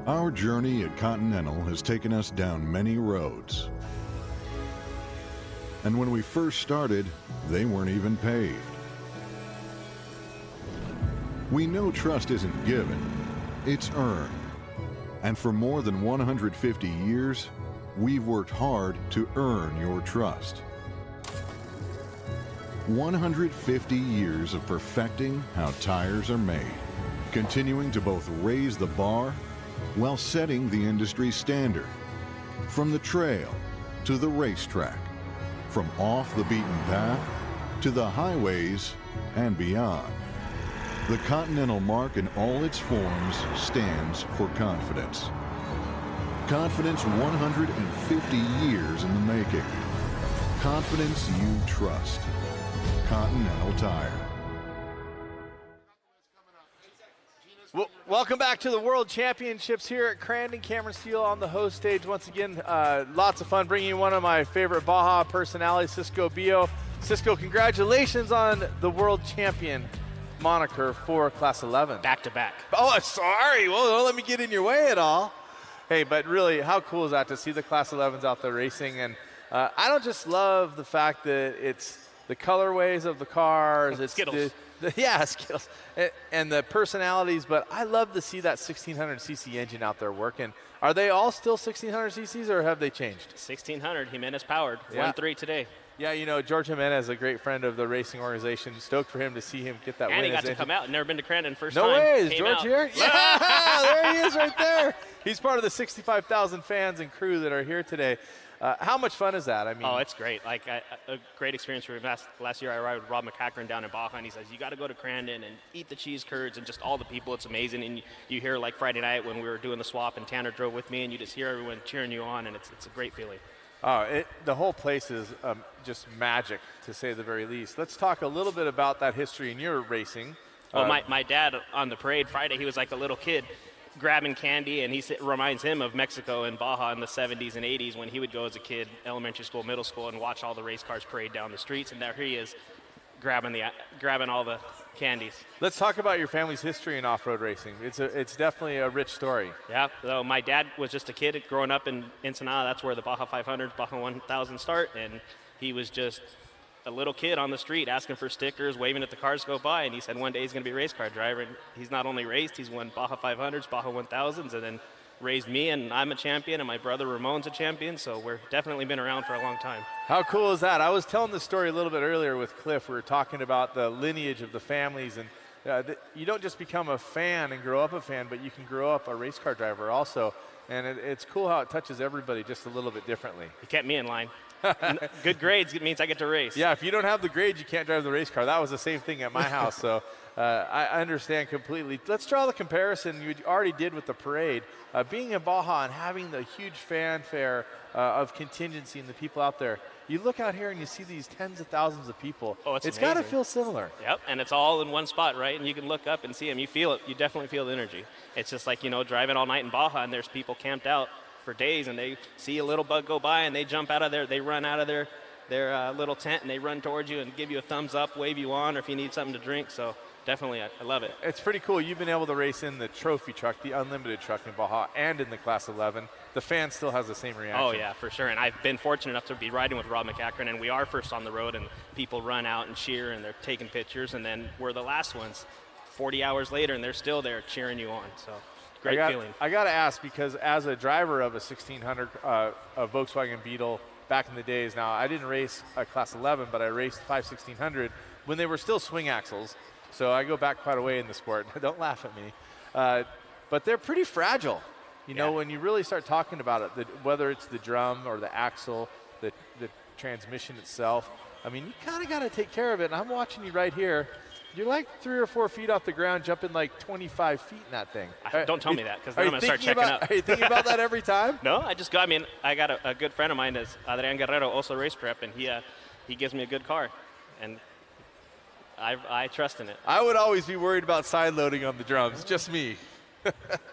D: Our journey at Continental has taken us down many roads. And when we first started, they weren't even paved. We know trust isn't given, it's earned. And for more than 150 years, we've worked hard to earn your trust. 150 years of perfecting how tires are made, continuing to both raise the bar while setting the industry standard. From the trail to the racetrack, from off the beaten path to the highways and beyond. The Continental mark in all its forms stands for confidence. Confidence 150 years in the making. Confidence you trust. Continental Tire.
B: Welcome back to the World Championships here at Crandon. Cameron Steele on the host stage once again. Lots of fun bringing you one of my favorite Baja personalities, Cisco Bio. Cisco, congratulations on the World Champion moniker for Class 11.
E: Back to back.
B: Oh, sorry. Well, don't let me get in your way at all. Hey, but really, how cool is that to see the Class 11s out there racing? And I don't just love the fact that it's the colorways of the cars. It's
E: Skittles.
B: Yeah, Skittles. And the personalities, but I love to see that 1600cc engine out there working. Are they all still 1600cc's or have they changed?
E: 1600, Jimenez powered,
B: Yeah.
E: 1-3 today.
B: Yeah, you know, George Jimenez, a great friend of the racing organization. Stoked for him to see him get that win.
E: And he got
B: as
E: to come out. Never been to Crandon first
B: No
E: time.
B: way. Is
E: Came
B: George
E: out.
B: here? Yeah, there he is right there. He's part of the 65,000 fans and crew that are here today. How much fun is that? I mean,
E: Oh, it's great. Like a great experience for him. Last year I rode with Rob McCackern down in Baja, and he says, you got to go to Crandon and eat the cheese curds and just all the people. It's amazing. And you hear like Friday night when we were doing the swap and Tanner drove with me, and you just hear everyone cheering you on, and it's a great feeling.
B: The whole place is just magic, to say the very least. Let's talk a little bit about that history in your racing.
E: Well, my dad on the parade Friday, he was like a little kid grabbing candy, and reminds him of Mexico and Baja in the 70s and 80s when he would go as a kid, elementary school, middle school, and watch all the race cars parade down the streets. And there he is grabbing all the candies.
B: Let's talk about your family's history in off-road racing. It's definitely a rich story.
E: Yeah, so my dad was just a kid growing up in Ensenada. That's where the Baja 500s, Baja 1000 start, and he was just a little kid on the street asking for stickers, waving at the cars go by, and he said one day he's going to be a race car driver. And he's not only raced, he's won Baja 500s, Baja 1000s, and then raised me, and I'm a champion, and my brother Ramon's a champion, so we're definitely been around for a long time.
B: How cool is that? I was telling the story a little bit earlier with Cliff. We were talking about the lineage of the families, and you don't just become a fan and grow up a fan, but you can grow up a race car driver also. And it's cool how it touches everybody just a little bit differently.
E: He kept me in line. Good grades means I get to race.
B: Yeah, if you don't have the grades, you can't drive the race car. That was the same thing at my house, so I understand completely. Let's draw the comparison you already did with the parade. Being in Baja and having the huge fanfare of contingency and the people out there, you look out here and you see these tens of thousands of people.
E: Oh, it's
B: got to
E: amazing.
B: feel similar.
E: Yep, and it's all in one spot, right? And you can look up and see them. You feel it. You definitely feel the energy. It's just like, driving all night in Baja, and there's people camped out for days, and they see a little bug go by, and they jump out of there. They run out of their little tent, and they run towards you and give you a thumbs up, wave you on, or if you need something to drink. So definitely, I love it.
B: It's pretty cool. You've been able to race in the trophy truck, the unlimited truck in Baja, and in the Class 11. The fan still has the same reaction.
E: Oh, yeah, for sure. And I've been fortunate enough to be riding with Rob McAkron, and we are first on the road, and people run out and cheer, and they're taking pictures, and then we're the last ones 40 hours later, and they're still there cheering you on. So great feeling.
B: I got to ask, because as a driver of a 1600 a Volkswagen Beetle back in the days, now I didn't race a Class 11, but I raced 1600 when they were still swing axles. So I go back quite a way in the sport. Don't laugh at me. But they're pretty fragile. You know, when you really start talking about it, whether it's the drum or the axle, the transmission itself, I mean, you kind of got to take care of it. And I'm watching you right here. You're like 3 or 4 feet off the ground, jumping like 25 feet in that thing.
E: Don't tell me that, because then I'm going to start checking up.
B: Are you thinking about that every time?
E: No, I got a good friend of mine is Adrian Guerrero, also race prep, and he gives me a good car. And I trust in it.
B: I would always be worried about side loading on the drums, just me.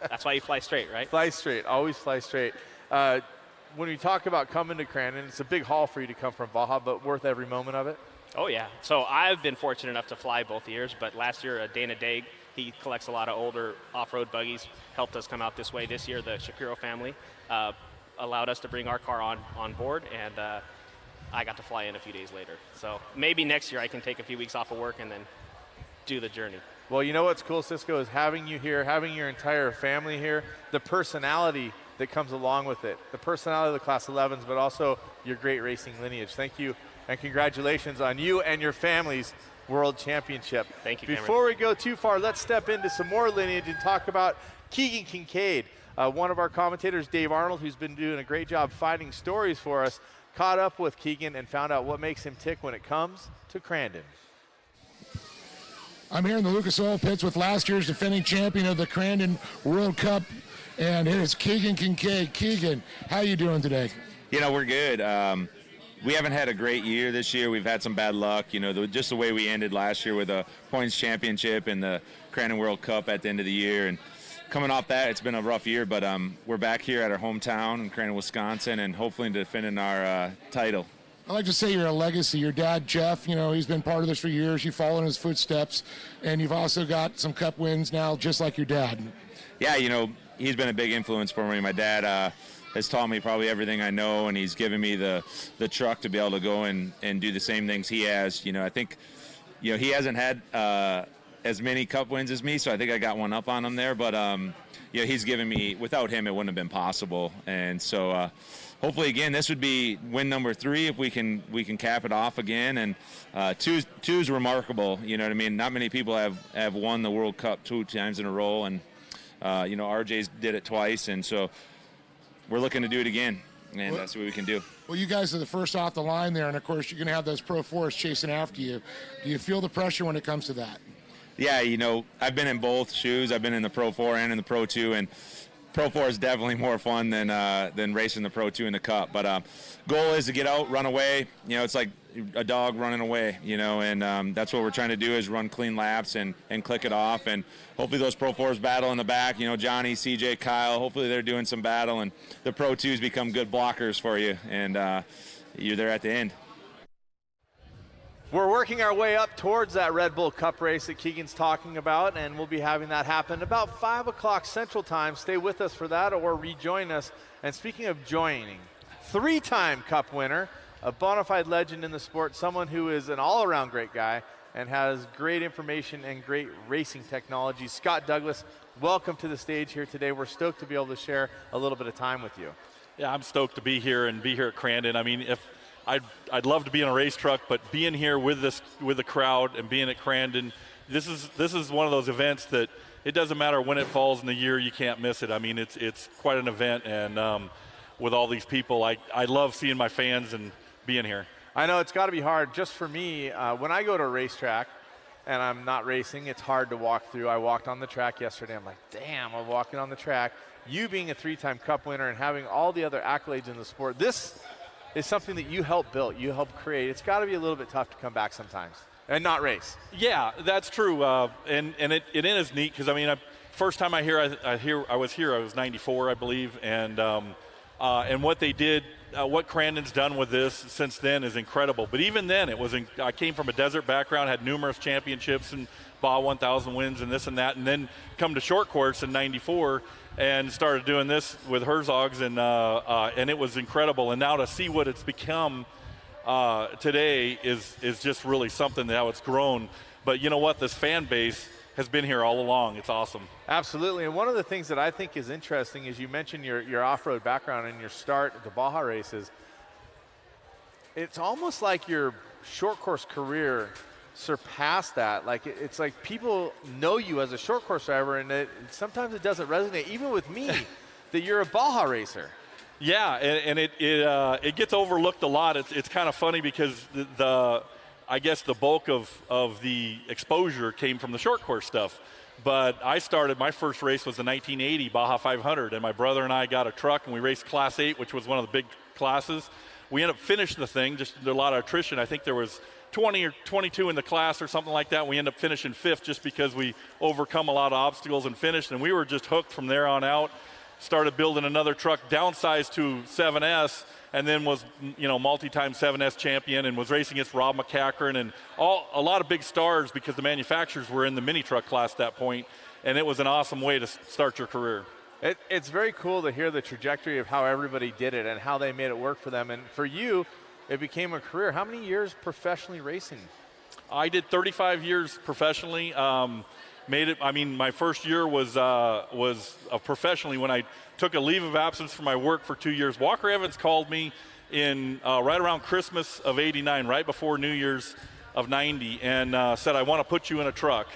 E: That's why you fly straight, right?
B: Fly straight, always fly straight. When we talk about coming to Crandon, it's a big haul for you to come from Baja, but worth every moment of it?
E: Oh, yeah. So I've been fortunate enough to fly both years, but last year, Dana Daig, he collects a lot of older off-road buggies, helped us come out this way. This year, the Shapiro family allowed us to bring our car on board, and I got to fly in a few days later. So maybe next year I can take a few weeks off of work and then do the journey.
B: Well, you know what's cool, Cisco, is having you here, having your entire family here, the personality that comes along with it, the personality of the Class 11s, but also your great racing lineage. Thank you, and congratulations on you and your family's World Championship.
E: Thank you,
B: Before we go too far, let's step into some more lineage and talk about Keegan Kincaid. One of our commentators, Dave Arnold, who's been doing a great job finding stories for us, caught up with Keegan and found out what makes him tick when it comes to Crandon.
M: I'm here in the Lucas Oil Pits with last year's defending champion of the Crandon World Cup, and here's Keegan Kincaid. Keegan, how you doing today?
P: We're good. We haven't had a great year this year. We've had some bad luck. Just the way we ended last year with a points championship and the Crandon World Cup at the end of the year. And coming off that, it's been a rough year, but we're back here at our hometown in Crandon, Wisconsin, and hopefully defending our title.
M: I like to say you're a legacy. Your dad, Jeff, he's been part of this for years. You follow in his footsteps, and you've also got some cup wins now, just like your dad.
P: Yeah, he's been a big influence for me. My dad has taught me probably everything I know, and he's given me the truck to be able to go and do the same things he has. I think, he hasn't had as many cup wins as me, so I think I got one up on him there. But, he's given me, without him, it wouldn't have been possible. And so hopefully, again, this would be win number 3 if we can cap it off again. And two's remarkable. You know what I mean? Not many people have won the World Cup 2 times in a row, and RJ's did it twice, and so we're looking to do it again, and that's what we can do.
M: Well, you guys are the first off the line there, and of course you're going to have those Pro 4s chasing after you. Do you feel the pressure when it comes to that?
P: Yeah, I've been in both shoes. I've been in the Pro 4 and in the Pro 2, and Pro 4 is definitely more fun than racing the Pro 2 in the Cup. But goal is to get out, run away. It's like a dog running away, and that's what we're trying to do, is run clean laps and click it off. And hopefully those Pro 4s battle in the back, Johnny, CJ, Kyle, hopefully they're doing some battle, and the Pro 2s become good blockers for you, and you're there at the end.
B: We're working our way up towards that Red Bull Cup race that Keegan's talking about, and we'll be having that happen about 5 o'clock Central Time. Stay with us for that or rejoin us. And speaking of joining, 3-time Cup winner, a bona fide legend in the sport, someone who is an all-around great guy and has great information and great racing technology. Scott Douglas, welcome to the stage here today. We're stoked to be able to share a little bit of time with you.
J: Yeah, I'm stoked to be here and be here at Crandon. I mean, if I'd love to be in a race truck, but being here with the crowd and being at Crandon, this is one of those events that it doesn't matter when it falls in the year, you can't miss it. I mean, it's quite an event, and with all these people, I love seeing my fans and being here.
B: I know it's got to be hard just for me. When I go to a racetrack and I'm not racing, it's hard to walk through. I walked on the track yesterday. I'm like, damn, I'm walking on the track. You being a 3-time Cup winner and having all the other accolades in the sport, this is something that you helped build, you helped create. It's got to be a little bit tough to come back sometimes and not race.
J: Yeah, that's true. And it is neat because, I mean, first time I was here, I was 94, I believe. And what they did, what Crandon's done with this since then is incredible. But even then, I came from a desert background, had numerous championships and Baja 1000 wins and this and that, and then come to short course in 94 and started doing this with Herzogs, and it was incredible. And now to see what it's become today is just really something, how it's grown. But you know what? This fan base has been here all along. It's awesome.
B: Absolutely. And one of the things that I think is interesting is you mentioned your off-road background and your start at the Baja races. It's almost like your short course career surpassed that. Like it's like people know you as a short course driver, and sometimes it doesn't resonate, even with me, that you're a Baja racer.
J: Yeah, and it gets overlooked a lot. It's kind of funny because I guess the bulk of the exposure came from the short course stuff. But my first race was the 1980 Baja 500, and my brother and I got a truck, and we raced Class 8, which was one of the big classes. We ended up finishing the thing, just a lot of attrition. I think there was 20 or 22 in the class or something like that. We ended up finishing 5th just because we overcome a lot of obstacles and finished, and we were just hooked from there on out. Started building another truck, downsized to 7S, and then was, multi-time 7S champion and was racing against Rob McCachran and a lot of big stars because the manufacturers were in the mini truck class at that point, and it was an awesome way to start your career.
B: It's very cool to hear the trajectory of how everybody did it and how they made it work for them. And for you, it became a career. How many years professionally racing?
J: I did 35 years professionally. My first year was professionally when I took a leave of absence from my work for 2 years. Walker Evans called me in right around Christmas of '89, right before New Year's of '90, and said, I want to put you in a truck.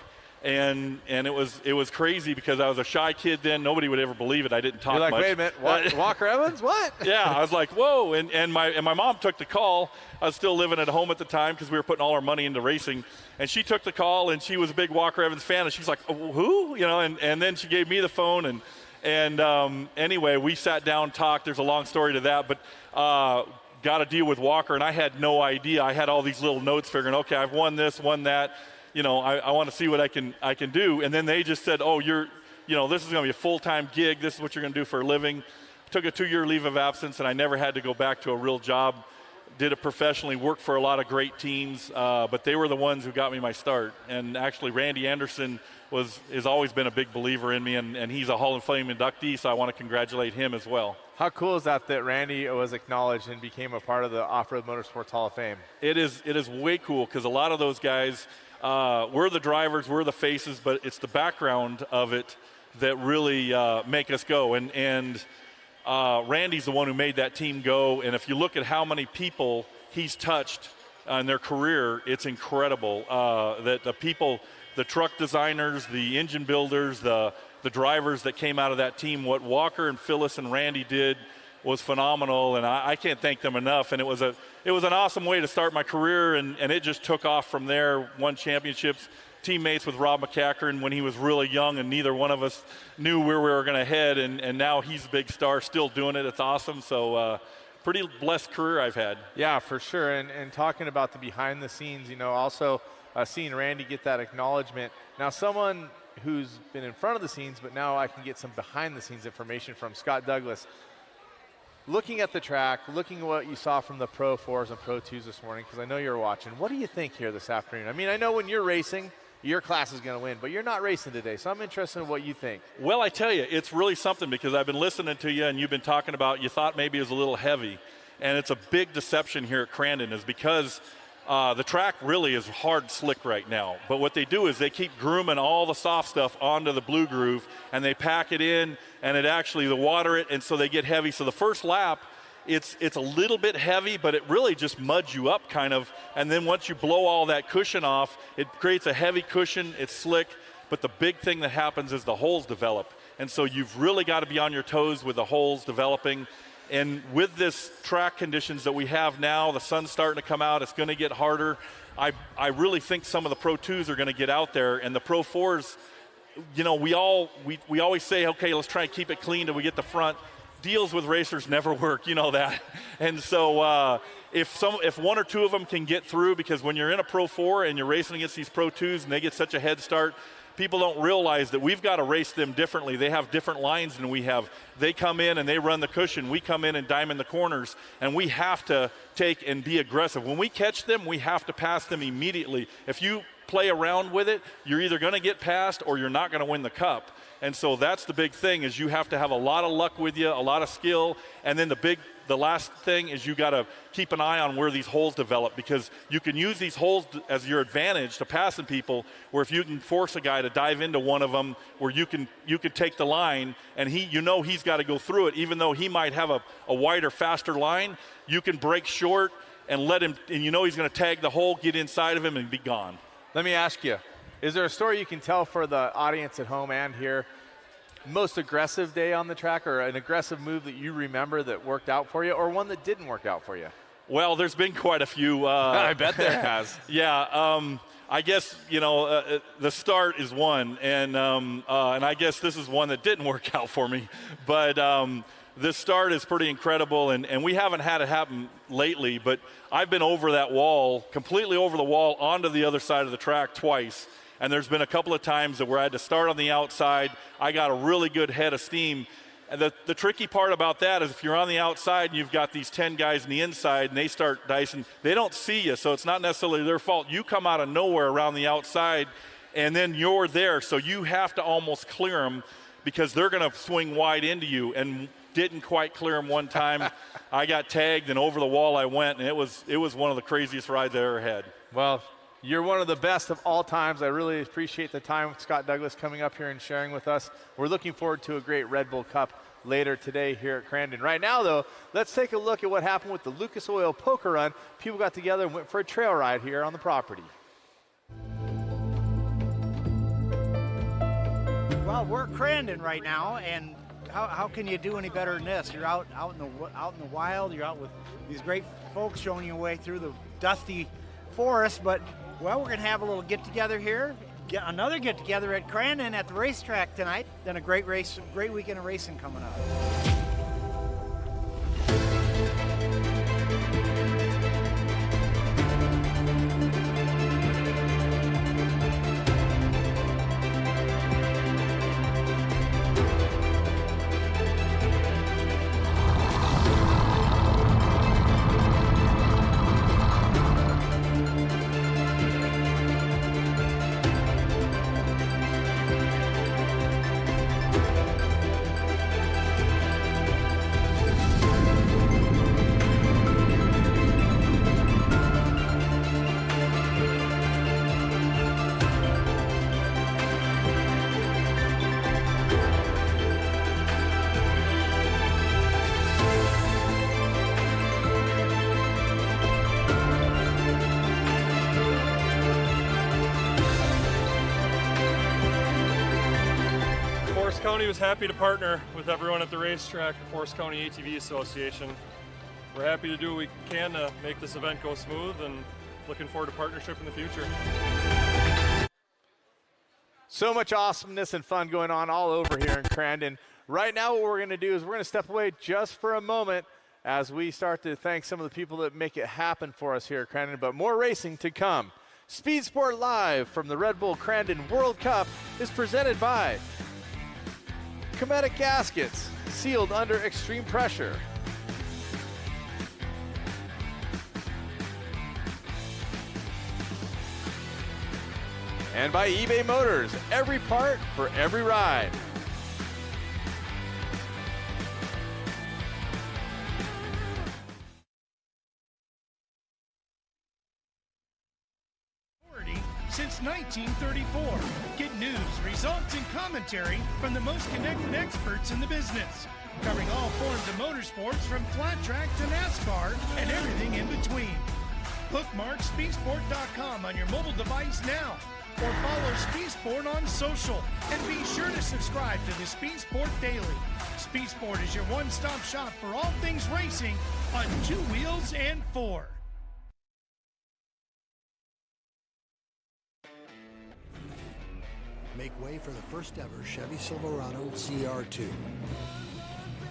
J: And it was crazy because I was a shy kid then. Nobody would ever believe it. I didn't talk
B: You're like,
J: much.
B: wait a minute, Walker Evans? What?
J: Yeah, I was like, whoa. And my mom took the call. I was still living at home at the time because we were putting all our money into racing. And she took the call, and she was a big Walker Evans fan. And she's like, oh, who? And then she gave me the phone. And anyway, we sat down, talked. There's a long story to that. But got to deal with Walker, and I had no idea. I had all these little notes figuring, okay, I've won this, won that. I want to see what I can do. And then they just said, oh, this is going to be a full-time gig. This is what you're going to do for a living. Took a 2-year leave of absence, and I never had to go back to a real job. Did it professionally, worked for a lot of great teams, but they were the ones who got me my start. And actually, Randy Anderson has always been a big believer in me, and he's a Hall of Fame inductee, so I want to congratulate him as well.
B: How cool is that Randy was acknowledged and became a part of the Off-Road Motorsports Hall of Fame?
J: It is way cool because a lot of those guys, we're the drivers, we're the faces, but it's the background of it that really make us go. And Randy's the one who made that team go. And if you look at how many people he's touched in their career, it's incredible. That the people, the truck designers, the engine builders, the drivers that came out of that team, what Walker and Phyllis and Randy did was phenomenal, and I can't thank them enough. And it was an awesome way to start my career, and it just took off from there. Won championships, teammates with Rob McCachran when he was really young, and neither one of us knew where we were going to head. And now he's a big star, still doing it. It's awesome. So pretty blessed career I've had.
B: Yeah, for sure. And talking about the behind the scenes, also seeing Randy get that acknowledgement. Now, someone who's been in front of the scenes, but now I can get some behind the scenes information from Scott Douglas. looking at the track, looking at what you saw from the Pro 4s and Pro 2s this morning, because I know you were watching, what do you think here this afternoon? I mean, I know when you're racing, your class is going to win, but you're not racing today, so I'm interested in what you think.
J: Well, I tell you, it's really something because I've been listening to you and you've been talking about you thought maybe it was a little heavy. And it's a big deception here at Crandon is because the track really is hard slick right now. But what they do is they keep grooming all the soft stuff onto the blue groove and they pack it in and it actually, the water it, and so they get heavy. So the first lap, it's a little bit heavy, but it really just muds you up kind of. And then once you blow all that cushion off, it creates a heavy cushion, it's slick. But the big thing that happens is the holes develop. And so you've really got to be on your toes with the holes developing. And with this track conditions that we have now, the sun's starting to come out, it's going to get harder. I really think some of the Pro 2s are going to get out there, and the Pro 4s, you know, we always say, okay, let's try and keep it clean till we get the front. Deals with racers never work, you know that. And so if one or two of them can get through, because when you're in a Pro 4 and you're racing against these Pro 2s and they get such a head start, people don't realize that we've got to race them differently. They have different lines than we have. They come in and they run the cushion. We come in and diamond the corners, and we have to take and be aggressive. When we catch them, we have to pass them immediately. If you play around with it, you're either going to get past or you're not going to win the cup. And so that's the big thing, is you have to have a lot of luck with you, a lot of skill, and then the last thing is you got to keep an eye on where these holes develop, because you can use these holes as your advantage to passing people, where if you can force a guy to dive into one of them where you can take the line and he's got to go through it, even though he might have a wider, faster line, you can break short and let him, and he's going to tag the hole, get inside of him, and be gone.
B: Let me ask you, is there a story you can tell for the audience at home and here, most aggressive day on the track, or an aggressive move that you remember that worked out for you, or one that didn't work out for you?
J: Well, there's been quite a few.
B: I bet there has.
J: Yeah, I guess, the start is one, and I guess this is one that didn't work out for me. But this start is pretty incredible, and we haven't had it happen lately, but I've been over that wall, completely over the wall, onto the other side of the track twice. And there's been a couple of times where I had to start on the outside. I got a really good head of steam. And the tricky part about that is if you're on the outside and you've got these 10 guys on the inside and they start dicing, they don't see you, so it's not necessarily their fault. You come out of nowhere around the outside, and then you're there, so you have to almost clear them because they're going to swing wide into you. And didn't quite clear them one time. I got tagged, and over the wall I went, and it was one of the craziest rides I ever had.
B: Well, you're one of the best of all times. I really appreciate the time, Scott Douglas, coming up here and sharing with us. We're looking forward to a great Red Bull Cup later today here at Crandon. Right now, though, let's take a look at what happened with the Lucas Oil Poker Run. People got together and went for a trail ride here on the property.
L: Well, we're at Crandon right now, and how can you do any better than this? You're out in the wild. You're out with these great folks showing you a way through the dusty forest, but well, we're going to have a little get-together here, another get-together at Crandon at the racetrack tonight, then a great weekend of racing coming up.
Q: County was happy to partner with everyone at the racetrack, the Forest County ATV Association. We're happy to do what we can to make this event go smooth, and looking forward to partnership in the future.
B: So much awesomeness and fun going on all over here in Crandon. Right now what we're going to do is we're going to step away just for a moment as we start to thank some of the people that make it happen for us here at Crandon, but more racing to come. Speed Sport Live from the Red Bull Crandon World Cup is presented by Cometic Gaskets, sealed under extreme pressure. And by eBay Motors, every part for every ride.
S: Since 1934. Get news, results, and commentary from the most connected experts in the business. Covering all forms of motorsports from flat track to NASCAR and everything in between. Bookmark speedsport.com on your mobile device now. Or follow Speedsport on social. And be sure to subscribe to the Speedsport Daily. Speedsport is your one-stop shop for all things racing on 2 wheels and 4.
H: Make way for the first ever Chevy Silverado CR2.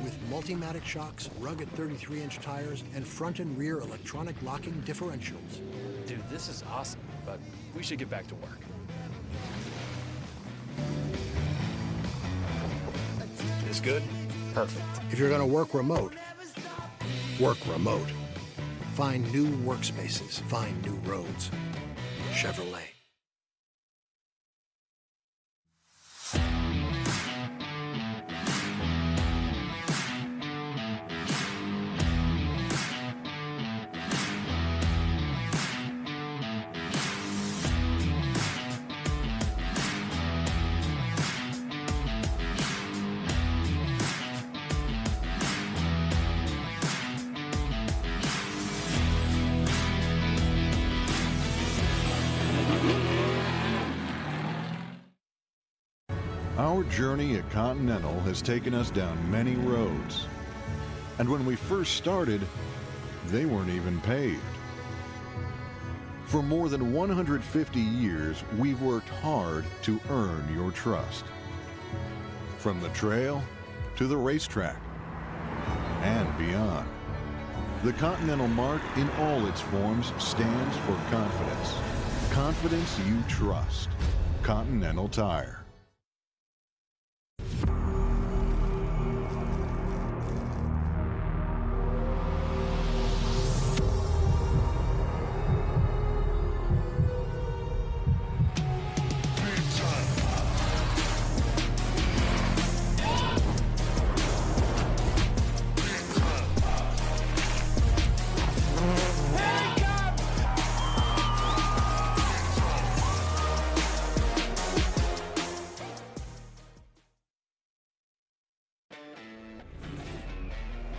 H: With Multimatic shocks, rugged 33-inch tires, and front and rear electronic locking differentials.
F: Dude, this is awesome, but we should get back to work.
H: This good? Perfect. If you're going to work remote, work remote. Find new workspaces. Find new roads. Chevrolet.
D: Our journey at Continental has taken us down many roads. And when we first started, they weren't even paved. For more than 150 years, we've worked hard to earn your trust. From the trail to the racetrack and beyond. The Continental mark in all its forms stands for confidence. Confidence you trust. Continental Tire.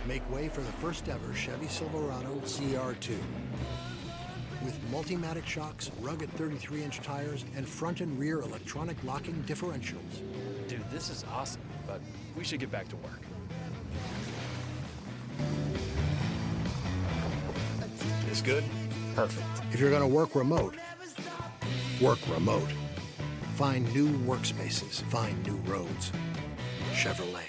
H: Make way for the first ever Chevy Silverado CR2. With Multimatic shocks, rugged 33-inch tires, and front and rear electronic locking differentials.
F: Dude, this is awesome, but we should get back to work.
H: This good? Perfect. If you're going to work remote, work remote. Find new workspaces. Find new roads. Chevrolet.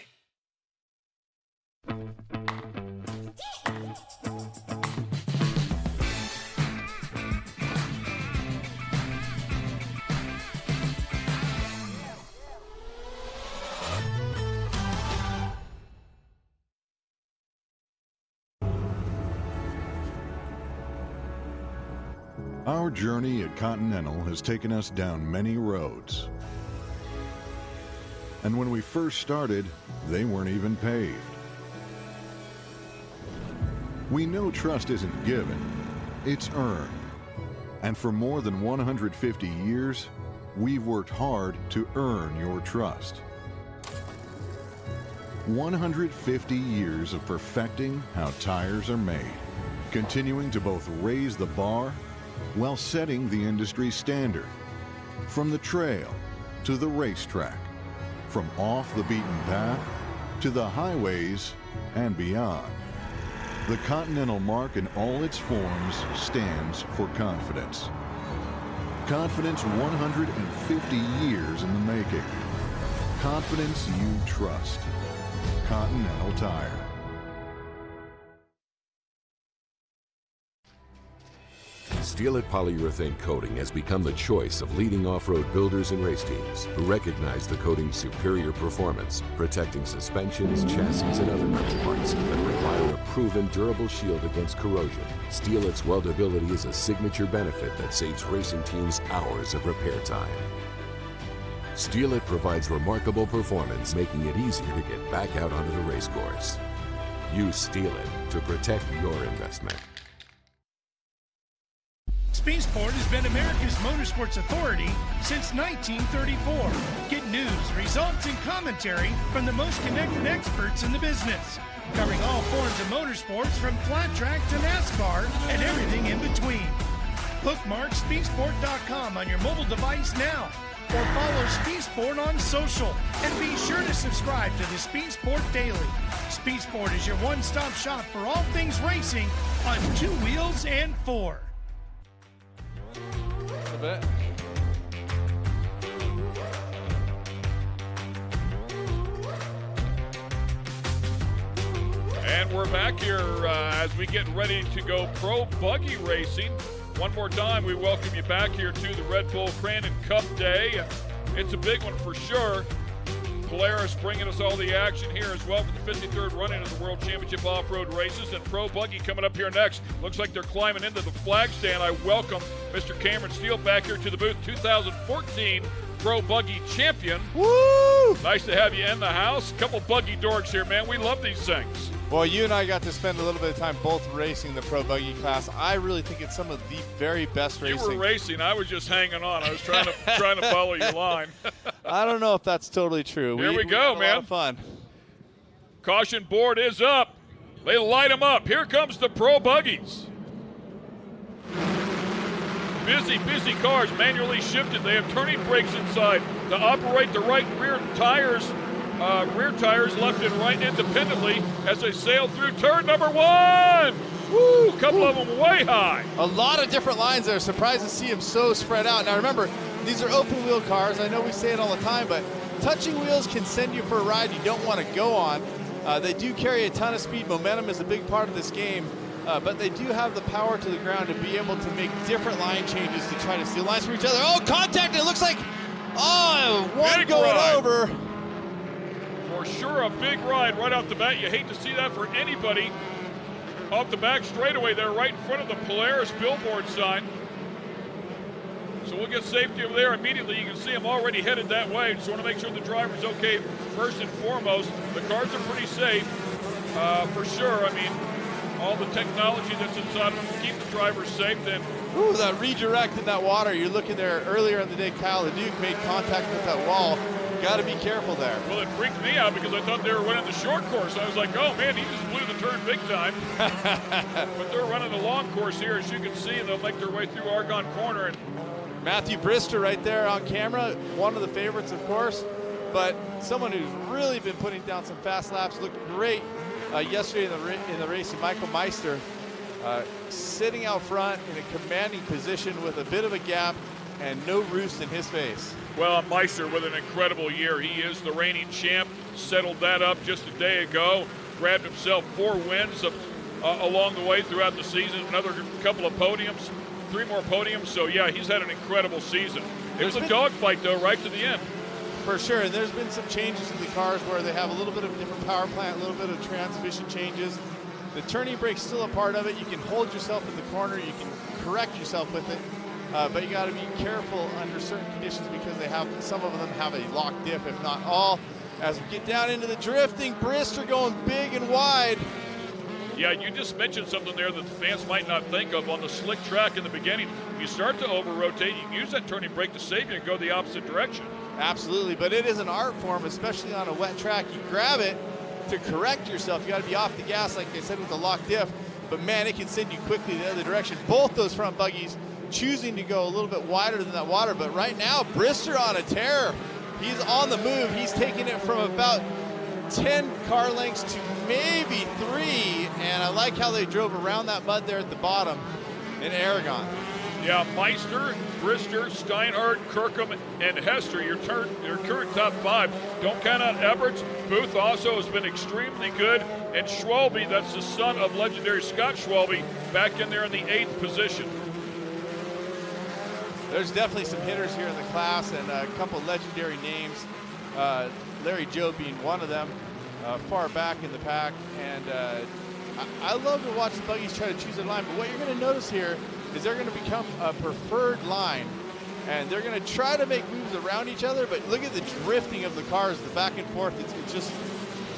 D: Our journey at Continental has taken us down many roads. And when we first started, they weren't even paved. We know trust isn't given, it's earned. And for more than 150 years, we've worked hard to earn your trust. 150 years of perfecting how tires are made, continuing to both raise the bar while setting the industry standard. From the trail to the racetrack, from off the beaten path to the highways and beyond. The Continental mark in all its forms stands for confidence. Confidence 150 years in the making. Confidence you trust. Continental Tire.
T: Steel It polyurethane coating has become the choice of leading off-road builders and race teams who recognize the coating's superior performance, protecting suspensions, chassis, and other metal parts that require a proven durable shield against corrosion. Steel It's weldability is a signature benefit that saves racing teams hours of repair time. Steel It provides remarkable performance, making it easier to get back out onto the race course. Use Steel It to protect your investment.
S: Speedsport has been America's motorsports authority since 1934. Get news, results, and commentary from the most connected experts in the business, covering all forms of motorsports from flat track to NASCAR and everything in between. Bookmark speedsport.com on your mobile device now, or follow Speedsport on social, and be sure to subscribe to the Speedsport Daily. Speedsport is your one-stop shop for all things racing on 2 wheels and 4.
B: A bit.
A: And we're back here as we get ready to go pro buggy racing. One more time, we welcome you back here to the Red Bull Crandon Cup Day. It's a big one for sure. Polaris bringing us all the action here as well for the 53rd running of the World Championship Off-Road Races, and Pro Buggy coming up here next. Looks like they're climbing into the flag stand. I welcome Mr. Cameron Steele back here to the booth, 2014 Pro Buggy champion.
B: Woo!
A: Nice to have you in the house. Couple buggy dorks here, man. We love these things.
B: Well, you and I got to spend a little bit of time both racing the Pro Buggy class. I really think it's some of the very best racing.
A: You were racing. I was just hanging on. I was trying to follow your line.
B: I don't know if that's totally true.
A: Here we go,
B: had
A: man.
B: A lot of fun.
A: Caution board is up. They light them up. Here comes the Pro Buggies. Busy cars, manually shifted. They have turning brakes inside to operate the right and rear tires. Rear tires left and right independently as they sail through turn number 1. Woo! A couple of them way high.
B: A lot of different lines there. Surprised to see them so spread out. Now remember, these are open wheel cars. I know we say it all the time, but touching wheels can send you for a ride you don't want to go on. They do carry a ton of speed. Momentum is a big part of this game, but they do have the power to the ground to be able to make different line changes to try to steal lines from each other. Oh, contact! It looks like, one
A: big
B: going
A: ride.
B: over.
A: For sure, a big ride right off the bat. You hate to see that for anybody. Off the back straightaway there, right in front of the Polaris billboard sign. So we'll get safety over there immediately. You can see them already headed that way. Just want to make sure the driver's okay first and foremost. The cars are pretty safe, for sure. I mean, all the technology that's inside of them to keep the drivers safe. Then,
B: ooh, that redirect in that water. You're looking there earlier in the day. Kyle the Duke made contact with that wall. Got to be careful there.
A: Well, it freaked me out because I thought they were running the short course. I was like, oh man, he just blew the turn big time. But they're running the long course here, as you can see, and they'll make their way through Argonne Corner. And
B: Matthew Brister right there on camera, one of the favorites, of course, but someone who's really been putting down some fast laps. Looked great yesterday in the race. Michael Meister sitting out front in a commanding position with a bit of a gap and no roost in his face.
A: Well, Meister with an incredible year. He is the reigning champ. Settled that up just a day ago. Grabbed himself 4 wins along the way throughout the season. Another couple of podiums, 3 more podiums. So, yeah, he's had an incredible season. It was a dogfight, though, right to the end.
B: For sure, and there's been some changes to the cars where they have a little bit of a different power plant, a little bit of transmission changes. The turning brake's still a part of it. You can hold yourself in the corner. You can correct yourself with it. But you got to be careful under certain conditions because some of them have a lock diff, if not all. As we get down into the drifting, Brister going big and wide.
A: Yeah, you just mentioned something there that the fans might not think of. On the slick track in the beginning, if you start to over-rotate, you can use that turning brake to save you and go the opposite direction.
B: Absolutely, but it is an art form, especially on a wet track. You grab it to correct yourself. You got to be off the gas, like I said, with the lock diff. But, man, it can send you quickly the other direction. Both those front buggies choosing to go a little bit wider than that water, but right now Brister on a tear. He's on the move. He's taking it from about 10 car lengths to maybe 3, and I like how they drove around that mud there at the bottom in Aragon.
A: Yeah, Meister, Brister, Steinhardt, Kirkham, and Hester, your current top 5. Don't count out Everts. Booth also has been extremely good, and Schwalbe, that's the son of legendary Scott Schwalbe, back in there in the 8th position.
B: There's definitely some hitters here in the class and a couple legendary names. Larry Joe being one of them, far back in the pack. And I love to watch the buggies try to choose their line, but what you're going to notice here is they're going to become a preferred line. And they're going to try to make moves around each other, but look at the drifting of the cars, the back and forth. It's just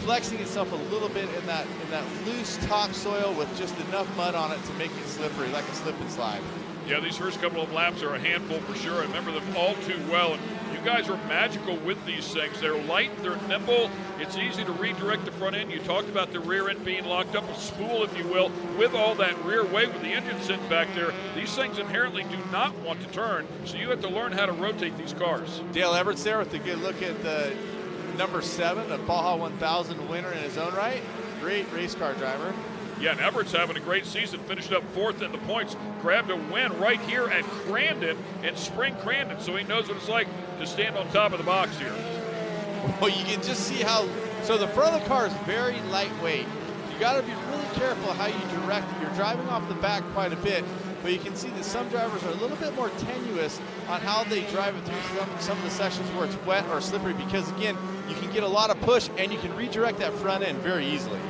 B: flexing itself a little bit in that loose topsoil with just enough mud on it to make it slippery, like a slip and slide.
A: Yeah, these first couple of laps are a handful for sure. I remember them all too well. And you guys are magical with these things. They're light, they're nimble. It's easy to redirect the front end. You talked about the rear end being locked up, a spool, if you will, with all that rear weight with the engine sitting back there. These things inherently do not want to turn, so you have to learn how to rotate these cars.
B: Dale Everett's there with a good look at the number 7, a Baja 1000 winner in his own right. Great race car driver.
A: Yeah, and Everett's having a great season, finished up 4th in the points, grabbed a win right here at Crandon in Spring Crandon, so he knows what it's like to stand on top of the box here.
B: Well, you can just see how, so the front of the car is very lightweight. You got to be really careful how you direct it. You're driving off the back quite a bit, but you can see that some drivers are a little bit more tenuous on how they drive it through some of the sections where it's wet or slippery, because again, you can get a lot of push and you can redirect that front end very easily.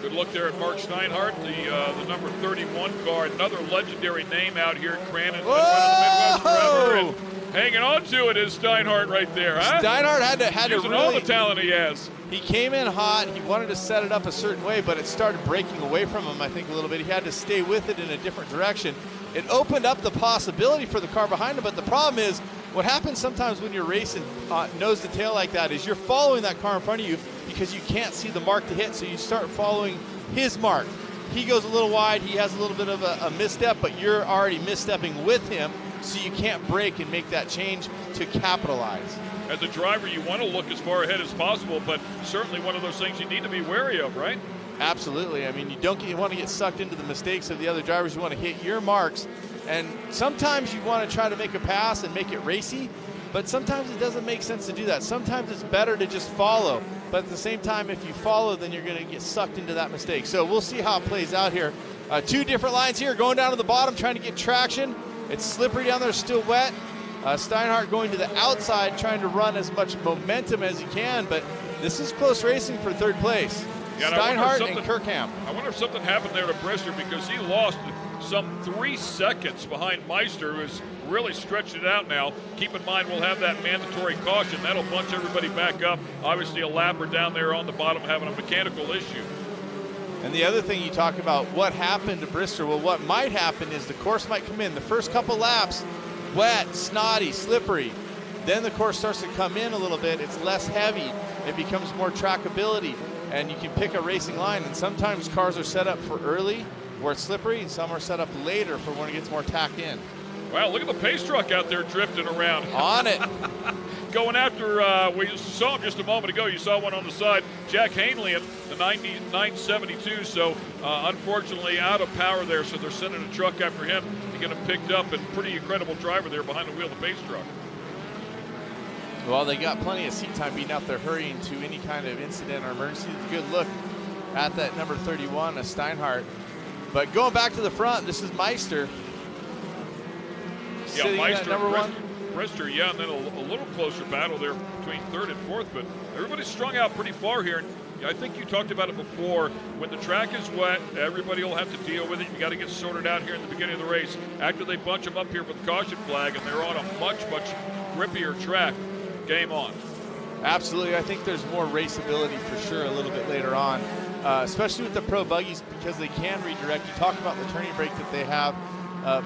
A: Good look there at Mark Steinhardt, the number 31 car, another legendary name out here at Crandon.
B: Whoa!
A: Hanging on to it is Steinhardt right there, huh?
B: Steinhardt had to
A: using
B: really,
A: all the talent he has.
B: He came in hot. He wanted to set it up a certain way, but it started breaking away from him, I think, a little bit. He had to stay with it in a different direction. It opened up the possibility for the car behind him, but the problem is, what happens sometimes when you're racing nose to tail like that is you're following that car in front of you because you can't see the mark to hit, so you start following his mark. He goes a little wide, he has a little bit of a misstep, but you're already misstepping with him, so you can't brake and make that change to capitalize.
A: As a driver, you want to look as far ahead as possible, but certainly one of those things you need to be wary of, right?
B: Absolutely. I mean, you want to get sucked into the mistakes of the other drivers. You want to hit your marks, and sometimes you want to try to make a pass and make it racy, but sometimes it doesn't make sense to do that. Sometimes it's better to just follow, but at the same time, if you follow, then you're going to get sucked into that mistake. So we'll see how it plays out here. 2 different lines here, going down to the bottom, trying to get traction. It's slippery down there, still wet. Steinhardt going to the outside, trying to run as much momentum as he can, but this is close racing for 3rd place.
A: Yeah,
B: Steinhardt and Kirkham.
A: I wonder if something happened there to Brister, because he lost some 3 seconds behind Meister, who's really stretched it out now. Keep in mind, we'll have that mandatory caution. That'll bunch everybody back up. Obviously, a lapper down there on the bottom having a mechanical issue.
B: And the other thing you talk about, what happened to Brister? Well, what might happen is the course might come in. The first couple laps, wet, snotty, slippery. Then the course starts to come in a little bit. It's less heavy. It becomes more trackability. And you can pick a racing line. And sometimes cars are set up for early, where it's slippery, and some are set up later for when it gets more tacked in.
A: Wow, look at the pace truck out there drifting around.
B: On it.
A: Going after, we saw him just a moment ago. You saw one on the side. Jack Hanley at the 972, so unfortunately out of power there, so they're sending a truck after him to get him picked up, and pretty incredible driver there behind the wheel of the pace truck.
B: Well, they got plenty of seat time being out there hurrying to any kind of incident or emergency. Good look at that number 31, a Steinhardt. But going back to the front, this is Meister.
A: Yeah, Meister, number 1. Brister, yeah, and then a little closer battle there between 3rd and 4th, but everybody's strung out pretty far here. And I think you talked about it before. When the track is wet, everybody will have to deal with it. You got to get sorted out here in the beginning of the race. After they bunch them up here for the caution flag, and they're on a much, much grippier track, game on.
B: Absolutely. I think there's more raceability for sure a little bit later on, especially with the pro buggies, because they can redirect. You talked about the turning brake that they have,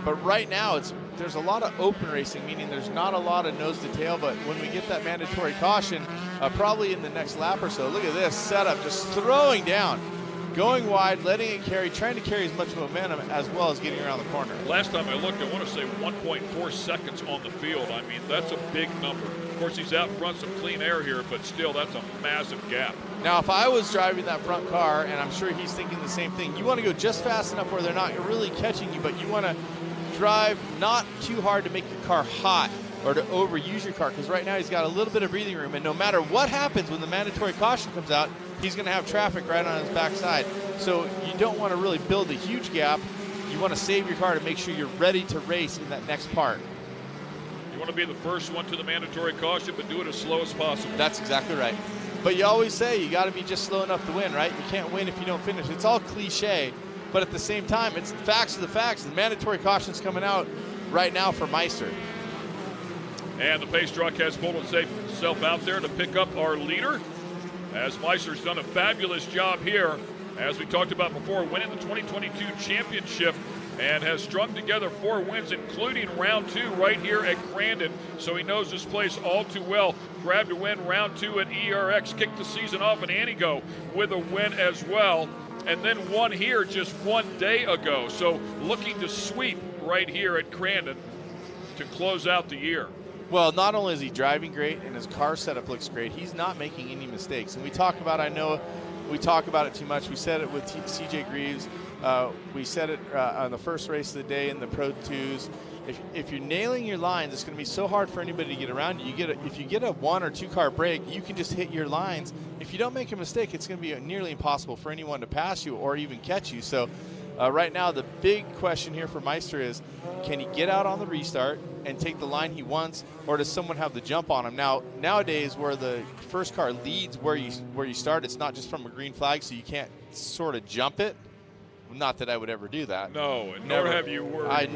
B: but right now there's a lot of open racing, meaning there's not a lot of nose to tail, but when we get that mandatory caution, probably in the next lap or so, look at this setup, just throwing down, going wide, letting it carry, trying to carry as much momentum as well as getting around the corner.
A: Last time I looked, I want to say 1.4 seconds on the field. I mean, that's a big number. Of course, he's out front, some clean air here, but still, that's a massive gap.
B: Now, if I was driving that front car, and I'm sure he's thinking the same thing, you want to go just fast enough where they're not really catching you, but you want to drive not too hard to make your car hot or to overuse your car, because right now he's got a little bit of breathing room, and no matter what happens when the mandatory caution comes out, he's going to have traffic right on his backside. So you don't want to really build a huge gap. You want to save your car to make sure you're ready to race in that next part.
A: You want to be the first one to the mandatory caution, but do it as slow as possible.
B: That's exactly right. But you always say you got to be just slow enough to win, right? You can't win if you don't finish. It's all cliche, but at the same time, it's the facts of the facts. The mandatory caution's coming out right now for Meister.
A: And the pace truck has pulled itself out there to pick up our leader, as Meister's done a fabulous job here, as we talked about before, winning the 2022 championship, and has strung together 4 wins, including round 2 right here at Crandon. So he knows this place all too well. Grabbed a win round 2 at ERX, kicked the season off in Antigo with a win as well, and then won here just 1 day ago. So looking to sweep right here at Crandon to close out the year.
B: Well, not only is he driving great and his car setup looks great, he's not making any mistakes. And we talk about, I know we talk about it too much. We said it with CJ Greaves. We said it on the first race of the day in the Pro 2s. If you're nailing your lines, it's going to be so hard for anybody to get around you. If you get a 1 or 2 car break, you can just hit your lines. If you don't make a mistake, it's going to be nearly impossible for anyone to pass you or even catch you. So right now, the big question here for Meister is, can he get out on the restart and take the line he wants, or does someone have the jump on him? Now, nowadays, where the first car leads where you start, it's not just from a green flag, so you can't sort of jump it. Not that I would ever do that.
A: No, and nor have you.
B: I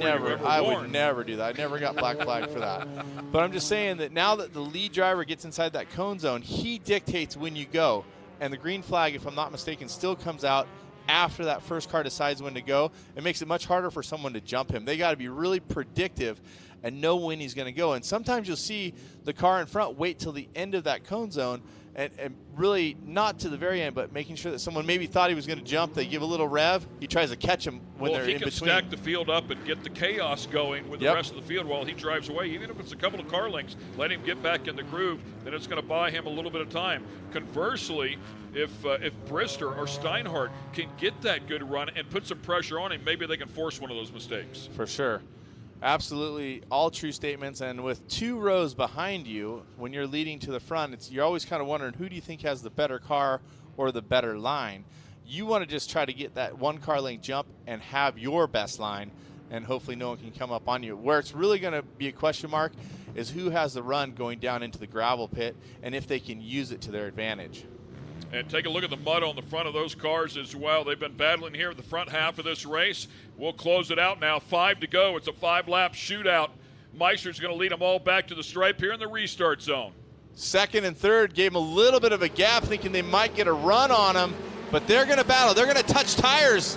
B: would never do that. I never got black flag for that. But I'm just saying that now that the lead driver gets inside that cone zone, he dictates when you go, and the green flag, if I'm not mistaken, still comes out after that first car decides when to go. It makes it much harder for someone to jump him. They got to be really predictive and know when he's going to go. And sometimes you'll see the car in front wait till the end of that cone zone, and really not to the very end, but making sure that someone maybe thought he was going to jump. They give a little rev. He tries to catch him when they're in between.
A: If he can stack the field up and get the chaos going with the rest of the field while he drives away, even if it's a couple of car lengths, let him get back in the groove, then it's going to buy him a little bit of time. Conversely, if Brister or Steinhardt can get that good run and put some pressure on him, maybe they can force one of those mistakes.
B: For sure. Absolutely, all true statements. And with 2 rows behind you, when you're leading to the front, you're always kind of wondering, who do you think has the better car or the better line? You want to just try to get that 1 car length jump and have your best line, and hopefully no one can come up on you. Where it's really going to be a question mark is who has the run going down into the gravel pit, and if they can use it to their advantage.
A: And take a look at the mud on the front of those cars as well. They've been battling here at the front half of this race. We'll close it out now. 5 to go. It's a 5-lap shootout. Meister's going to lead them all back to the stripe here in the restart zone.
B: Second and third gave them a little bit of a gap, thinking they might get a run on them, but they're going to battle. They're going to touch tires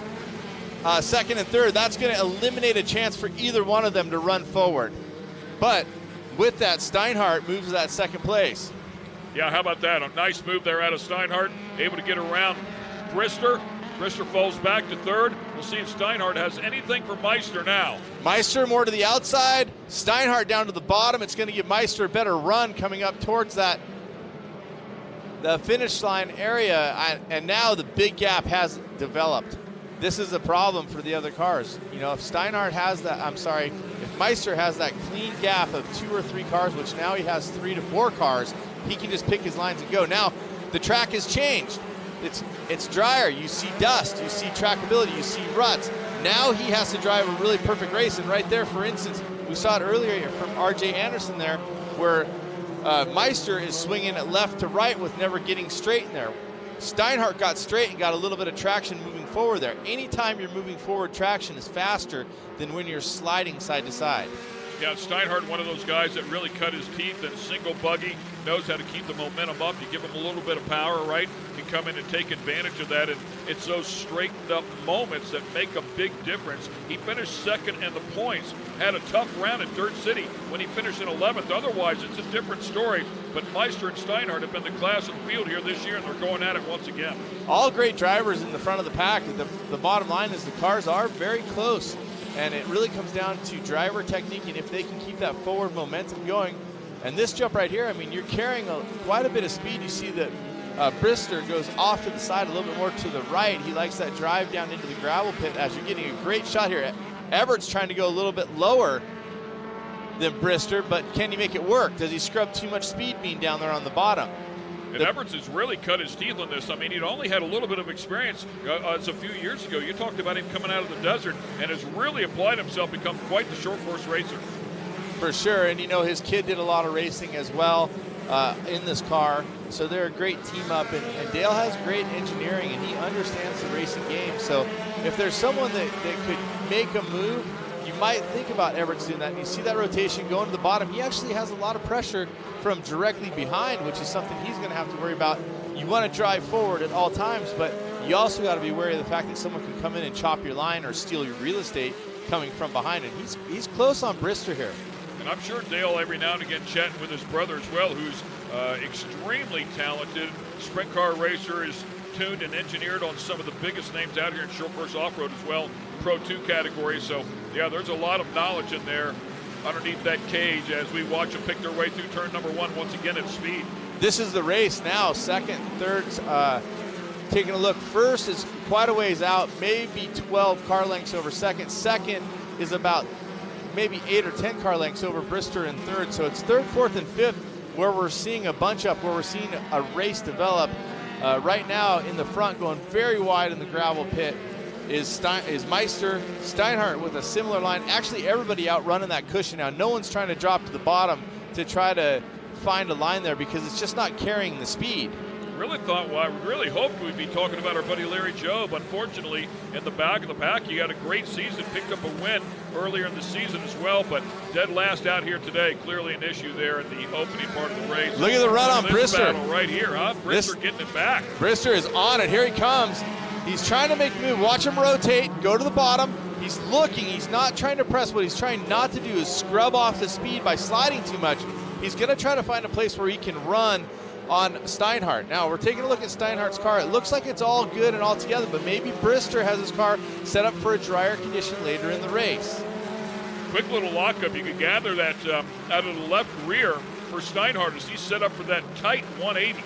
B: second and third. That's going to eliminate a chance for either one of them to run forward. But with that, Steinhardt moves to that second place.
A: Yeah, how about that? A nice move there out of Steinhardt, able to get around Brister. Brister falls back to third. We'll see if Steinhardt has anything for Meister now.
B: Meister more to the outside, Steinhardt down to the bottom. It's going to give Meister a better run coming up towards the finish line area, and now the big gap has developed. This is a problem for the other cars. You know, if Steinhardt has that, if Meister has that clean gap of 2 or 3 cars, which now he has 3 to 4 cars, he can just pick his lines and go. Now, the track has changed. It's drier. You see dust. You see trackability. You see ruts. Now he has to drive a really perfect race. And right there, for instance, we saw it earlier from Archie Anderson there, where Meister is swinging it left to right with never getting straight in there. Steinhardt got straight and got a little bit of traction moving forward there. Anytime you're moving forward, traction is faster than when you're sliding side to side.
A: Yeah, Steinhardt, one of those guys that really cut his teeth in single buggy, knows how to keep the momentum up. You give him a little bit of power, right? Can come in and take advantage of that, and it's those straightened up moments that make a big difference. He finished second in the points, had a tough round at Dirt City when he finished in 11th. Otherwise, it's a different story, but Meister and Steinhardt have been the class of the field here this year, and they're going at it once again.
B: All great drivers in the front of the pack. The bottom line is the cars are very close. And it really comes down to driver technique and if they can keep that forward momentum going. And this jump right here, I mean, you're carrying quite a bit of speed. You see that Brister goes off to the side a little bit more to the right. He likes that drive down into the gravel pit as you're getting a great shot here. Everett's trying to go a little bit lower than Brister, but can he make it work? Does he scrub too much speed being down there on the bottom?
A: And Everts has really cut his teeth on this. I mean, he'd only had a little bit of experience as a few years ago. You talked about him coming out of the desert and has really applied himself, become quite the short course racer.
B: For sure, and you know his kid did a lot of racing as well in this car, so they're a great team up, and Dale has great engineering and he understands the racing game. So if there's someone that could make a move, you might think about Everett's doing that. And you see that rotation going to the bottom. He actually has a lot of pressure from directly behind, which is something he's going to have to worry about. You want to drive forward at all times, but you also got to be wary of the fact that someone can come in and chop your line or steal your real estate coming from behind. And he's close on Brister here.
A: And I'm sure Dale every now and again chatting with his brother as well, who's extremely talented. Sprint car racer, is tuned and engineered on some of the biggest names out here in short course off-road as well, Pro 2 category. So, yeah, there's a lot of knowledge in there underneath that cage as we watch them pick their way through turn number 1 once again at speed.
B: This is the race now. Second, third, taking a look. First is quite a ways out, maybe 12 car lengths over second. Second is about maybe 8 or 10 car lengths over Brister in third. So it's third, fourth, and fifth where we're seeing a bunch up, where we're seeing a race develop. Right now in the front, going very wide in the gravel pit, is Meister. Steinhardt with a similar line. Actually, everybody outrunning that cushion now. No one's trying to drop to the bottom to try to find a line there because it's just not carrying the speed.
A: Really hoped we'd be talking about our buddy Larry Jobe. Unfortunately, in the back of the pack, he had a great season, picked up a win earlier in the season as well, but dead last out here today. Clearly an issue there in the opening part of the race.
B: Look at the run on Brister.
A: Battle right here, huh? Brister getting it back.
B: Brister is on it. Here he comes. He's trying to make a move. Watch him rotate, go to the bottom. He's looking. He's not trying to press. What he's trying not to do is scrub off the speed by sliding too much. He's going to try to find a place where he can run on Steinhardt. Now, we're taking a look at Steinhardt's car. It looks like it's all good and all together, but maybe Brister has his car set up for a drier condition later in the race.
A: Quick little lockup. You could gather that out of the left rear for Steinhardt as he's set up for that tight 180.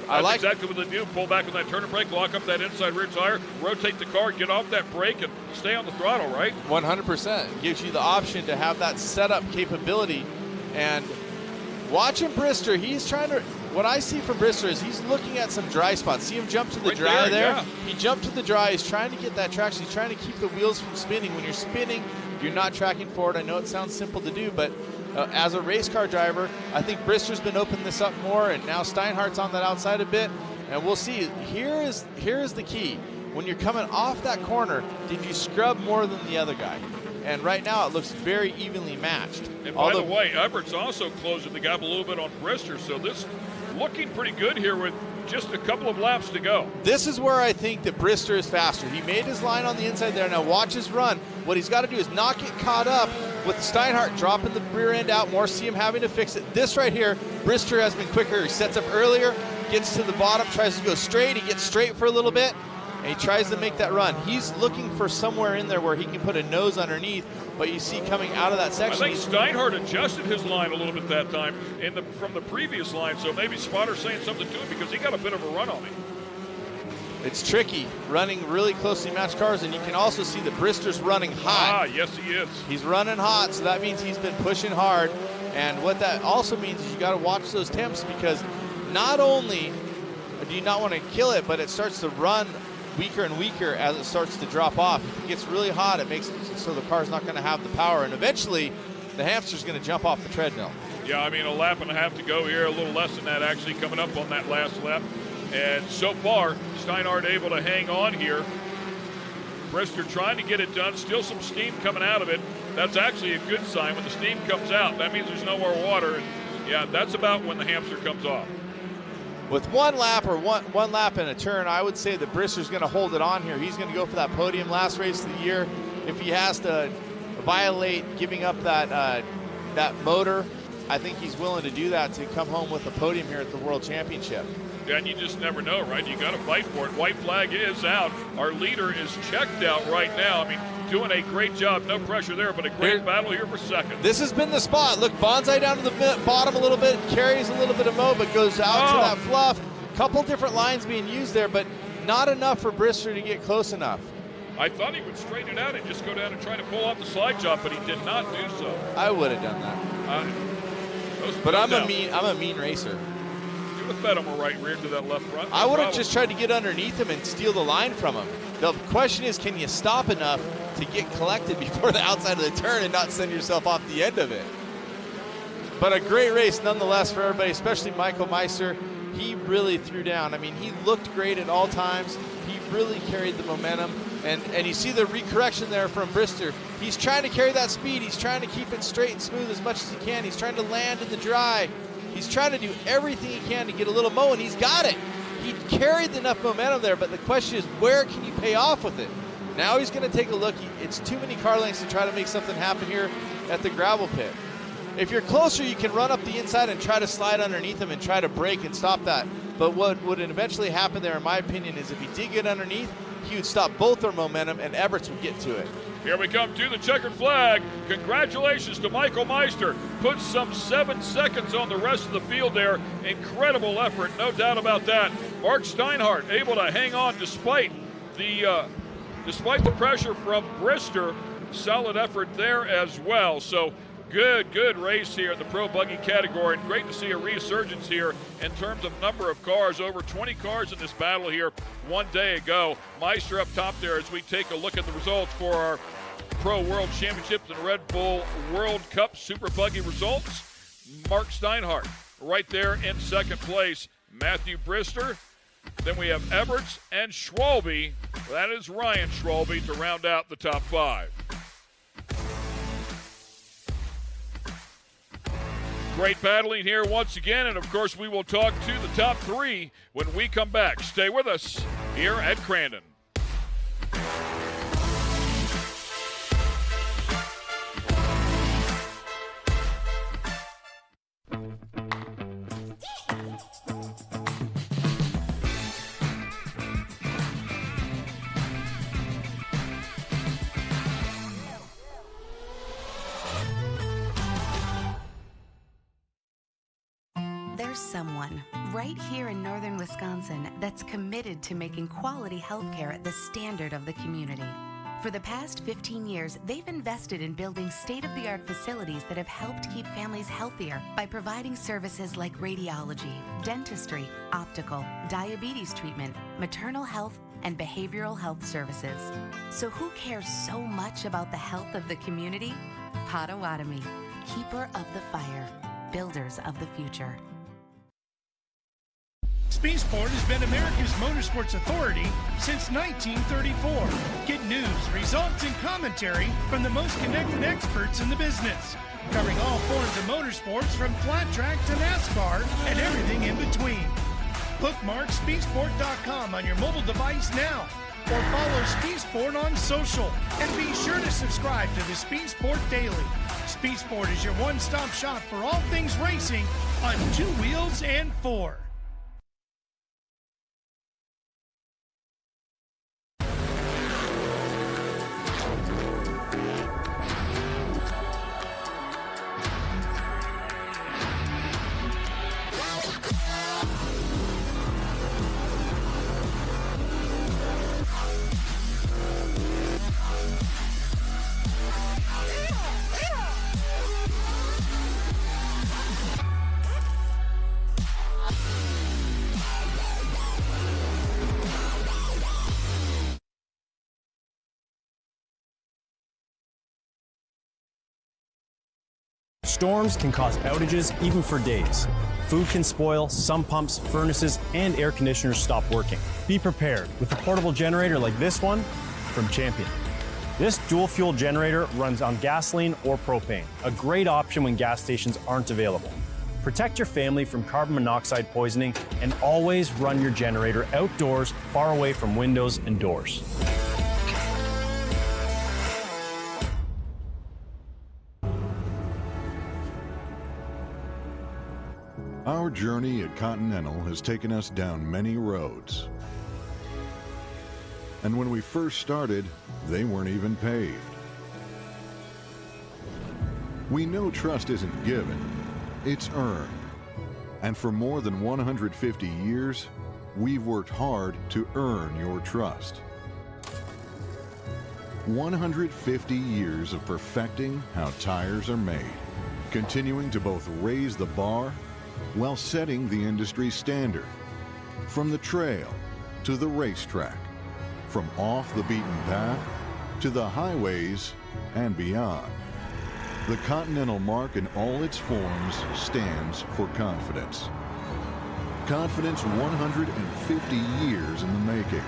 A: That's exactly what they do. Pull back on that turn and brake, lock up that inside rear tire, rotate the car, get off that brake, and stay on the throttle, right?
B: 100%. Gives you the option to have that setup capability. And watching Brister, he's trying to, what I see from Brister is he's looking at some dry spots. See him jump to the dry there? Yeah. He jumped to the dry. He's trying to get that traction. He's trying to keep the wheels from spinning. When you're spinning, you're not tracking forward. I know it sounds simple to do, but as a race car driver, I think Brister's been opening this up more, and now Steinhardt's on that outside a bit. And we'll see. Here is the key. When you're coming off that corner, did you scrub more than the other guy? And right now, it looks very evenly matched.
A: And by the way, Everett's also closing the gap a little bit on Brister, so this looking pretty good here with just a couple of laps to go.
B: This is where I think that Brister is faster. He made his line on the inside there. Now watch his run. What he's got to do is not get caught up with Steinhardt dropping the rear end out more, see him having to fix it. This right here, Brister has been quicker. He sets up earlier, gets to the bottom, tries to go straight. He gets straight for a little bit, and he tries to make that run. He's looking for somewhere in there where he can put a nose underneath, but you see coming out of that section.
A: I think Steinhardt adjusted his line a little bit that time from the previous line, so maybe Spotter's saying something to him because he got a bit of a run on him.
B: It's tricky running really closely matched cars, and you can also see that Brister's running hot.
A: Ah, yes he is.
B: He's running hot, so that means he's been pushing hard. And what that also means is you got to watch those temps, because not only do you not want to kill it, but it starts to run weaker and weaker as it starts to drop off. If it gets really hot, it makes it so the car's not going to have the power, and eventually the hamster's going to jump off the treadmill.
A: Yeah, I mean, a lap and a half to go here, a little less than that actually coming up on that last lap. And so far, Steinhardt able to hang on here. Brister trying to get it done, still some steam coming out of it. That's actually a good sign. When the steam comes out, that means there's no more water. And yeah, that's about when the hamster comes off.
B: With one lap or one lap and a turn, I would say that Brister's going to hold it on here. He's going to go for that podium last race of the year. If he has to violate giving up that motor, I think he's willing to do that to come home with a podium here at the World Championship.
A: Yeah, and you just never know, right? You got to fight for it. White flag is out. Our leader is checked out right now. I mean, doing a great job. No pressure there, but a great battle here for second.
B: This has been the spot. Look, Bonsai down to the bottom a little bit, carries a little bit of mo, but goes out to that fluff. Couple different lines being used there, but not enough for Brister to get close enough.
A: I thought he would straighten it out and just go down and try to pull off the slide job, but he did not do so.
B: I would have done that. But I'm a mean racer.
A: You would have fed him a right rear to that left front.
B: I would have just tried to get underneath him and steal the line from him. The question is, can you stop enough to get collected before the outside of the turn and not send yourself off the end of it. But a great race nonetheless for everybody, especially Michael Meister. He really threw down. I mean, he looked great at all times. He really carried the momentum. And you see the recorrection there from Brister. He's trying to carry that speed. He's trying to keep it straight and smooth as much as he can. He's trying to land in the dry. He's trying to do everything he can to get a little mo, and he's got it. He carried enough momentum there, but the question is, where can you pay off with it? Now he's going to take a look. It's too many car lengths to try to make something happen here at the gravel pit. If you're closer, you can run up the inside and try to slide underneath him and try to break and stop that. But what would eventually happen there, in my opinion, is if he did get underneath, he would stop both their momentum and Everts would get to it.
A: Here we come to the checkered flag. Congratulations to Michael Meister. Puts some 7 seconds on the rest of the field there. Incredible effort, no doubt about that. Mark Steinhardt able to hang on despite the pressure from Brister. Solid effort there as well. So good race here in the Pro Buggy category, and great to see a resurgence here in terms of number of cars. Over 20 cars in this battle here one day ago. Meister up top there as we take a look at the results for our Pro World Championships and Red Bull World Cup Super Buggy results. Mark Steinhardt right there in second place. Matthew Brister. Then we have Everts and Schwalbe. That is Ryan Schwalbe to round out the top 5. Great battling here once again, and of course we will talk to the top 3 when we come back. Stay with us here at Crandon.
G: Someone right here in northern Wisconsin that's committed to making quality healthcare the standard of the community. For the past 15 years, they've invested in building state-of-the-art facilities that have helped keep families healthier by providing services like radiology, dentistry, optical, diabetes treatment, maternal health, and behavioral health services. So who cares so much about the health of the community? Potawatomi, keeper of the fire, builders of the future.
S: Speed Sport has been America's motorsports authority since 1934. Get news, results, and commentary from the most connected experts in the business, covering all forms of motorsports from flat track to NASCAR and everything in between. Bookmark speedsport.com on your mobile device now, or follow Speed Sport on social, and be sure to subscribe to the Speed Sport Daily. Speed Sport is your one-stop shop for all things racing on 2 wheels and 4.
U: Storms can cause outages even for days. Food can spoil, some pumps, furnaces, and air conditioners stop working. Be prepared with a portable generator like this one from Champion. This dual fuel generator runs on gasoline or propane, a great option when gas stations aren't available. Protect your family from carbon monoxide poisoning and always run your generator outdoors, far away from windows and doors.
D: Our journey at Continental has taken us down many roads. And when we first started, they weren't even paved. We know trust isn't given, it's earned. And for more than 150 years, we've worked hard to earn your trust. 150 years of perfecting how tires are made, continuing to both raise the bar while setting the industry standard. From the trail to the racetrack, from off the beaten path to the highways and beyond. The Continental mark in all its forms stands for confidence. Confidence 150 years in the making.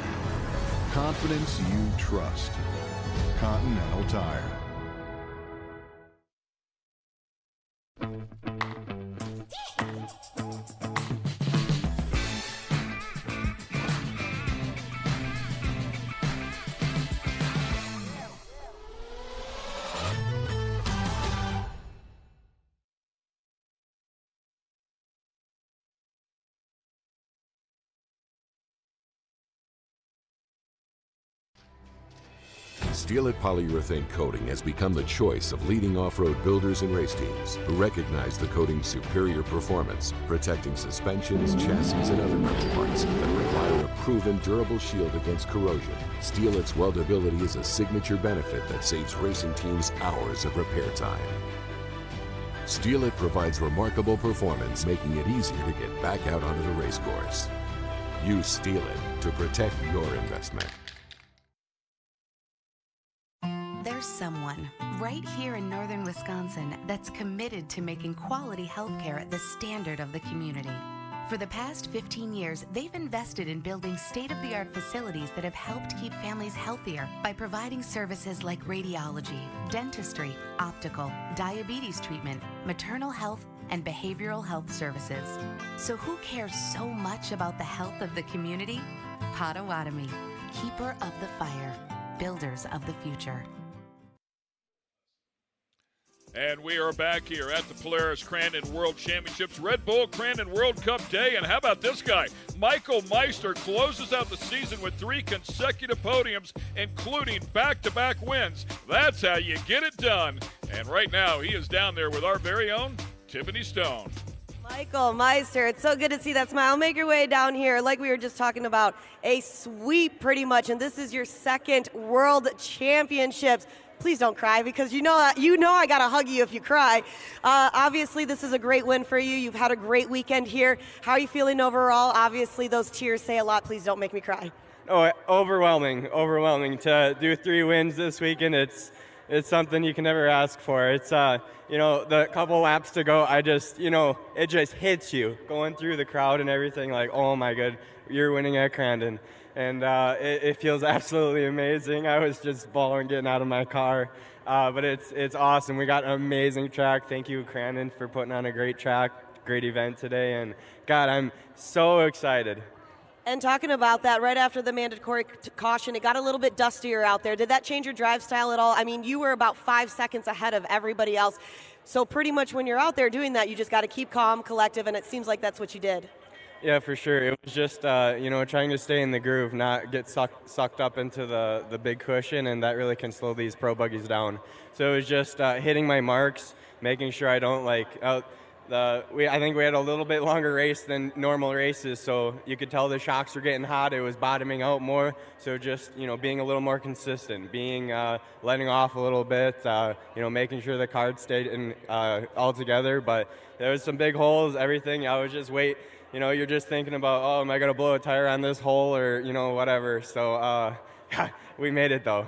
D: Confidence you trust. Continental Tire.
T: Steel It polyurethane coating has become the choice of leading off-road builders and race teams who recognize the coating's superior performance, protecting suspensions, chassis, and other metal parts that require a proven durable shield against corrosion. Steel It's weldability is a signature benefit that saves racing teams hours of repair time. Steel It provides remarkable performance, making it easier to get back out onto the race course. Use Steel It to protect your investment.
G: There's someone right here in northern Wisconsin that's committed to making quality healthcare at the standard of the community. For the past 15 years, they've invested in building state-of-the-art facilities that have helped keep families healthier by providing services like radiology, dentistry, optical, diabetes treatment, maternal health, and behavioral health services. So who cares so much about the health of the community? Potawatomi, keeper of the fire, builders of the future.
A: And we are back here at the Polaris Crandon World Championships Red Bull Crandon World Cup Day. And how about this guy? Michael Meister closes out the season with 3 consecutive podiums, including back-to-back wins. That's how you get it done. And right now, he is down there with our very own Tiffany Stone.
K: Michael Meister, it's so good to see that smile. Make your way down here. Like we were just talking about, a sweep pretty much, and this is your second World Championships. Please don't cry, because you know I gotta hug you if you cry. Obviously, this is a great win for you. You've had a great weekend here. How are you feeling overall? Obviously, those tears say a lot. Please don't make me cry.
I: Oh, overwhelming to do 3 wins this weekend. It's something you can never ask for. It's the couple laps to go, it just hits you going through the crowd and everything, like, oh my god, you're winning at Crandon. And it feels absolutely amazing. I was just bawling getting out of my car. But it's awesome. We got an amazing track. Thank you, Crandon, for putting on a great track, great event today. And God, I'm so excited.
K: And talking about that, right after the mandatory caution, it got a little bit dustier out there. Did that change your drive style at all? I mean, you were about 5 seconds ahead of everybody else. So pretty much when you're out there doing that, you just got to keep calm, collective, and it seems like that's what you did.
I: Yeah, for sure. It was just, trying to stay in the groove, not get sucked up into the big cushion, and that really can slow these pro buggies down. So it was just hitting my marks, making sure I don't I think we had a little bit longer race than normal races, so you could tell the shocks were getting hot. It was bottoming out more. So just, being a little more consistent, letting off a little bit, making sure the card stayed all together. But there was some big holes, everything. I was just you're just thinking about, oh, am I going to blow a tire on this hole or, whatever. So we made it, though.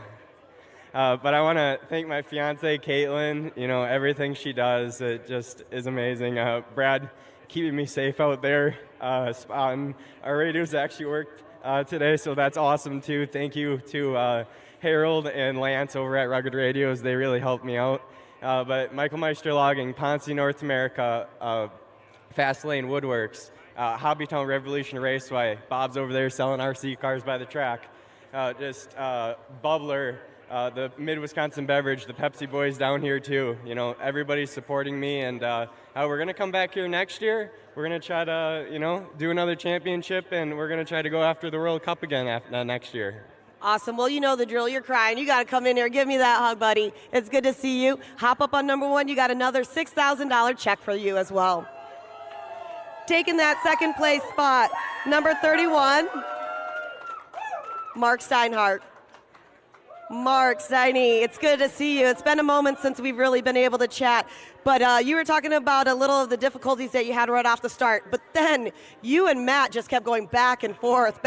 I: But I want to thank my fiance, Caitlin. Everything she does, it just is amazing. Brad keeping me safe out there. Our radios actually worked today, so that's awesome, too. Thank you to Harold and Lance over at Rugged Radios. They really helped me out. But Michael Meister Logging, Ponce, North America, Fast Lane Woodworks, Hobbytown Revolution Raceway. Bob's over there selling RC cars by the track. Bubbler, the Mid-Wisconsin Beverage, the Pepsi boys down here too. Everybody's supporting me, and we're going to come back here next year. We're going to try to, do another championship, and we're going to try to go after the World Cup again next year.
K: Awesome. Well, you know the drill. You're crying. You got to come in here. Give me that hug, buddy. It's good to see you. Hop up on number 1. You got another $6,000 check for you as well. Taking that second place spot, number 31, Mark Steinhardt. Mark Steiny, it's good to see you. It's been a moment since we've really been able to chat, but you were talking about a little of the difficulties that you had right off the start, but then you and Matt just kept going back and forth.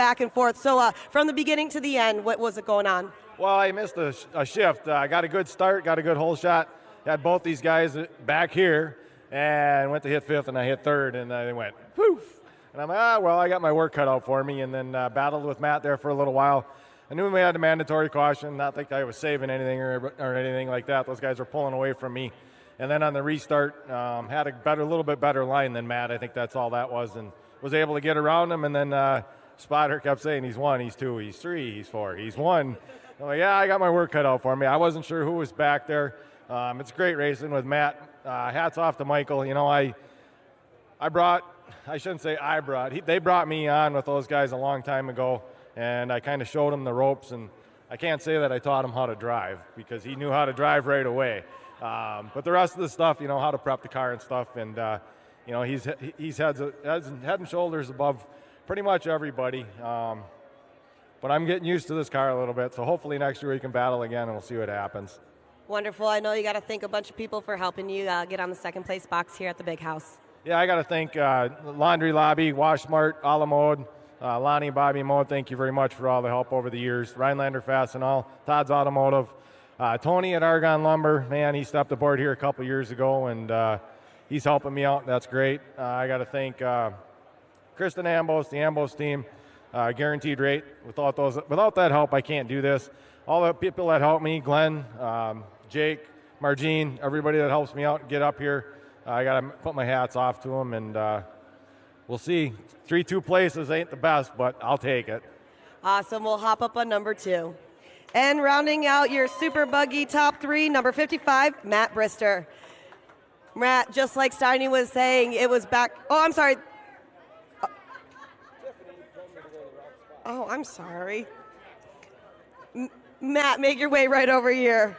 K: So from the beginning to the end, what was it going on?
C: Well, I missed a shift. I got a good start, got a good hole shot. Had both these guys back here, and went to hit fifth, and I hit third, and they went poof. And I'm like, well, I got my work cut out for me, and then battled with Matt there for a little while. I knew we had a mandatory caution, not think I was saving anything or anything like that. Those guys were pulling away from me. And then on the restart, had a little bit better line than Matt. I think that's all that was, and was able to get around him. And then spotter kept saying he's 1, he's 2, he's 3, he's 4, he's 1. I'm like, yeah, I got my work cut out for me. I wasn't sure who was back there. It's great racing with Matt. Hats off to Michael. You know, they brought me on with those guys a long time ago, and I kind of showed him the ropes, and I can't say that I taught him how to drive because he knew how to drive right away. But the rest of the stuff, you know, how to prep the car and stuff, and you know, he's head and shoulders above pretty much everybody. But I'm getting used to this car a little bit, so hopefully next year we can battle again, and we'll see what happens.
K: Wonderful. I know you got to thank a bunch of people for helping you get on the second place box here at the Big House.
C: Yeah, I got to thank Laundry Lobby, Wash Smart, Alamode, Lonnie, Bobby Mode. Thank you very much for all the help over the years. Rhinelander Fastenal, Todd's Automotive, Tony at Argonne Lumber. Man, he stepped aboard here a couple years ago, and he's helping me out. That's great. I got to thank Kristen Ambos, the Ambos team. Guaranteed rate. Without that help, I can't do this. All the people that help me, Glenn, Jake, Margene, everybody that helps me out and get up here, I got to put my hats off to them, and we'll see. 3-2 places ain't the best, but I'll take it.
K: Awesome. We'll hop up on number 2. And rounding out your Super Buggy top 3, number 55, Matt Brister. Matt, just like Steiny was saying, it was back. Oh, I'm sorry. Oh, I'm sorry. Matt, make your way right over here.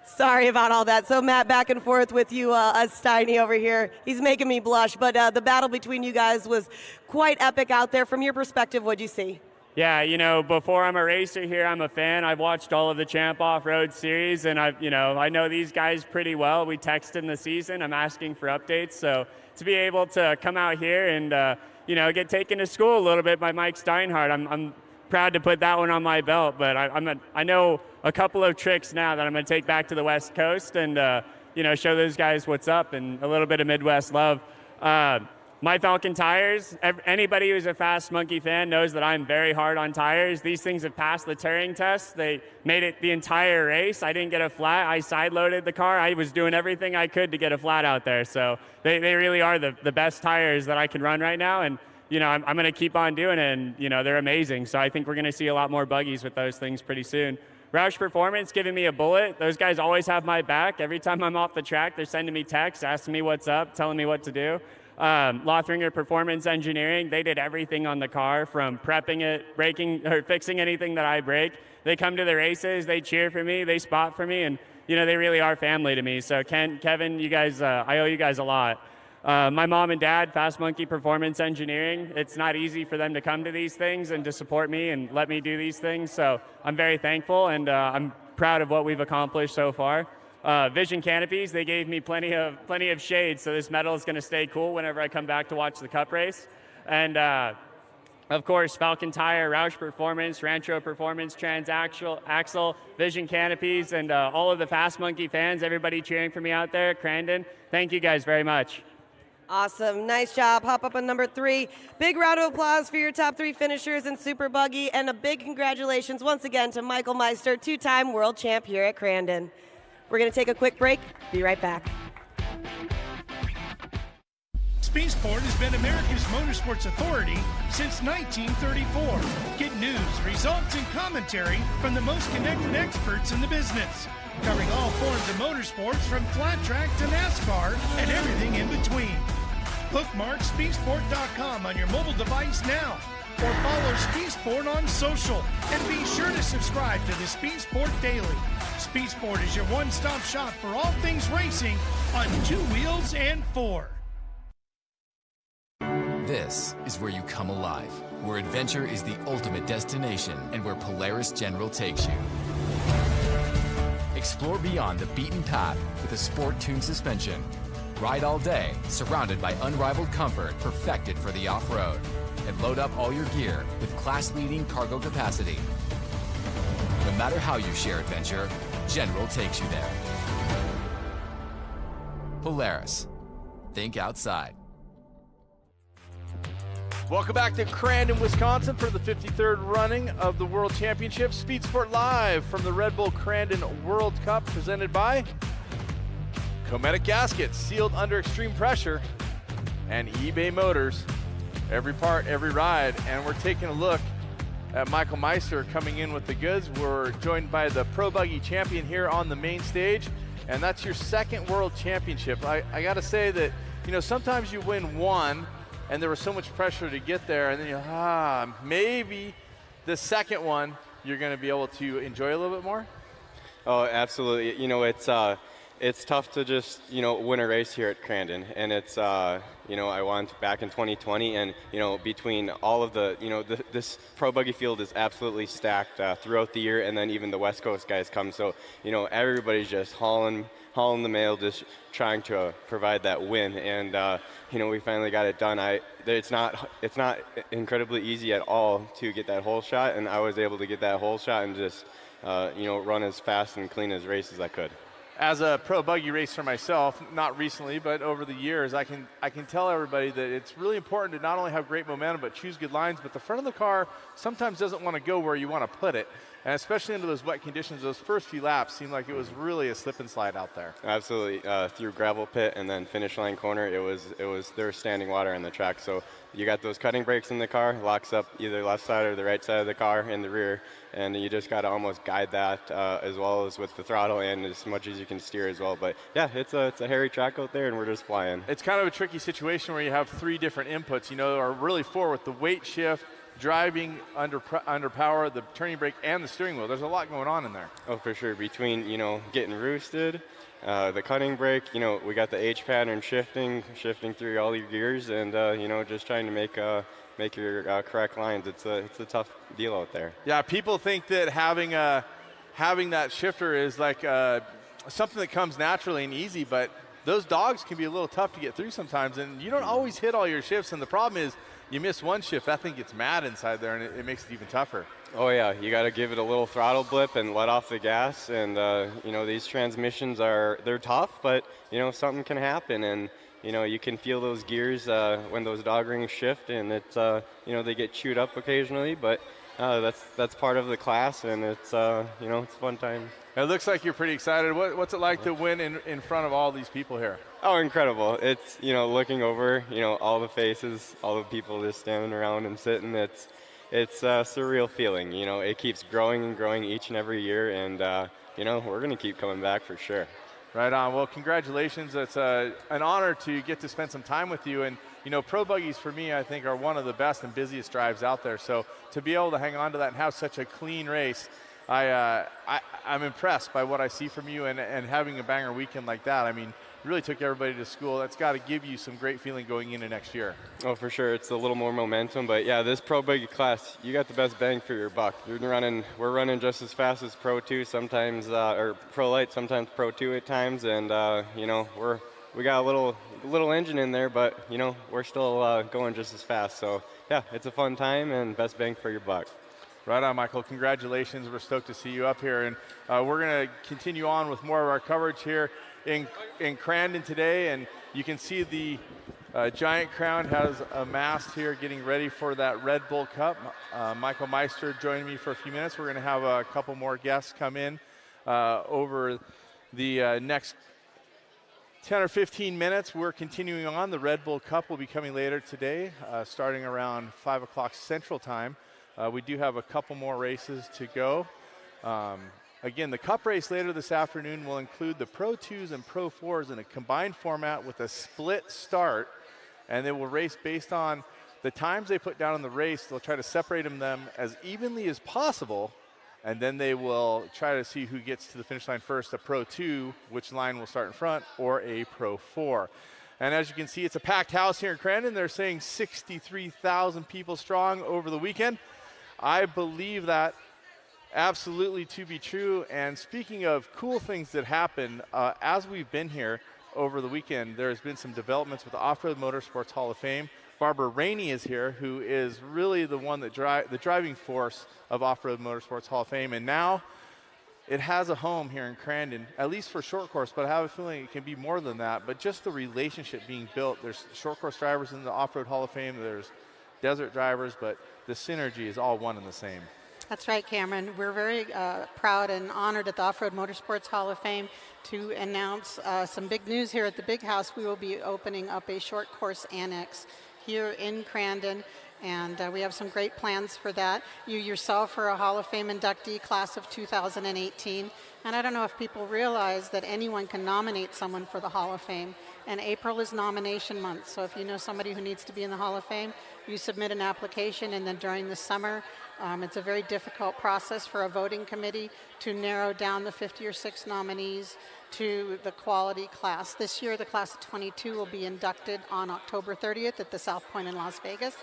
K: Sorry about all that. So, Matt, back and forth with you, Steiny over here. He's making me blush, but the battle between you guys was quite epic out there. From your perspective, what'd you see?
V: Yeah, you know, before I'm a racer here, I'm a fan. I've watched all of the Champ Off-Road series, and I know these guys pretty well. We text in the season. I'm asking for updates. So to be able to come out here and get taken to school a little bit by Mike Steinhardt, I'm proud to put that one on my belt. But I know a couple of tricks now that I'm going to take back to the West Coast and show those guys what's up and a little bit of Midwest love. My Falcon tires, anybody who's a Fast Monkey fan knows that I'm very hard on tires. These things have passed the Turing test. They made it the entire race. I didn't get a flat. I side-loaded the car. I was doing everything I could to get a flat out there. So they really are the best tires that I can run right now. And, I'm going to keep on doing it. And, they're amazing. So I think we're going to see a lot more buggies with those things pretty soon. Roush Performance giving me a bullet. Those guys always have my back. Every time I'm off the track, they're sending me texts, asking me what's up, telling me what to do. Lothringer Performance Engineering, they did everything on the car from prepping it, breaking, or fixing anything that I break. They come to the races, they cheer for me, they spot for me, and they really are family to me. So Kevin, you guys, I owe you guys a lot. My mom and dad, Fast Monkey Performance Engineering, it's not easy for them to come to these things and to support me and let me do these things. So I'm very thankful, and I'm proud of what we've accomplished so far. Vision Canopies, they gave me plenty of shade, so this metal is going to stay cool whenever I come back to watch the Cup race. And of course, Falcon Tire, Roush Performance, Rancho Performance, Axle, Vision Canopies, and all of the Fast Monkey fans, everybody cheering for me out there, Crandon. Thank you guys very much.
K: Awesome. Nice job. Hop up on number 3. Big round of applause for your top 3 finishers in Super Buggy, and a big congratulations once again to Michael Meister, 2-time world champ here at Crandon. We're going to take a quick break. Be right back.
S: Speedsport has been America's motorsports authority since 1934. Get news, results, and commentary from the most connected experts in the business, covering all forms of motorsports from flat track to NASCAR and everything in between. Bookmark speedsport.com on your mobile device now, or follow Speedsport on social, and be sure to subscribe to the Speedsport Daily. Speedsport is your one-stop shop for all things racing on 2 wheels and 4.
W: This is where you come alive, where adventure is the ultimate destination, and where Polaris General takes you. Explore beyond the beaten path with a sport-tuned suspension. Ride all day, surrounded by unrivaled comfort perfected for the off-road. and load up all your gear with class-leading cargo capacity. No matter how you share adventure, General takes you there. Polaris. Think outside.
B: Welcome back to Crandon, Wisconsin for the 53rd running of the World Championship. Speed Sport Live from the Red Bull Crandon World Cup, presented by Cometic Gaskets, sealed under extreme pressure, and eBay Motors. Every part, every ride. And we're taking a look at Michael Meister coming in with the goods. We're joined by the Pro Buggy champion here on the main stage, and that's your second World Championship. I got to say that, you know, sometimes you win one, and there was so much pressure to get there, and then maybe the second one you're going to be able to enjoy a little bit more?
I: Oh, absolutely. You know, it's tough to just, you know, win a race here at Crandon, and it's, you know, I won back in 2020, and, you know, between all of the, you know, this Pro Buggy field is absolutely stacked throughout the year, and then even the West Coast guys come, so, you know, everybody's just hauling the mail, just trying to provide that win, and you know, we finally got it done. It's not incredibly easy at all to get that hole shot, and I was able to get that hole shot and just you know, run as fast and clean as race as I could.
B: As a Pro Buggy racer myself, not recently, but over the years, I can tell everybody that it's really important to not only have great momentum, but choose good lines. But the front of the car sometimes doesn't want to go where you want to put it. And especially under those wet conditions, those first few laps seemed like it was really a slip and slide out there.
I: Absolutely, through gravel pit and then finish line corner, there was standing water on the track. So you got those cutting brakes in the car, locks up either left side or the right side of the car in the rear, and you just got to almost guide that as well as with the throttle and as much as you can steer as well. But yeah, it's a hairy track out there, and we're just flying.
B: It's kind of a tricky situation where you have three different inputs, you know, or really four, with the weight shift, driving under power, the turning brake, and the steering wheel. There's a lot going on in there.
I: Oh, for sure. Between, you know, getting roosted, the cutting brake, you know, we got the H pattern shifting through all your gears, and you know, just trying to make your correct lines. It's a tough deal out there.
B: Yeah, people think that having that shifter is like something that comes naturally and easy, but those dogs can be a little tough to get through sometimes, and you don't always hit all your shifts, and the problem is you miss one shift, that thing gets mad inside there, and it makes it even tougher.
I: Oh yeah, you got to give it a little throttle blip and let off the gas, and you know, these transmissions they're tough, but you know, something can happen, and you know, you can feel those gears when those dog rings shift, and it's you know, they get chewed up occasionally, but that's part of the class, and it's you know, it's a fun time.
B: It looks like you're pretty excited. What's it like to win in front of all these people here?
I: Oh, incredible. It's, you know, looking over, you know, all the faces, all the people just standing around and sitting, it's a surreal feeling. You know, it keeps growing and growing each and every year, and you know, we're going to keep coming back for sure.
B: Right on. Well, congratulations. It's an honor to get to spend some time with you. And, you know, Pro Buggies for me, I think, are one of the best and busiest drives out there. So to be able to hang on to that and have such a clean race, I'm impressed by what I see from you, and having a banger weekend like that. I mean, really took everybody to school. That's got to give you some great feeling going into next year.
I: Oh, for sure. It's a little more momentum, but yeah, this Pro Buggy class, you got the best bang for your buck. We're running just as fast as Pro 2 sometimes, or Pro Light, sometimes Pro 2 at times, and you know, we got a little engine in there, but you know, we're still going just as fast. So yeah, it's a fun time and best bang for your buck.
B: Right on, Michael. Congratulations. We're stoked to see you up here, and we're going to continue on with more of our coverage here in Crandon today, and you can see the giant crowd has amassed here getting ready for that Red Bull Cup. Michael Meister joining me for a few minutes. We're going to have a couple more guests come in over the next 10 or 15 minutes. We're continuing on. The Red Bull Cup will be coming later today, starting around 5 o'clock Central Time. We do have a couple more races to go. Again, the Cup race later this afternoon will include the Pro 2s and Pro 4s in a combined format with a split start, and they will race based on the times they put down in the race. They'll try to separate them as evenly as possible, and then they will try to see who gets to the finish line first, a Pro 2, which line will start in front, or a Pro 4. And as you can see, it's a packed house here in Crandon. They're saying 63,000 people strong over the weekend. I believe that absolutely to be true. And speaking of cool things that happen, as we've been here over the weekend, there has been some developments with the Off-Road Motorsports Hall of Fame. Barbara Rainey is here, who is really the one that the driving force of Off-Road Motorsports Hall of Fame. And now it has a home here in Crandon, at least for short course, but I have a feeling it can be more than that. But just the relationship being built, there's short course drivers in the Off-Road Hall of Fame, there's desert drivers, but the synergy is all one and the same.
N: That's right, Cameron. We're very proud and honored at the Off-Road Motorsports Hall of Fame to announce some big news here at the Big House. We will be opening up a short course annex here in Crandon, and we have some great plans for that. You yourself are a Hall of Fame inductee, class of 2018, and I don't know if people realize that anyone can nominate someone for the Hall of Fame, and April is nomination month, so if you know somebody who needs to be in the Hall of Fame, you submit an application, and then during the summer, it's a very difficult process for a voting committee to narrow down the 50 or 6 nominees to the quality class. This year, the class of 22 will be inducted on October 30th at the South Point in Las Vegas.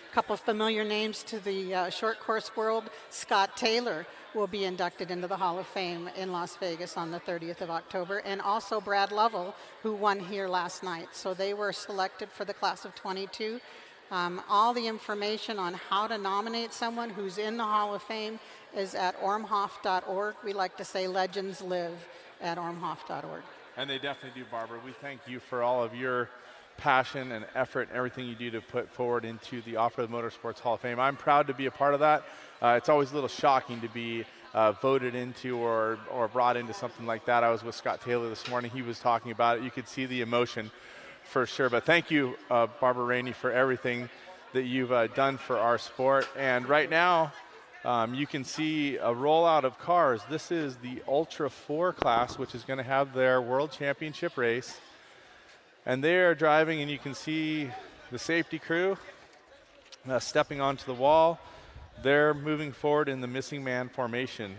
N: A couple of familiar names to the short course world. Scott Taylor will be inducted into the Hall of Fame in Las Vegas on the 30th of October, and also Brad Lovell, who won here last night. So they were selected for the class of 22. All the information on how to nominate someone who's in the Hall of Fame is at ormhoff.org. We like to say legends live at ormhoff.org.
B: And they definitely do, Barbara. We thank you for all of your passion and effort and everything you do to put forward into the Off-Road Motorsports Hall of Fame. I'm proud to be a part of that. It's always a little shocking to be voted into or brought into something like that. I was with Scott Taylor this morning. He was talking about it. You could see the emotion for sure. But thank you, Barbara Rainey, for everything that you've done for our sport. And right now, you can see a rollout of cars. This is the Ultra 4 class, which is going to have their World Championship race. And they are driving, and you can see the safety crew stepping onto the wall. They're moving forward in the missing man formation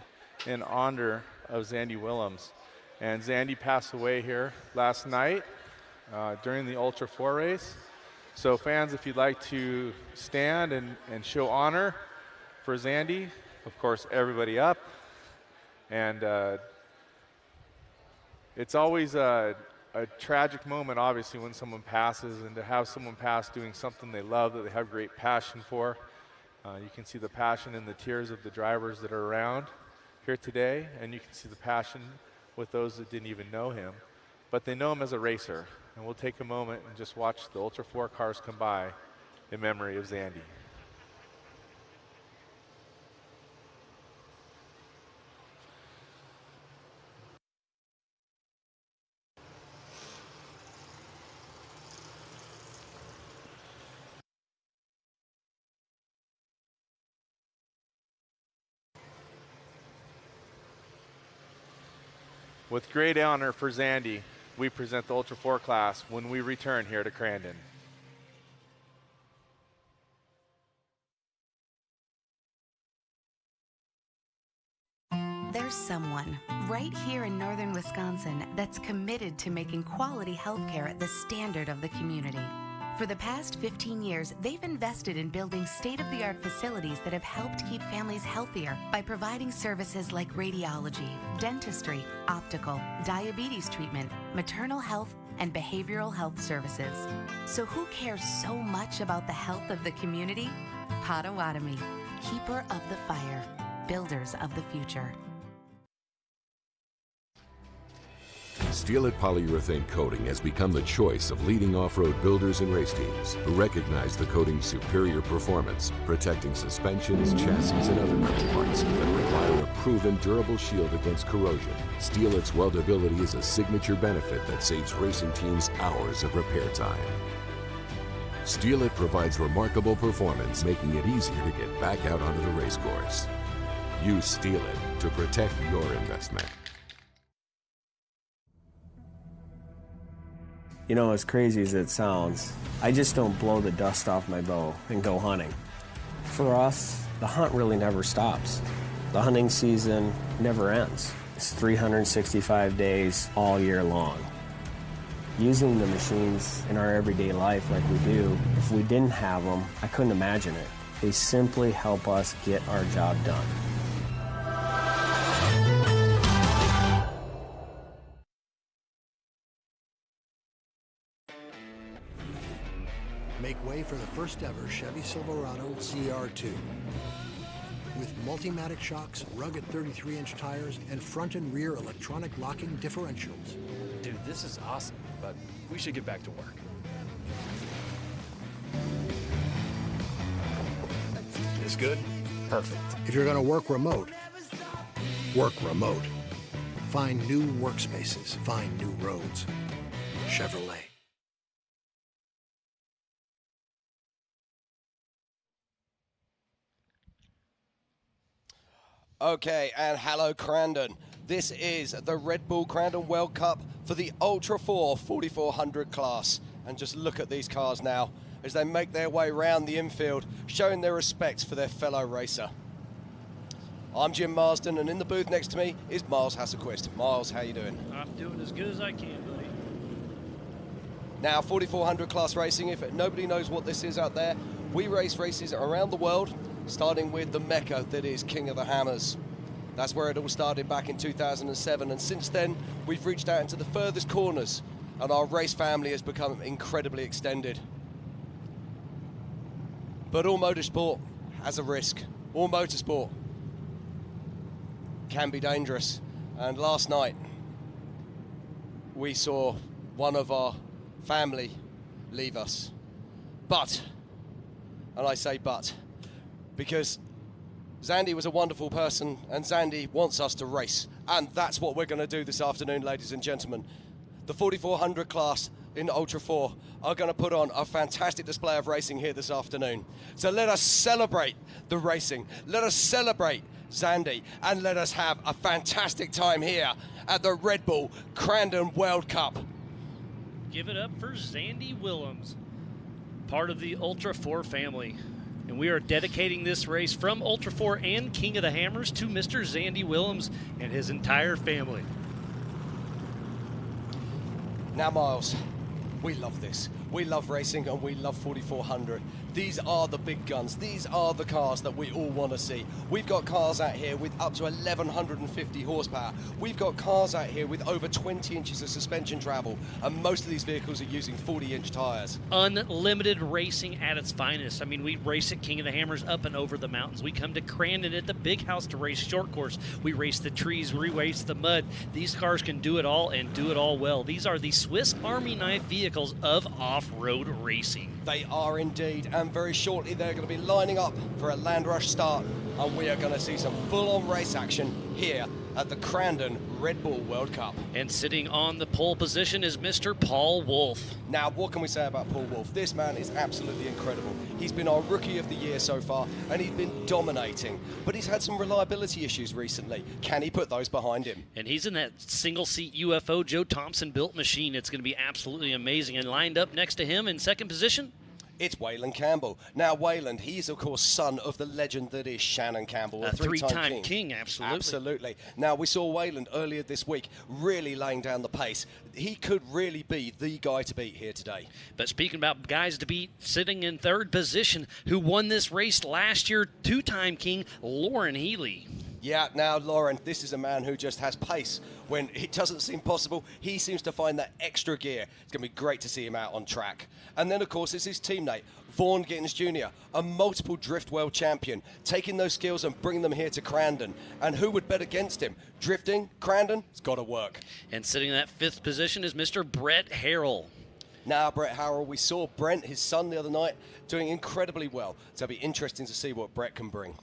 B: in honor of Zandy Willems. And Zandy passed away here last night during the Ultra 4 race. So fans, if you'd like to stand and show honor for Zandy, of course, everybody up. And it's always a tragic moment, obviously, when someone passes, and to have someone pass doing something they love, that they have great passion for. You can see the passion in the tears of the drivers that are around here today, and you can see the passion with those that didn't even know him. But they know him as a racer, and we'll take a moment and just watch the Ultra 4 cars come by in memory of Zandy. With great honor for Zandy, we present the Ultra 4 class when we return here to Crandon.
G: There's someone right here in northern Wisconsin that's committed to making quality healthcare at the standard of the community. For the past 15 years, they've invested in building state-of-the-art facilities that have helped keep families healthier by providing services like radiology, dentistry, optical, diabetes treatment, maternal health, and behavioral health services. So who cares so much about the health of the community? Potawatomi, keeper of the fire, builders of the future.
T: Steel It polyurethane coating has become the choice of leading off-road builders and race teams who recognize the coating's superior performance, protecting suspensions, chassis, and other metal parts that require a proven durable shield against corrosion. Steel It's weldability is a signature benefit that saves racing teams hours of repair time. Steel It provides remarkable performance, making it easier to get back out onto the race course. Use Steel It to protect your investment.
O: You know, as crazy as it sounds, I just don't blow the dust off my bow and go hunting. For us, the hunt really never stops. The hunting season never ends. It's 365 days all year long. Using the machines in our everyday life like we do, if we didn't have them, I couldn't imagine it. They simply help us get our job done.
H: Make way for the first ever Chevy Silverado ZR2. With Multimatic shocks, rugged 33-inch tires, and front and rear electronic locking differentials.
F: Dude, this is awesome, but we should get back to work.
H: This good? Perfect. If you're going to work remote, work remote. Find new workspaces. Find new roads. Chevrolet.
E: Okay, and hello, Crandon. This is the Red Bull Crandon World Cup for the Ultra 4 4400 class. And just look at these cars now as they make their way round the infield, showing their respect for their fellow racer. I'm Jim Marsden, and in the booth next to me is Miles Hasselquist. Miles, how you doing?
M: I'm doing as good as I can, buddy.
E: Now, 4400 class racing, if nobody knows what this is out there, we race races around the world, starting with the Mecca that is King of the Hammers. That's where it all started back in 2007, and since then, we've reached out into the furthest corners, and our race family has become incredibly extended. But all motorsport has a risk. All motorsport can be dangerous. And last night, we saw one of our family leave us. But, and I say but, because Zandy was a wonderful person, and Zandy wants us to race. And that's what we're going to do this afternoon, ladies and gentlemen. The 4400 class in Ultra 4 are going to put on a fantastic display of racing here this afternoon. So let us celebrate the racing. Let us celebrate Zandy, and let us have a fantastic time here at the Red Bull Crandon World Cup.
M: Give it up for Zandy Willems, part of the Ultra 4 family. And we are dedicating this race from Ultra 4 and King of the Hammers to Mr. Zandy Willems and his entire family.
E: Now, Miles, we love this. We love racing, and we love 4400. These are the big guns. These are the cars that we all want to see. We've got cars out here with up to 1,150 horsepower. We've got cars out here with over 20 inches of suspension travel, and most of these vehicles are using 40-inch tires.
M: Unlimited racing at its finest. I mean, we race at King of the Hammers up and over the mountains. We come to Crandon at the big house to race short course. We race the trees. We race the mud. These cars can do it all and do it all well. These are the Swiss Army knife vehicles of off-road racing.
E: They are indeed, and very shortly they're going to be lining up for a land rush start, and we are going to see some full-on race action here at the Crandon Red Bull World Cup.
M: And sitting on the pole position is Mr. Paul Wolf.
E: Now, what can we say about Paul Wolf? This man is absolutely incredible. He's been our Rookie of the Year so far, and he's been dominating. But he's had some reliability issues recently. Can he put those behind him?
M: And he's in that single-seat UFO Joe Thompson-built machine. It's going to be absolutely amazing. And lined up next to him in second position,
E: it's Wayland Campbell. Now, Wayland, he's, of course, son of the legend that is Shannon Campbell, a
M: three-time king, absolutely.
E: Absolutely. Now, we saw Wayland earlier this week really laying down the pace. He could really be the guy to beat here today.
M: But speaking about guys to beat, sitting in third position, who won this race last year, two-time king, Lauren Healy.
E: Yeah, now, Lauren, this is a man who just has pace. When it doesn't seem possible, he seems to find that extra gear. It's going to be great to see him out on track. And then, of course, it's his teammate, Vaughn Gittins Jr., a multiple drift world champion, taking those skills and bringing them here to Crandon. And who would bet against him? Drifting, Crandon, it's got to work.
M: And sitting in that fifth position is Mr. Brett Harrell.
E: Now, Brett Harrell, we saw Brent, his son, the other night, doing incredibly well. So it'll be interesting to see what Brett can bring.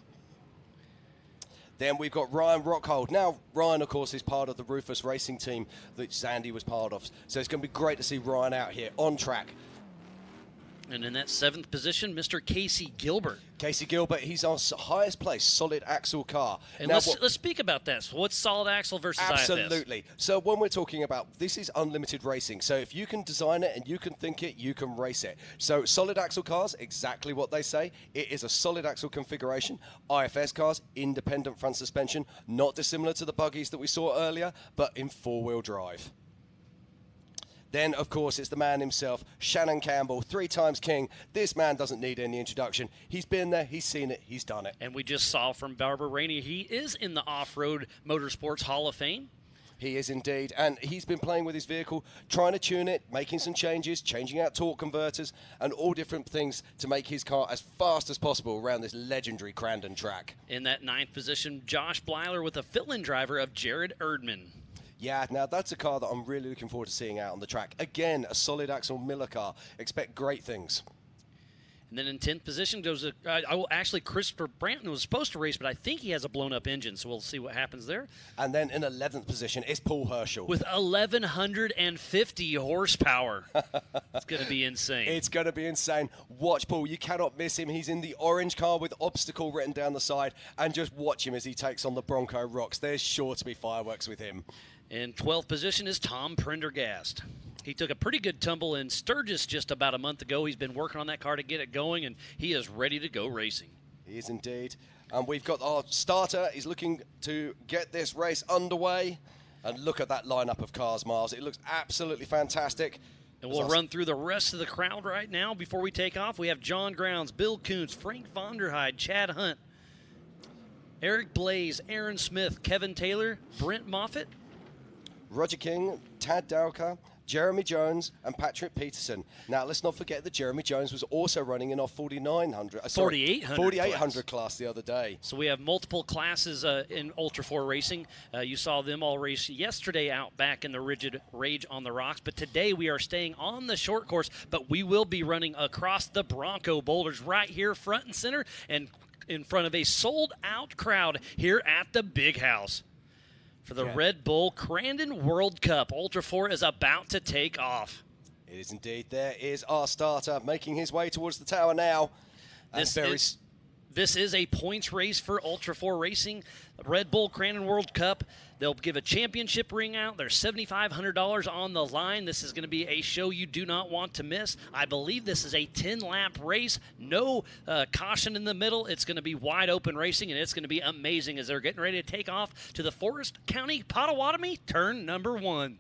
E: Then we've got Ryan Rockhold. Now, Ryan, of course, is part of the Rufus racing team that Zandy was part of. So it's going to be great to see Ryan out here on track.
M: And in that seventh position, Mr. Casey Gilbert.
E: Casey Gilbert, he's our highest placed solid axle car.
M: And now, let's speak about that. So what's solid axle versus
E: Absolutely.
M: IFS?
E: So when we're talking about, this is unlimited racing. So if you can design it and you can think it, you can race it. So solid axle cars, exactly what they say. It is a solid axle configuration. IFS cars, independent front suspension, not dissimilar to the buggies that we saw earlier, but in four-wheel drive. Then, of course, it's the man himself, Shannon Campbell, 3 times king. This man doesn't need any introduction. He's been there, he's seen it, he's done it.
M: And we just saw from Barbara Rainey, he is in the Off-Road Motorsports Hall of Fame.
E: He is indeed, and he's been playing with his vehicle, trying to tune it, making some changes, changing out torque converters, and all different things to make his car as fast as possible around this legendary Crandon track.
M: In that 9th position, Josh Blyler with a fill-in driver of Jared Erdman.
E: Yeah, now that's a car that I'm really looking forward to seeing out on the track. Again, a solid Axel Miller car. Expect great things.
M: And then in 10th position goes actually Christopher Branton was supposed to race, but I think he has a blown-up engine, so we'll see what happens there.
E: And then in 11th position is Paul Herschel.
M: With 1,150 horsepower. It's going to be insane.
E: It's going to be insane. Watch Paul. You cannot miss him. He's in the orange car with obstacle written down the side, and just watch him as he takes on the Bronco Rocks. There's sure to be fireworks with him.
M: In 12th position is Tom Prendergast. He took a pretty good tumble in Sturgis just about a month ago. He's been working on that car to get it going, and he is ready to go racing.
E: He is indeed. And we've got our starter. He's looking to get this race underway. And look at that lineup of cars, Miles. It looks absolutely fantastic.
M: And we'll run through the rest of the crowd right now before we take off. We have John Grounds, Bill Kuntz, Frank Vonderheide, Chad Hunt, Eric Blaze, Aaron Smith, Kevin Taylor, Brent Moffitt,
E: Roger King, Tad Dowker, Jeremy Jones, and Patrick Peterson. Now, let's not forget that Jeremy Jones was also running in our 4,800 class the other day.
M: So we have multiple classes in Ultra 4 racing. You saw them all race yesterday out back in the rigid Rage on the Rocks, but today we are staying on the short course, but we will be running across the Bronco boulders right here front and center and in front of a sold-out crowd here at the Big House. For the Red Bull Crandon World Cup, Ultra 4 is about to take off.
E: It is indeed. There is our starter making his way towards the tower now.
M: This is a points race for Ultra 4 Racing. Red Bull Crandon World Cup. They'll give a championship ring out. There's $7,500 on the line. This is going to be a show you do not want to miss. I believe this is a 10-lap race. No caution in the middle. It's going to be wide open racing, and it's going to be amazing as they're getting ready to take off to the Forest County Potawatomi turn number 1.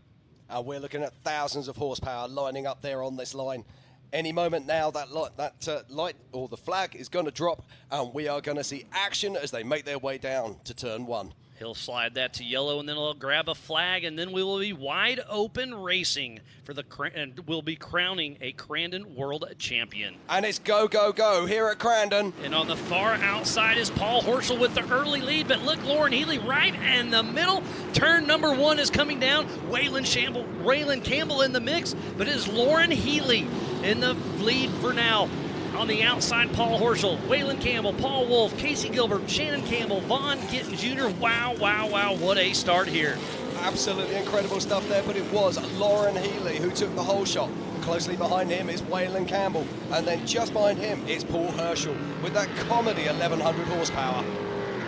E: We're looking at thousands of horsepower lining up there on this line. Any moment now, that light or the flag is going to drop, and we are going to see action as they make their way down to turn 1.
M: He'll slide that to yellow, and then he'll grab a flag, and then we will be wide open racing for and we'll be crowning a Crandon World Champion.
E: And it's go, go, go here at Crandon.
M: And on the far outside is Paul Horschel with the early lead, but look, Lauren Healy right in the middle. Turn number 1 is coming down. Waylon Campbell in the mix, but it is Lauren Healy in the lead for now. On the outside, Paul Horschel, Waylon Campbell, Paul Wolf, Casey Gilbert, Shannon Campbell, Vaughn Gittin Jr. Wow, wow, wow, what a start here.
E: Absolutely incredible stuff there, but it was Lauren Healy who took the whole shot. Closely behind him is Waylon Campbell, and then just behind him is Paul Herschel with that comedy 1,100 horsepower.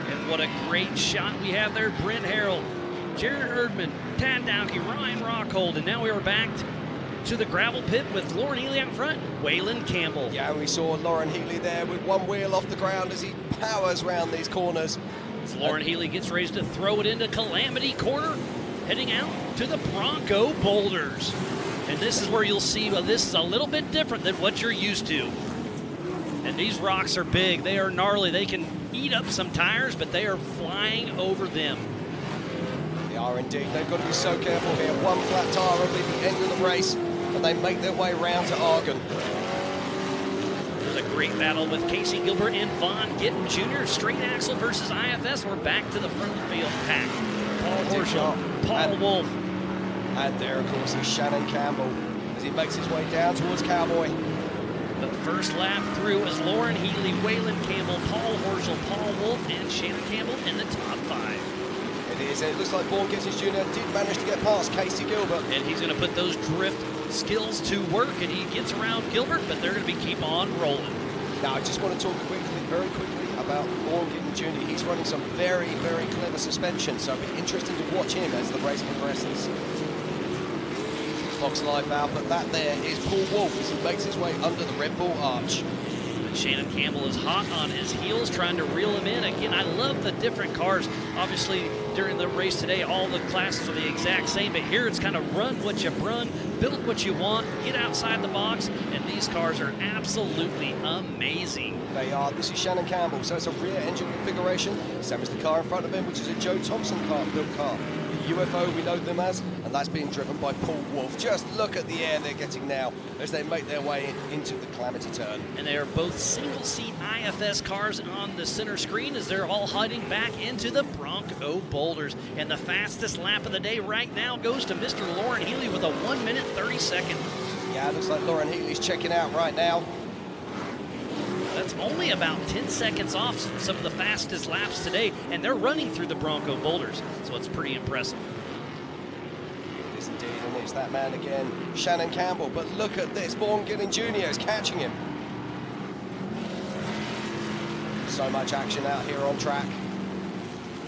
M: And what a great shot we have there. Brent Harrell, Jared Erdman, Tad Dowke, Ryan Rockhold, and now we are back to the gravel pit with Lauren Healy out front, Waylon Campbell.
E: Yeah, we saw Lauren Healy there with one wheel off the ground as he powers round these corners.
M: As Lauren Healy gets ready to throw it into Calamity Corner, heading out to the Bronco Boulders. And this is where you'll see, well, this is a little bit different than what you're used to. And these rocks are big, they are gnarly, they can eat up some tires, but they are flying over them.
E: They are indeed. They've got to be so careful here. One flat tire will be the end of the race, and they make their way round to Argon.
M: There's a great battle with Casey Gilbert and Vaughn Gittin Jr. Straight axle versus IFS. We're back to the front of the field pack. Paul Horschel, Paul Wolf.
E: And there, of course, is Shannon Campbell as he makes his way down towards Cowboy.
M: The first lap through is Lauren Healy, Waylon Campbell, Paul Horschel, Paul Wolf, and Shannon Campbell in the top 5.
E: It is. It looks like Vaughn Gittins Jr. did manage to get past Casey Gilbert.
M: And he's going to put those drift skills to work, and he gets around Gilbert, but they're going to keep on rolling.
E: Now, I just want to talk very quickly about Vaughn Gittins Jr. He's running some very, very clever suspension, so it'll be interesting to watch him as the race progresses. Fox Life out, but that there is Paul Wolf as he makes his way under the Red Bull arch.
M: Shannon Campbell is hot on his heels, trying to reel him in. Again, I love the different cars. Obviously, during the race today, all the classes are the exact same, but here it's kind of run what you run, build what you want, get outside the box, and these cars are absolutely amazing.
E: They are. This is Shannon Campbell, so it's a rear engine configuration, same as the car in front of him, which is a Joe Thompson built car. UFO, we know them as, and that's being driven by Paul Wolf. Just look at the air they're getting now as they make their way into the Calamity Turn.
M: And they are both single-seat IFS cars on the center screen as they're all heading back into the Bronco Boulders. And the fastest lap of the day right now goes to Mr. Lauren Healy with a 1 minute 30 seconds.
E: Yeah, looks like Lauren Healy's checking out right now.
M: That's only about 10 seconds off some of the fastest laps today, and they're running through the Bronco Boulders, so it's pretty impressive.
E: It is indeed, and it's that man again, Shannon Campbell. But look at this, Vaughn Gillen Jr. is catching him. So much action out here on track.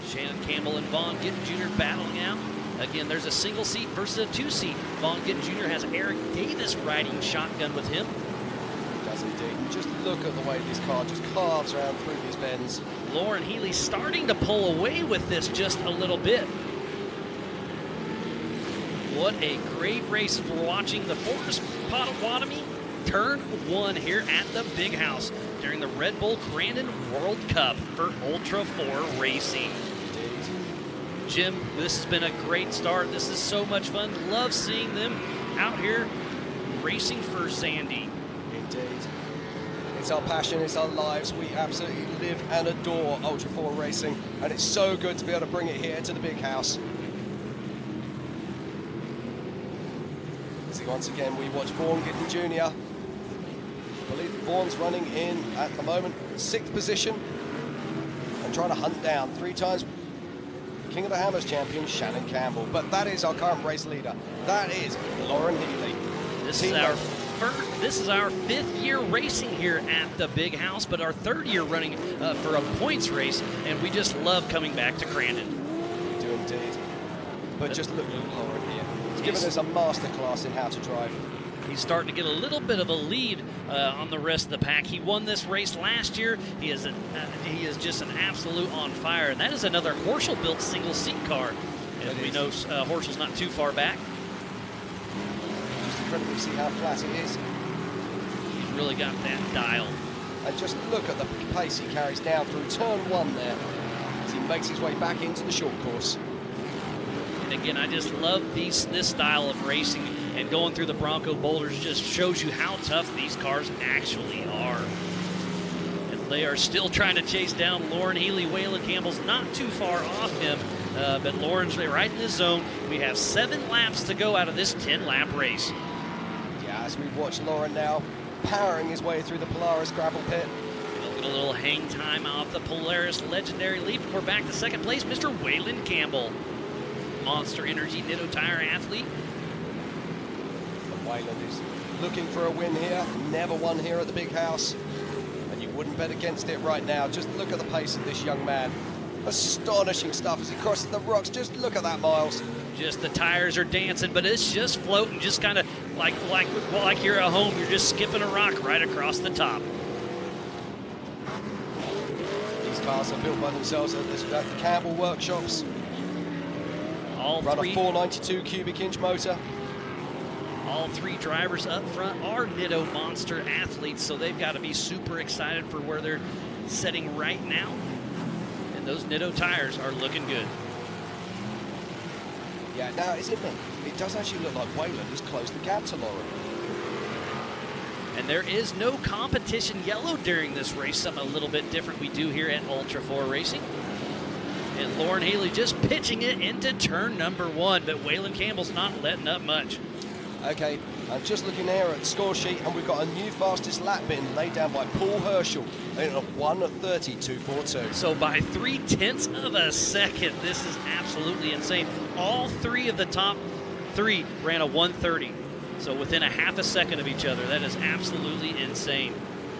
M: Shannon Campbell and Vaughn Gittin Jr. battling out. Again, there's a single seat versus a two seat. Vaughn Gittin Jr. has Eric Davis riding shotgun with him.
E: Does indeed. And just look at the way this car just carves around through these bends.
M: Lauren Healy starting to pull away with this just a little bit. What a great race we're watching. The Forest Potawatomi Turn 1 here at the Big House during the Red Bull Crandon World Cup for Ultra 4 Racing. Jim, this has been a great start. This is so much fun. Love seeing them out here racing for Zandy.
E: Indeed. It's our passion, it's our lives. We absolutely live and adore Ultra 4 racing, and it's so good to be able to bring it here to the Big House. See, once again, we watch Vaughn Gittin Jr. I believe Vaughn's running in, at the moment, 6th position and trying to hunt down 3 times King of the Hammers champion Shannon Campbell. But that is our current race leader. That is Lauren Healy.
M: This is our 5th year racing here at the Big House, but our 3rd year running for a points race, and we just love coming back to Crandon.
E: We do indeed. But just look at Lauren here. He's given us a masterclass in how to drive.
M: He's starting to get a little bit of a lead on the rest of the pack. He won this race last year. He is just an absolute on fire. And that is another Horschel-built single-seat car. As we know, Horschel's not too far back.
E: Just incredible to see how flat it is.
M: He's really got that dial.
E: And just look at the pace he carries down through turn 1 there as he makes his way back into the short course.
M: And again, I just love this style of racing. And going through the Bronco Boulders just shows you how tough these cars actually are. And they are still trying to chase down Lauren Healy. Waylon Campbell's not too far off him, but Lauren's right in his zone. We have 7 laps to go out of this 10-lap race.
E: Yeah, as we watch Lauren now powering his way through the Polaris gravel pit.
M: We'll get a little hang time off the Polaris legendary lead. We're back to 2nd place, Mr. Waylon Campbell. Monster Energy Nitto Tire athlete.
E: Wayland is looking for a win here, never won here at the Big House, and you wouldn't bet against it right now. Just look at the pace of this young man. Astonishing stuff as he crosses the rocks. Just look at that, Miles.
M: Just the tires are dancing, but it's just floating, just kind of like you're at home. You're just skipping a rock right across the top.
E: These cars are built by themselves at the Campbell workshops.
M: All
E: run
M: three.
E: A 492 cubic inch motor.
M: All 3 drivers up front are Nitto Monster athletes, so they've got to be super excited for where they're setting right now. And those Nitto tires are looking good.
E: Yeah, now, isn't it? It does actually look like Waylon has closed the gap to Lauren.
M: And there is no competition yellow during this race, something a little bit different we do here at Ultra 4 Racing. And Lauren Healy just pitching it into turn number 1, but Waylon Campbell's not letting up much.
E: Okay, I'm just looking here at the score sheet, and we've got a new fastest lap being laid down by Paul Herschel in a 1:30.242.
M: So by 0.3 of a second, this is absolutely insane. All 3 of the top 3 ran a 1:30. So within a half a second of each other. That is absolutely insane.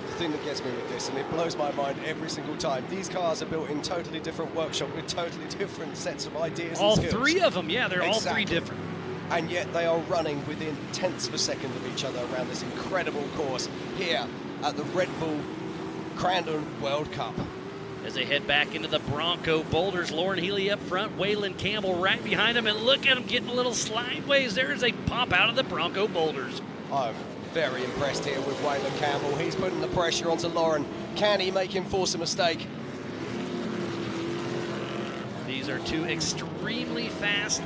E: The thing that gets me with this, and it blows my mind every single time, these cars are built in totally different workshops with totally different sets of ideas
M: all
E: and skills.
M: 3 of them, yeah, they're
E: exactly.
M: all 3 different.
E: And yet they are running within tenths of a second of each other around this incredible course here at the Red Bull Crandon World Cup.
M: As they head back into the Bronco Boulders, Lauren Healy up front, Waylon Campbell right behind him, and look at him getting a little slideways there as they pop out of the Bronco Boulders.
E: I'm very impressed here with Waylon Campbell. He's putting the pressure onto Lauren. Can he make him force a mistake?
M: These are two extremely fast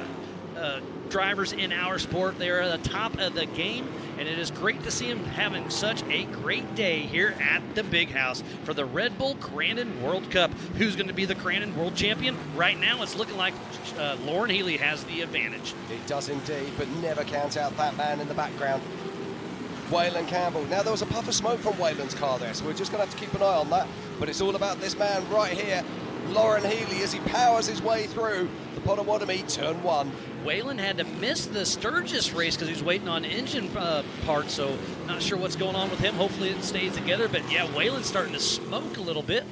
M: drivers in our sport. They are at the top of the game, and it is great to see them having such a great day here at the Big House for the Red Bull Crandon World Cup. Who's going to be the Crandon World Champion? Right now, it's looking like Lauren Healy has the advantage.
E: It does indeed, but never count out that man in the background. Waylon Campbell. Now, there was a puff of smoke from Waylon's car there, so we're just going to have to keep an eye on that. But it's all about this man right here, Lauren Healy, as he powers his way through the Potawatomi Turn 1.
M: Waylon had to miss the Sturgis race because he was waiting on engine parts, so not sure what's going on with him. Hopefully it stays together, but yeah, Waylon's starting to smoke a little bit.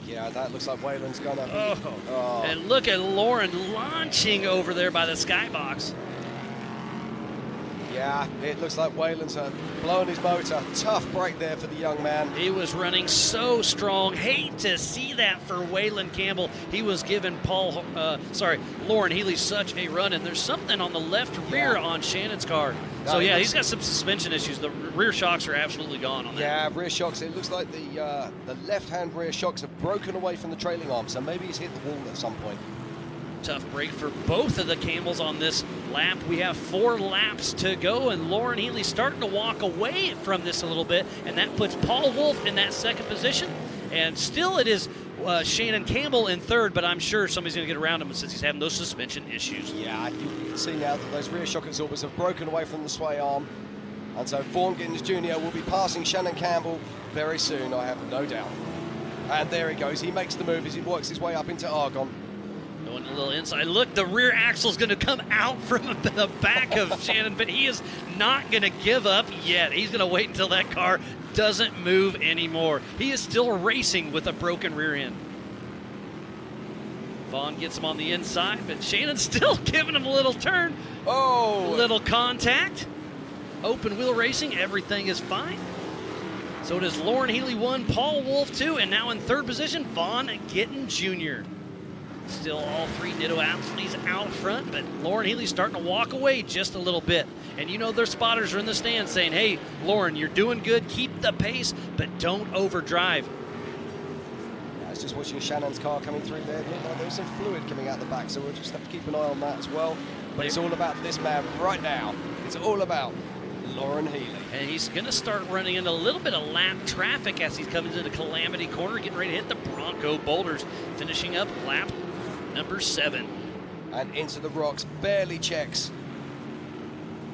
E: Yeah, that looks like Waylon's gonna be...
M: And look at Lauren launching over there by the skybox.
E: Yeah, it looks like Waylon's blowing his motor. Tough break there for the young man.
M: He was running so strong. Hate to see that for Waylon Campbell. He was giving Lauren Healy such a run, and there's something on the left rear on Shannon's car. So yeah, he's got some suspension issues. The rear shocks are absolutely gone on that.
E: Yeah, rear shocks. It looks like the left-hand rear shocks have broken away from the trailing arm, so maybe he's hit the wall at some point.
M: Tough break for both of the Campbells on this lap. We have 4 laps to go, and Lauren Healy starting to walk away from this a little bit, and that puts Paul Wolf in that second position. And still it is Shannon Campbell in third, but I'm sure somebody's going to get around him since he's having those suspension issues.
E: Yeah, you can see now that those rear shock absorbers have broken away from the sway arm. And so Vaughn Gittins Jr. will be passing Shannon Campbell very soon, I have no doubt. And there he goes. He makes the move as he works his way up into Argonne.
M: Going a little inside. Look, the rear axle is going to come out from the back of Shannon, but he is not going to give up yet. He's going to wait until that car doesn't move anymore. He is still racing with a broken rear end. Vaughn gets him on the inside, but Shannon's still giving him a little turn.
E: Oh!
M: A little contact. Open wheel racing, everything is fine. So it is Lauren Healy 1, Paul Wolf 2, and now in third position, Vaughn Gittins Jr. Still all 3 Nitto athletes out front, but Lauren Healy's starting to walk away just a little bit. And you know their spotters are in the stands saying, hey, Lauren, you're doing good, keep the pace, but don't overdrive.
E: I was just watching Shannon's car coming through there. It looked like there was some fluid coming out the back, so we'll just have to keep an eye on that as well. But it's all about this man right now. It's all about Lauren Healy.
M: And he's going to start running into a little bit of lap traffic as he's coming into Calamity Corner, getting ready to hit the Bronco boulders, finishing up lap number 7.
E: And into the rocks, barely checks.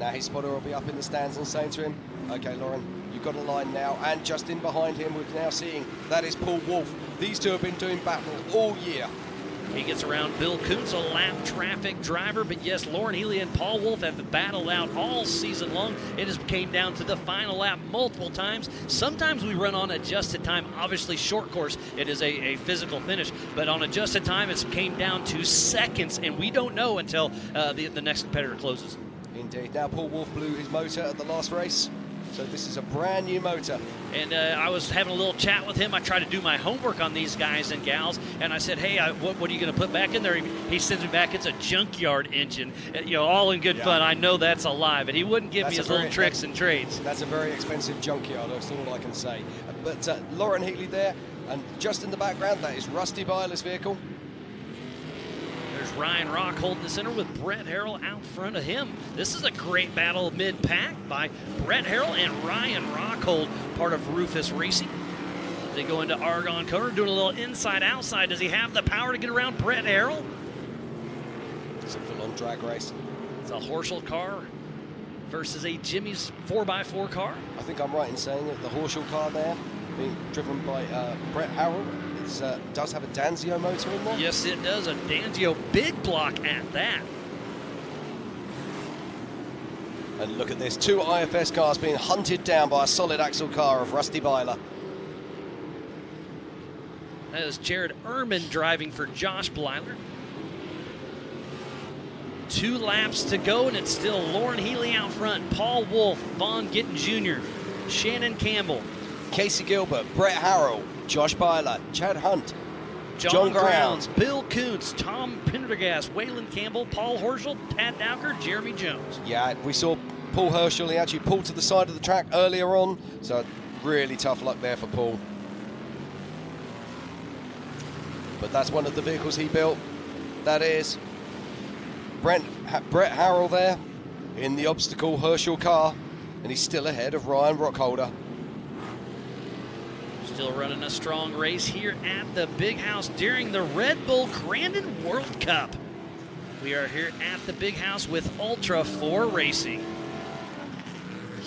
E: Now his spotter will be up in the stands and saying to him, okay, Lauren, you've got a line now. And just in behind him, we're now seeing that is Paul Wolf. These two have been doing battle all year.
M: He gets around Bill Kuntz, a lap traffic driver, but yes, Lauren Healy and Paul Wolf have battled out all season long. It has came down to the final lap multiple times. Sometimes we run on adjusted time. Obviously, short course, it is a physical finish, but on adjusted time, it's came down to seconds, and we don't know until the next competitor closes.
E: Indeed. Now Paul Wolf blew his motor at the last race. So this is a brand new motor.
M: And I was having a little chat with him. I try to do my homework on these guys and gals. And I said, hey, what are you going to put back in there? He sends me back, it's a junkyard engine. You know, all in good fun. I know that's a lie, but he wouldn't give me his little tricks and trades.
E: That's a very expensive junkyard, that's all I can say. But Lauren Healy there, and just in the background, that is Rusty Byler's vehicle.
M: There's Ryan Rock holding the center with Brett Harrell out front of him. This is a great battle mid-pack by Brett Harrell and Ryan Rockhold, part of Rufus Racing. They go into Argonne Corner, doing a little inside-outside. Does he have the power to get around Brett Harrell?
E: It's a full-on drag race.
M: It's a Horschel car versus a Jimmy's 4x4 car.
E: I think I'm right in saying that the Horschel car there, being driven by Brett Harrell, does have a Danzio motor in there?
M: Yes, it does. A Danzio big block at that.
E: And look at this. 2 IFS cars being hunted down by a solid axle car of Rusty Byler.
M: That is Jared Ehrman driving for Josh Blyler. 2 laps to go, and it's still Lauren Healy out front. Paul Wolf, Vaughn Gittins Jr., Shannon Campbell,
E: Casey Gilbert, Brett Harrell, Josh Byler, Chad Hunt,
M: John Grounds, Bill Kuntz, Tom Pendergast, Waylon Campbell, Paul Horschel, Pat Dowker, Jeremy Jones.
E: Yeah, we saw Paul Herschel. He actually pulled to the side of the track earlier on, so really tough luck there for Paul. But that's one of the vehicles he built. That is Brett Harrell there in the obstacle Herschel car, and he's still ahead of Ryan Rockholder.
M: Still running a strong race here at the Big House during the Red Bull Crandon World Cup. We are here at the Big House with Ultra 4 Racing.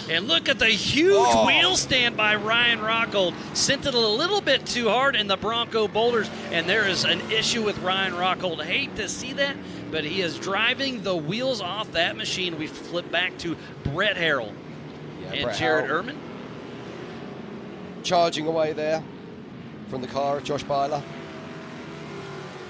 M: And look at the huge wheel stand by Ryan Rockhold. Sent it a little bit too hard in the Bronco boulders, and there is an issue with Ryan Rockhold. Hate to see that, but he is driving the wheels off that machine. We flip back to Brett Harrell and
E: Brett
M: Jared
E: Harrell.
M: Ehrman.
E: Charging away there from the car of Josh Byler.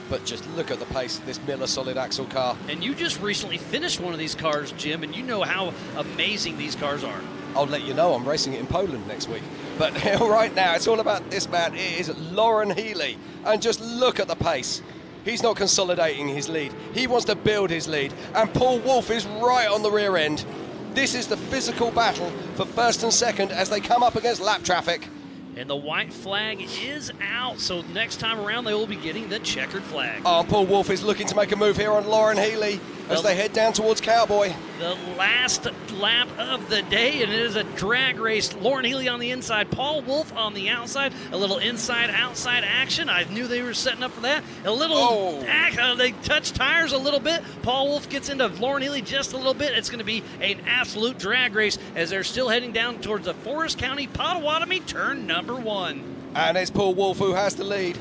E: But just look at the pace of this Miller solid axle car.
M: And you just recently finished one of these cars, Jim, and you know how amazing these cars are.
E: I'll let you know, I'm racing it in Poland next week. But right now, it's all about this man. It is Lauren Healy. And just look at the pace. He's not consolidating his lead. He wants to build his lead. And Paul Wolf is right on the rear end. This is the physical battle for first and second as they come up against lap traffic.
M: And the white flag is out, so next time around they will be getting the checkered flag.
E: Oh, Paul Wolf is looking to make a move here on Lauren Healy as they head down towards Cowboy.
M: The last lap of the day, and it is a drag race. Lauren Healy on the inside, Paul Wolf on the outside. A little inside-outside action. I knew they were setting up for that. A little, they touch tires a little bit. Paul Wolf gets into Lauren Healy just a little bit. It's going to be an absolute drag race as they're still heading down towards the Forest County Potawatomi turn number 1.
E: And it's Paul Wolf who has the lead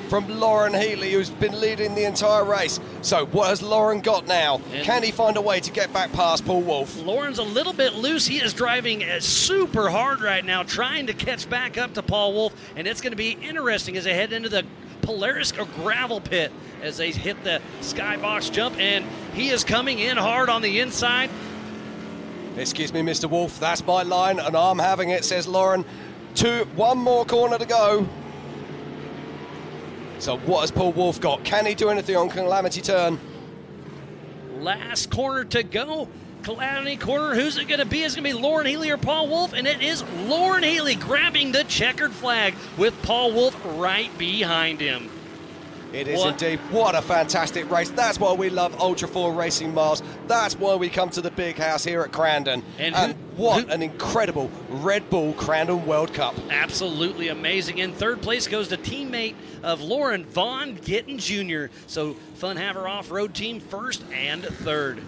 E: from Lauren Healy, who's been leading the entire race. So what has Lauren got now? Can he find a way to get back past Paul Wolf?
M: Lauren's a little bit loose. He is driving super hard right now, trying to catch back up to Paul Wolf, and it's going to be interesting as they head into the Polaris gravel pit as they hit the skybox jump, and he is coming in hard on the inside.
E: Excuse me, Mr. Wolf, that's my line, and I'm having it, says Lauren. One more corner to go. So what has Paul Wolf got? Can he do anything on Calamity Turn?
M: Last corner to go. Calamity corner. Who's it going to be? It's going to be Lauren Healy or Paul Wolf, and it is Lauren Healy grabbing the checkered flag with Paul Wolf right behind him.
E: It is indeed. What a fantastic race. That's why we love Ultra 4 Racing, Miles. That's why we come to the Big House here at Crandon. And what an incredible Red Bull Crandon World Cup.
M: Absolutely amazing. In third place goes the teammate of Lauren, Vaughn Gittin Jr. So Fun Haver Off-Road Team first and third.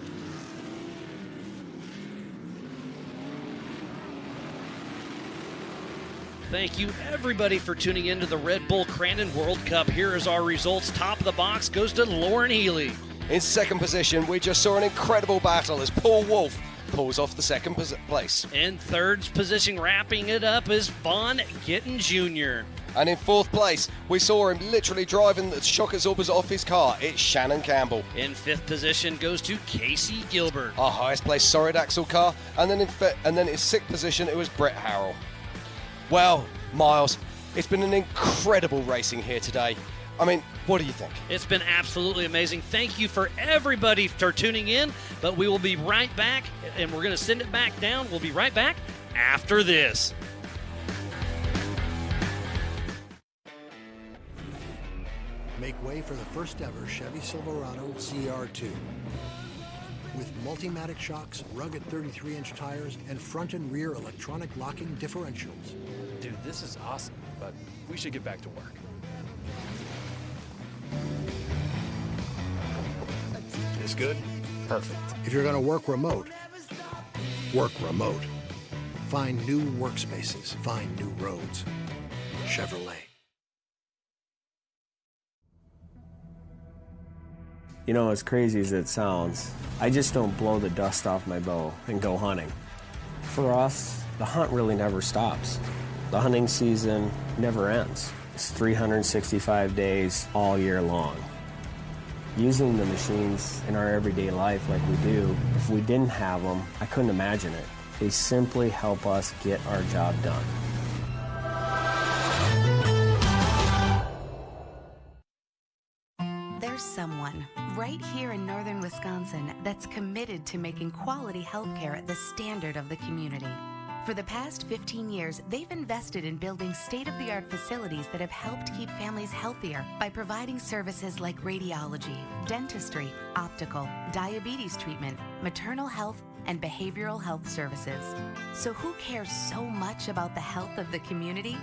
M: Thank you, everybody, for tuning in to the Red Bull Crandon World Cup. Here is our results. Top of the box goes to Lauren Healy.
E: In second position, we just saw an incredible battle as Paul Wolf pulls off the second place.
M: In third position, wrapping it up, is Vaughn Gittin Jr.
E: And in fourth place, we saw him literally driving the shock absorbers off his car. It's Shannon Campbell.
M: In fifth position goes to Casey Gilbert.
E: Our highest placed solid axle car. And then in sixth position, it was Brett Harrell. Well, Miles, it's been an incredible racing here today. I mean, what do you think?
M: It's been absolutely amazing. Thank you for everybody for tuning in, but we will be right back, and we're going to send it back down. We'll be right back after this.
H: Make way for the first ever Chevy Silverado CR2. With Multimatic shocks, rugged 33-inch tires, and front and rear electronic locking differentials.
F: Dude, this is awesome, but we should get back to work.
H: This good? Perfect. If you're going to work remote, work remote. Find new workspaces. Find new roads. Chevrolet.
O: You know, as crazy as it sounds, I just don't blow the dust off my bow and go hunting. For us, the hunt really never stops. The hunting season never ends. It's 365 days all year long. Using the machines in our everyday life like we do, if we didn't have them, I couldn't imagine it. They simply help us get our job done.
G: There's someone right here in northern Wisconsin that's committed to making quality healthcare the standard of the community. For the past 15 years, they've invested in building state-of-the-art facilities that have helped keep families healthier by providing services like radiology, dentistry, optical, diabetes treatment, maternal health, and behavioral health services. So who cares so much about the health of the community?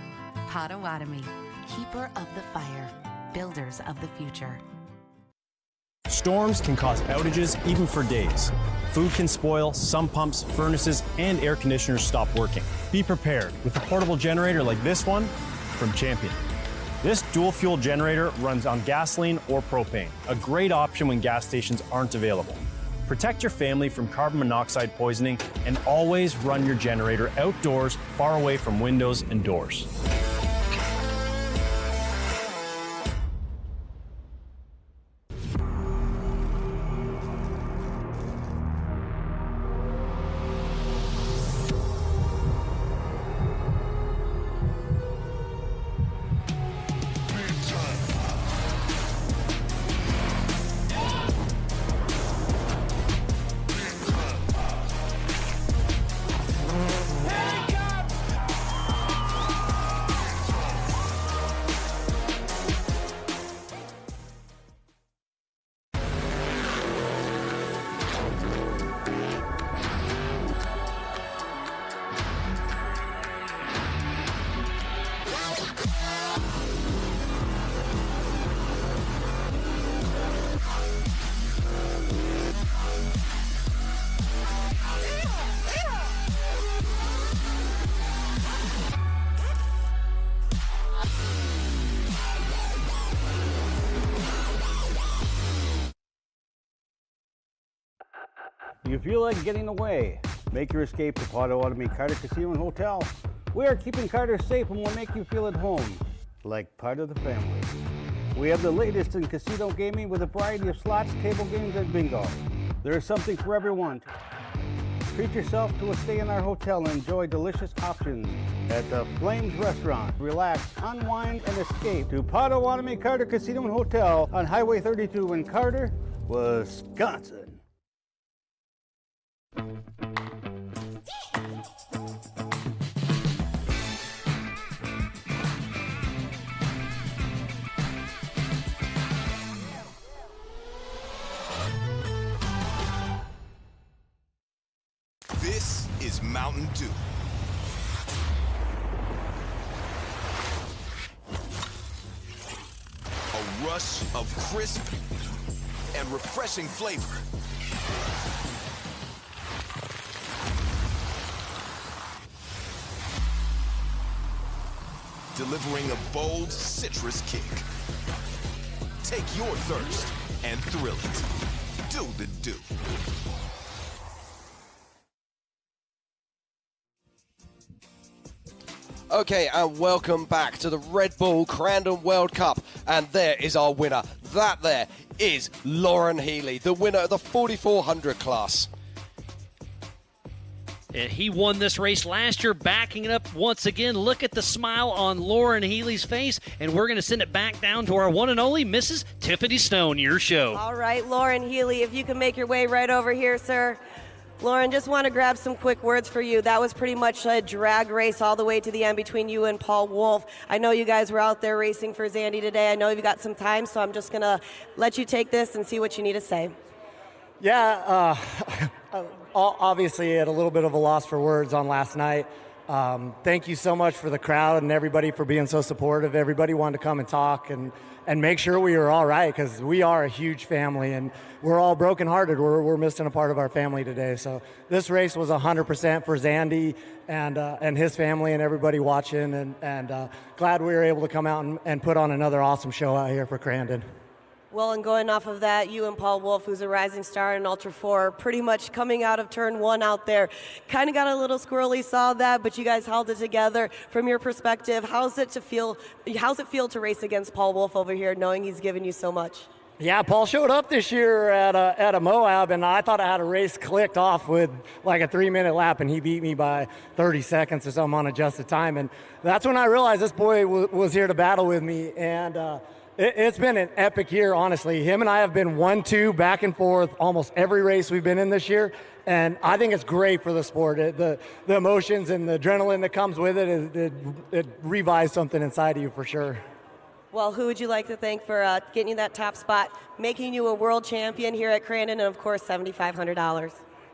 G: Potawatomi, keeper of the fire, builders of the future.
U: Storms can cause outages even for days. Food can spoil, some pumps, furnaces, and air conditioners stop working. Be prepared with a portable generator like this one from Champion. This dual fuel generator runs on gasoline or propane, a great option when gas stations aren't available. Protect your family from carbon monoxide poisoning and always run your generator outdoors, far away from windows and doors.
J: Do you feel like getting away? Make your escape to Potawatomi Carter Casino and Hotel. We are keeping Carter safe and will make you feel at home, like part of the family. We have the latest in casino gaming with a variety of slots, table games, and bingo. There is something for everyone. Treat yourself to a stay in our hotel and enjoy delicious options at the Flames Restaurant. Relax, unwind, and escape to Potawatomi Carter Casino and Hotel on Highway 32 in Carter, Wisconsin.
P: This is Mountain Dew. A rush of crisp and refreshing flavor. Delivering a bold citrus kick. Take your thirst and thrill it. Do the Dew.
E: Okay, and welcome back to the Red Bull Crandon World Cup. And there is our winner. That there is Lauren Healy, the winner of the 4400 class.
M: And he won this race last year, backing it up once again. Look at the smile on Lauren Healy's face. And we're going to send it back down to our one and only Mrs. Tiffany Stone, your show.
K: All right, Lauren Healy, if you can make your way right over here, sir. Lauren, just want to grab some quick words for you. That was pretty much a drag race all the way to the end between you and Paul Wolf. I know you guys were out there racing for Zandy today. I know you've got some time, so I'm just going to let you take this and see what you need to say.
R: Yeah, obviously at a little bit of a loss for words on last night. Thank you so much for the crowd and everybody for being so supportive. Everybody wanted to come and talk and make sure we were all right, because we are a huge family and we're all brokenhearted. We're missing a part of our family today. So this race was 100% for Zandy and his family and everybody watching, and glad we were able to come out and put on another awesome show out here for Crandon.
K: Well, and going off of that, you and Paul Wolf, who's a rising star in Ultra 4, pretty much coming out of turn one out there, kind of got a little squirrely, saw that, but you guys held it together. From your perspective, how's it feel to race against Paul Wolf over here, knowing he's given you so much?
R: Yeah, Paul showed up this year at a Moab, and I thought I had a race clicked off with like a 3-minute lap, and he beat me by 30 seconds or something on adjusted time. And that's when I realized this boy was here to battle with me. And It's been an epic year, honestly. Him and I have been 1-2 back and forth almost every race we've been in this year, and I think it's great for the sport. The emotions and the adrenaline that comes with it revives something inside of you for sure.
K: Well, who would you like to thank for getting you that top spot, making you a world champion here at Crandon, and of course $7,500?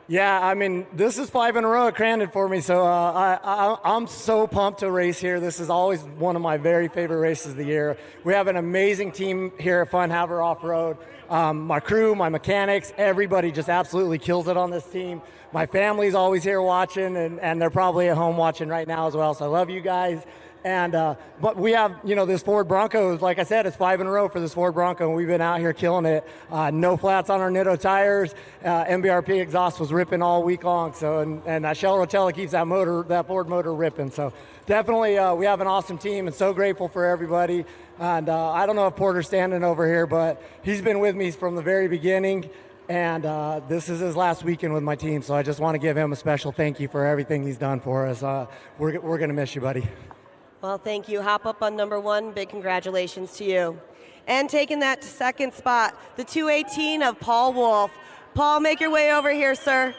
R: Yeah, I mean, this is 5 in a row at Crandon for me, so I'm so pumped to race here. This is always one of my very favorite races of the year. We have an amazing team here at Fun Haver Off-Road. My crew, my mechanics, everybody just absolutely kills it on this team. My family's always here watching, and they're probably at home watching right now as well, so I love you guys. And but we have, this Ford Bronco, like I said, it's 5 in a row for this Ford Bronco, and we've been out here killing it. No flats on our Nitto tires. MBRP exhaust was ripping all week long, so and that Shell Rotella keeps that Ford motor ripping. So definitely we have an awesome team, and so grateful for everybody. And I don't know if Porter's standing over here, but he's been with me from the very beginning. And this is his last weekend with my team, so I just want to give him a special thank you for everything he's done for us. We're going to miss you, buddy.
K: Well, thank you. Hop up on number 1. Big congratulations to you. And taking that second spot, the 218 of Paul Wolf. Paul, make your way over here, sir.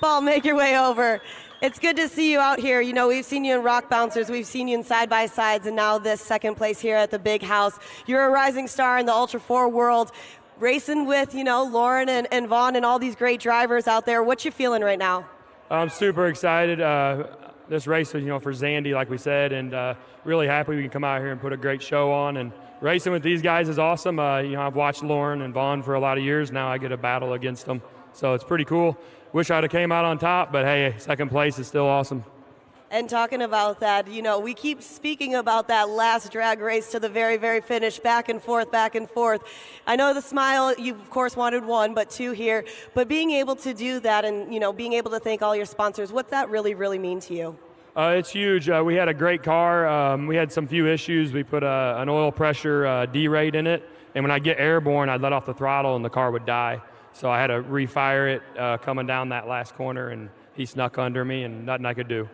K: Paul, make your way over. It's good to see you out here. We've seen you in Rock Bouncers, we've seen you in side-by-sides, and now this second place here at the Big House. You're a rising star in the Ultra 4 world, racing with, Lauren and Vaughn and all these great drivers out there. What you feeling right now?
D: I'm super excited. This race was, for Zandy, like we said, and really happy we can come out here and put a great show on. And racing with these guys is awesome. I've watched Lauren and Vaughn for a lot of years. Now I get a battle against them, so it's pretty cool. Wish I'd have came out on top, but hey, second place is still awesome.
K: And talking about that, we keep speaking about that last drag race to the very, very finish, back and forth, back and forth. I know the smile, you of course wanted 1, but 2 here. But being able to do that and, being able to thank all your sponsors, what's that really, really mean to you?
D: It's huge. We had a great car. We had some few issues. We put an oil pressure D-rate in it, and when I get airborne, I'd let off the throttle and the car would die. So I had to refire it coming down that last corner, and he snuck under me, and nothing I could do.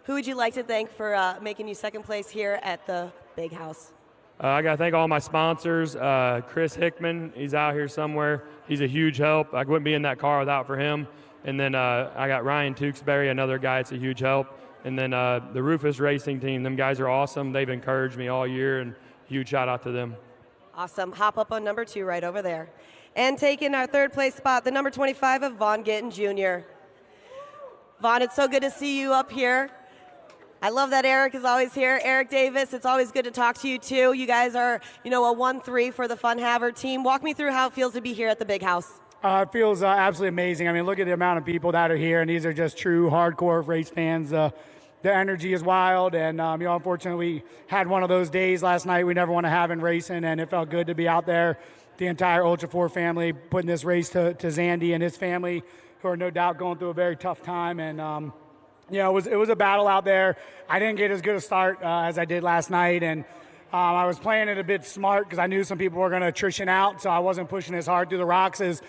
K: Who would you like to thank for making you second place here at the Big House?
D: I got to thank all my sponsors. Chris Hickman, he's out here somewhere. He's a huge help. I wouldn't be in that car without for him. And then I got Ryan Tewksbury, another guy that's a huge help. And then the Rufus Racing team, them guys are awesome. They've encouraged me all year, and huge shout out to them.
K: Awesome. Hop up on number 2 right over there. And taking our third place spot, the number 25 of Vaughn Gittin Jr. Vaughn, it's so good to see you up here. I love that Eric is always here. Eric Davis, it's always good to talk to you too. You guys are, a 1-3 for the Fun Haver team. Walk me through how it feels to be here at the Big House.
L: It feels absolutely amazing. I mean, look at the amount of people that are here, and these are just true hardcore race fans. The energy is wild, and unfortunately, we had one of those days last night we never want to have in racing, and it felt good to be out there. The entire Ultra 4 family putting this race to Zandy and his family, who are no doubt going through a very tough time, and it was a battle out there. I didn't get as good a start as I did last night, and I was playing it a bit smart because I knew some people were going to attrition out, so I wasn't pushing as hard through the rocks as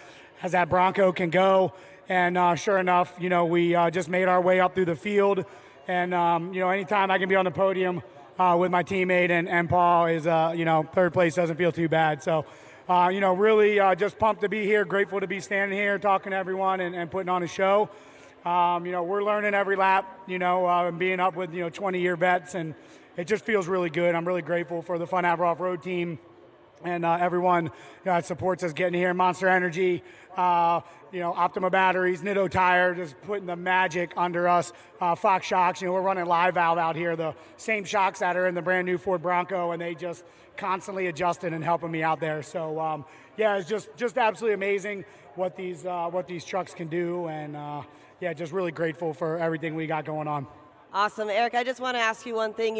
L: that Bronco can go. And sure enough, we just made our way up through the field. And, anytime I can be on the podium with my teammate and Paul is, third place doesn't feel too bad. So, really just pumped to be here, grateful to be standing here talking to everyone and putting on a show. We're learning every lap, and being up with, 20-year vets, and it just feels really good. I'm really grateful for the Fun Haver Off-Road team and everyone that supports us getting here. Monster Energy, Optima Batteries, Nitto Tire, just putting the magic under us. Fox Shocks, we're running live valve out here, the same shocks that are in the brand new Ford Bronco, and they just constantly adjusting and helping me out there. So, it's just absolutely amazing what these trucks can do, and just really grateful for everything we got going on.
K: Awesome. Eric, I just want to ask you one thing.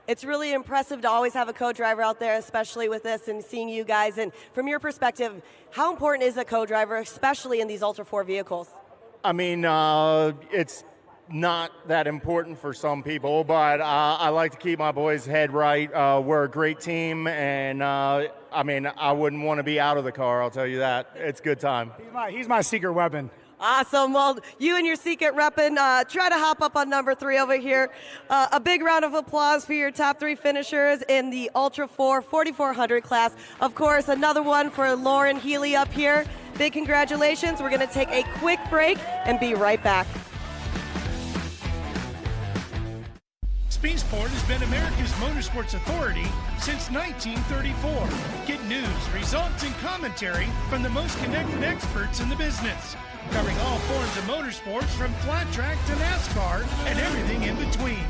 K: It's really impressive to always have a co-driver out there, especially with this and seeing you guys. And from your perspective, how important is a co-driver, especially in these Ultra 4 vehicles?
Q: I mean, it's not that important for some people, but I like to keep my boys' head right. We're a great team, and I wouldn't want to be out of the car, I'll tell you that. It's a good time.
L: He's my secret weapon.
K: Awesome. Well, you and your secret repping, try to hop up on number 3 over here. A big round of applause for your top 3 finishers in the Ultra 4 4400 class. Of course, another one for Lauren Healy up here. Big congratulations. We're going to take a quick break and be right back.
S: Sport has been America's motorsports authority since 1934. Get news, results, and commentary from the most connected experts in the business, covering all forms of motorsports from flat track to NASCAR and everything in between.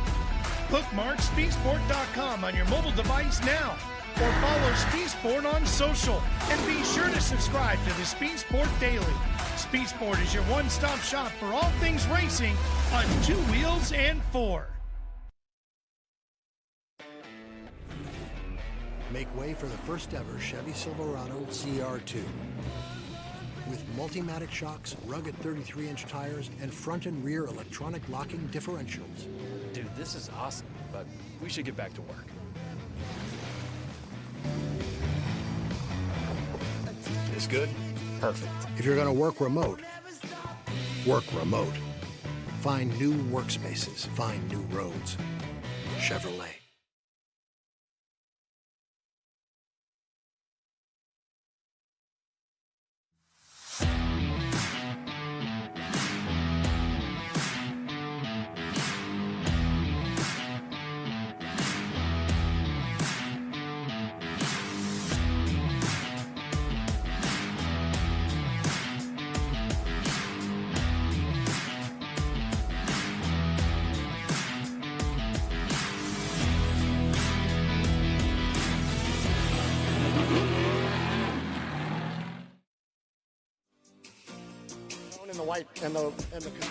S: Bookmark speedsport.com on your mobile device now, or follow Speedsport on social, and be sure to subscribe to the Speedsport Daily. Speedsport is your one-stop shop for all things racing on 2 wheels and 4.
H: Make way for the first ever Chevy Silverado CR2. With Multimatic shocks, rugged 33-inch tires, and front and rear electronic locking differentials.
F: Dude, this is awesome, but we should get back to work.
P: This good?
H: Perfect. If you're going to work remote, work remote. Find new workspaces. Find new roads. Chevrolet.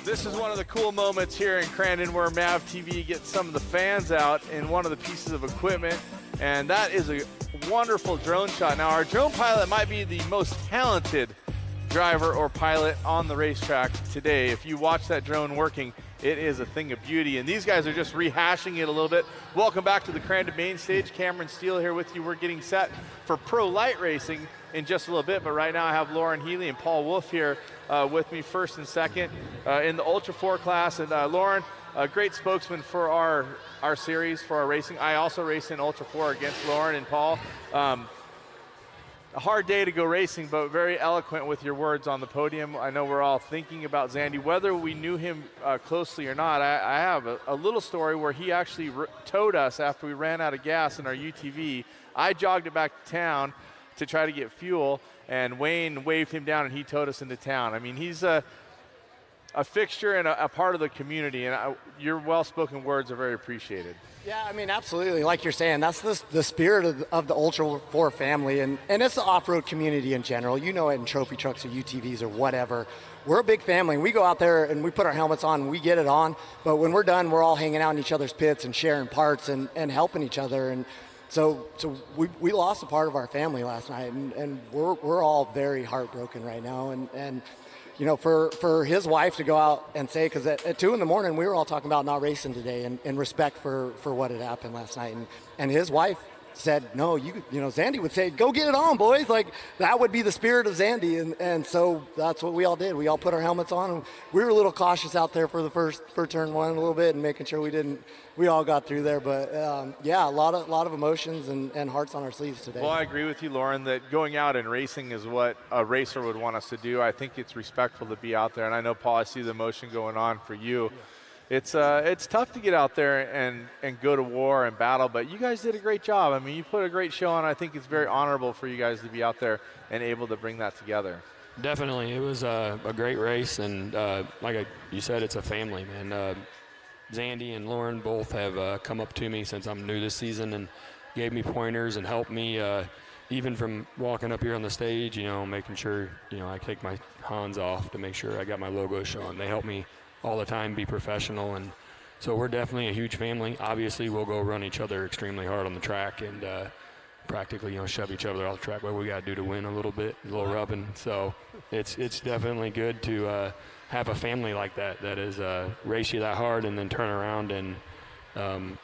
B: This is one of the cool moments here in Crandon where MAV TV gets some of the fans out in one of the pieces of equipment, and that is a wonderful drone shot. Now, our drone pilot might be the most talented driver or pilot on the racetrack today. If you watch that drone working, it is a thing of beauty, and these guys are just rehashing it a little bit. Welcome back to the Crandon main stage. Cameron Steele here with you. We're getting set for pro light racing in just a little bit, but right now I have Lauren Healy and Paul Wolf here with me first and second in the Ultra 4 class. And Lauren, a great spokesman for our series, for our racing. I also race in Ultra 4 against Lauren and Paul. A hard day to go racing, but very eloquent with your words on the podium. I know we're all thinking about Zandy, whether we knew him closely or not. I have a little story where he actually towed us after we ran out of gas in our UTV. I jogged it back to town to try to get fuel, and Wayne waved him down and he towed us into town. I mean, he's a fixture and a part of the community, and your well-spoken words are very appreciated.
R: Yeah, I mean, absolutely. Like you're saying, that's the spirit of the Ultra 4 family, and it's the off-road community in general. You know it in trophy trucks or UTVs or whatever. We're a big family. We go out there and we put our helmets on and we get it on, but when we're done, we're all hanging out in each other's pits and sharing parts and helping each other. And so we lost a part of our family last night, and we're all very heartbroken right now. And you know, for his wife to go out and say, because at 2 in the morning we were all talking about not racing today, and in respect for what had happened last night, and his wife said, no, you know, Zandy would say, go get it on, boys. Like, that would be the spirit of Zandy, and so that's what we all did. We all put our helmets on, and we were a little cautious out there for turn one a little bit, and making sure we all got through there. But yeah, a lot of emotions and hearts on our sleeves today.
B: Well, I agree with you, Lauren, that going out and racing is what a racer would want us to do. I think it's respectful to be out there, and I know, Paul, I see the emotion going on for you. Yeah. It's tough to get out there and go to war and battle, but you guys did a great job. I mean, you put a great show on. I think it's very honorable for you guys to be out there and able to bring that together.
D: Definitely. It was a great race, and like you said, it's a family, man. Zandy and Lauren both have come up to me since I'm new this season and gave me pointers and helped me even from walking up here on the stage, you know, making sure, you know, I take my Hans off to make sure I got my logo showing. They help me all the time be professional, and so we're definitely a huge family. Obviously, we'll go run each other extremely hard on the track and practically, you know, shove each other off the track. What we got to do to win a little bit, a little rubbing. So it's definitely good to have a family like that is race you that hard and then turn around and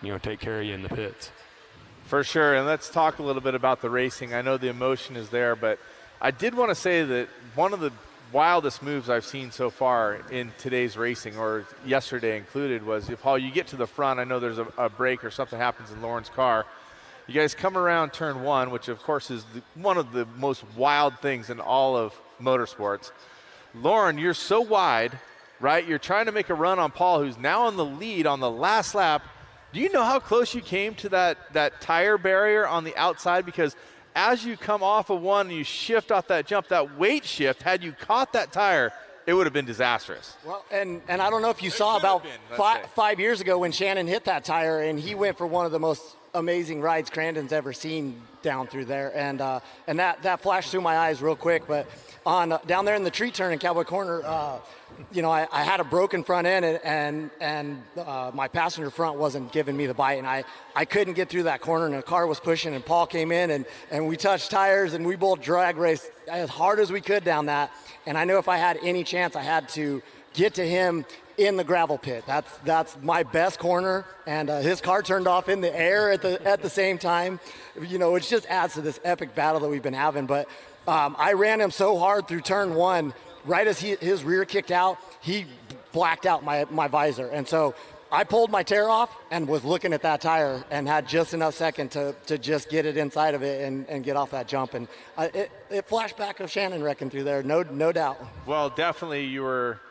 D: you know, take care of you in the pits.
B: For sure, and let's talk a little bit about the racing. I know the emotion is there, but I did want to say that one of the wildest moves I've seen so far in today's racing, or yesterday included, was, Paul, you get to the front. I know there's a break or something happens in Lauren's car. You guys come around turn one, which of course is one of the most wild things in all of motorsports. Lauren, you're so wide, right? You're trying to make a run on Paul, who's now in the lead on the last lap. Do you know how close you came to that tire barrier on the outside? Because as you come off of one and you shift off that jump, that weight shift, had you caught that tire, it would have been disastrous.
R: Well, and I don't know if you saw about 5 years ago when Shannon hit that tire, and he went for one of the most amazing rides Crandon's ever seen down through there, and that flashed through my eyes real quick. But on down there in the tree turn in Cowboy Corner, I had a broken front end, and my passenger front wasn't giving me the bite, and I couldn't get through that corner, and the car was pushing, and Paul came in, and we touched tires, and we both drag raced as hard as we could down that. And I knew if I had any chance, I had to get to him in the gravel pit. That's my best corner, and his car turned off in the air at the same time. It just adds to this epic battle that we've been having. But I ran him so hard through turn one, right as his rear kicked out, he blacked out my visor. And so I pulled my tear off and was looking at that tire and had just enough second to just get it inside of it and get off that jump. And it flashed back of Shannon wrecking through there, no doubt.
B: Well, definitely you were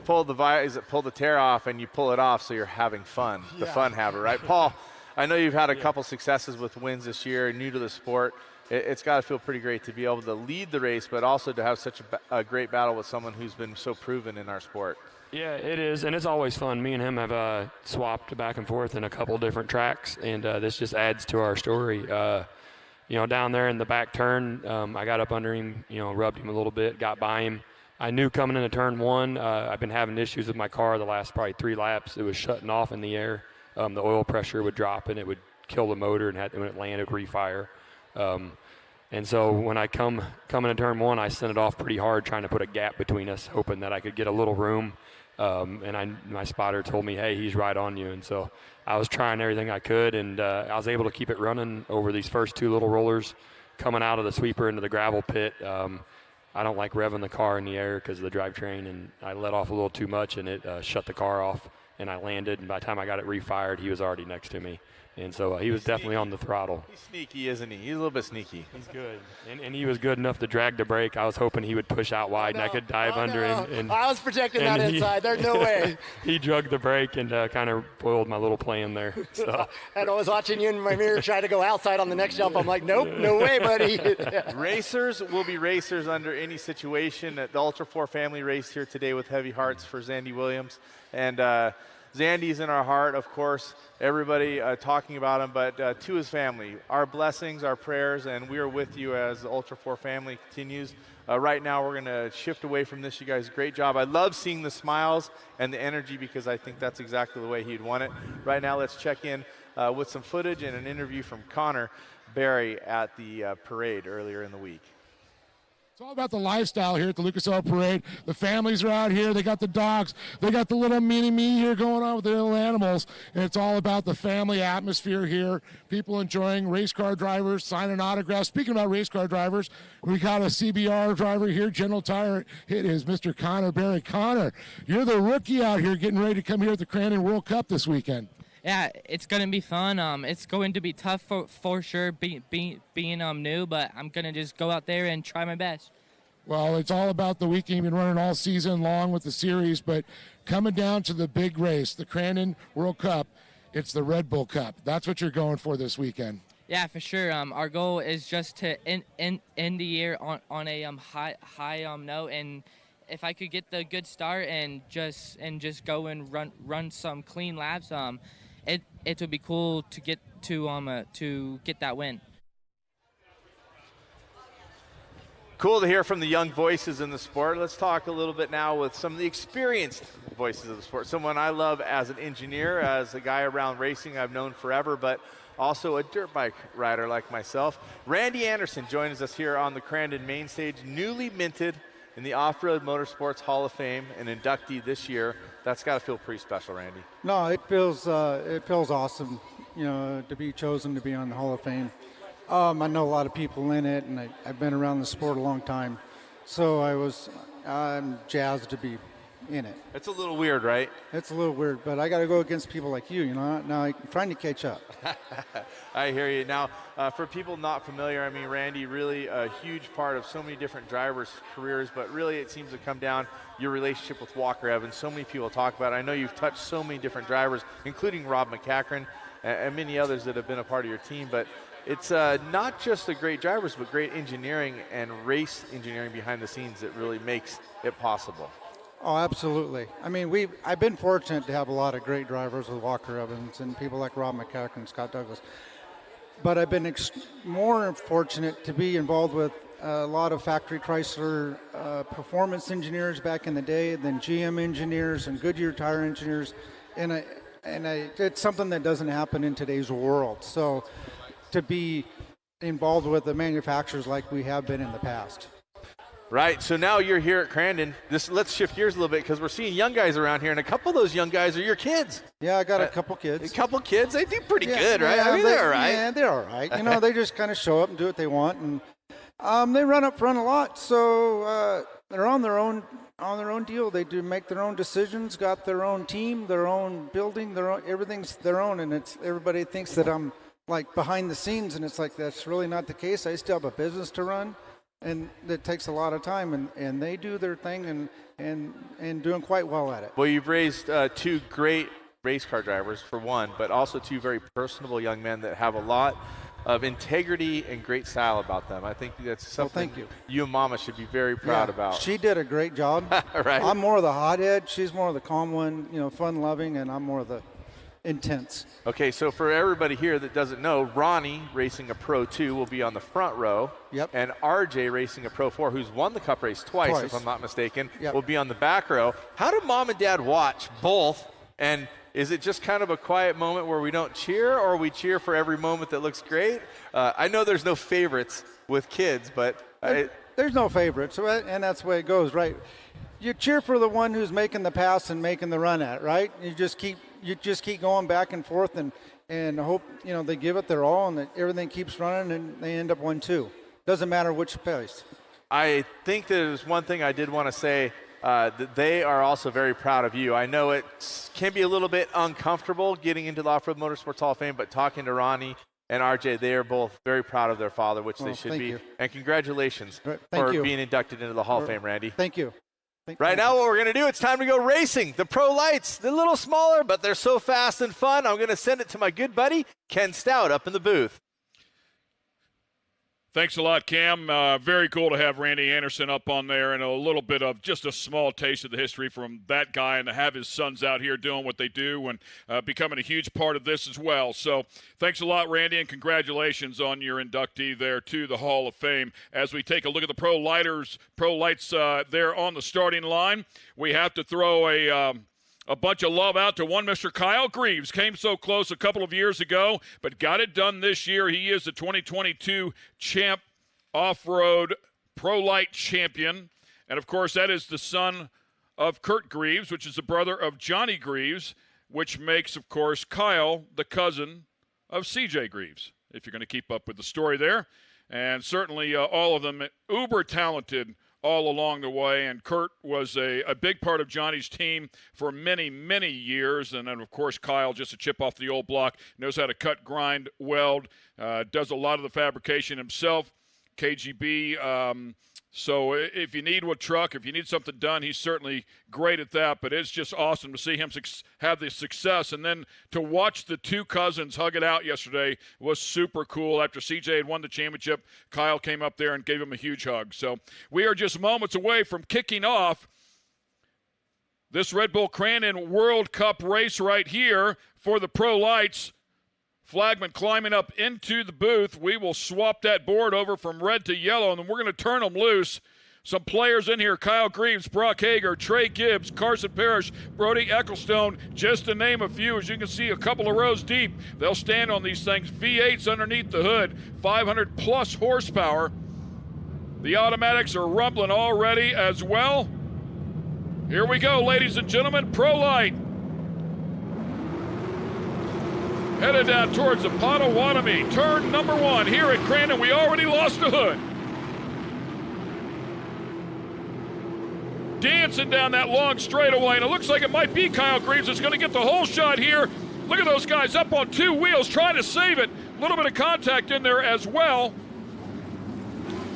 B: pull the tear off and you pull it off, so you're having fun, the fun haver, right? Paul, I know you've had a couple successes with wins this year, new to the sport. It's got to feel pretty great to be able to lead the race, but also to have such a great battle with someone who's been so proven in our sport.
D: Yeah, it is, and it's always fun. Me and him have swapped back and forth in a couple different tracks, and this just adds to our story. Down there in the back turn, I got up under him, rubbed him a little bit, got by him. I knew coming into turn one, I've been having issues with my car the last probably 3 laps. It was shutting off in the air. The oil pressure would drop, and it would kill the motor, and when it landed, it would refire. And so when I come into turn one, I sent it off pretty hard, trying to put a gap between us, hoping that I could get a little room. My spotter told me, hey, he's right on you. And so I was trying everything I could, and I was able to keep it running over these first 2 little rollers coming out of the sweeper into the gravel pit. I don't like revving the car in the air because of the drivetrain, and I let off a little too much, and it shut the car off, and I landed, and by the time I got it refired, he was already next to me. And so he was definitely on the throttle.
B: He's sneaky, isn't he? He's a little bit sneaky.
D: He's good. And he was good enough to drag the brake. I was hoping he would push out wide and I could dive under him. And
R: I was protecting that inside. There's no way.
D: He drugged the brake and kind of spoiled my little plan there. So.
R: And I was watching you in my mirror try to go outside on the next jump. I'm like, nope, no way, buddy.
B: Racers will be racers under any situation. The Ultra 4 family race here today with heavy hearts for Zandy Williams. And Zandy's in our heart, of course. Everybody talking about him, but to his family, our blessings, our prayers, and we are with you as the Ultra 4 family continues. Right now, we're going to shift away from this. You guys, great job. I love seeing the smiles and the energy because I think that's exactly the way he'd want it. Right now, let's check in with some footage and an interview from Connor Berry at the parade earlier in the week.
A: It's all about the lifestyle here at the Lucas Oil Parade. The families are out here. They got the dogs. They got the little mini-me here going on with the little animals. And it's all about the family atmosphere here. People enjoying race car drivers, signing autographs. Speaking about race car drivers, we got a CBR driver here. General Tire. It is Mr. Connor Berry. Connor, you're the rookie out here getting ready to come here at the Crandon World Cup this weekend.
C: Yeah, it's going to be fun. It's going to be tough for sure being new, but I'm going to just go out there and try my best.
A: Well, it's all about the weekend. You've been running all season long with the series, but coming down to the big race, the Crandon World Cup, it's the Red Bull Cup. That's what you're going for this weekend.
C: Yeah, for sure. Our goal is just to end the year on a high note, and if I could get the good start and just go and run some clean laps, it would be cool to get that win.
B: Cool to hear from the young voices in the sport. Let's talk a little bit now with some of the experienced voices of the sport. Someone I love as an engineer, as a guy around racing I've known forever, but also a dirt bike rider like myself. Randy Anderson joins us here on the Crandon main stage, newly minted in the Off-Road Motorsports Hall of Fame, an inductee this year. That's got to feel pretty special, Randy.
V: No, it feels awesome, to be chosen to be on the Hall of Fame. I know a lot of people in it, and I've been around the sport a long time. So I was I'm jazzed to be in it.
B: It's a little weird, right?
V: It's a little weird, but I got to go against people like you. Now I'm trying to catch up.
B: I hear you. Now, for people not familiar, I mean, Randy, really a huge part of so many different drivers' careers, but really it seems to come down your relationship with Walker Evans. So many people talk about it. I know you've touched so many different drivers, including Rob McCachran and many others that have been a part of your team, but it's not just the great drivers, but great engineering and race engineering behind the scenes that really makes it possible.
V: Oh, absolutely. I mean, I've been fortunate to have a lot of great drivers with Walker Evans and people like Rob McCachran and Scott Douglas. But I've been more fortunate to be involved with a lot of factory Chrysler performance engineers back in the day, then GM engineers and Goodyear tire engineers. And it's something that doesn't happen in today's world. So to be involved with the manufacturers like we have been in the past.
B: Right, so now you're here at Crandon. Let's shift gears a little bit because we're seeing young guys around here, and a couple of those young guys are your kids.
V: Yeah, I got a couple kids.
B: A couple kids, they do pretty good, right? I mean, they're all right.
V: Yeah, they're all right. You know, they just kind of show up and do what they want, and they run up front a lot. So they're on their own deal. They do make their own decisions, got their own team, their own building, everything's their own, and everybody thinks that I'm like behind the scenes, and it's like that's really not the case. I still have a business to run. And it takes a lot of time, and they do their thing and doing quite well at it.
B: Well, you've raised two great race car drivers, for one, but also two very personable young men that have a lot of integrity and great style about them. I think that's something you and Mama should be very proud about.
V: She did a great job.
B: Right.
V: I'm more of the hothead. She's more of the calm one, fun-loving, and I'm more of the intense.
B: Okay, so for everybody here that doesn't know, Ronnie racing a Pro 2 will be on the front row.
V: Yep.
B: And RJ racing a Pro 4, who's won the Cup race twice. If I'm not mistaken, will be on the back row. How do Mom and Dad watch both? And is it just kind of a quiet moment where we don't cheer, or we cheer for every moment that looks great? I know there's no favorites with kids, but
V: there's no favorites, and that's the way it goes, right? You cheer for the one who's making the pass and making the run at, right? You just keep going back and forth and hope, they give it their all and that everything keeps running and they end up 1-2. Doesn't matter which place.
B: I think there's one thing I did want to say, that they are also very proud of you. I know it can be a little bit uncomfortable getting into the Off-Road Motorsports Hall of Fame, but talking to Ronnie and RJ, they are both very proud of their father, which they should be.
V: You.
B: And congratulations
V: for
B: being inducted into the Hall of Fame, Randy.
V: Thank you.
B: Right now, what we're going to do, it's time to go racing. The Pro Lights, they're a little smaller, but they're so fast and fun. I'm going to send it to my good buddy, Ken Stout, up in the booth.
I: Thanks a lot, Cam. Very cool to have Randy Anderson up on there, and a little bit of just a small taste of the history from that guy, and to have his sons out here doing what they do and becoming a huge part of this as well. So thanks a lot, Randy, and congratulations on your inductee there to the Hall of Fame. As we take a look at the Pro Lights there on the starting line, we have to throw a bunch of love out to one Mr. Kyle Greaves. Came so close a couple of years ago, but got it done this year. He is the 2022 champ off-road Pro Light champion. And, of course, that is the son of Kurt Greaves, which is the brother of Johnny Greaves, which makes, of course, Kyle the cousin of CJ Greaves, if you're going to keep up with the story there. And certainly all of them uber talented all along the way, and Kurt was a big part of Johnny's team for many, many years. And then, of course, Kyle, just a chip off the old block, knows how to cut, grind, weld, does a lot of the fabrication himself, KGB. So if you need a truck, if you need something done, he's certainly great at that. But it's just awesome to see him have the success. And then to watch the two cousins hug it out yesterday was super cool. After CJ had won the championship, Kyle came up there and gave him a huge hug. So we are just moments away from kicking off this Red Bull Crandon World Cup race right here for the Pro Lights. Flagman climbing up into the booth. We will swap that board over from red to yellow, and then we're going to turn them loose. Some players in here: Kyle Greaves, Brock Hager, Trey Gibbs, Carson Parrish, Brody Ecclestone, just to name a few. As you can see, a couple of rows deep. They'll stand on these things. V8s underneath the hood, 500-plus horsepower. The automatics are rumbling already as well. Here we go, ladies and gentlemen, Pro Light. Headed down towards the Potawatomi. Turn number one here at Crandon. We already lost the hood. dancing down that long straightaway, and it looks like it might be Kyle Greaves that's going to get the whole shot here. Look at those guys up on two wheels trying to save it. A little bit of contact in there as well.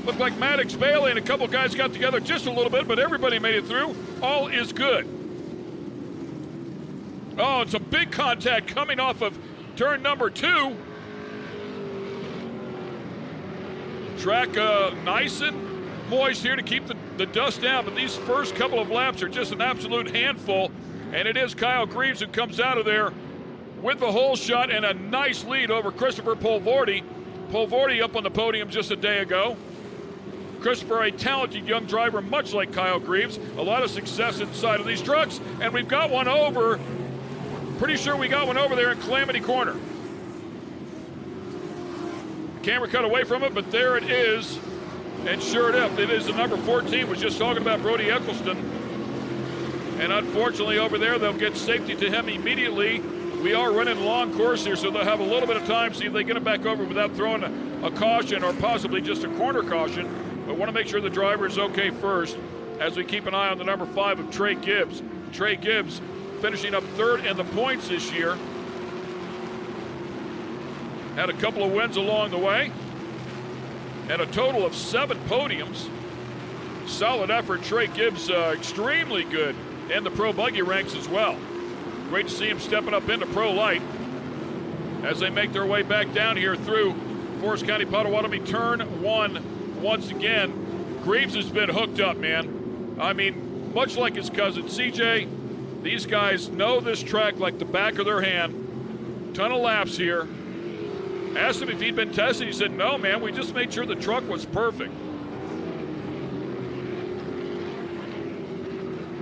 I: Looked like Maddox Bailey and a couple guys got together just a little bit, but everybody made it through. All is good. Oh, it's a big contact coming off of turn number 2. Track nice and moist here to keep the dust down, but these first couple of laps are just an absolute handful, and it is Kyle Greaves who comes out of there with the whole shot and a nice lead over Christopher Polvorty. Polvorty up on the podium just a day ago. Christopher, a talented young driver, much like Kyle Greaves. A lot of success inside of these trucks, and we've got one over. Pretty sure we got one over there in Calamity Corner. Camera cut away from it, but there it is. And sure enough, it is the number 14. Was just talking about Brody Eccleston. And unfortunately over there, they'll get safety to him immediately. We are running long course here, so they'll have a little bit of time, see if they get him back over without throwing a caution or possibly just a corner caution. But want to make sure the driver is okay first as we keep an eye on the number 5 of Trey Gibbs. Trey Gibbs finishing up 3rd in the points this year. Had a couple of wins along the way and a total of 7 podiums. Solid effort. Trey Gibbs extremely good in the Pro Buggy ranks as well. Great to see him stepping up into Pro Light as they make their way back down here through Forest County Potawatomi turn 1 once again. Greaves has been hooked up, man. I mean, much like his cousin CJ, these guys know this track like the back of their hand. Ton of laps here. Asked him if he'd been tested. He said, no, man, we just made sure the truck was perfect.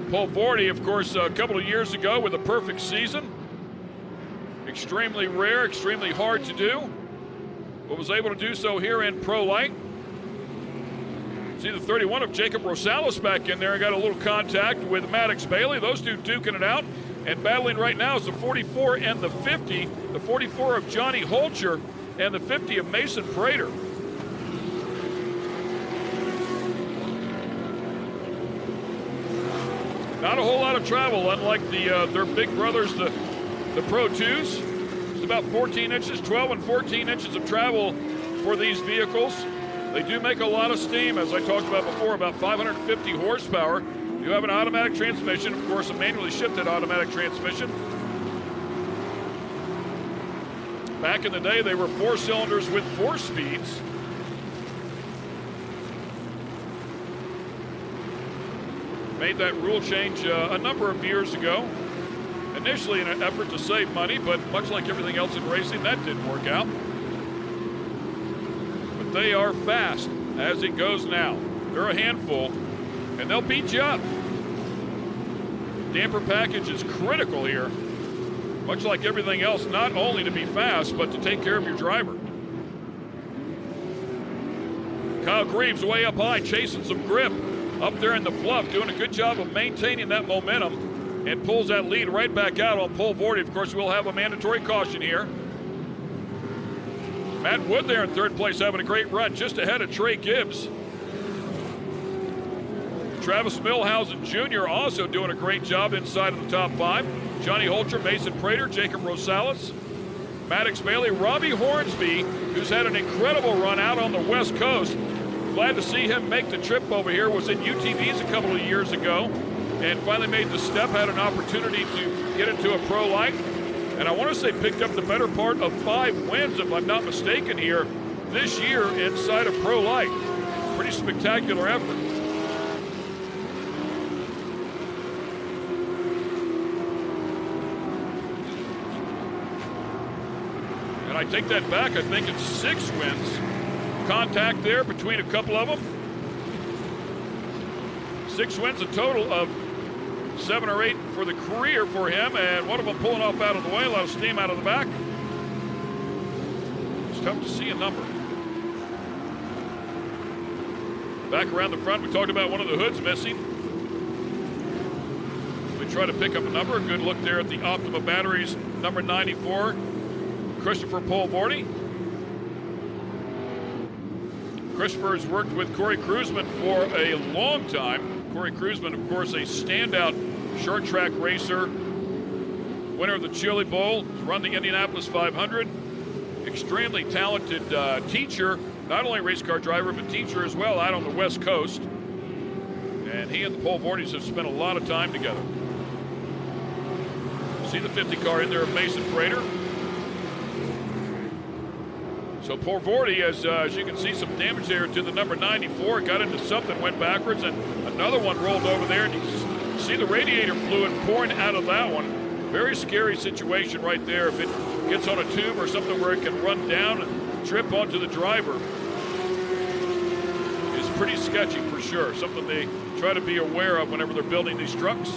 I: Polvorty, of course, a couple of years ago with a perfect season. Extremely rare, extremely hard to do, but was able to do so here in Pro Light. See the 31 of Jacob Rosales back in there and got a little contact with Maddox Bailey. Those two duking it out, and battling right now is the 44 and the 50. The 44 of Johnny Holcher and the 50 of Mason Prater. Not a whole lot of travel, unlike their big brothers, the Pro 2s. It's about 14 inches, 12 and 14 inches of travel for these vehicles. They do make a lot of steam, as I talked about before, about 550 horsepower. You have an automatic transmission, of course, a manually shifted automatic transmission. Back in the day, they were 4 cylinders with 4 speeds. Made that rule change a number of years ago. Initially in an effort to save money, but much like everything else in racing, that didn't work out. But they are fast as it goes now. They're a handful, and they'll beat you up. Damper package is critical here. Much like everything else, not only to be fast, but to take care of your driver. Kyle Greaves way up high, chasing some grip up there in the fluff, doing a good job of maintaining that momentum, and pulls that lead right back out on Polvorty. Of course, we'll have a mandatory caution here. Matt Wood there in 3rd place, having a great run, just ahead of Trey Gibbs. Travis Milhausen Jr. also doing a great job inside of the top 5. Johnny Holcher, Mason Prater, Jacob Rosales, Maddox Bailey, Robbie Hornsby, who's had an incredible run out on the West Coast. Glad to see him make the trip over here. Was in UTVs a couple of years ago and finally made the step, had an opportunity to get into a Pro Light. And I want to say picked up the better part of 5 wins, if I'm not mistaken, here this year inside of Pro Light. Pretty spectacular effort. And I take that back. I think it's 6 wins. Contact there between a couple of them. 6 wins, a total of 7 or 8 for the career for him, and one of them pulling off out of the way, a lot of steam out of the back. It's tough to see a number. Back around the front, we talked about one of the hoods missing. We try to pick up a number. A good look there at the Optima Batteries, number 94, Christopher Polvorty. Christopher has worked with Corey Kruisman for a long time. Corey Cruzman, of course, a standout short track racer, winner of the Chili Bowl, run the Indianapolis 500. Extremely talented teacher, not only race car driver, but teacher as well out on the West Coast. And he and the Pole Vorties have spent a lot of time together. See the 50 car in there of Mason Prater. So Pole Vorty, as you can see, some damage there to the number 94. Got into something, went backwards, and another one rolled over there. And you see the radiator fluid pouring out of that one. Very scary situation right there. If it gets on a tube or something where it can run down and drip onto the driver, is pretty sketchy for sure. Something they try to be aware of whenever they're building these trucks.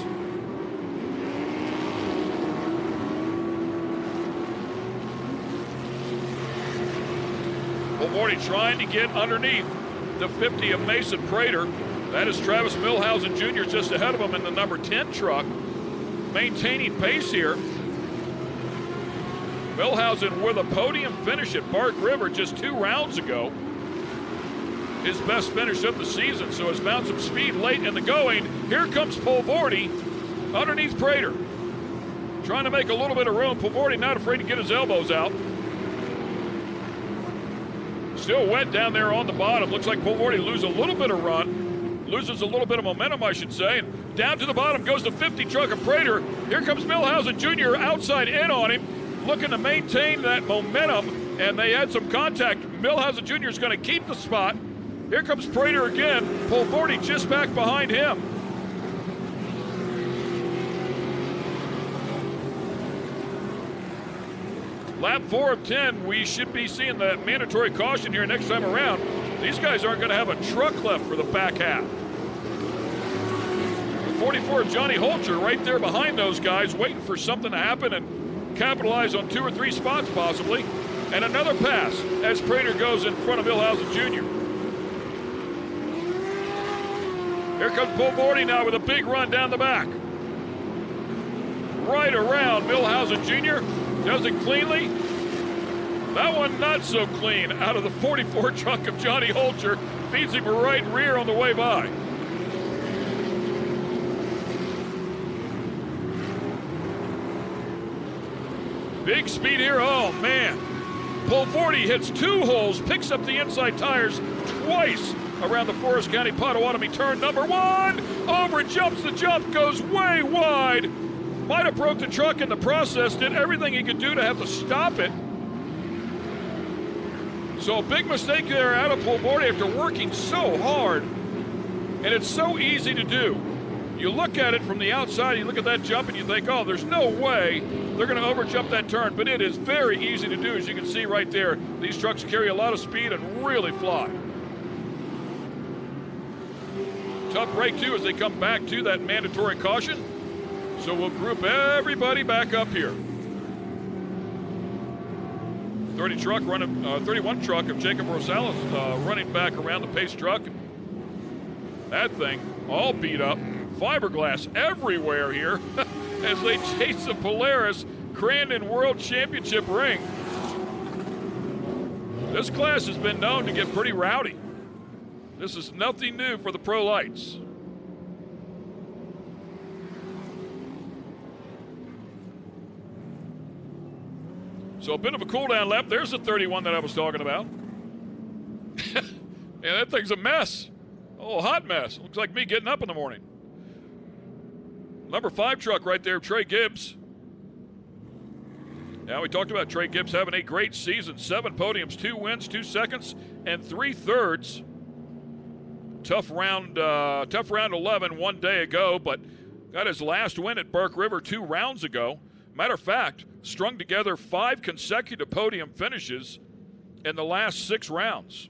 I: Vorty trying to get underneath the 50 of Mason Prater. That is Travis Milhausen Jr. just ahead of him in the number 10 truck. Maintaining pace here. Milhausen with a podium finish at Bark River just 2 rounds ago. His best finish of the season, so has found some speed late in the going. Here comes Pole Vorty underneath Prater. Trying to make a little bit of room. Pole Vorty not afraid to get his elbows out. Still wet down there on the bottom. Looks like Pole Vorty loses a little bit of run. Loses a little bit of momentum, I should say. And down to the bottom goes the 50 truck of Prater. Here comes Milhausen Jr. outside in on him, looking to maintain that momentum. And they had some contact. Milhausen Jr. is going to keep the spot. Here comes Prater again. Pole Vorty just back behind him. Lap 4 of 10, we should be seeing that mandatory caution here next time around. These guys aren't going to have a truck left for the back half. The 44 of Johnny Holcher right there behind those guys, waiting for something to happen and capitalize on 2 or 3 spots possibly. And another pass as Prater goes in front of Milhausen Jr. Here comes Pole Vorty now with a big run down the back. Right around Milhausen Jr. Does it cleanly. That one not so clean. Out of the 44 truck of Johnny Holcher. Feeds him a right rear on the way by. Big speed here. Oh, man. Pole Vorty hits 2 holes. Picks up the inside tires twice around the Forest County Potawatomi turn number 1. Over jumps the jump. Goes way wide. Might have broke the truck in the process, did everything he could do to have to stop it. So a big mistake there out of Pole Vorty after working so hard. And it's so easy to do. You look at it from the outside, you look at that jump and you think, oh, there's no way they're going to overjump that turn. But it is very easy to do, as you can see right there. These trucks carry a lot of speed and really fly. Tough break, too, as they come back to that mandatory caution. So we'll group everybody back up here. 31 truck of Jacob Rosales running back around the pace truck. That thing all beat up. Fiberglass everywhere here as they chase the Polaris Crandon World Championship ring. This class has been known to get pretty rowdy. This is nothing new for the Pro Lights. So a bit of a cool-down lap. There's the 31 that I was talking about. Yeah, that thing's a mess. Oh, hot mess. Looks like me getting up in the morning. Number 5 truck right there, Trey Gibbs. Now, we talked about Trey Gibbs having a great season. 7 podiums, 2 wins, 2 seconds, and 3 thirds. Tough round 11 one day ago, but got his last win at Bark River 2 rounds ago. Matter of fact, strung together 5 consecutive podium finishes in the last 6 rounds.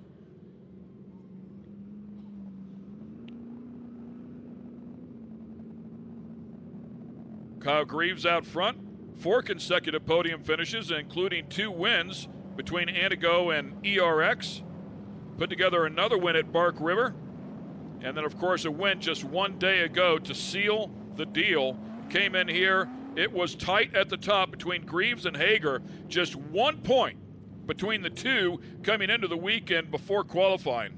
I: Kyle Greaves out front, 4 consecutive podium finishes, including 2 wins between Antigo and ERX. Put together another win at Bark River. And then, of course, a win just one day ago to seal the deal. Came in here. It was tight at the top between Greaves and Hager. Just 1 point between the two coming into the weekend before qualifying.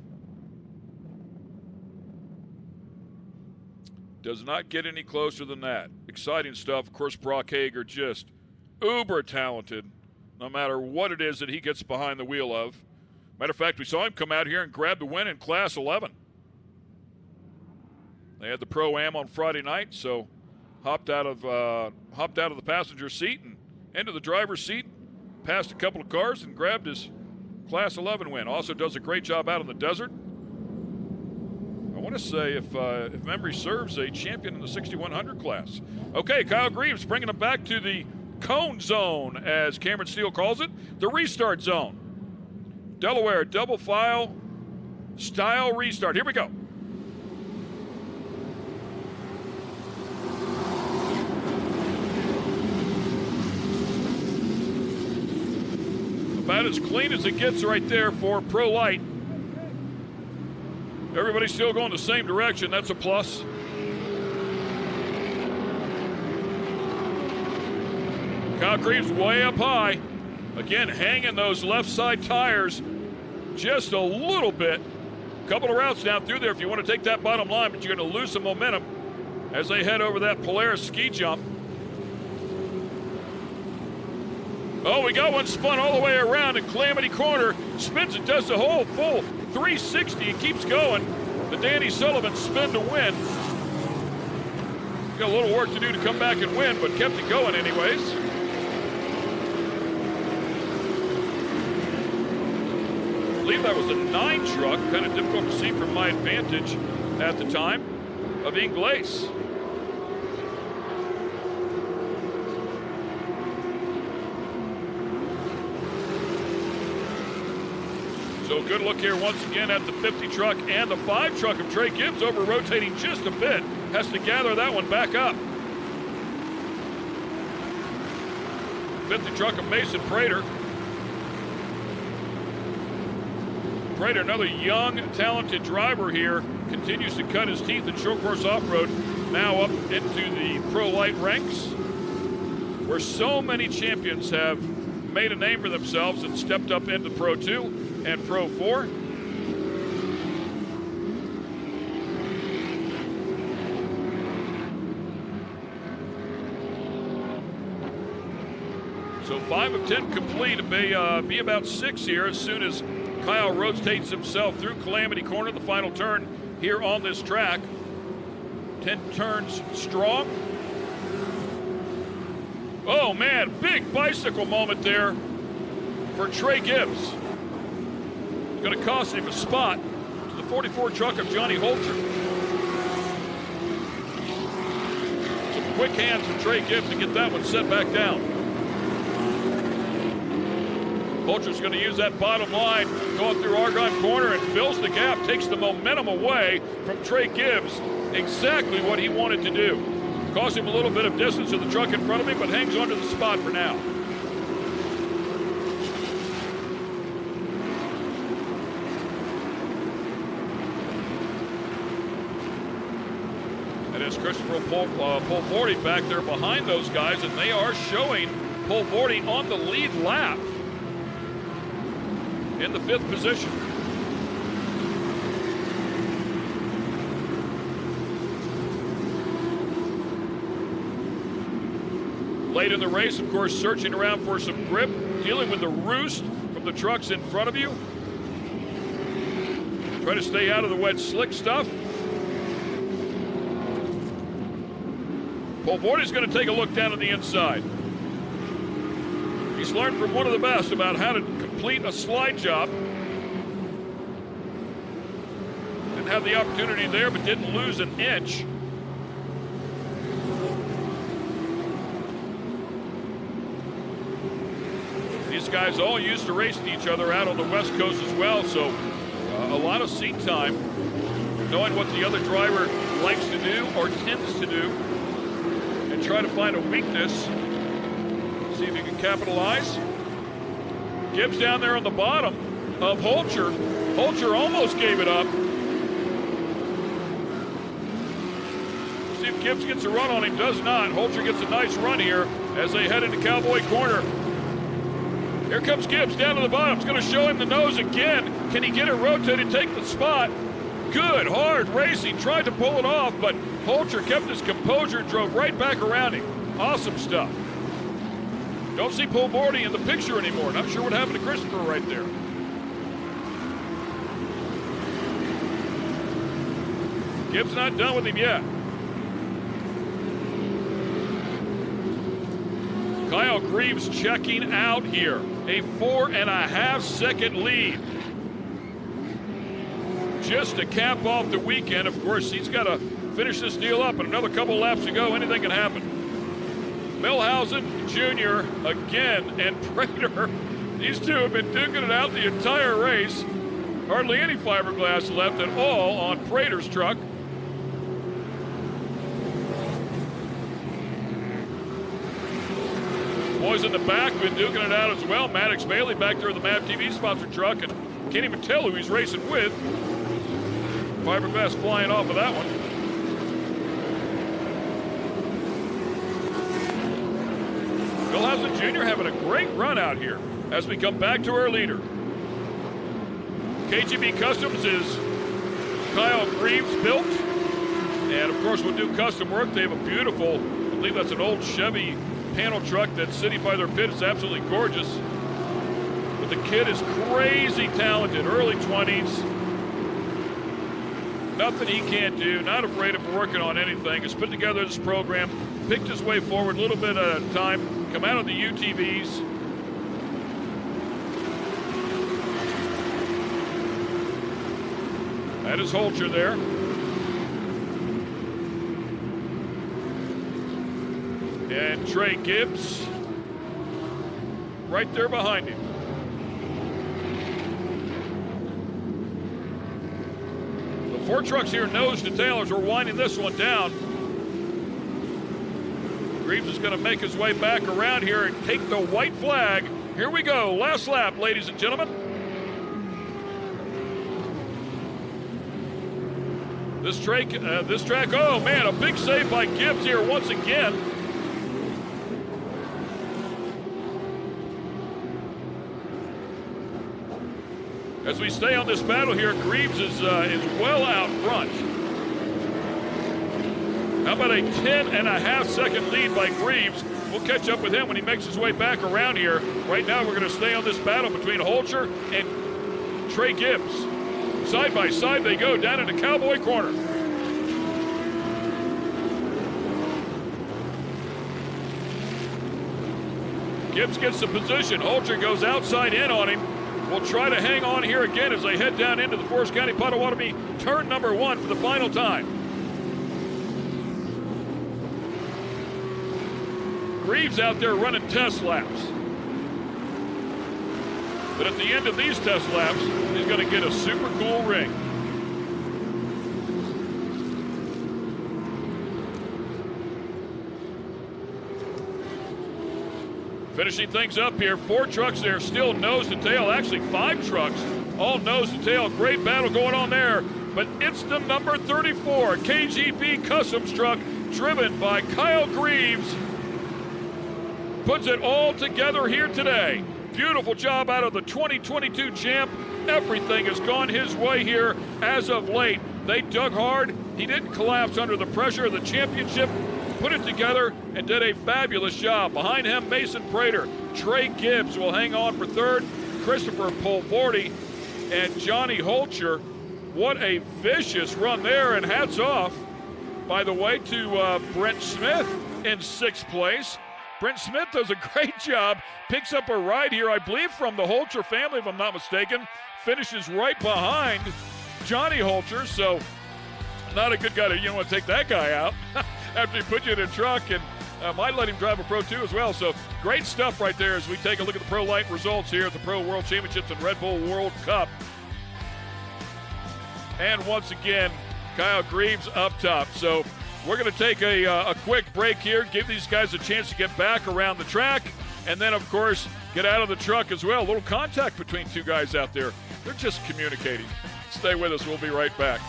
I: Does not get any closer than that. Exciting stuff. Of course, Brock Hager just uber talented, no matter what it is that he gets behind the wheel of. Matter of fact, we saw him come out here and grab the win in Class 11. They had the Pro-Am on Friday night, so hopped out of the passenger seat and into the driver's seat, passed a couple of cars and grabbed his Class 11 win. Also does a great job out in the desert. I want to say, if memory serves, a champion in the 6100 class. Okay, Kyle Greaves bringing him back to the cone zone, as Cameron Steele calls it, the restart zone. Delaware double file style restart. Here we go. About as clean as it gets right there for Pro Light. Everybody's still going the same direction. That's a plus. Kyle Greaves way up high. Again, hanging those left side tires just a little bit. A couple of routes down through there if you want to take that bottom line, but you're going to lose some momentum as they head over that Polaris ski jump. Oh, we got one spun all the way around in Calamity Corner. Spins and does the whole full 360 and keeps going. The Danny Sullivan spin to win. Got a little work to do to come back and win, but kept it going anyways. I believe that was a 9 truck, kind of difficult to see from my advantage at the time, of Inglace. So good look here once again at the 50 truck and the 5 truck of Trey Gibbs, over rotating just a bit. Has to gather that one back up. 50 truck of Mason Prater. Prater, another young, talented driver here, continues to cut his teeth in short course off-road, now up into the Pro Light ranks, where so many champions have made a name for themselves and stepped up into Pro 2 and Pro 4. So 5 of 10 complete. It may be about 6 here as soon as Kyle rotates himself through Calamity Corner, the final turn here on this track. 10 turns strong. Oh man, big bicycle moment there for Trey Gibbs. Going to cost him a spot to the 44 truck of Johnny Holcher. Some quick hands from Trey Gibbs to get that one set back down. Holcher's going to use that bottom line going through Argonne Corner and fills the gap, takes the momentum away from Trey Gibbs. Exactly what he wanted to do. Cost him a little bit of distance to the truck in front of him, but hangs on to the spot for now. Christopher Polvorty back there behind those guys, and they are showing Polvorty on the lead lap in the 5th position. Late in the race, of course, searching around for some grip, dealing with the roost from the trucks in front of you. Try to stay out of the wet slick stuff. Polvorty's going to take a look down on the inside. He's learned from one of the best about how to complete a slide job. Didn't have the opportunity there, but didn't lose an inch. These guys all used to racing each other out on the West Coast as well, so a lot of seat time, knowing what the other driver likes to do or tends to do, and try to find a weakness, see if you can capitalize. Gibbs down there on the bottom of Holcher. Holcher almost gave it up. See if Gibbs gets a run on him. Does not. Holcher gets a nice run here as they head into Cowboy Corner. Here comes Gibbs down to the bottom. It's going to show him the nose again. Can he get it rotated, take the spot? Good, hard racing, tried to pull it off, but Holcher kept his composure, drove right back around him. Awesome stuff. Don't see Polaris in the picture anymore. Not sure what happened to Christopher right there. Gibbs not done with him yet. Kyle Greaves checking out here. A 4.5 second lead. Just to cap off the weekend. Of course, he's got to finish this deal up, and another couple laps to go. Anything can happen. Millhausen Jr. again, and Prater. These two have been duking it out the entire race. Hardly any fiberglass left at all on Prater's truck. Boys in the back been duking it out as well. Maddox Bailey back there in the MAV TV sponsored truck, and can't even tell who he's racing with. Fiberglass flying off of that one. Millhausen Jr. having a great run out here as we come back to our leader. KGB Customs is Kyle Greaves built, and of course we'll do custom work. They have a beautiful, I believe that's an old Chevy panel truck that's sitting by their pit. It's absolutely gorgeous. But the kid is crazy talented, early 20s. Nothing he can't do, not afraid of working on anything. Has put together this program, picked his way forward a little bit at a time, come out of the UTVs. That is Holcher there. And Trey Gibbs right there behind him. The four trucks here nose to tail as we're winding this one down. Greaves is going to make his way back around here and take the white flag. Here we go, last lap, ladies and gentlemen. This track, oh man, a big save by Gibbs here once again. As we stay on this battle here, Greaves is well out front. How about a 10.5 second lead by Greaves? We'll catch up with him when he makes his way back around here. Right now, we're going to stay on this battle between Holcher and Trey Gibbs. Side by side they go down into Cowboy Corner. Gibbs gets the position. Holcher goes outside in on him. We'll try to hang on here again as they head down into the Forest County Potawatomi turn number 1 for the final time. Greaves out there running test laps. But at the end of these test laps, he's going to get a super cool ring. Finishing things up here, 4 trucks there, still nose to tail. Actually, 5 trucks, all nose to tail. Great battle going on there. But it's the number 34 KGB Customs truck, driven by Kyle Greaves. Puts it all together here today. Beautiful job out of the 2022 champ. Everything has gone his way here as of late. They dug hard. He didn't collapse under the pressure of the championship. Put it together and did a fabulous job. Behind him, Mason Prater. Trey Gibbs will hang on for third. Christopher Polaris and Johnny Holcher. What a vicious run there, and hats off, by the way, to Brent Smith in 6th place. Brent Smith does a great job, picks up a ride here, I believe, from the Holcher family, if I'm not mistaken. Finishes right behind Johnny Holcher, so not a good guy you don't want to take that guy out after he put you in a truck, and might let him drive a Pro 2 as well. So great stuff right there as we take a look at the Pro Light results here at the Pro World Championships and Red Bull World Cup. And once again, Kyle Greaves up top. So we're going to take a quick break here, give these guys a chance to get back around the track, and then, of course, get out of the truck as well. A little contact between 2 guys out there. They're just communicating. Stay with us. We'll be right back.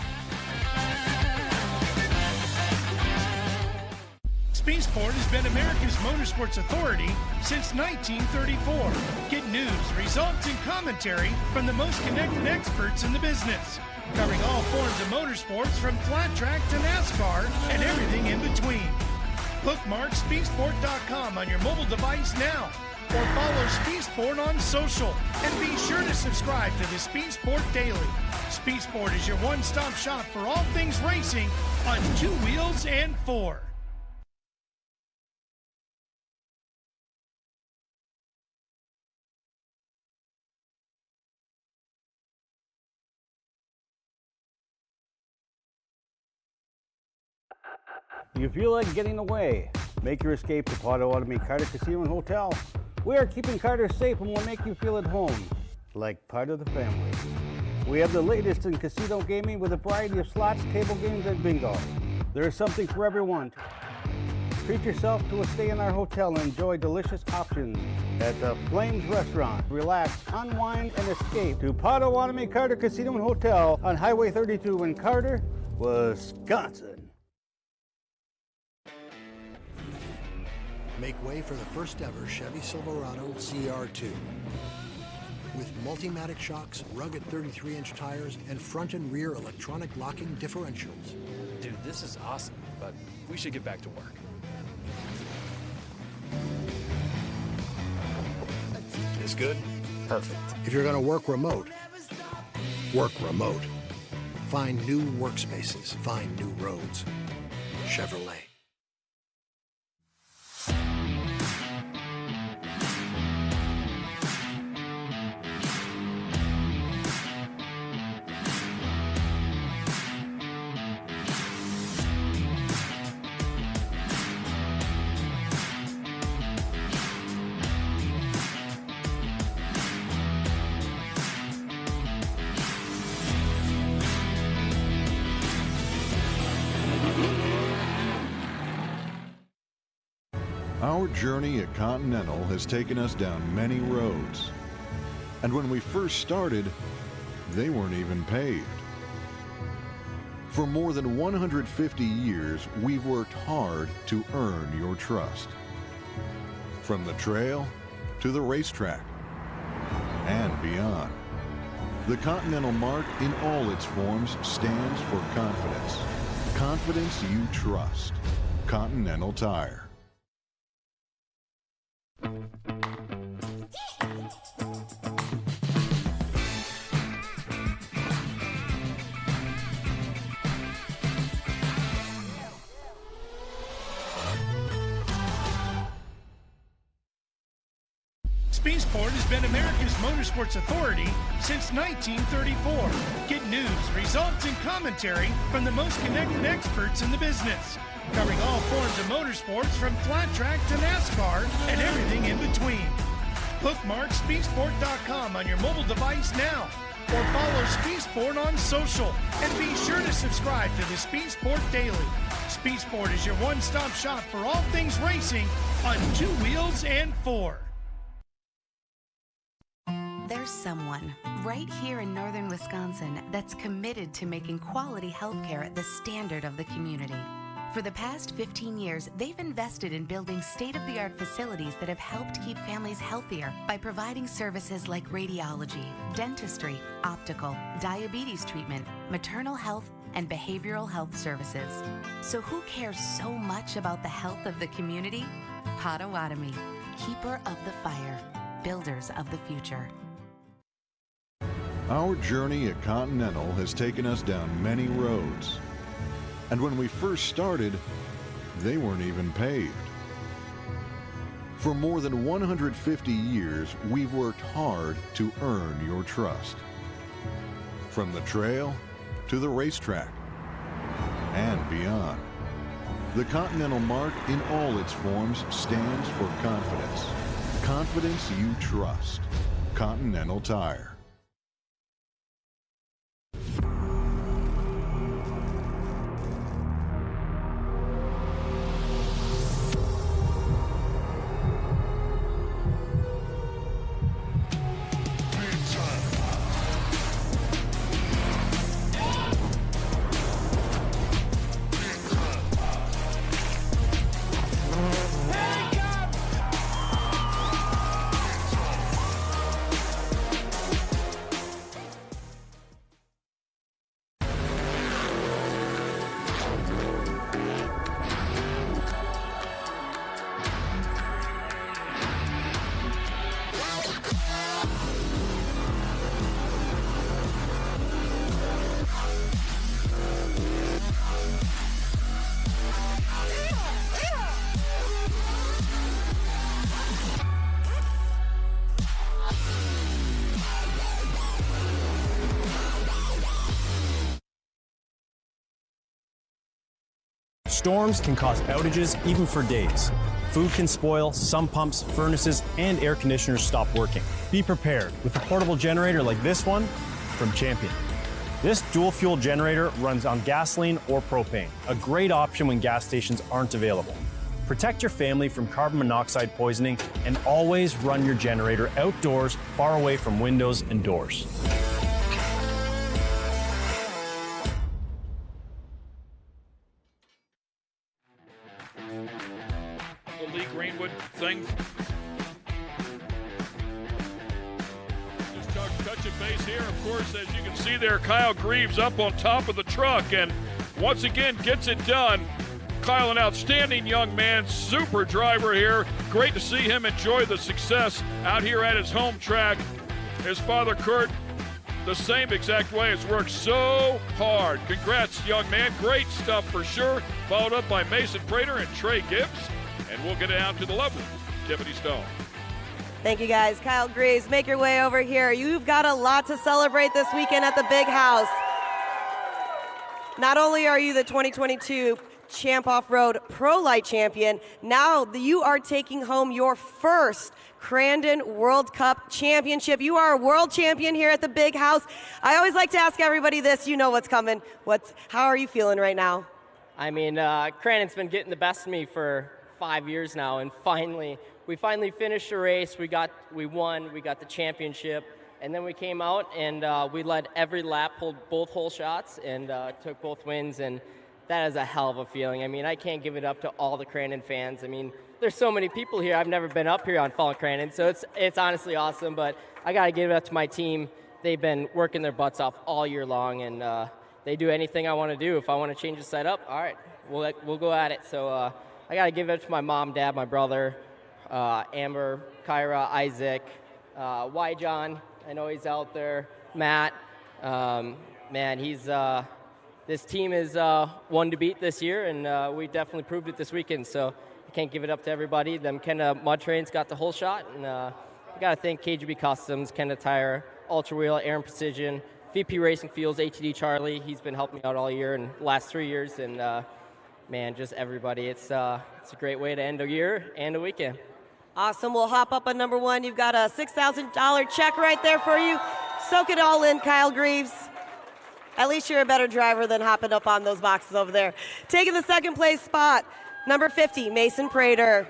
S: Spaceport has been America's motorsports authority since 1934. Get news, results, and commentary from the most connected experts in the business, covering all forms of of motorsports from flat track to NASCAR and everything in between. Bookmark SpeedSport.com on your mobile device now, or follow SpeedSport on social, and be sure to subscribe to the SpeedSport Daily. SpeedSport is your one-stop shop for all things racing on 2 wheels and 4.
J: Do you feel like getting away? Make your escape to Potawatomi Carter Casino and Hotel. We are keeping Carter safe and will make you feel at home, like part of the family. We have the latest in casino gaming with a variety of slots, table games, and bingo. There is something for everyone. Treat yourself to a stay in our hotel and enjoy delicious options at the Flames Restaurant. Relax, unwind, and escape to Potawatomi Carter Casino and Hotel on Highway 32 in Carter, Wisconsin.
H: Make way for the first ever Chevy Silverado CR2. With Multimatic shocks, rugged 33-inch tires, and front and rear electronic locking differentials.
F: Dude, this is awesome, but we should get back to work.
H: This good? Perfect. If you're going to work remote, work remote. Find new workspaces. Find new roads. Chevrolet.
N: Our journey at Continental has taken us down many roads. And when we first started, they weren't even paved. For more than 150 years, we've worked hard to earn your trust. From the trail to the racetrack and beyond. The Continental mark in all its forms stands for confidence. Confidence you trust. Continental Tire.
S: SpeedSport has been America's motorsports authority since 1934. Get news, results, and commentary from the most connected experts in the business, covering all forms of motorsports from flat track to NASCAR and everything in between. Bookmark SpeedSport.com on your mobile device now, or follow SpeedSport on social, and be sure to subscribe to the SpeedSport Daily. SpeedSport is your one-stop shop for all things racing on 2 wheels and 4.
G: There's someone right here in northern Wisconsin that's committed to making quality healthcare the standard of the community. For the past 15 years, they've invested in building state-of-the-art facilities that have helped keep families healthier by providing services like radiology, dentistry, optical, diabetes treatment, maternal health, and behavioral health services. So who cares so much about the health of the community? Potawatomi, keeper of the fire, builders of the future.
N: Our journey at Continental has taken us down many roads. And when we first started, they weren't even paved. For more than 150 years, we've worked hard to earn your trust. From the trail to the racetrack and beyond. The Continental mark in all its forms stands for confidence. Confidence you trust. Continental Tire.
U: Storms can cause outages even for days. Food can spoil, some pumps, furnaces, and air conditioners stop working. Be prepared with a portable generator like this one from Champion. This dual-fuel generator runs on gasoline or propane, a great option when gas stations aren't available. Protect your family from carbon monoxide poisoning and always run your generator outdoors, far away from windows and doors.
I: The Lee Greenwood thing. Just touch and base here. Of course, as you can see there, Kyle Greaves up on top of the truck and once again gets it done. Kyle, an outstanding young man, super driver here. Great to see him enjoy the success out here at his home track. His father, Kurt, the same exact way, has worked so hard. Congrats, young man. Great stuff for sure. Followed up by Mason Prater and Trey Gibbs. And we'll get it out to the lovely Tiffany Stone.
K: Thank you, guys. Kyle Greaves, make your way over here. You've got a lot to celebrate this weekend at the Big House. Not only are you the 2022 Champ Off-Road Pro Light Champion, now you are taking home your first Crandon World Cup Championship. You are a world champion here at the Big House. I always like to ask everybody this, you know what's coming. How are you feeling right now?
O: I mean, Crandon's been getting the best of me for 5 years now, and we finally finished the race. We won, we got the championship, and then we came out and we led every lap, pulled both hole shots, and took both wins, and that is a hell of a feeling. I mean, I can't give it up to all the Crandon fans. I mean, there's so many people here. I've never been up here on Fall Crandon, so it's honestly awesome, but I got to give it up to my team. They've been working their butts off all year long, and they do anything I want to do. If I want to change the setup, all right, we'll go at it. So I got to give it up to my mom, dad, my brother, Amber, Kyra, Isaac, Y. John. I know he's out there. Matt, man, he's this team is one to beat this year, and we definitely proved it this weekend. So I can't give it up to everybody. Them Kenda Mud Trains got the whole shot, and I got to thank KGB Customs, Kenda Tire, Ultra Wheel, Aaron Precision, VP Racing Fuels, ATD Charlie. He's been helping me out all year and the last 3 years, and man, just everybody. It's a great way to end a year and a weekend.
K: Awesome. We'll hop up on number one. You've got a $6,000 check right there for you. Soak it all in, Kyle Greaves. At least you're a better driver than hopping up on those boxes over there. Taking the second place spot, number 50, Mason Prater.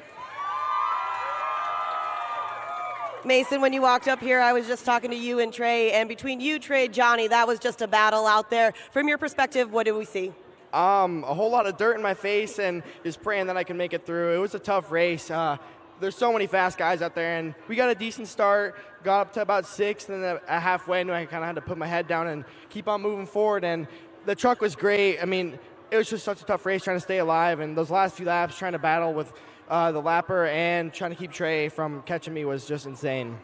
K: Mason, when you walked up here, I was just talking to you and Trey, and between you, Trey, Johnny, that was just a battle out there. From your perspective, what did we see?
T: A whole lot of dirt in my face and just praying that I can make it through. It was a tough race. There's so many fast guys out there, and we got a decent start, got up to about sixth, and then at halfway, I kind of had to put my head down and keep on moving forward, and the truck was great. I mean, it was just such a tough race trying to stay alive, and those last few laps trying to battle with the lapper and trying to keep Trey from catching me was just insane.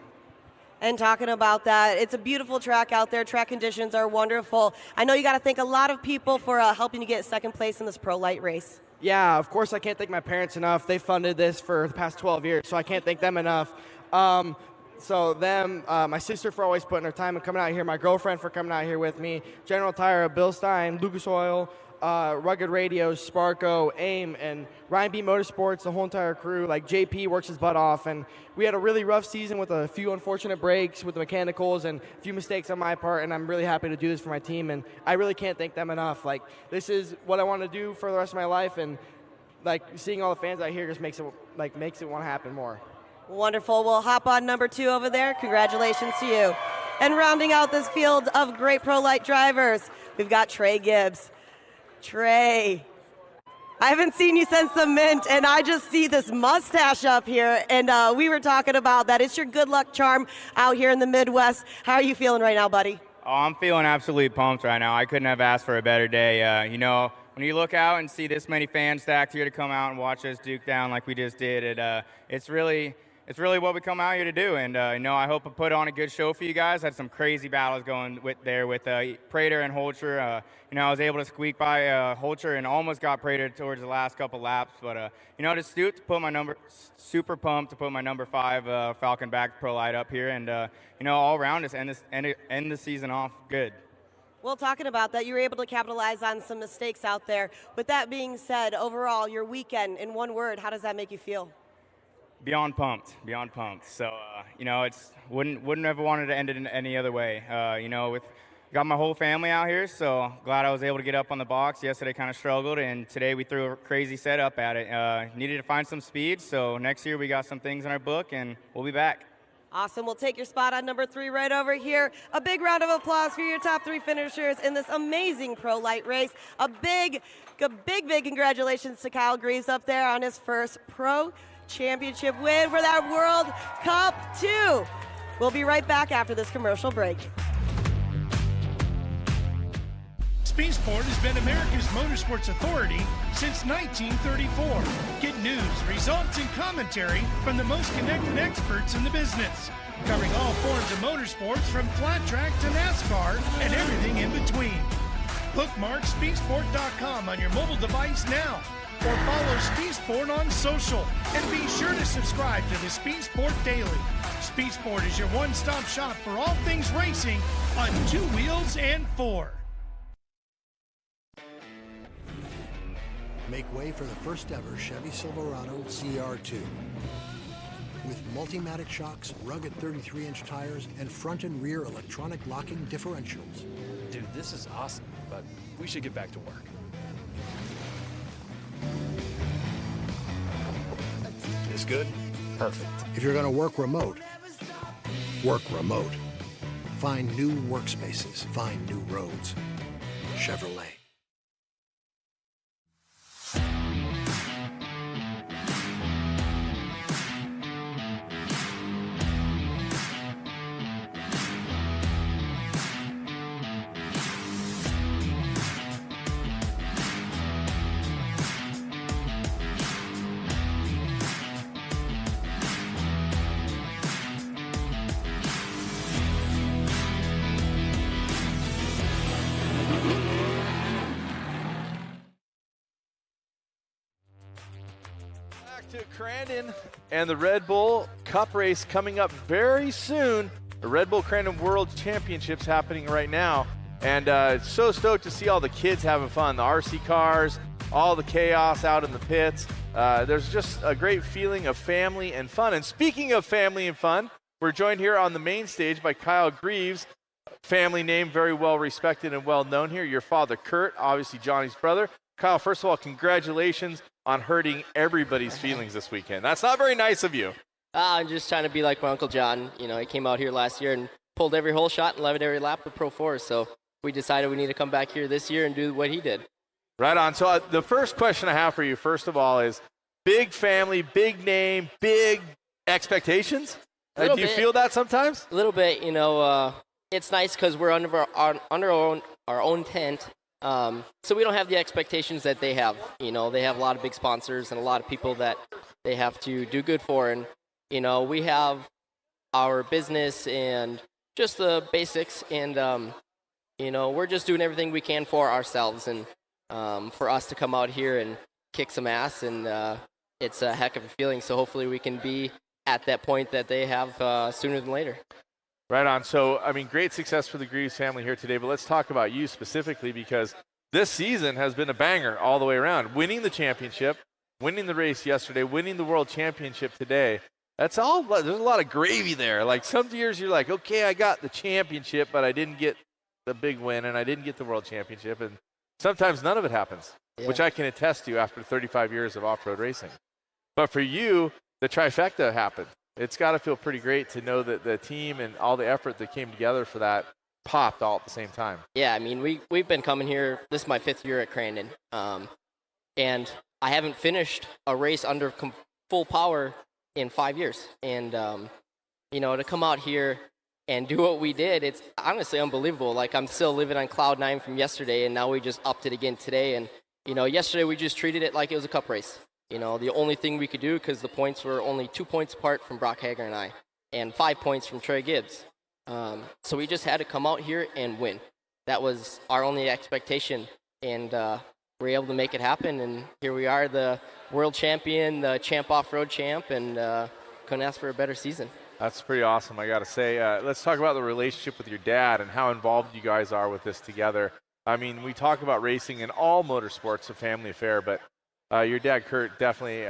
K: And talking about that, it's a beautiful track out there. Track conditions are wonderful. I know you got to thank a lot of people for helping you get second place in this Pro Light race.
T: Yeah, of course I can't thank my parents enough. They funded this for the past 12 years, so I can't thank them enough. So them, my sister for always putting her time and coming out here, my girlfriend for coming out here with me, General Tire, Bill Stein, Lucas Oil, Rugged Radios, Sparco, AIM, and Ryan B Motorsports, the whole entire crew. Like JP works his butt off, and we had a really rough season with a few unfortunate breaks with the mechanicals and a few mistakes on my part, and I'm really happy to do this for my team, and I really can't thank them enough. Like, this is what I want to do for the rest of my life, and like seeing all the fans out here just makes it want to happen more.
K: Wonderful. We'll hop on number 2 over there. Congratulations to you. And rounding out this field of great Pro Light drivers, we've got Trey Gibbs. Trey, I haven't seen you since the Mint, and I just see this mustache up here, and we were talking about that. It's your good luck charm out here in the Midwest. How are you feeling right now, buddy?
W: Oh, I'm feeling absolutely pumped right now. I couldn't have asked for a better day. You know, when you look out and see this many fans stacked here to come out and watch us duke down like we just did, it's really what we come out here to do. And, you know, I hope I put on a good show for you guys. I had some crazy battles going with Prater and Holcher. You know, I was able to squeak by Holcher and almost got Prater towards the last couple laps. But, you know, just to put my super pumped to put my number 5 Falcon back Pro Light up here. And, you know, all around us end the season off good.
K: Well, talking about that, you were able to capitalize on some mistakes out there. With that being said, overall, your weekend, in one word, how does that make you feel?
W: Beyond pumped, beyond pumped. So, it's wouldn't ever wanted to end it in any other way. Got my whole family out here, so glad I was able to get up on the box. Yesterday kind of struggled, and today we threw a crazy setup at it. Needed to find some speed, so next year we got some things in our book, and we'll be back.
K: Awesome. We'll take your spot on number 3 right over here. A big round of applause for your top 3 finishers in this amazing pro light race. A big congratulations to Kyle Greaves up there on his first pro championship win for that World Cup 2. We'll be right back after this commercial break.
S: Speed Sport has been America's motorsports authority since 1934. Get news, results, and commentary from the most connected experts in the business, covering all forms of motorsports from flat track to NASCAR and everything in between. Bookmark speedsport.com on your mobile device now, or follow Speed Sport on social, and be sure to subscribe to the Speed Sport Daily. Speed Sport is your one-stop shop for all things racing on 2 wheels and 4.
H: Make way for the first ever Chevy Silverado CR2. With Multimatic shocks, rugged 33-inch tires, and front and rear electronic locking differentials.
F: Dude, this is awesome, but we should get back to work. This good? Perfect.
H: If you're going to work remote, work remote. Find new workspaces. Find new roads. Chevrolet.
B: To Crandon and the Red Bull Cup race coming up very soon. The Red Bull Crandon World Championships happening right now. And so stoked to see all the kids having fun. The RC cars, all the chaos out in the pits. There's just a great feeling of family and fun. And speaking of family and fun, we're joined here on the main stage by Kyle Greaves, family name very well respected and well known here. Your father, Kurt, obviously Johnny's brother. Kyle, first of all, congratulations on hurting everybody's feelings this weekend. That's not very nice of you.
O: I'm just trying to be like my Uncle John. You know, he came out here last year and pulled every hole shot and led every lap with Pro 4. So we decided we need to come back here this year and do what he did.
B: Right on. So the first question I have for you, first of all, is big family, big name, big expectations? Do you feel that sometimes?
O: A little bit. You know, it's nice because we're under our own tent. So we don't have the expectations that they have. You know, they have a lot of big sponsors and a lot of people that they have to do good for. And, you know, we have our business and just the basics. And, you know, we're just doing everything we can for ourselves and for us to come out here and kick some ass. And it's a heck of a feeling. So hopefully we can be at that point that they have sooner than later.
B: Right on. So, I mean, great success for the Greaves family here today, but let's talk about you specifically because this season has been a banger all the way around. Winning the championship, winning the race yesterday, winning the world championship today. That's all. There's a lot of gravy there. Like some years you're like, okay, I got the championship, but I didn't get the big win and I didn't get the world championship. And sometimes none of it happens, which I can attest to after 35 years of off-road racing. But for you, the trifecta happened. It's got to feel pretty great to know that the team and all the effort that came together for that popped all at the same time.
O: Yeah, I mean, we've been coming here. This is my 5th year at Crandon. And I haven't finished a race under full power in 5 years. And, you know, to come out here and do what we did, it's honestly unbelievable. Like, I'm still living on cloud 9 from yesterday, and now we just upped it again today. And, you know, yesterday we just treated it like it was a cup race. You know, the only thing we could do, because the points were only 2 points apart from Brock Hager and I, and 5 points from Trey Gibbs. So we just had to come out here and win. That was our only expectation, and we were able to make it happen. And here we are, the world champion, the champ off-road champ, and couldn't ask for a better season.
B: That's pretty awesome, I got to say. Let's talk about the relationship with your dad and how involved you guys are with this together. I mean, we talk about racing in all motorsports, a family affair, but your dad, Kurt, definitely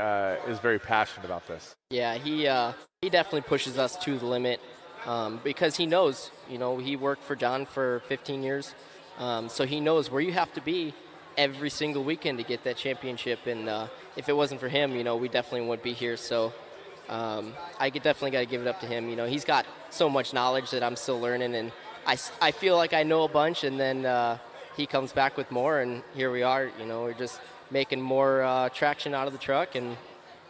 B: is very passionate about this.
O: Yeah, he definitely pushes us to the limit because he knows, he worked for John for 15 years, so he knows where you have to be every single weekend to get that championship. And if it wasn't for him, we definitely wouldn't be here. So I definitely got to give it up to him. He's got so much knowledge that I'm still learning, and I feel like I know a bunch, and then he comes back with more, and here we are. We're just making more traction out of the truck, and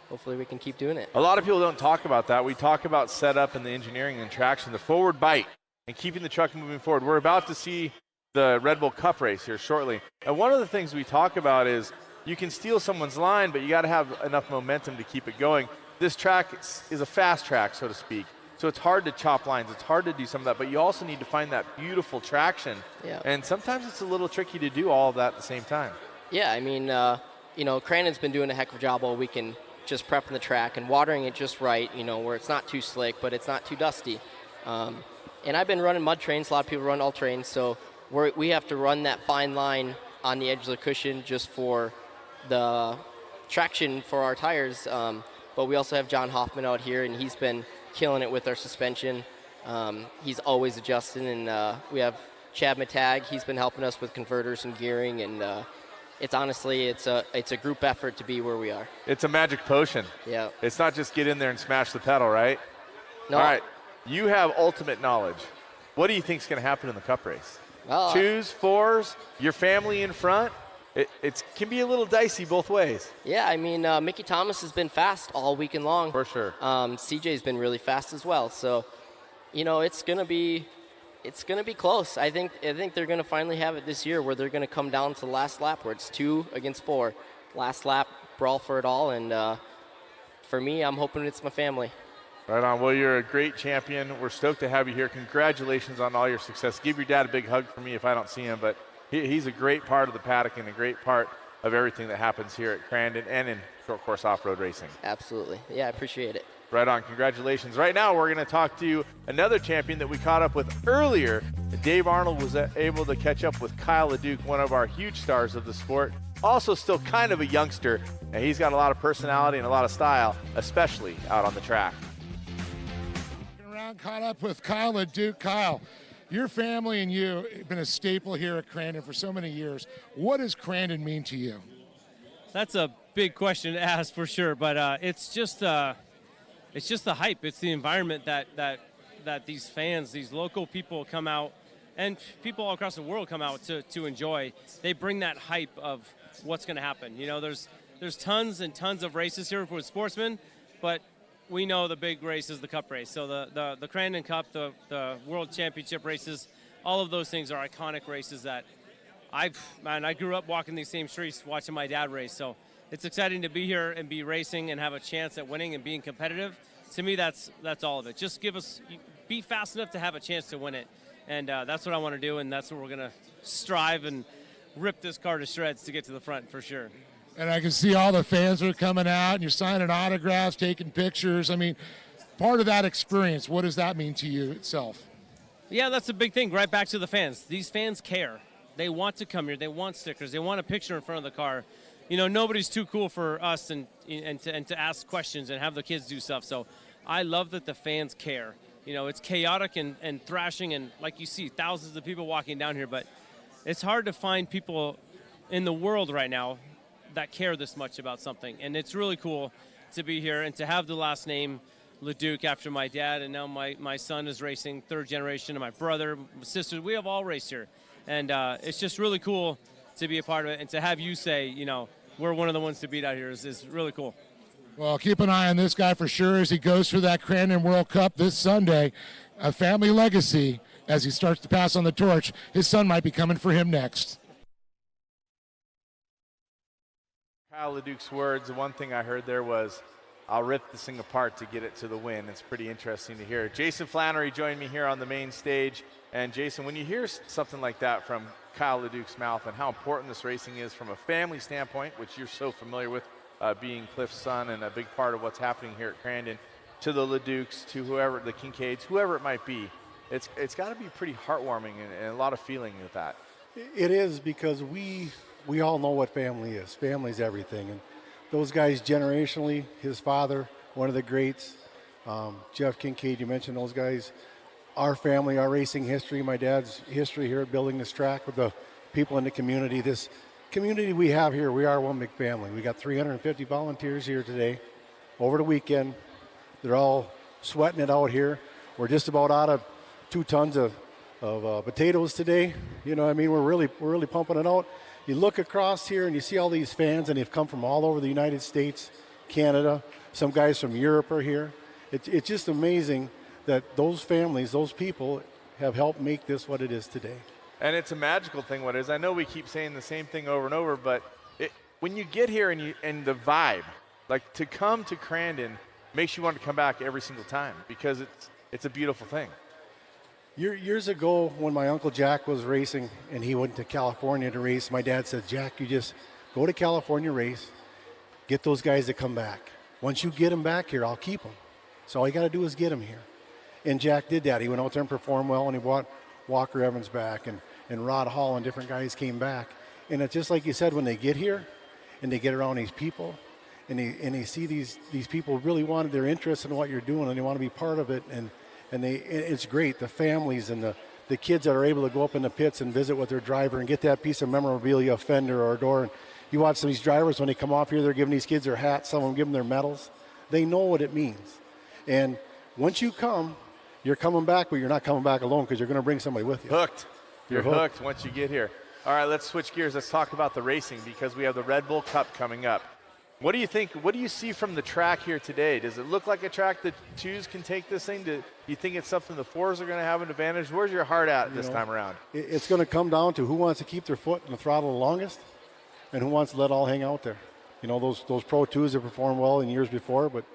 O: hopefully we can keep doing it.
B: A lot of people don't talk about that. We talk about setup and the engineering and traction, the forward bite, and keeping the truck moving forward. We're about to see the Red Bull Cup race here shortly. And one of the things we talk about is you can steal someone's line, but you got to have enough momentum to keep it going. This track is a fast track, so to speak. So it's hard to chop lines. It's hard to do some of that, but you also need to find that beautiful traction.
O: Yeah.
B: And sometimes it's a little tricky to do all of that at the same time.
O: Yeah, I mean, Crandon's been doing a heck of a job all weekend just prepping the track and watering it just right, where it's not too slick, but it's not too dusty. And I've been running mud trains. A lot of people run all trains, so we have to run that fine line on the edge of the cushion just for the traction for our tires. But we also have John Hoffman out here, and he's been killing it with our suspension. He's always adjusting, and we have Chad Matag. He's been helping us with converters and gearing, and it's a group effort to be where we are.
B: It's a magic potion.
O: Yeah.
B: It's not just get in there and smash the pedal, right?
O: No.
B: All right. You have ultimate knowledge. What do you think is going to happen in the Cup race?
O: Well,
B: 2s, 4s, your family in front? It can be a little dicey both ways.
O: Yeah, I mean, Mickey Thomas has been fast all weekend long.
B: For sure.
O: CJ's been really fast as well. So, it's gonna be close. I think they're gonna finally have it this year where they're gonna come down to the last lap where it's 2 against 4, last lap brawl for it all. And for me, I'm hoping it's my family.
B: Right on. Well, you're a great champion. We're stoked to have you here. Congratulations on all your success. Give your dad a big hug for me if I don't see him, but he's a great part of the paddock and a great part of everything that happens here at Crandon and in short course off-road racing.
O: Absolutely. Yeah, I appreciate it.
B: Right on. Congratulations. Right now, we're going to talk to another champion that we caught up with earlier. Dave Arnold was able to catch up with Kyle LeDuc, one of our huge stars of the sport. Also still kind of a youngster, and he's got a lot of personality and a lot of style, especially out on the track.
A: Around caught up with Kyle LeDuc. Kyle, your family and you have been a staple here at Crandon for so many years. What does Crandon mean to you?
E: That's a big question to ask for sure, but it's just the hype. It's the environment that these fans, these local people come out, and people all across the world come out to enjoy. They bring that hype of what's going to happen. There's tons and tons of races here for sportsmen, but we know the big race is the Cup race. So the Crandon Cup, the World Championship races, all of those things are iconic races that I grew up walking these same streets watching my dad race. So it's exciting to be here and be racing and have a chance at winning and being competitive. To me, that's all of it. Just be fast enough to have a chance to win it. And that's what I want to do, and that's what we're going to strive and rip this car to shreds to get to the front for sure.
A: And I can see all the fans are coming out, and you're signing autographs, taking pictures. I mean, part of that experience, what does that mean to you itself?
E: Yeah, that's a big thing. Right back to the fans. These fans care. They want to come here. They want stickers. They want a picture in front of the car. Nobody's too cool for us and to ask questions and have the kids do stuff. So I love that the fans care. It's chaotic and thrashing, and like you see, thousands of people walking down here, but it's hard to find people in the world right now that care this much about something. And it's really cool to be here and to have the last name LeDuc after my dad, and now my son is racing, third generation, and my brother, my sisters, we have all raced here. And it's just really cool to be a part of it, and to have you say, we're one of the ones to beat out here is really cool.
A: Well, keep an eye on this guy for sure as he goes for that Crandon World Cup this Sunday. A family legacy as he starts to pass on the torch. His son might be coming for him next.
B: Kyle LeDuc's words, the one thing I heard there was, I'll rip this thing apart to get it to the win. It's pretty interesting to hear. Jason Flannery joined me here on the main stage. And Jason, when you hear something like that from Kyle LeDuc's mouth and how important this racing is from a family standpoint, which you're so familiar with, being Cliff's son and a big part of what's happening here at Crandon, to the LeDukes, to whoever, the Kincaids, whoever it might be. It's got to be pretty heartwarming and a lot of feeling with that.
L: It is, because we all know what family is. Family's everything. And those guys generationally, his father, one of the greats, Jeff Kincaid, you mentioned those guys. Our family, our racing history, my dad's history here at building this track with the people in the community. This community we have here, we are one big family. We got 350 volunteers here today. Over the weekend, they're all sweating it out here. We're just about out of 2 tons of potatoes today. You know what I mean? We're really pumping it out. You look across here and you see all these fans, and they've come from all over the United States, Canada. Some guys from Europe are here. It's just amazing that those families, those people, have helped make this what it is today.
B: And it's a magical thing what it is. I know we keep saying the same thing over and over, but when you get here and the vibe, like to come to Crandon makes you want to come back every single time, because it's a beautiful thing.
L: Years ago, when my Uncle Jack was racing and he went to California to race, my dad said, Jack, you just go to California, race, get those guys to come back. Once you get them back here, I'll keep them. So all you got to do is get them here. And Jack did that. He went out there and performed well, and he brought Walker Evans back, and Rod Hall and different guys came back. And it's just like you said, when they get here and they get around these people and they see these people really wanted their interest in what you're doing, and they want to be part of it, and it's great. The families and the kids that are able to go up in the pits and visit with their driver and get that piece of memorabilia, a fender or a door. And you watch some of these drivers, when they come off here, they're giving these kids their hats, some of them give them their medals. They know what it means. And once you come, you're coming back, but you're not coming back alone, because you're going to bring somebody with you.
B: Hooked. You're hooked once you get here. All right, let's switch gears. Let's talk about the racing, because we have the Red Bull Cup coming up. What do you think? What do you see from the track here today? Does it look like a track that 2s can take this thing? Do you think it's something the 4s are going to have an advantage? Where's your heart at this time around?
L: It's going to come down to who wants to keep their foot in the throttle the longest and who wants to let it all hang out there. You know, those Pro 2s have performed well in years before, but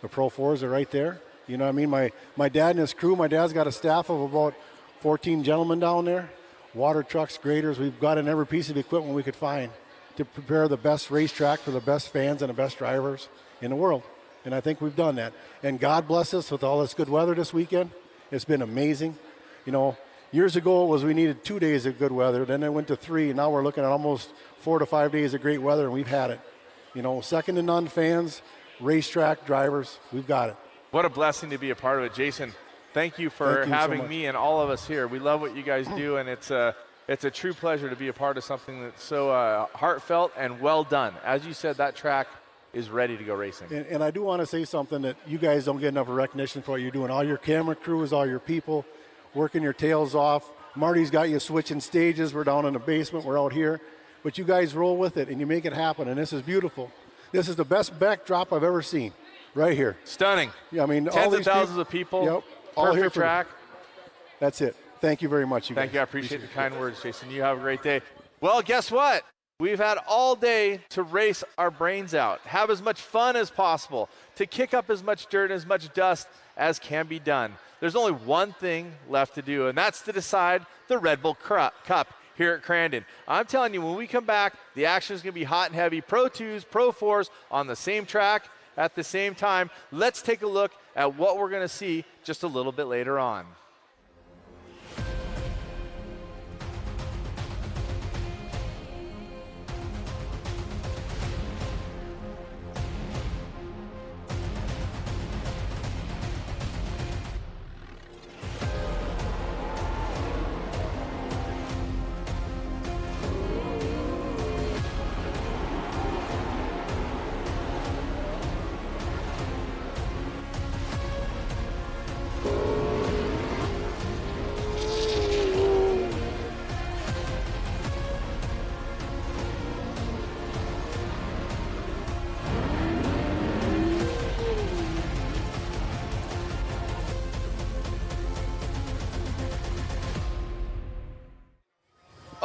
L: the Pro 4s are right there. You know what I mean? My dad and his crew, my dad's got a staff of about 14 gentlemen down there, water trucks, graders. We've got in every piece of equipment we could find to prepare the best racetrack for the best fans and the best drivers in the world. And I think we've done that. And God bless us with all this good weather this weekend. It's been amazing. You know, years ago it was we needed 2 days of good weather. Then it went to 3. And now we're looking at almost 4 to 5 days of great weather, and we've had it. You know, second to none fans, racetrack drivers, we've got it.
B: What a blessing to be a part of it. Jason, thank you for having me and all of us here. We love what you guys do, and it's a true pleasure to be a part of something that's so heartfelt and well done. As you said, that track is ready to go racing.
L: And I do want to say something that you guys don't get enough recognition for what you're doing. All your camera crews, all your people working your tails off. Marty's got you switching stages. We're down in the basement. We're out here. But you guys roll with it, and you make it happen, and this is beautiful. This is the best backdrop I've ever seen, right here.
B: Stunning.
L: Yeah, I mean,
B: tens
L: all these
B: of thousands of people.
L: Yep. All
B: Perfect
L: here for
B: track.
L: That's it. Thank you very much, you
B: Thank
L: guys.
B: you. I appreciate the kind words, Jason. You have a great day. Well, guess what? We've had all day to race our brains out, have as much fun as possible, to kick up as much dirt and as much dust as can be done. There's only one thing left to do, and that's to decide the Red Bull Cup here at Crandon. I'm telling you, when we come back, the action is going to be hot and heavy. Pro 2s, Pro 4s on the same track at the same time. Let's take a look at what we're going to see just a little bit later on.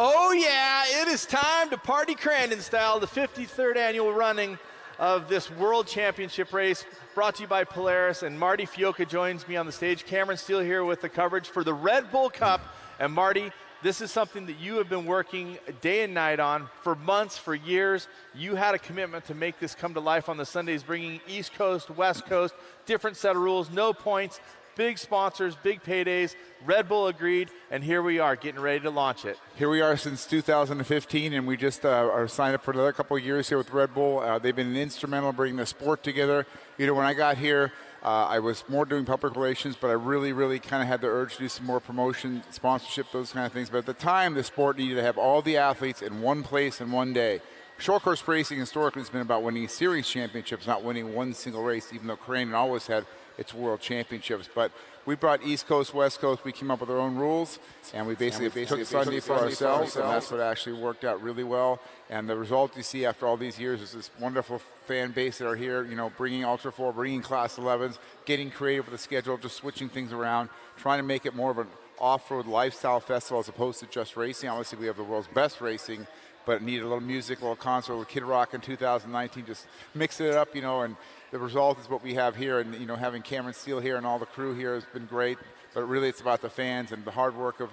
B: Oh yeah, it is time to party Crandon style, the 53rd annual running of this World Championship race brought to you by Polaris, and Marty Fioca joins me on the stage. Cameron Steele here with the coverage for the Red Bull Cup. And Marty, this is something that you have been working day and night on for months, for years. You had a commitment to make this come to life on the Sundays, bringing East Coast, West Coast, different set of rules, no points, big sponsors, big paydays. Red Bull agreed, and here we are getting ready to launch it.
M: Here we are since 2015, and we just are signed up for another couple of years here with Red Bull. They've been instrumental in bringing the sport together. You know, when I got here, I was more doing public relations, but I really kind of had the urge to do some more promotion, sponsorship, those kind of things. But at the time, the sport needed to have all the athletes in one place in one day. Short course racing historically has been about winning series championships, not winning one single race, even though Crandon always had its world championships. But we brought East Coast, West Coast. We came up with our own rules, and we basically took Sunday for ourselves, and that's what actually worked out really well. And the result you see after all these years is this wonderful fan base that are here, you know, bringing Ultra 4, bringing Class 11s, getting creative with the schedule, just switching things around, trying to make it more of an off-road lifestyle festival as opposed to just racing. Obviously, we have the world's best racing, but needed a little music, a little concert with Kid Rock in 2019, just mix it up, you know, and the result is what we have here. And, you know, having Cameron Steele here and all the crew here has been great, but really it's about the fans and the hard work of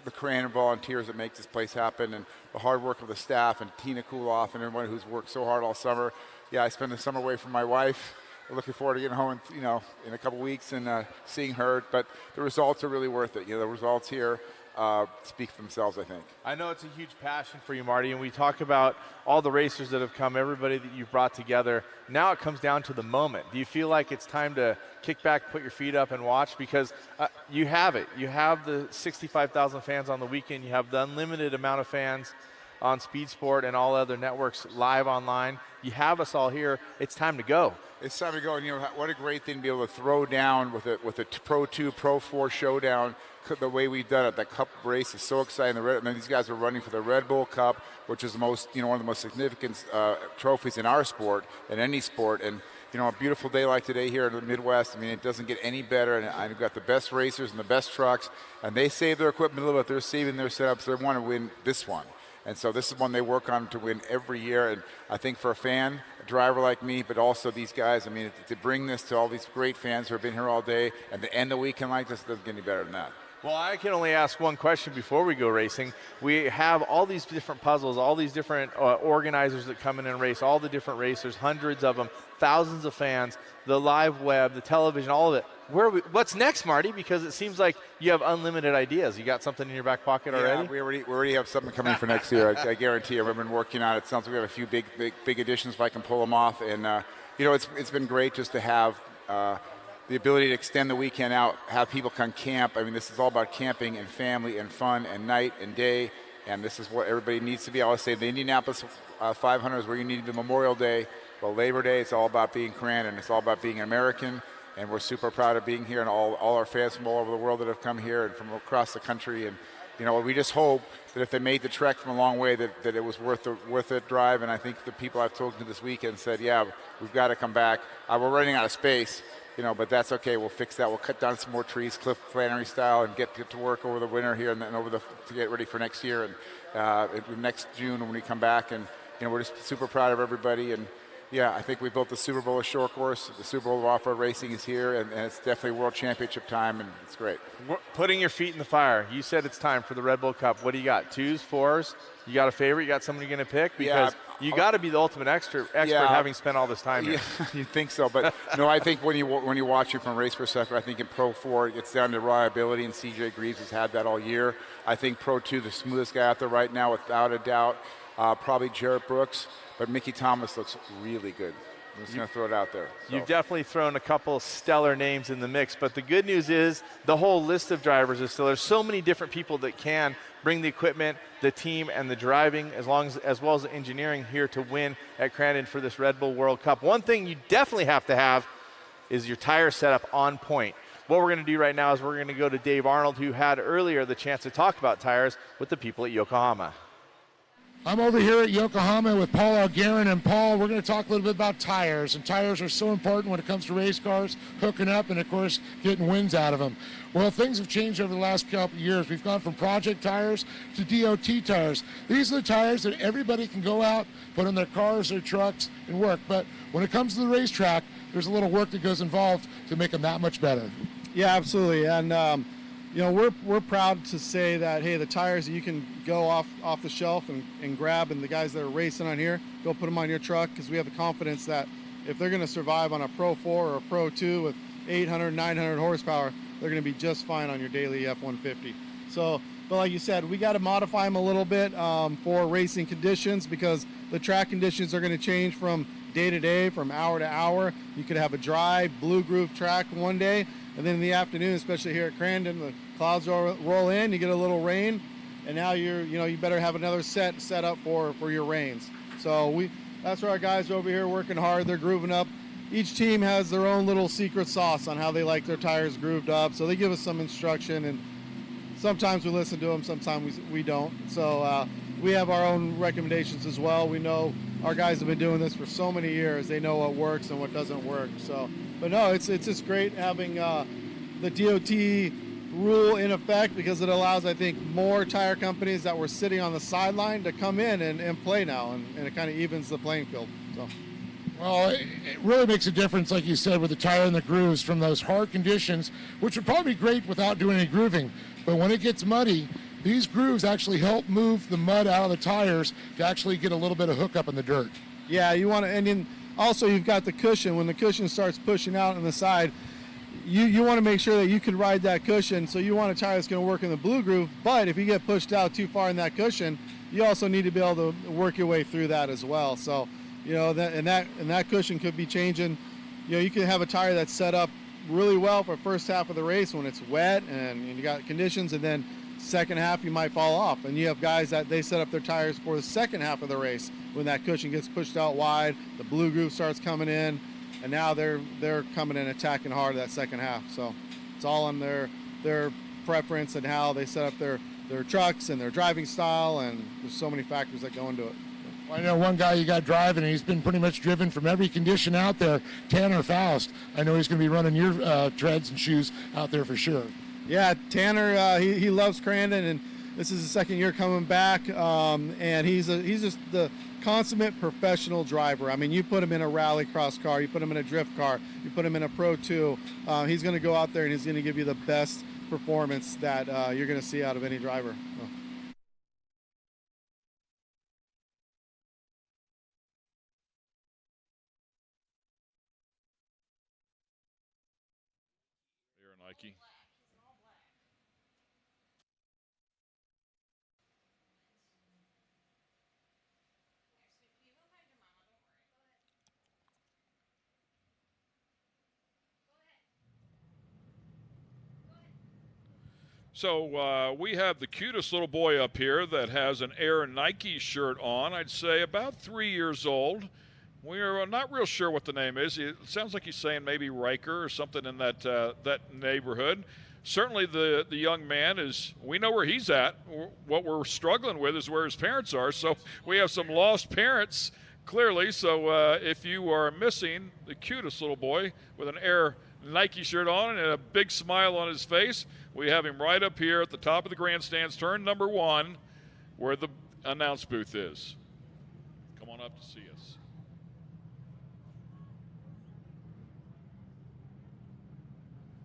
M: the Crandon volunteers that make this place happen, and the hard work of the staff and Tina Kuloff and everyone who's worked so hard all summer. Yeah, I spent the summer away from my wife. Looking forward to getting home, you know, in a couple weeks and seeing her, but the results are really worth it. You know, the results here speak for themselves, I think.
B: I know it's a huge passion for you, Marty, and we talk about all the racers that have come, everybody that you've brought together. Now it comes down to the moment. Do you feel like it's time to kick back, put your feet up, and watch? Because you have it. You have the 65,000 fans on the weekend. You have the unlimited amount of fans on Speed Sport and all other networks live online. You have us all here. It's time to go.
M: It's time to go, and you know what a great thing to be able to throw down with a Pro 2, Pro 4 showdown. The way we've done it, that Cup race is so exciting. And then these guys are running for the Red Bull Cup, which is the most, you know, one of the most significant trophies in our sport, in any sport. And you know, a beautiful day like today here in the Midwest, I mean, it doesn't get any better. And I've got the best racers and the best trucks, and they save their equipment a little bit. They're saving their setups. They want to win this one. And so this is one they work on to win every year. And I think for a fan, a driver like me, but also these guys, I mean, to bring this to all these great fans who have been here all day and to end the weekend like this, doesn't get any better than that.
B: Well, I can only ask one question before we go racing. We have all these different puzzles, all these different organizers that come in and race, all the different racers, hundreds of them, thousands of fans, the live web, the television, all of it. What's next, Marty? Because it seems like you have unlimited ideas. You got something in your back pocket already?
M: Yeah, we already have something coming for next year. I guarantee you. We've been working on it. It sounds like we have a few big additions if I can pull them off. And, you know, it's been great just to have the ability to extend the weekend out, have people come camp. I mean, this is all about camping and family and fun and night and day, and this is what everybody needs to be. I always say the Indianapolis 500 is where you need to be Memorial Day. Well, Labor Day, it's all about being Crandon. It's all about being American, and we're super proud of being here and all our fans from all over the world that have come here and from across the country. And, you know, we just hope that if they made the trek from a long way, that it was worth the drive. And I think the people I've talked to this weekend said, yeah, we've got to come back. We're running out of space. You know, but that's okay. We'll fix that. We'll cut down some more trees, Cliff Flannery style, and get to work over the winter here and then to get ready for next year and next June when we come back. And you know, we're just super proud of everybody. And yeah, I think we built the Super Bowl of short course. The Super Bowl of off-road racing is here, and it's definitely World Championship time, and it's great.
B: Putting your feet in the fire. You said it's time for the Red Bull Cup. What do you got? 2s, 4s? You got a favorite? You got someone you're going to pick? Because you got to be the ultimate expert having spent all this time here.
M: Yeah, you think so, but no, I think when you watch it from a race perspective, I think in Pro 4 it gets down to reliability, and CJ Greaves has had that all year. I think Pro 2, the smoothest guy out there right now, without a doubt, probably Jarrett Brooks, but Mickey Thomas looks really good. I'm just going to throw it out there. So.
B: You've definitely thrown a couple stellar names in the mix, but the good news is the whole list of drivers is still. There's so many different people that can bring the equipment, the team, and the driving, as well as the engineering here to win at Crandon for this Red Bull World Cup. One thing you definitely have to have is your tire setup on point. What we're going to do right now is we're going to go to Dave Arnold, who had earlier the chance to talk about tires with the people at Yokohama.
A: I'm over here at Yokohama with Paul Algarin, and Paul, we're going to talk a little bit about tires, and tires are so important when it comes to race cars, hooking up, and of course getting wins out of them. Well, things have changed over the last couple of years. We've gone from project tires to DOT tires. These are the tires that everybody can go out, put in their cars, their trucks, and work. But when it comes to the racetrack, there's a little work that goes involved to make them that much better.
P: Yeah, absolutely. And
D: you know, we're proud to say that, hey, the tires that you can go off the shelf and grab, and the guys that are racing on here, go put them on your truck, because we have the confidence that if they're going to survive on a Pro 4 or a Pro 2 with 800, 900 horsepower, they're going to be just fine on your daily F-150. So, but like you said, we got to modify them a little bit for racing conditions, because the track conditions are going to change from day to day, from hour to hour. You could have a dry, blue groove track one day, and then in the afternoon, especially here at Crandon, the clouds roll in, you get a little rain, and now you better have another set up for your rains. So that's where our guys over here working hard. They're grooving up. Each team has their own little secret sauce on how they like their tires grooved up. So they give us some instruction, and sometimes we listen to them, sometimes we don't. So we have our own recommendations as well. We know our guys have been doing this for so many years. They know what works and what doesn't work. So, but no, it's just great having the DOT rule in effect, because it allows, I think, more tire companies that were sitting on the sideline to come in and play now, and it kind of evens the playing field. So.
A: Well, it really makes a difference, like you said, with the tire and the grooves from those hard conditions, which would probably be great without doing any grooving. But when it gets muddy, these grooves actually help move the mud out of the tires to actually get a little bit of hookup in the dirt.
D: Yeah, you want to, and then also you've got the cushion. When the cushion starts pushing out on the side, you want to make sure that you can ride that cushion. So you want a tire that's going to work in the blue groove. But if you get pushed out too far in that cushion, you also need to be able to work your way through that as well. So, you know, that cushion could be changing. You know, you can have a tire that's set up really well for first half of the race when it's wet and you got conditions, and then second half you might fall off. And you have guys that they set up their tires for the second half of the race when that cushion gets pushed out wide, the blue groove starts coming in, and now they're coming in attacking hard that second half. So it's all on their preference and how they set up their trucks and their driving style, and there's so many factors that go into it.
A: Well, I know one guy you got driving, and he's been pretty much driven from every condition out there, Tanner Faust. I know he's going to be running your treads and shoes out there for sure.
D: Yeah, Tanner, he loves Crandon, and this is his second year coming back, and he's just the consummate professional driver. I mean, you put him in a rallycross car, you put him in a drift car, you put him in a Pro 2, he's going to go out there and he's going to give you the best performance that you're going to see out of any driver. So.
I: Nike. So we have the cutest little boy up here that has an Air Nike shirt on. I'd say about 3 years old. We're not real sure what the name is. It sounds like he's saying maybe Riker or something in that neighborhood. Certainly the young man is, we know where he's at. What we're struggling with is where his parents are. So we have some lost parents, clearly. So if you are missing the cutest little boy with an Air Nike shirt on and a big smile on his face, we have him right up here at the top of the grandstands, turn number 1, where the announce booth is. Come on up to see us.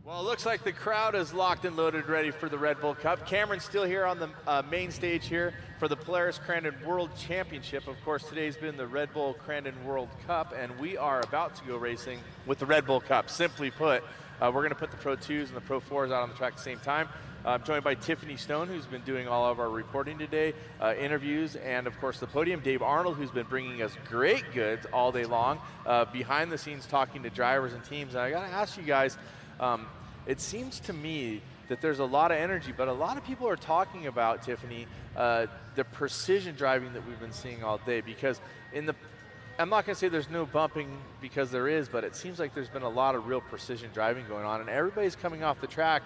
B: Well, it looks like the crowd is locked and loaded, ready for the Red Bull Cup. Cameron's still here on the main stage here for the Polaris Crandon World Championship. Of course, today's been the Red Bull Crandon World Cup, and we are about to go racing with the Red Bull Cup. Simply put, we're going to put the Pro 2s and the Pro 4s out on the track at the same time. I'm joined by Tiffany Stone, who's been doing all of our reporting today, interviews, and of course the podium, Dave Arnold, who's been bringing us great goods all day long, behind the scenes talking to drivers and teams. And I got to ask you guys, it seems to me that there's a lot of energy, but a lot of people are talking about, Tiffany, the precision driving that we've been seeing all day, because I'm not going to say there's no bumping, because there is, but it seems like there's been a lot of real precision driving going on, and everybody's coming off the track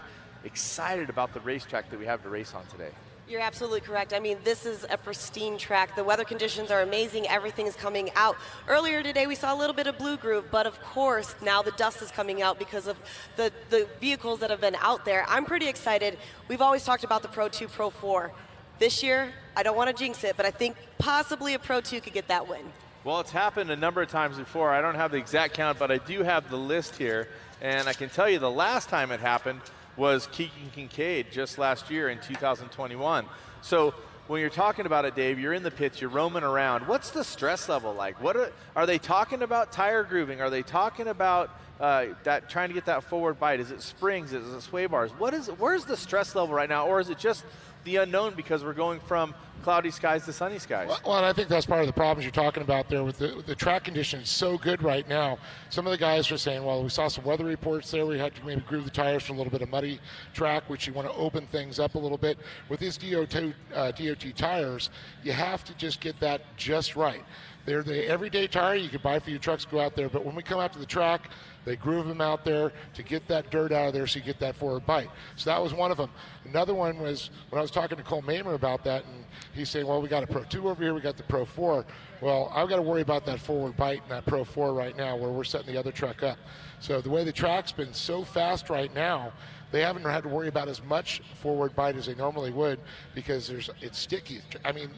B: excited about the racetrack that we have to race on today.
K: You're absolutely correct. I mean, this is a pristine track. The weather conditions are amazing. Everything is coming out. Earlier today, we saw a little bit of blue groove, but of course, now the dust is coming out because of the vehicles that have been out there. I'm pretty excited. We've always talked about the Pro 2, Pro 4. This year, I don't want to jinx it, but I think possibly a Pro 2 could get that win.
B: Well, it's happened a number of times before. I don't have the exact count, but I do have the list here. And I can tell you the last time it happened was Keegan Kincaid just last year in 2021. So when you're talking about it, Dave, you're in the pits, you're roaming around. What's the stress level like? What are they talking about? Tire grooving? Are they talking about that trying to get that forward bite? Is it springs? Is it sway bars? Where's the stress level right now? Or is it just the unknown because we're going from cloudy skies to sunny skies?
A: Well, and I think that's part of the problems you're talking about there with the track conditions so good right now. Some of the guys are saying, well, we saw some weather reports there. We had to maybe groove the tires for a little bit of muddy track, which you want to open things up a little bit. With these DOT tires, you have to just get that just right. They're the everyday tire you could buy for your trucks, go out there. But when we come out to the track, they groove them out there to get that dirt out of there so you get that forward bite. So that was one of them. Another one was when I was talking to Cole Mamer about that, and he's saying, well, we got a Pro 2 over here, we got the Pro 4. Well, I've got to worry about that forward bite in that Pro 4 right now where we're setting the other truck up. So the way the track's been so fast right now, they haven't had to worry about as much forward bite as they normally would because it's sticky. I mean,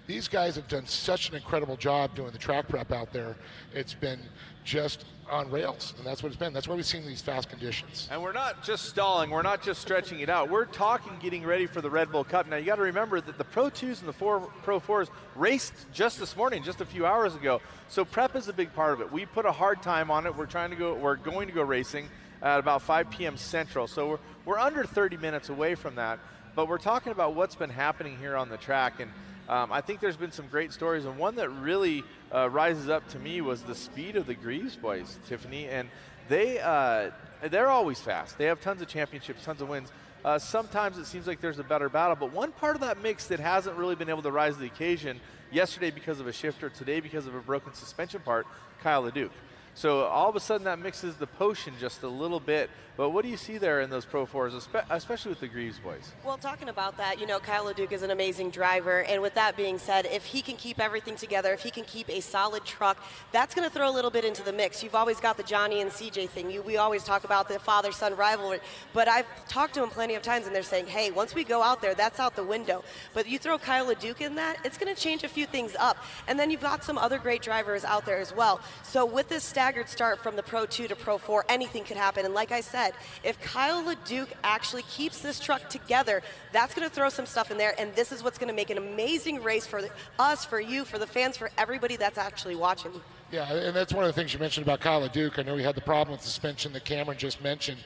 A: these guys have done such an incredible job doing the track prep out there. It's been just on rails, and that's what it's been. That's why we've seen these fast conditions.
B: And we're not just stalling. We're not just stretching it out. We're talking getting ready for the Red Bull Cup. Now, you got to remember that the Pro 2s and the Pro 4s raced just this morning, just a few hours ago. So prep is a big part of it. We put a hard time on it. We're going to go racing at about 5 p.m. Central. So we're under 30 minutes away from that. But we're talking about what's been happening here on the track. And I think there's been some great stories, and one that really rises up to me was the speed of the Greaves boys, Tiffany, and they're always fast. They have tons of championships, tons of wins. Sometimes it seems like there's a better battle, but one part of that mix that hasn't really been able to rise to the occasion, yesterday because of a shifter, today because of a broken suspension part, Kyle LeDuc. So all of a sudden that mixes the potion just a little bit. But what do you see there in those Pro 4s, especially with the Greaves boys?
K: Well, talking about that, Kyle LeDuc is an amazing driver. And with that being said, if he can keep everything together, if he can keep a solid truck, that's going to throw a little bit into the mix. You've always got the Johnny and CJ thing. We always talk about the father-son rivalry. But I've talked to him plenty of times, and they're saying, hey, once we go out there, that's out the window. But you throw Kyle LeDuc in that, it's going to change a few things up. And then you've got some other great drivers out there as well. So with this staggered start from the Pro 2 to Pro 4, anything could happen. And like I said, if Kyle LeDuc actually keeps this truck together, that's going to throw some stuff in there, and this is what's going to make an amazing race for us, for you, for the fans, for everybody that's actually watching.
A: Yeah, and that's one of the things you mentioned about Kyle LeDuc. I know he had the problem with suspension that Cameron just mentioned,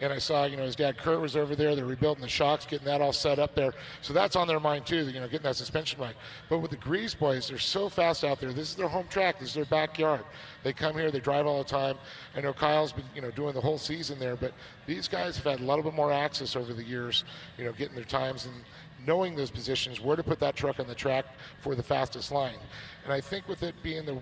A: and I saw, his dad Kurt was over there. They're rebuilding the shocks, getting that all set up there. So that's on their mind too, getting that suspension right. But with the Greaves boys, they're so fast out there. This is their home track. This is their backyard. They come here, they drive all the time. I know Kyle's been, doing the whole season there, but these guys have had a little bit more access over the years, getting their times and knowing those positions, where to put that truck on the track for the fastest line. And I think with it being the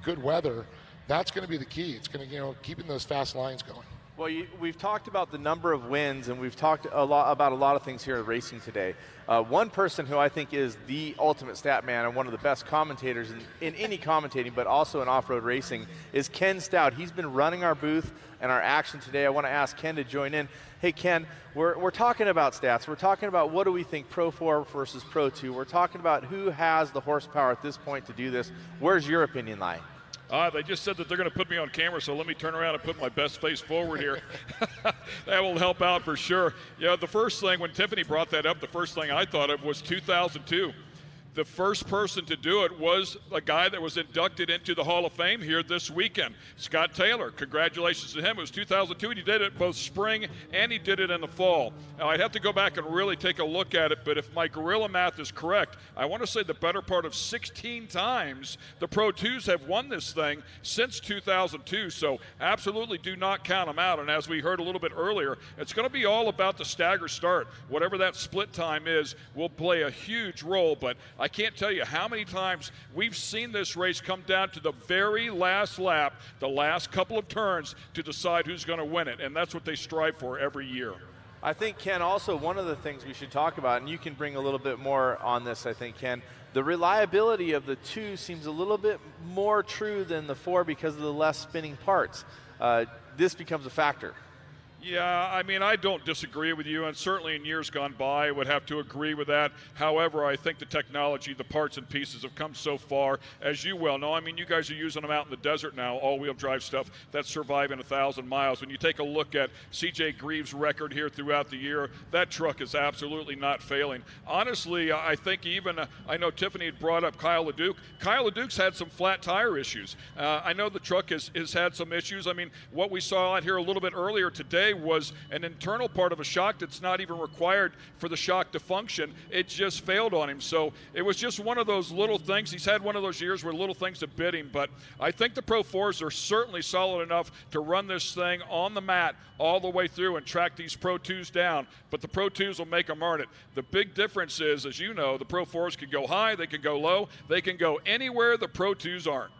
A: good weather, that's going to be the key. It's going to, keeping those fast lines going.
B: Well, we've talked about the number of wins, and we've talked about a lot of things here at racing today. One person who I think is the ultimate stat man and one of the best commentators in any commentating, but also in off-road racing, is Ken Stout. He's been running our booth and our action today. I want to ask Ken to join in. Hey, Ken, we're talking about stats. We're talking about what do we think Pro 4 versus Pro 2. We're talking about who has the horsepower at this point to do this. Where's your opinion lie?
I: They just said that they're going to put me on camera, so let me turn around and put my best face forward here. That will help out for sure. The first thing, when Tiffany brought that up, the first thing I thought of was 2002. The first person to do it was a guy that was inducted into the Hall of Fame here this weekend, Scott Taylor. Congratulations to him. It was 2002, and he did it both spring and he did it in the fall. Now, I'd have to go back and really take a look at it, but if my gorilla math is correct, I want to say the better part of 16 times the Pro 2s have won this thing since 2002, so absolutely do not count them out. And as we heard a little bit earlier, it's going to be all about the stagger start. Whatever that split time is will play a huge role, but I can't tell you how many times we've seen this race come down to the very last lap, the last couple of turns, to decide who's going to win it, and that's what they strive for every year.
B: I think, Ken, also one of the things we should talk about, and you can bring a little bit more on this, I think, Ken, the reliability of the 2 seems a little bit more true than the 4 because of the less spinning parts. This becomes a factor.
I: Yeah, I mean, I don't disagree with you, and certainly in years gone by, I would have to agree with that. However, I think the technology, the parts and pieces have come so far, as you well know. I mean, you guys are using them out in the desert now, all-wheel drive stuff that's surviving 1,000 miles. When you take a look at C.J. Greaves' record here throughout the year, that truck is absolutely not failing. Honestly, I think even, I know Tiffany had brought up Kyle LeDuc. Kyle LeDuc's had some flat tire issues. I know the truck has had some issues. I mean, what we saw out here a little bit earlier today was an internal part of a shock that's not even required for the shock to function. It just failed on him. So it was just one of those little things. He's had one of those years where little things have bit him, but I think the Pro 4s are certainly solid enough to run this thing on the mat all the way through and track these Pro 2s down, but the Pro 2s will make them earn it. The big difference is, as you know, the Pro 4s can go high, they can go low, they can go anywhere the Pro 2s aren't.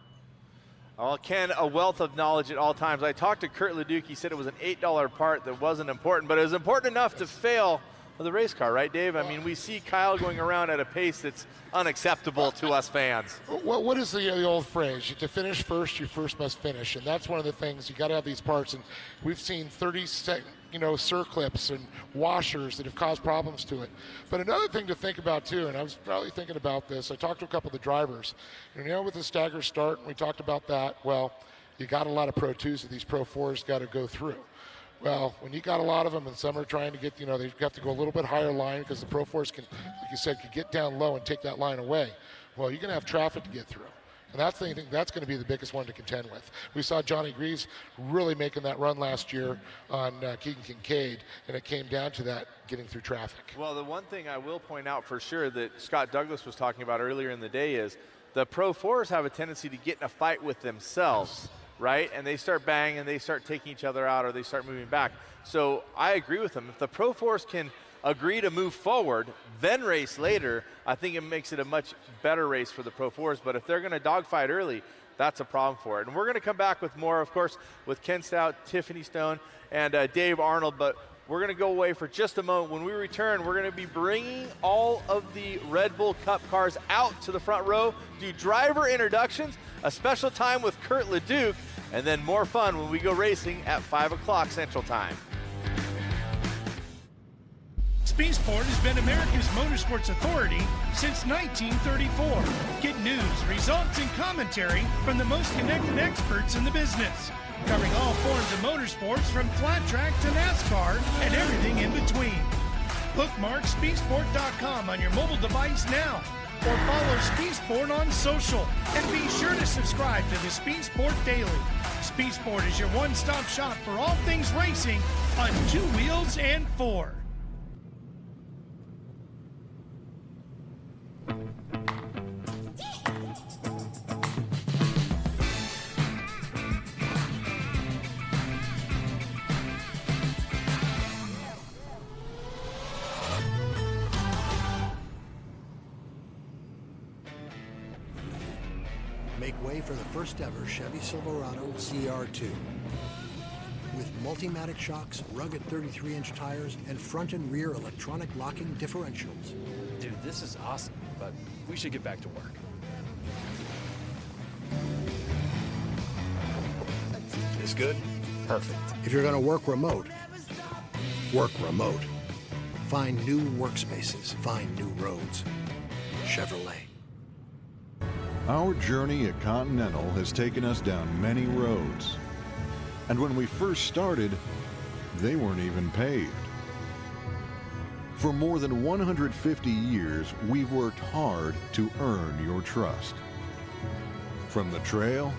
B: Well, Ken, a wealth of knowledge at all times. I talked to Kurt LeDuc. He said it was an $8 part that wasn't important, but it was important enough to fail with the race car, right, Dave? I mean, we see Kyle going around at a pace that's unacceptable to us fans.
A: What is the old phrase? To finish first, you first must finish, and that's one of the things. You got to have these parts, and we've seen 30-second, circlips and washers that have caused problems to it. But another thing to think about too, and I was probably thinking about this. I talked to a couple of the drivers, with the stagger start, and we talked about that. Well, you got a lot of Pro 2s that these Pro 4s got to go through. Well, when you got a lot of them and some are trying to get, they have to go a little bit higher line because the Pro 4s can, like you said, can get down low and take that line away. Well, you're going to have traffic to get through. And that's the thing, that's going to be the biggest one to contend with. We saw Johnny Greaves really making that run last year on Keegan Kincaid, and it came down to that getting through traffic.
B: Well, the one thing I will point out for sure that Scott Douglas was talking about earlier in the day is the Pro 4s have a tendency to get in a fight with themselves, right? And they start banging, and they start taking each other out, or they start moving back. So I agree with them. If the Pro 4s can agree to move forward, then race later, I think it makes it a much better race for the Pro 4s. But if they're going to dogfight early, that's a problem for it. And we're going to come back with more, of course, with Ken Stout, Tiffany Stone, and Dave Arnold. But we're going to go away for just a moment. When we return, we're going to be bringing all of the Red Bull Cup cars out to the front row, do driver introductions, a special time with Kurt LeDuc, and then more fun when we go racing at 5 o'clock Central Time.
S: Speed Sport has been America's motorsports authority since 1934. Get news, results, and commentary from the most connected experts in the business, covering all forms of motorsports from flat track to NASCAR and everything in between. Bookmark speedsport.com on your mobile device now, or follow Speed Sport on social, and be sure to subscribe to the Speed Sport Daily. Speed Sport is your one-stop shop for all things racing on 2 wheels and 4.
H: Make way for the first ever Chevy Silverado CR2. With Multimatic shocks, rugged 33-inch tires, and front and rear electronic locking differentials.
F: Dude, this is awesome, but we should get back to work.
H: This good? Perfect. If you're going to work remote, work remote. Find new workspaces. Find new roads. Chevrolet.
N: Our journey at Continental has taken us down many roads. And when we first started, they weren't even paved. For more than 150 years, we've worked hard to earn your trust. From the trail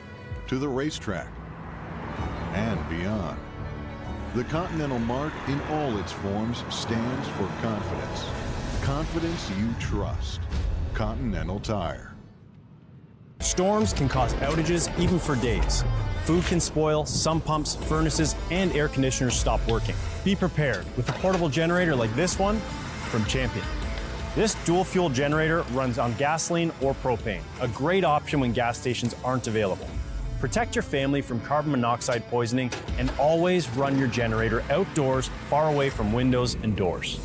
N: to the racetrack and beyond. The Continental mark in all its forms stands for confidence. Confidence you trust. Continental Tire.
U: Storms can cause outages even for days. Food can spoil, some pumps, furnaces, and air conditioners stop working. Be prepared with a portable generator like this one from Champion. This dual-fuel generator runs on gasoline or propane, a great option when gas stations aren't available. Protect your family from carbon monoxide poisoning and always run your generator outdoors, far away from windows and doors.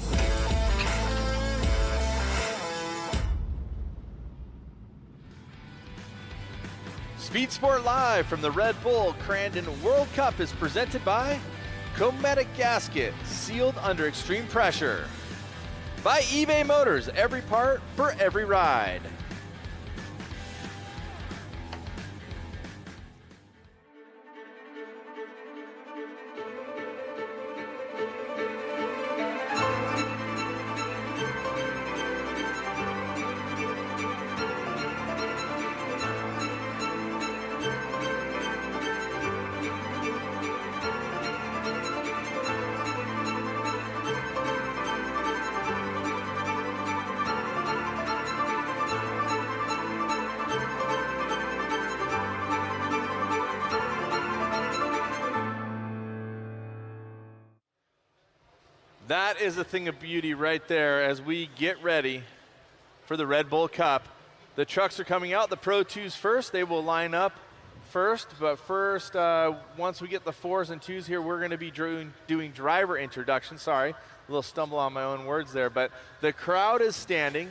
B: Speed Sport Live from the Red Bull Crandon World Cup is presented by Cometic gasket, sealed under extreme pressure. By eBay Motors, every part for every ride. That is a thing of beauty right there as we get ready for the Red Bull Cup. The trucks are coming out, the Pro 2s first. They will line up first, but first, once we get the 4s and 2s here, we're going to be doing driver introductions. Sorry, a little stumble on my own words there, but the crowd is standing,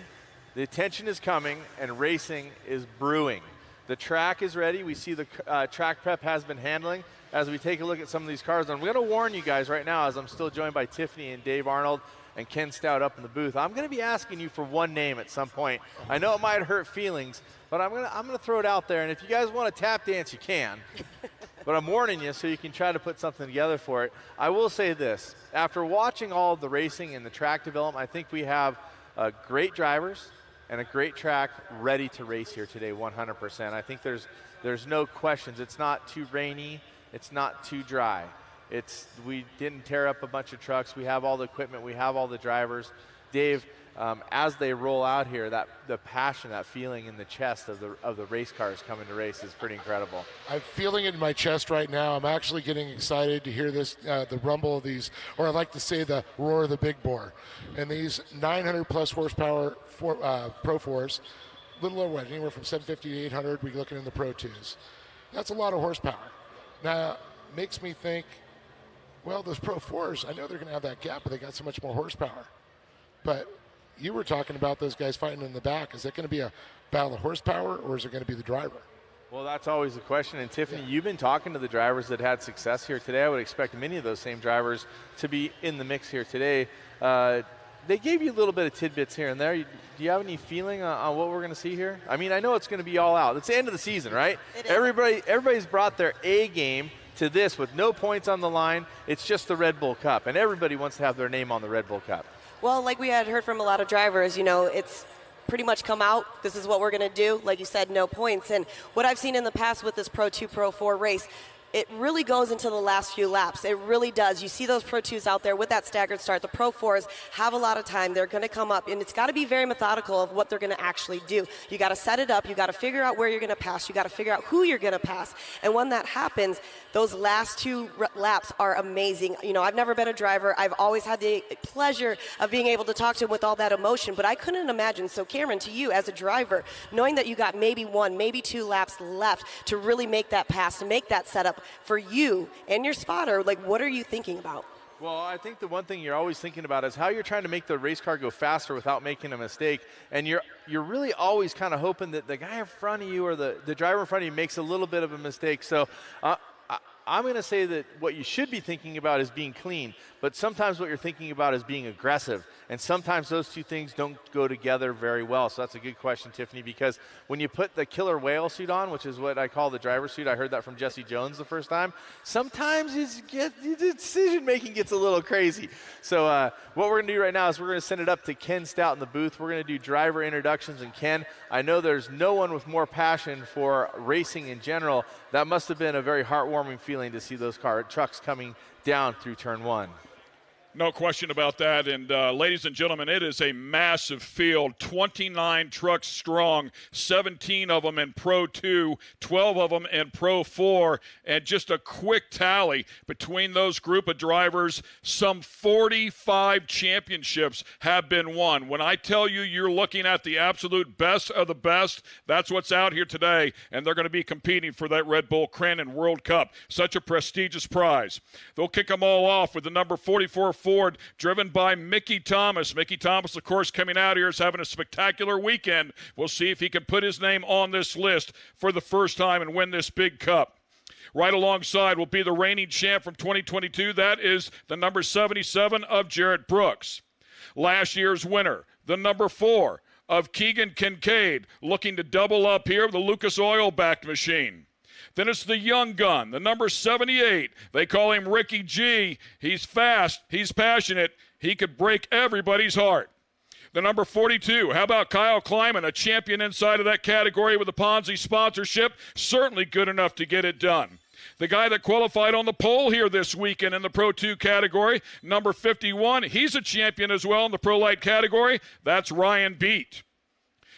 B: the attention is coming, and racing is brewing. The track is ready. We see the track prep has been handling. As we take a look at some of these cars, and I'm going to warn you guys right now, as I'm still joined by Tiffany and Dave Arnold and Ken Stout up in the booth, I'm going to be asking you for one name at some point. I know it might hurt feelings, but I'm going to throw it out there, and if you guys want to tap dance, you can. But I'm warning you so you can try to put something together for it. I will say this. After watching all of the racing and the track development, I think we have great drivers and a great track ready to race here today 100%. I think there's no questions. It's not too rainy. It's not too dry. We didn't tear up a bunch of trucks. We have all the equipment. We have all the drivers. Dave, as they roll out here, the passion, that feeling in the chest of the race cars coming to race is pretty incredible.
A: I'm feeling it in my chest right now. I'm actually getting excited to hear this, the rumble of these, or I like to say the roar of the big bore. And these 900 plus horsepower Pro 4s, little over anywhere from 750 to 800. We're looking in the Pro 2s. That's a lot of horsepower. Now, makes me think, well, those Pro 4s, I know they're going to have that gap, but they got so much more horsepower. But you were talking about those guys fighting in the back. Is it going to be a battle of horsepower, or is it going to be the driver?
B: Well, that's always the question. And Tiffany, you've been talking to the drivers that had success here today. I would expect many of those same drivers to be in the mix here today. They gave you a little bit of tidbits here and there. Do you have any feeling on what we're going to see here? I mean, I know it's going to be all out. It's the end of the season, right?
K: It is.
B: Everybody's brought their A game to this with no points on the line. It's just the Red Bull Cup, and everybody wants to have their name on the Red Bull Cup.
K: Well, like we had heard from a lot of drivers, it's pretty much come out. This is what we're going to do. Like you said, no points. And what I've seen in the past with this Pro 2, Pro 4 race, it really goes into the last few laps. It really does. You see those Pro 2s out there with that staggered start. The Pro 4s have a lot of time. They're going to come up, and it's got to be very methodical of what they're going to actually do. You got to set it up. You got to figure out where you're going to pass. You got to figure out who you're going to pass. And when that happens, those last two laps are amazing. I've never been a driver. I've always had the pleasure of being able to talk to him with all that emotion, but I couldn't imagine. So, Cameron, to you as a driver, knowing that you got maybe 1, maybe 2 laps left to really make that pass, to make that setup for you and your spotter, what are you thinking about?
B: Well, I think the one thing you're always thinking about is how you're trying to make the race car go faster without making a mistake. And you're really always kind of hoping that the guy in front of you or the driver in front of you makes a little bit of a mistake. So I'm going to say that what you should be thinking about is being clean, but sometimes what you're thinking about is being aggressive. And sometimes those two things don't go together very well. So that's a good question, Tiffany, because when you put the killer whale suit on, which is what I call the driver's suit, I heard that from Jesse Jones the first time, sometimes the decision-making gets a little crazy. So what we're going to do right now is we're going to send it up to Ken Stout in the booth. We're going to do driver introductions. And Ken, I know there's no one with more passion for racing in general. That must have been a very heartwarming feeling to see those trucks coming down through turn 1.
I: No question about that. And ladies and gentlemen, it is a massive field, 29 trucks strong, 17 of them in Pro 2, 12 of them in Pro 4, and just a quick tally between those group of drivers, some 45 championships have been won. When I tell you you're looking at the absolute best of the best, that's what's out here today, and they're going to be competing for that Red Bull Crandon World Cup. Such a prestigious prize. They'll kick them all off with the number 44 Ford, driven by Mickey Thomas. Mickey Thomas, of course, coming out here is having a spectacular weekend. We'll see if he can put his name on this list for the first time and win this big cup. Right alongside will be the reigning champ from 2022. That is the number 77 of Jarrett Brooks. Last year's winner, the number 4 of Keegan Kincaid, looking to double up here with the Lucas Oil-backed machine. Then it's the young gun, the number 78. They call him Ricky G. He's fast, he's passionate, he could break everybody's heart. The number 42, how about Kyle Kleiman, a champion inside of that category with the Ponzi sponsorship, certainly good enough to get it done. The guy that qualified on the pole here this weekend in the Pro 2 category, number 51, he's a champion as well in the Pro Light category. That's Ryan Beat.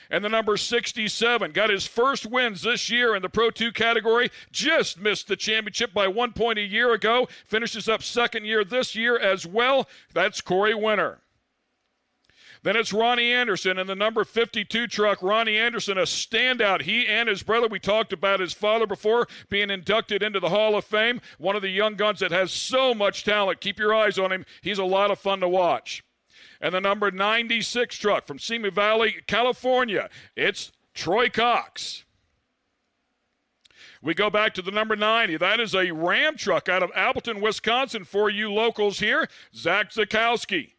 I: And the number 67 got his first wins this year in the Pro 2 category, just missed the championship by 1 point a year ago, finishes up second year this year as well. That's Corey Winter. Then it's Ronnie Anderson in the number 52 truck. Ronnie Anderson, a standout. He and his brother, we talked about his father before, being inducted into the Hall of Fame. One of the young guns that has so much talent. Keep your eyes on him. He's a lot of fun to watch. And the number 96 truck from Simi Valley, California, it's Troy Cox. We go back to the number 90. That is a Ram truck out of Appleton, Wisconsin for you locals here, Zach Zakowski.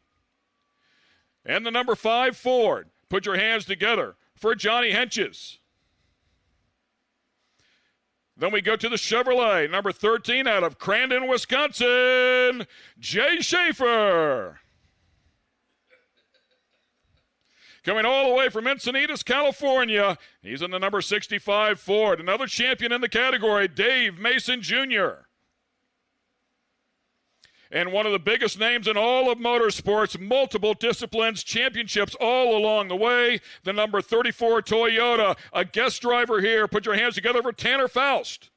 I: And the number 5 Ford. Put your hands together for Johnny Henches. Then we go to the Chevrolet, number 13 out of Crandon, Wisconsin, Jay Schaefer. Coming all the way from Encinitas, California, he's in the number 65 Ford. Another champion in the category, Dave Mason Jr. And one of the biggest names in all of motorsports, multiple disciplines, championships all along the way, the number 34 Toyota, a guest driver here. Put your hands together for Tanner Faust.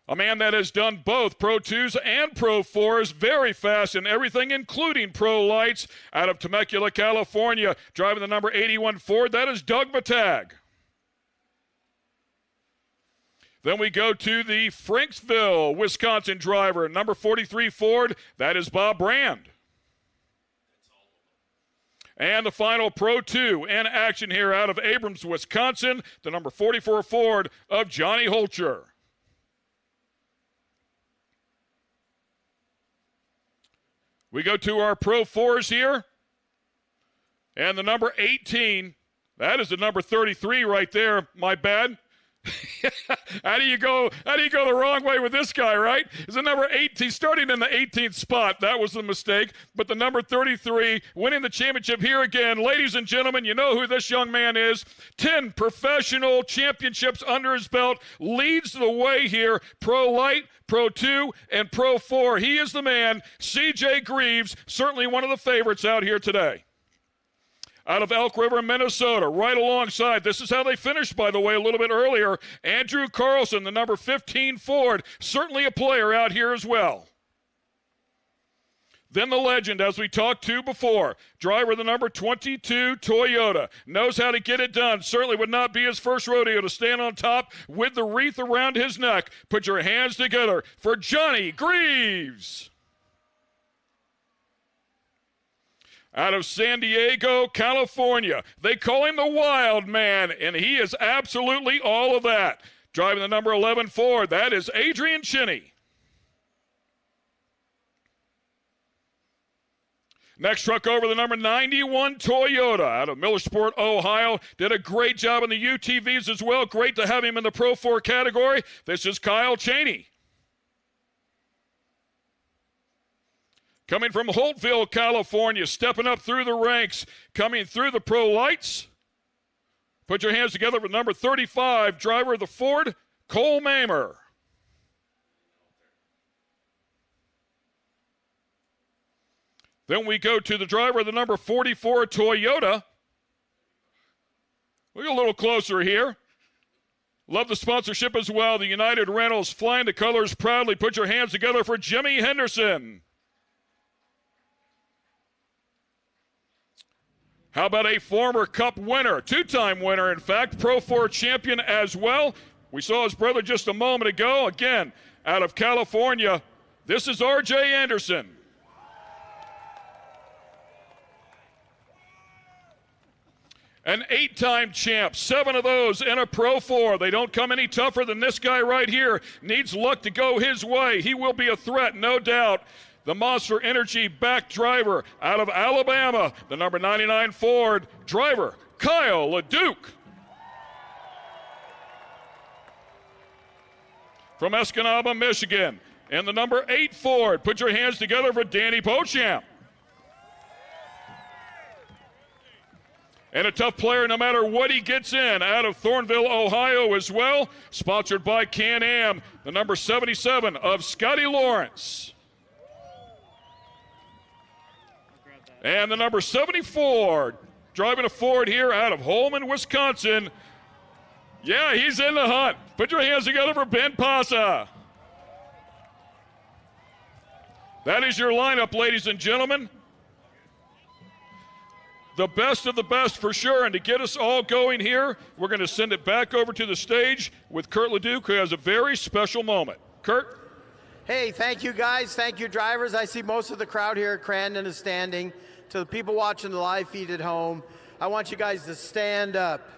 I: A man that has done both Pro 2s and Pro 4s, very fast in everything, including Pro Lights, out of Temecula, California, driving the number 81 Ford. That is Doug Matag. Then we go to the Franksville, Wisconsin driver, number 43 Ford. That is Bob Brand. And the final Pro 2 in action here out of Abrams, Wisconsin, the number 44 Ford of Johnny Holcher. We go to our Pro 4s here. And the number 18, that is the number 33 right there, my bad. How do you go the wrong way with this guy, right? Is the number 18 starting in the 18th spot? That was the mistake. But the number 33 winning the championship here again. Ladies and gentlemen, you know who this young man is. 10 professional championships under his belt. Leads the way here. Pro Light, Pro 2, and Pro 4. He is the man. CJ Greaves, certainly one of the favorites out here today. Out of Elk River, Minnesota, right alongside. This is how they finished, by the way, a little bit earlier. Andrew Carlson, the number 15 Ford, certainly a player out here as well. Then the legend, as we talked to before, driver the number 22 Toyota, knows how to get it done. Certainly would not be his first rodeo to stand on top with the wreath around his neck. Put your hands together for Johnny Greaves. Out of San Diego, California. They call him the Wild Man, and he is absolutely all of that. Driving the number 11 Ford, that is Adrian Chinney. Next truck over, the number 91 Toyota out of Millersport, Ohio. Did a great job in the UTVs as well. Great to have him in the Pro 4 category. This is Kyle Cheney. Coming from Holtville, California, stepping up through the ranks, coming through the Pro Lights. Put your hands together for number 35, driver of the Ford, Cole Mamer. Then we go to the driver of the number 44 Toyota. We get a little closer here. Love the sponsorship as well. The United Rentals flying the colors proudly. Put your hands together for Jimmy Henderson. How about a former Cup winner, two-time winner, in fact, Pro 4 champion as well. We saw his brother just a moment ago. Again, out of California, this is R.J. Anderson. An 8-time champ, 7 of those in a Pro 4. They don't come any tougher than this guy right here. Needs luck to go his way. He will be a threat, no doubt. The Monster Energy back driver out of Alabama, the number 99 Ford driver, Kyle LeDuc. From Escanaba, Michigan, and the number 8 Ford. Put your hands together for Danny Beauchamp. And a tough player no matter what he gets in, out of Thornville, Ohio as well. Sponsored by Can-Am, the number 77 of Scotty Lawrence. And the number 74, driving a Ford here out of Holman, Wisconsin. Yeah, he's in the hunt. Put your hands together for Ben Pasa. That is your lineup, ladies and gentlemen. The best of the best for sure, and to get us all going here, we're going to send it back over to the stage with Kurt LeDuc, who has a very special moment. Kurt?
P: Hey, thank you guys, thank you drivers. I see most of the crowd here at Crandon is standing. To the people watching the live feed at home, I want you guys to stand up.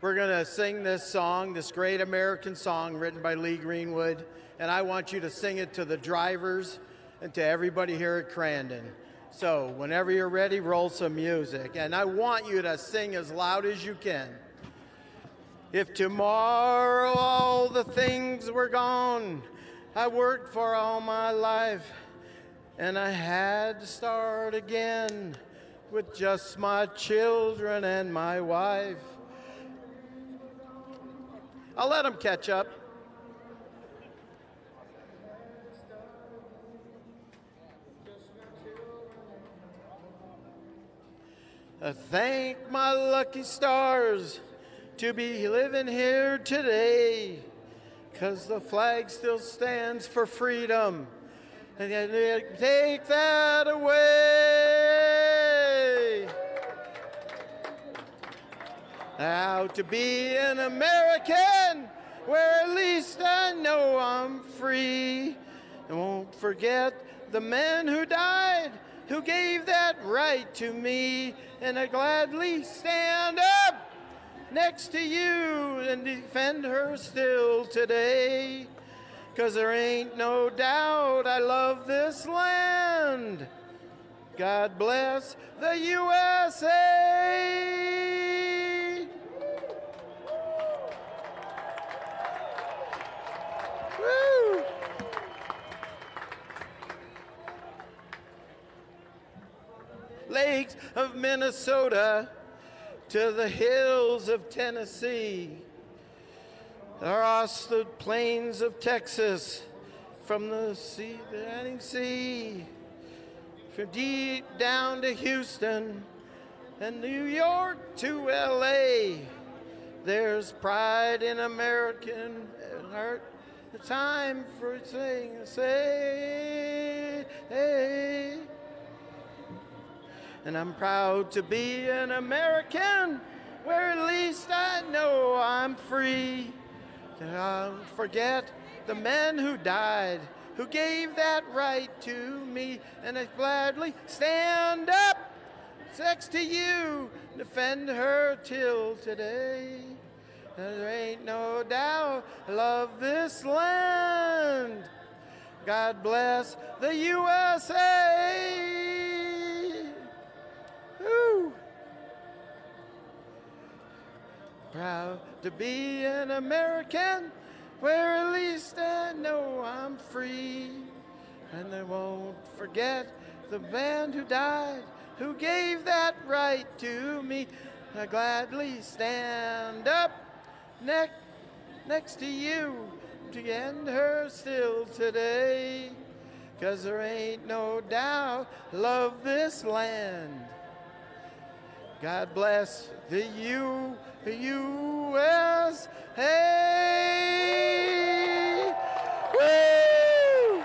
P: We're going to sing this song, this great American song written by Lee Greenwood, and I want you to sing it to the drivers and to everybody here at Crandon. So whenever you're ready, roll some music. And I want you to sing as loud as you can. If tomorrow all the things were gone I worked for all my life, and I had to start again with just my children and my wife, I'll let them catch up. I thank my lucky stars to be living here today, 'cause the flag still stands for freedom, and they take that away. Now to be an American, where at least I know I'm free, and won't forget the men who died, who gave that right to me, and I gladly stand up next to you and defend her still today, 'cause there ain't no doubt I love this land. God bless the USA. Woo! Lakes of Minnesota to the hills of Tennessee, across the plains of Texas, from the Atlantic Sea, from deep down to Houston and New York to LA. There's pride in American heart. The time for saying, say, hey. And I'm proud to be an American, where at least I know I'm free. Don't forget the men who died, who gave that right to me, and I gladly stand up next to you, defend her till today. There ain't no doubt I love this land. God bless the USA. Woo. Proud to be an American, where at least I know I'm free. And I won't forget the man who died, who gave that right to me. I gladly stand up next to you to end her still today. 'Cause there ain't no doubt I love this land. God bless the U.S. Hey! Woo!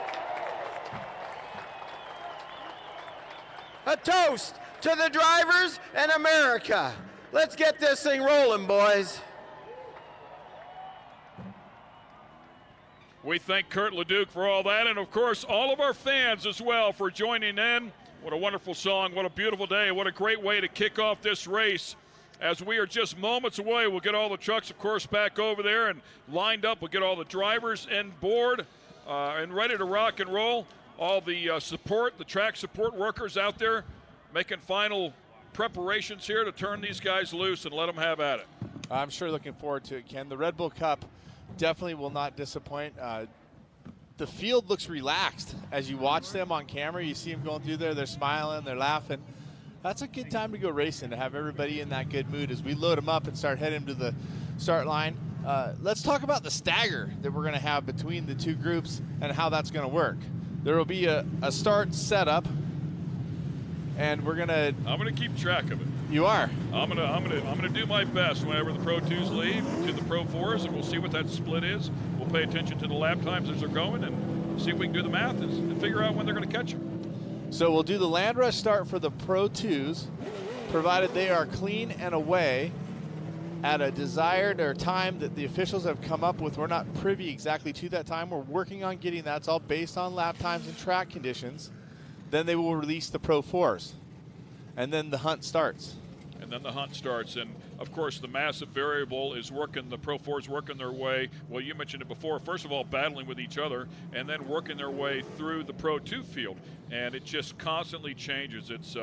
P: A toast to the drivers and America. Let's get this thing rolling, boys.
I: We thank Kurt LeDuc for all that, and of course all of our fans as well for joining in. What a wonderful song, what a beautiful day, what a great way to kick off this race. as we are just moments away. We'll get all the trucks, of course, back over there and lined up. We'll get all the drivers in board and ready to rock and roll. All the support, the track support workers out there making final preparations here to turn these guys loose and let them have at it.
B: I'm sure looking forward to it, Ken. The Red Bull Cup definitely will not disappoint. The field looks relaxed as you watch them on camera. You see them going through there, they're smiling, they're laughing. That's a good time to go racing, to have everybody in that good mood as we load them up and start heading to the start line. Let's talk about the stagger that we're going to have between the two groups and how that's going to work. There will be a start setup, and we're gonna.
I: I'm gonna keep track of it.
B: You are.
I: I'm gonna do my best whenever the Pro 2s leave to the Pro 4s, and we'll see what that split is. We'll pay attention to the lap times as they're going, and see if we can do the math and figure out when they're gonna catch them.
B: So we'll do the land rush start for the Pro 2s, provided they are clean and away at a desired or time that the officials have come up with. We're not privy exactly to that time. We're working on getting that. It's all based on lap times and track conditions. Then they will release the Pro 4s, and then the hunt starts.
I: And then the hunt starts, and of course the massive variable is working, the Pro 4s working their way, well, you mentioned it before, first of all battling with each other, and then working their way through the Pro 2 field, and it just constantly changes. It's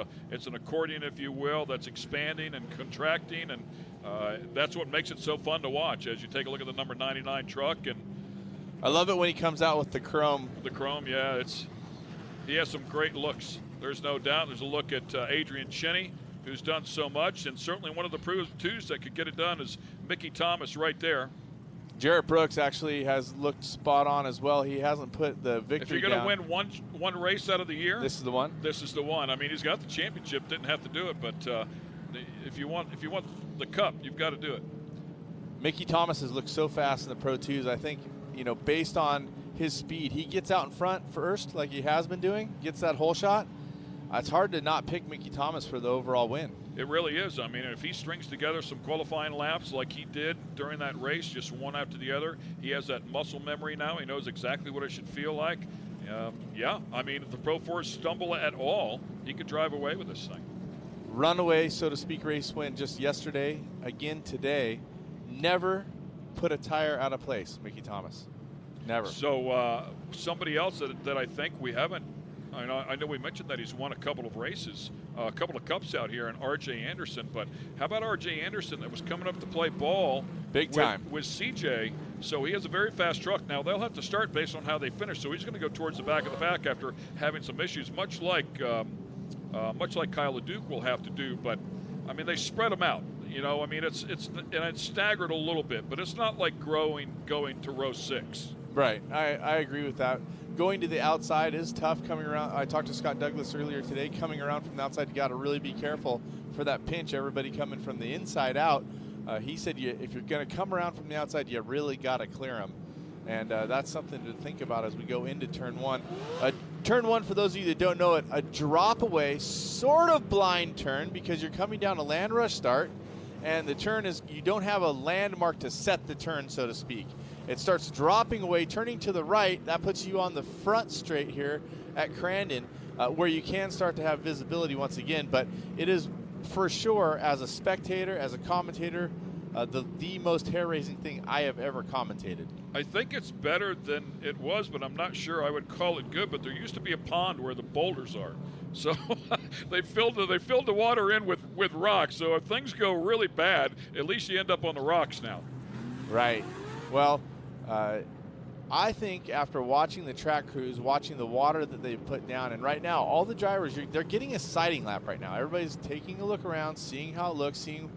I: an accordion, if you will, that's expanding and contracting, and that's what makes it so fun to watch as you take a look at the number 99 truck. And
B: I love it when he comes out with the chrome.
I: The chrome, yeah, he has some great looks. There's no doubt. There's a look at Adrian Cheney, who's done so much, and certainly one of the Pro 2s that could get it done is Mickey Thomas right there.
B: Jarrett Brooks actually has looked spot on as well. He hasn't put the victory
I: If you're going to win one race out of the year,
B: this is the one.
I: This is the one. I mean, he's got the championship, didn't have to do it, but if you want the cup, you've got to do it.
B: Mickey Thomas has looked so fast in the Pro 2s. I think, based on his speed, he gets out in front first like he has been doing, gets that hole shot. It's hard to not pick Mickey Thomas for the overall win.
I: It really is. I mean, if he strings together some qualifying laps like he did during that race, just one after the other, he has that muscle memory now. He knows exactly what it should feel like. Yeah, I mean, if the Pro 4s stumble at all, he could drive away with this thing.
B: Runaway, so to speak, race win just yesterday, again today. Never put a tire out of place, Mickey Thomas. Never.
I: So somebody else that I think we haven't, I know we mentioned that he's won a couple of races, a couple of cups out here, and Archie Anderson, but how about Archie Anderson that was coming up to play ball
B: big time
I: with CJ? So he has a very fast truck. Now they'll have to start based on how they finish, so he's going to go towards the back of the pack after having some issues, much like Kyle LeDuc will have to do. But I mean, they spread them out. I mean, it's staggered a little bit, but it's not like going to row 6.
B: Right, I agree with that. Going to the outside is tough coming around. I talked to Scott Douglas earlier today. Coming around from the outside, you got to really be careful for that pinch. Everybody coming from the inside out. He said if you're going to come around from the outside, you really got to clear them. And that's something to think about as we go into turn 1. Turn 1, for those of you that don't know it, a drop away, sort of blind turn because you're coming down a land rush start. And the turn is, you don't have a landmark to set the turn, so to speak. It starts dropping away, turning to the right. That puts you on the front straight here at Crandon, where you can start to have visibility once again. But it is for sure, as a spectator, as a commentator, the most hair-raising thing I have ever commentated.
I: I think it's better than it was, but I'm not sure I would call it good. But there used to be a pond where the boulders are. So they filled the water in with rocks. So if things go really bad, at least you end up on the rocks now.
B: Right. Well, I think after watching the track crews, watching the water that they put down, and right now all the drivers, they're getting a sighting lap right now. Everybody's taking a look around, seeing how it looks, seeing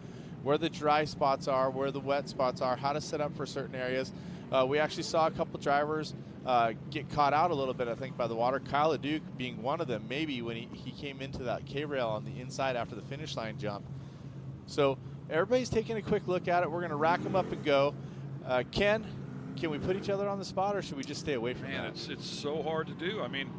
B: where the dry spots are, where the wet spots are, how to set up for certain areas. We actually saw a couple drivers get caught out a little bit, I think, by the water. Kyle LeDuc being one of them, maybe when he came into that K-rail on the inside after the finish line jump. So everybody's taking a quick look at it. We're going to rack them up and go. Ken, can we put each other on the spot, or should we just stay away from that?
I: It's so hard to do. I mean,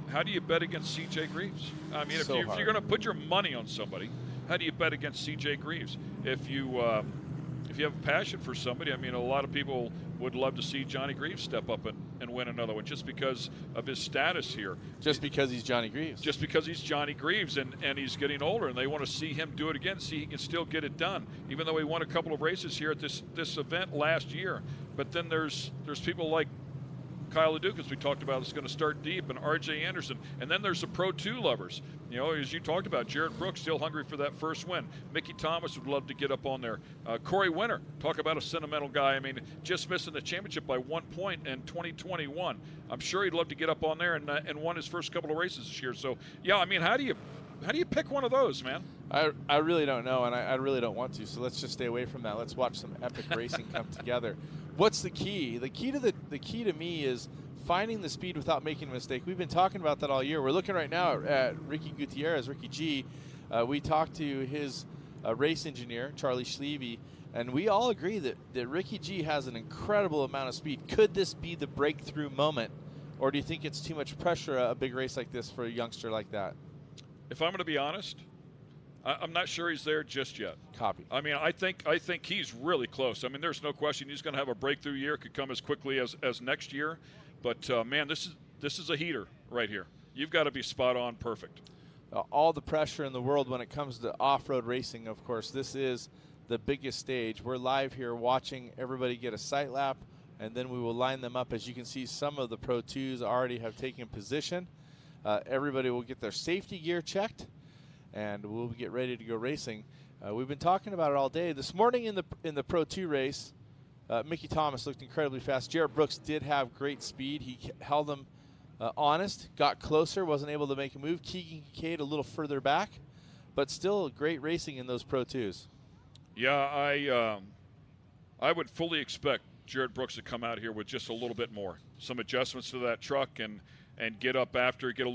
I: how do you bet against CJ Greaves? I mean, if you're going to put your money on somebody, how do you bet against CJ Greaves? If you have a passion for somebody, I mean, a lot of people would love to see Johnny Greaves step up and and win another one just because of his status here.
B: Just because he's Johnny Greaves.
I: Just because he's Johnny Greaves, and he's getting older, and they want to see him do it again, see he can still get it done, even though he won a couple of races here at this event last year. But then there's people like Kyle LeDuc, as we talked about, is going to start deep, and Archie Anderson. And then there's the Pro 2 lovers. You know, as you talked about, Jared Brooks still hungry for that first win. Mickey Thomas would love to get up on there. Corey Winter, talk about a sentimental guy. I mean, just missing the championship by 1 point in 2021. I'm sure he'd love to get up on there and won his first couple of races this year. So, yeah, I mean, how do you pick one of those, man?
B: I really don't know, and I really don't want to. So let's just stay away from that. Let's watch some epic racing come together. What's the key? The key to me is finding the speed without making a mistake. We've been talking about that all year. We're looking right now at Ricky Gutierrez, Ricky G. We talked to his race engineer, Charlie Schleve, and we all agree that Ricky G has an incredible amount of speed. Could this be the breakthrough moment, or do you think it's too much pressure, a big race like this, for a youngster like that?
I: If I'm going to be honest, I'm not sure he's there just yet.
B: Copy.
I: I mean, I think he's really close. I mean, there's no question he's going to have a breakthrough year. Could come as quickly as next year. But, man, this is a heater right here. You've got to be spot on perfect.
B: All the pressure in the world when it comes to off-road racing, of course. This is the biggest stage. We're live here watching everybody get a sight lap, and then we will line them up. As you can see, some of the Pro 2s already have taken position. Everybody will get their safety gear checked, and we'll get ready to go racing. We've been talking about it all day. This morning in the Pro 2 race, Mickey Thomas looked incredibly fast. Jared Brooks did have great speed. He held them honest, got closer, wasn't able to make a move. Keegan Kincaid a little further back, but still great racing in those Pro 2s.
I: Yeah, I would fully expect Jared Brooks to come out here with just a little bit more. Some adjustments to that truck and get up after, get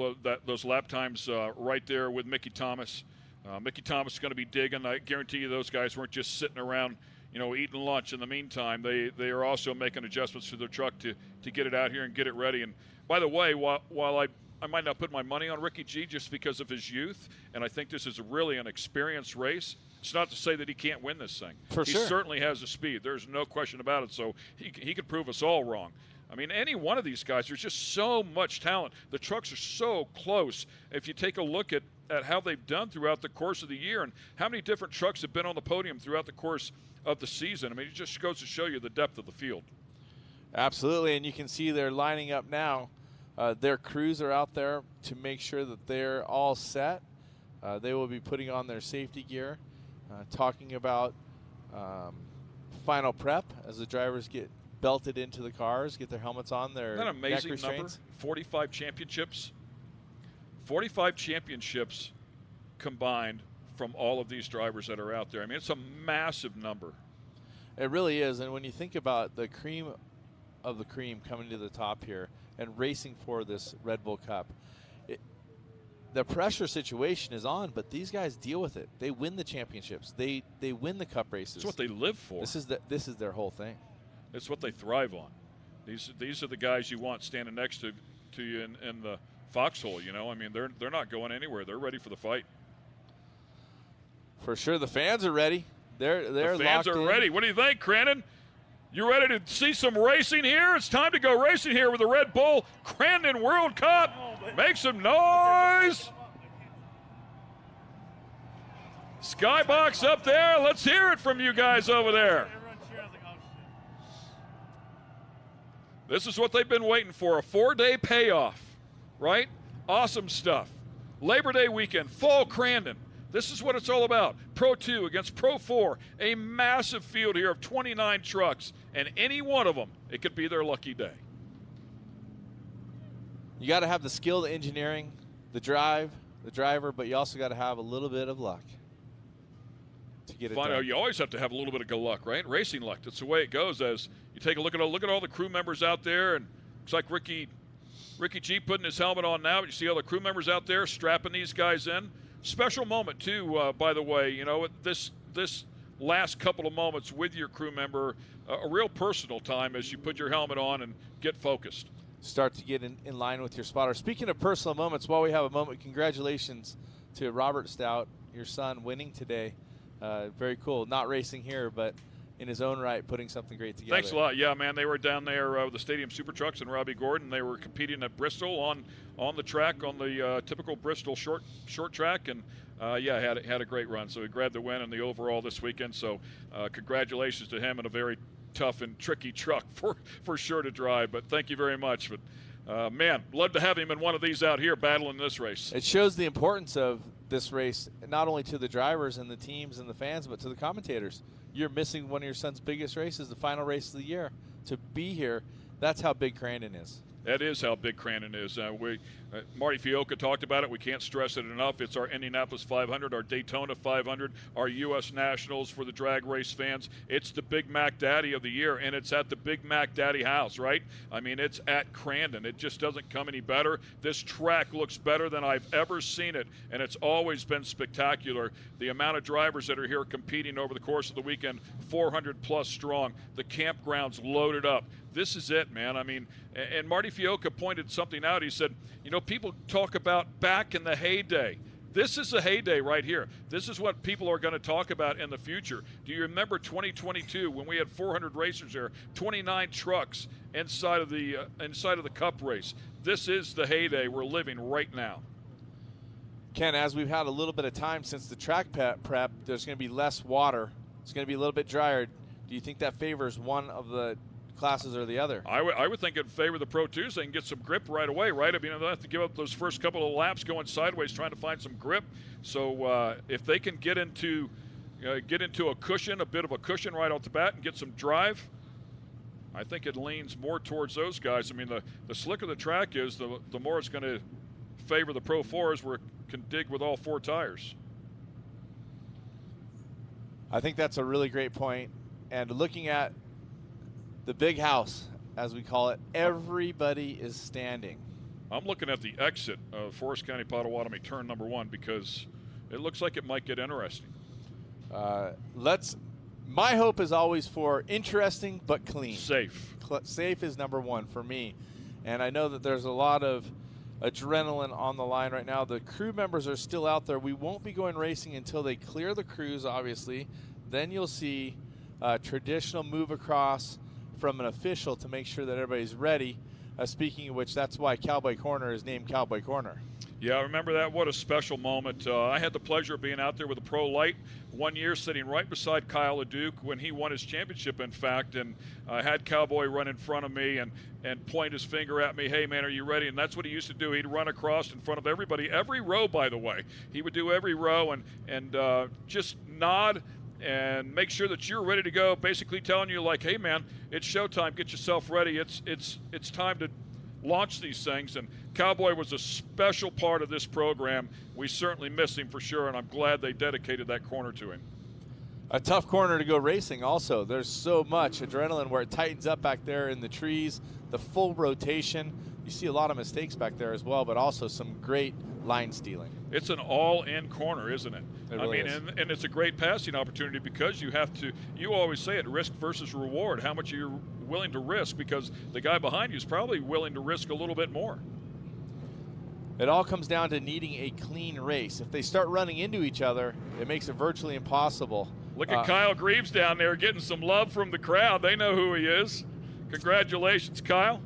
I: those lap times right there with Mickey Thomas. Mickey Thomas is going to be digging. I guarantee you those guys weren't just sitting around, you know, eating lunch in the meantime. They are also making adjustments to their truck to get it out here and get it ready. And by the way, while I might not put my money on Ricky G just because of his youth, and I think this is really an experienced race, it's not to say that he can't win this thing.
B: For sure.
I: He certainly has the speed. There's no question about it. So he could prove us all wrong. I mean, any one of these guys, there's just so much talent. The trucks are so close. If you take a look at how they've done throughout the course of the year and how many different trucks have been on the podium throughout the course of the season, I mean, it just goes to show you the depth of the field.
B: Absolutely, and you can see they're lining up now. Their crews are out there to make sure that they're all set. They will be putting on their safety gear, talking about final prep as the drivers get belted into the cars, get their helmets on, their
I: Isn't that an amazing
B: neck
I: number?
B: restraints.
I: 45 championships. 45 championships combined from all of these drivers that are out there. I mean, it's a massive number.
B: It really is, and when you think about the cream of the cream coming to the top here and racing for this Red Bull Cup, the pressure situation is on, but these guys deal with it. They win the championships. They win the Cup races.
I: It's what they live for.
B: This is their whole thing.
I: It's what they thrive on. These are the guys you want standing next to you in the foxhole. You know, I mean, they're not going anywhere. They're ready for the fight.
B: For sure, the fans are ready. They're
I: the fans are ready. What do you think, Crandon? You ready to see some racing here? It's time to go racing here with the Red Bull Crandon World Cup. Make some noise. Skybox up there. Let's hear it from you guys over there. This is what they've been waiting for, a 4-day payoff, right? Awesome stuff. Labor Day weekend, Fall Crandon. This is what it's all about. Pro 2 against Pro 4, a massive field here of 29 trucks, and any one of them, it could be their lucky day.
B: You got to have the skill, the engineering, the driver, but you also got to have a little bit of luck to get it done.
I: You always have to have a little bit of luck, right? Racing luck. That's the way it goes. As you take a look at all the crew members out there, and looks like Ricky G putting his helmet on now. But you see all the crew members out there strapping these guys in. Special moment too, by the way. You know, this last couple of moments with your crew member, a real personal time as you put your helmet on and get focused.
B: Start to get in line with your spotter. Speaking of personal moments, while we have a moment, congratulations to Robert Stout, your son, winning today. Very cool. Not racing here, but in his own right, putting something great together.
I: Thanks a lot. Yeah, man, they were down there with the Stadium Super Trucks and Robbie Gordon. They were competing at Bristol on the track, on the typical Bristol short track, and had a great run. So he grabbed the win in the overall this weekend. So congratulations to him, and a very tough and tricky truck for sure to drive. But thank you very much. But man, love to have him in one of these out here battling this race.
B: It shows the importance of this race, not only to the drivers and the teams and the fans, but to the commentators. You're missing one of your son's biggest races, the final race of the year. To be here, that's how big Crandon is.
I: That is how big Crandon is. Marty Fioca talked about it. We can't stress it enough. It's our Indianapolis 500, our Daytona 500, our U.S. Nationals for the drag race fans. It's the Big Mac Daddy of the year, and it's at the Big Mac Daddy house, right? I mean, it's at Crandon. It just doesn't come any better. This track looks better than I've ever seen it, and it's always been spectacular. The amount of drivers that are here competing over the course of the weekend, 400-plus strong. The campground's loaded up. This is it, man. I mean, and Marty Fioca pointed something out. He said, people talk about back in the heyday. This is a heyday right here. This is what people are going to talk about in the future. Do you remember 2022 when we had 400 racers there, 29 trucks inside of the Cup race? This is the heyday we're living right now.
B: Ken, as we've had a little bit of time since the track prep, there's going to be less water. It's going to be a little bit drier. Do you think that favors one of the classes or the other?
I: I would think it'd favor the Pro 2s. They can get some grip right away, right? I mean, they'll have to give up those first couple of laps going sideways trying to find some grip. So if they can get into a cushion, a bit of a cushion right off the bat and get some drive, I think it leans more towards those guys. I mean, the slicker the track is, the more it's going to favor the Pro 4s where it can dig with all four tires.
B: I think that's a really great point. And looking at the big house, as we call it, everybody is standing.
I: I'm looking at the exit of Forest County Potawatomi turn number 1 because it looks like it might get interesting.
B: My hope is always for interesting but clean.
I: Safe.
B: Safe is number 1 for me. And I know that there's a lot of adrenaline on the line right now. The crew members are still out there. We won't be going racing until they clear the crews, obviously. Then you'll see a traditional move across from an official to make sure that everybody's ready. Speaking of which, that's why Cowboy Corner is named Cowboy Corner.
I: Yeah, I remember that. What a special moment. I had the pleasure of being out there with a Pro Light one year, sitting right beside Kyle LeDuc when he won his championship, in fact, and I had Cowboy run in front of me and point his finger at me, hey, man, are you ready? And that's what he used to do. He'd run across in front of everybody, every row, by the way. He would do every row and just nod and make sure that you're ready to go, basically telling you, like, hey, man, it's showtime. Get yourself ready. It's time to launch these things. And Cowboy was a special part of this program. We certainly miss him for sure, and I'm glad they dedicated that corner to him.
B: A tough corner to go racing also. There's so much adrenaline where it tightens up back there in the trees, the full rotation. You see a lot of mistakes back there as well, but also some great line stealing.
I: It's an all-in corner, isn't it?
B: It really is.
I: And it's a great passing opportunity because you always say it, risk versus reward. How much are you willing to risk? Because the guy behind you is probably willing to risk a little bit more.
B: It all comes down to needing a clean race. If they start running into each other, it makes it virtually impossible.
I: Look at Kyle Greaves down there getting some love from the crowd. They know who he is. Congratulations, Kyle.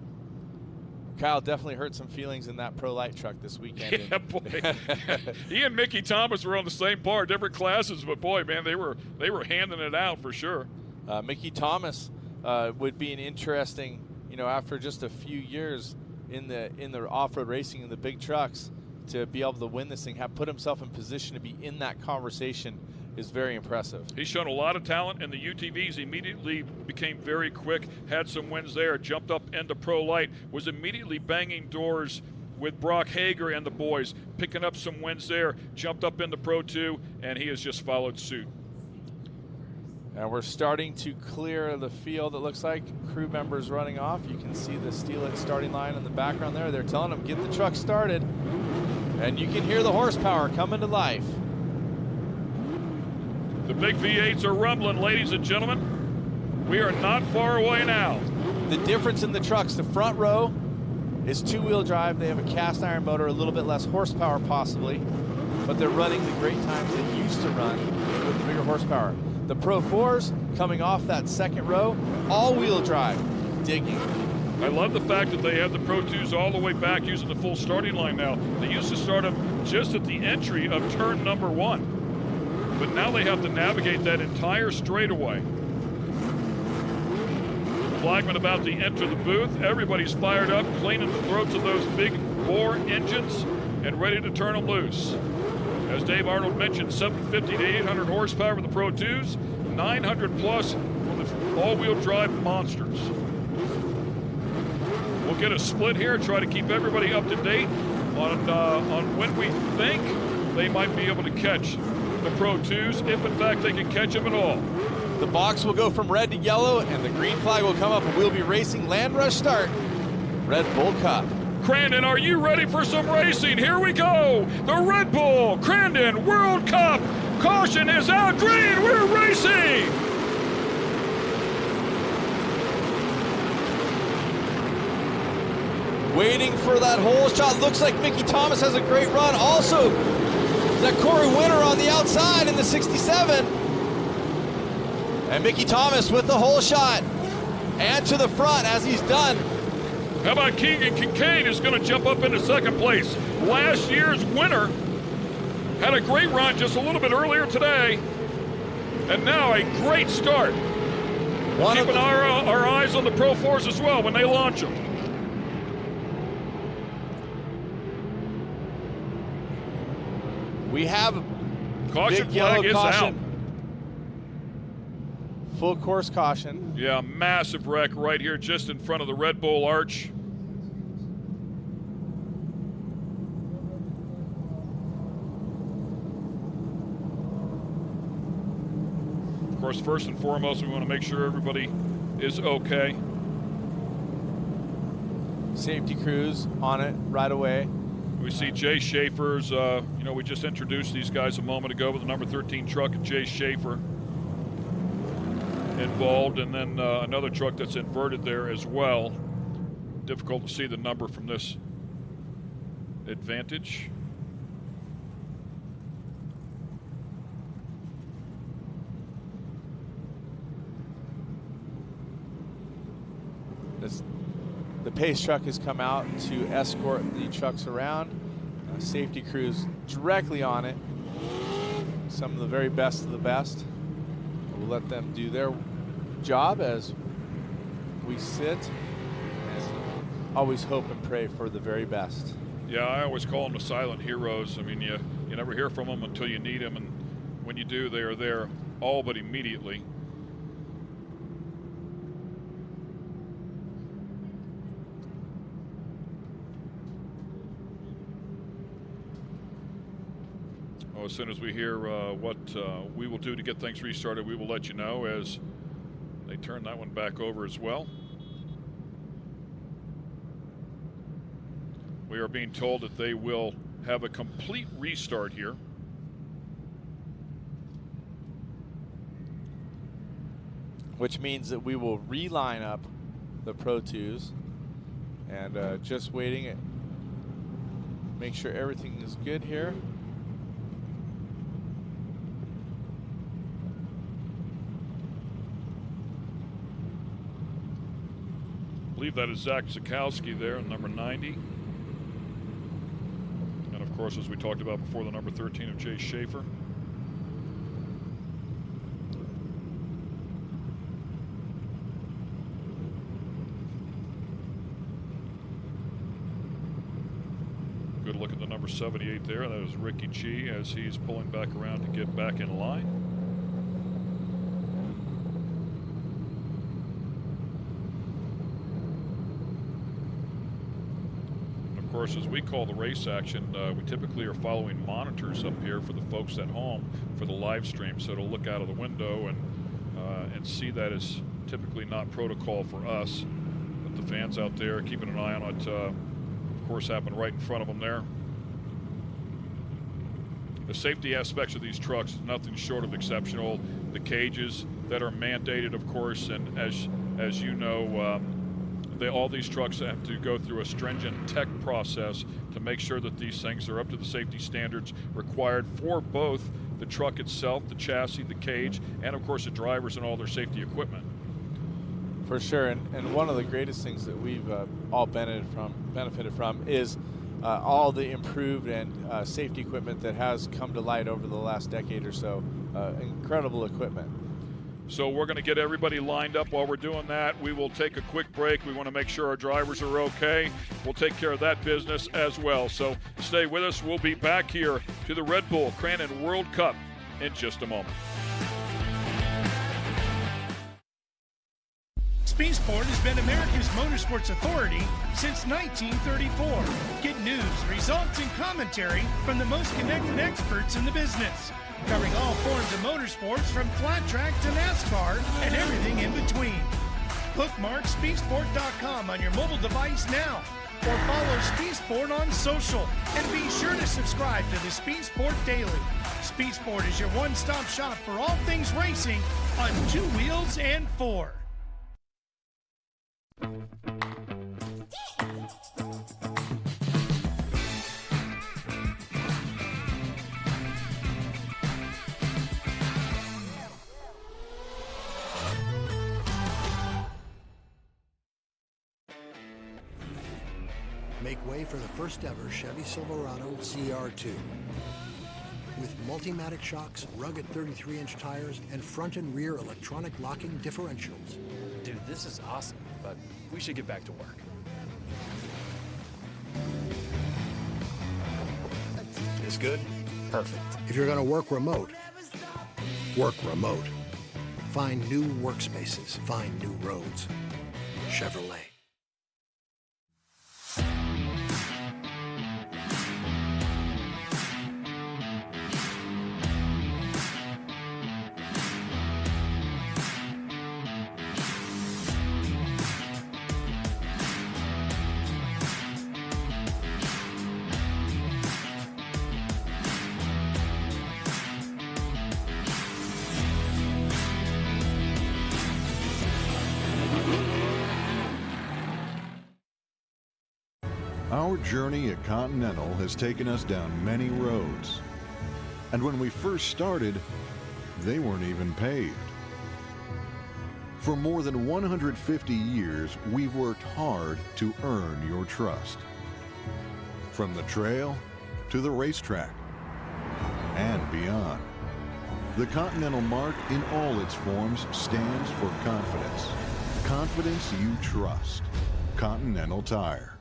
B: Kyle definitely hurt some feelings in that Pro Light truck this weekend.
I: Yeah, boy. He and Mickey Thomas were on the same par, different classes, but boy, man, they were handing it out for sure.
B: Mickey Thomas would be an interesting, after just a few years in the off-road racing in the big trucks, to be able to win this thing, put himself in position to be in that conversation is very impressive.
I: He's shown a lot of talent in the UTVs. He immediately became very quick, had some wins there, jumped up into Pro Light, was immediately banging doors with Brock Hager and the boys, picking up some wins there, jumped up into Pro 2, and he has just followed suit.
B: And we're starting to clear the field, it looks like. Crew members running off. You can see the Steelix starting line in the background there. They're telling them, get the truck started. And you can hear the horsepower coming to life.
I: The big V8s are rumbling, ladies and gentlemen. We are not far away now.
B: The difference in the trucks, the front row is two-wheel drive. They have a cast iron motor, a little bit less horsepower possibly, but they're running the great times they used to run with the bigger horsepower. The Pro 4s coming off that second row, all-wheel drive, digging.
I: I love the fact that they have the Pro 2s all the way back using the full starting line now. They used to start them just at the entry of turn number 1. But now they have to navigate that entire straightaway. Flagman about to enter the booth. Everybody's fired up, cleaning the throats of those big bore engines and ready to turn them loose. As Dave Arnold mentioned, 750 to 800 horsepower for the Pro 2s, 900 plus for the all-wheel drive monsters. We'll get a split here, try to keep everybody up to date on when we think they might be able to catch the Pro 2s, if in fact they can catch them at all.
B: The box will go from red to yellow, and the green flag will come up, and we'll be racing land rush start, Red Bull Cup.
I: Crandon, are you ready for some racing? Here we go. The Red Bull Crandon World Cup. Caution is out. Green, we're racing.
B: Waiting for that hole shot. Looks like Mickey Thomas has a great run. Also, is that Corey Winter on the outside in the 67. And Mickey Thomas with the hole shot. And to the front as he's done.
I: How about Keegan Kincaid is going to jump up into second place. Last year's winner had a great run just a little bit earlier today. And now a great start. Keeping our eyes on the Pro 4s as well when they launch them.
B: We have
I: caution
B: big yellow
I: flag is
B: caution.
I: out.
B: Full course caution.
I: Yeah, massive wreck right here just in front of the Red Bull arch. Of course, first and foremost, we want to make sure everybody is okay.
B: Safety crews on it right away.
I: We see Jay Schaefer's, we just introduced these guys a moment ago with the number 13 truck and Jay Schaefer involved, and then another truck that's inverted there as well. Difficult to see the number from this advantage.
B: The pace truck has come out to escort the trucks around. Safety crews directly on it. Some of the very best of the best. We'll let them do their job as we sit and always hope and pray for the very best.
I: Yeah, I always call them the silent heroes. I mean, you never hear from them until you need them, and when you do, they are there all but immediately. As soon as we hear what we will do to get things restarted, we will let you know as they turn that one back over as well. We are being told that they will have a complete restart here.
B: Which means that we will reline up the Pro 2s and just waiting it. Make sure everything is good here.
I: I believe that is Zach Sikowski there, number 90. And of course, as we talked about before, the number 13 of Jay Schaefer. Good look at the number 78 there. That is Ricky Chi as he's pulling back around to get back in line. Of course, as we call the race action, we typically are following monitors up here for the folks at home for the live stream, so to look out of the window and see that is typically not protocol for us. But the fans out there keeping an eye on it, of course, happened right in front of them there. The safety aspects of these trucks is nothing short of exceptional. The cages that are mandated, of course, and as you know, all these trucks have to go through a stringent tech process to make sure that these things are up to the safety standards required for both the truck itself, the chassis, the cage, and of course the drivers and all their safety equipment.
B: For sure, and one of the greatest things that we've all benefited from is all the improved and safety equipment that has come to light over the last decade or so. Incredible equipment.
I: So we're going to get everybody lined up. While we're doing that, we will take a quick break. We want to make sure our drivers are okay. We'll take care of that business as well. So stay with us. We'll be back here to the Red Bull Crandon World Cup in just a moment.
S: Speedsport has been America's motorsports authority since 1934. Get news, results, and commentary from the most connected experts in the business, covering all forms of motorsports from flat track to NASCAR and everything in between. Bookmark speedsport.com on your mobile device now, or follow Speedsport on social, and be sure to subscribe to the Speedsport Daily. Speedsport is your one-stop shop for all things racing on 2 wheels and 4.
H: Make way for the first ever Chevy Silverado CR2. With Multimatic shocks, rugged 33-inch tires, and front and rear electronic locking differentials.
F: Dude, this is awesome, but we should get back to work.
H: This good? Perfect. If you're going to work remote, work remote. Find new workspaces. Find new roads. Chevrolet.
N: Our journey at Continental has taken us down many roads. And when we first started, they weren't even paved. For more than 150 years, we've worked hard to earn your trust. From the trail to the racetrack and beyond. The Continental mark in all its forms stands for confidence. Confidence you trust. Continental Tire.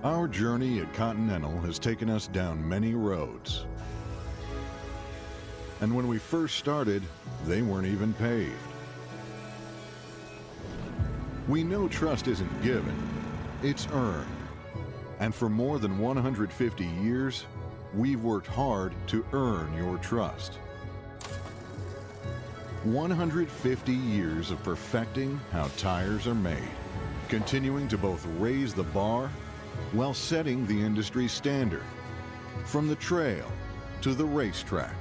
N: Our journey at Continental has taken us down many roads. And when we first started, they weren't even paved. We know trust isn't given, it's earned. And for more than 150 years, we've worked hard to earn your trust. 150 years of perfecting how tires are made, continuing to both raise the bar while setting the industry standard. From the trail to the racetrack,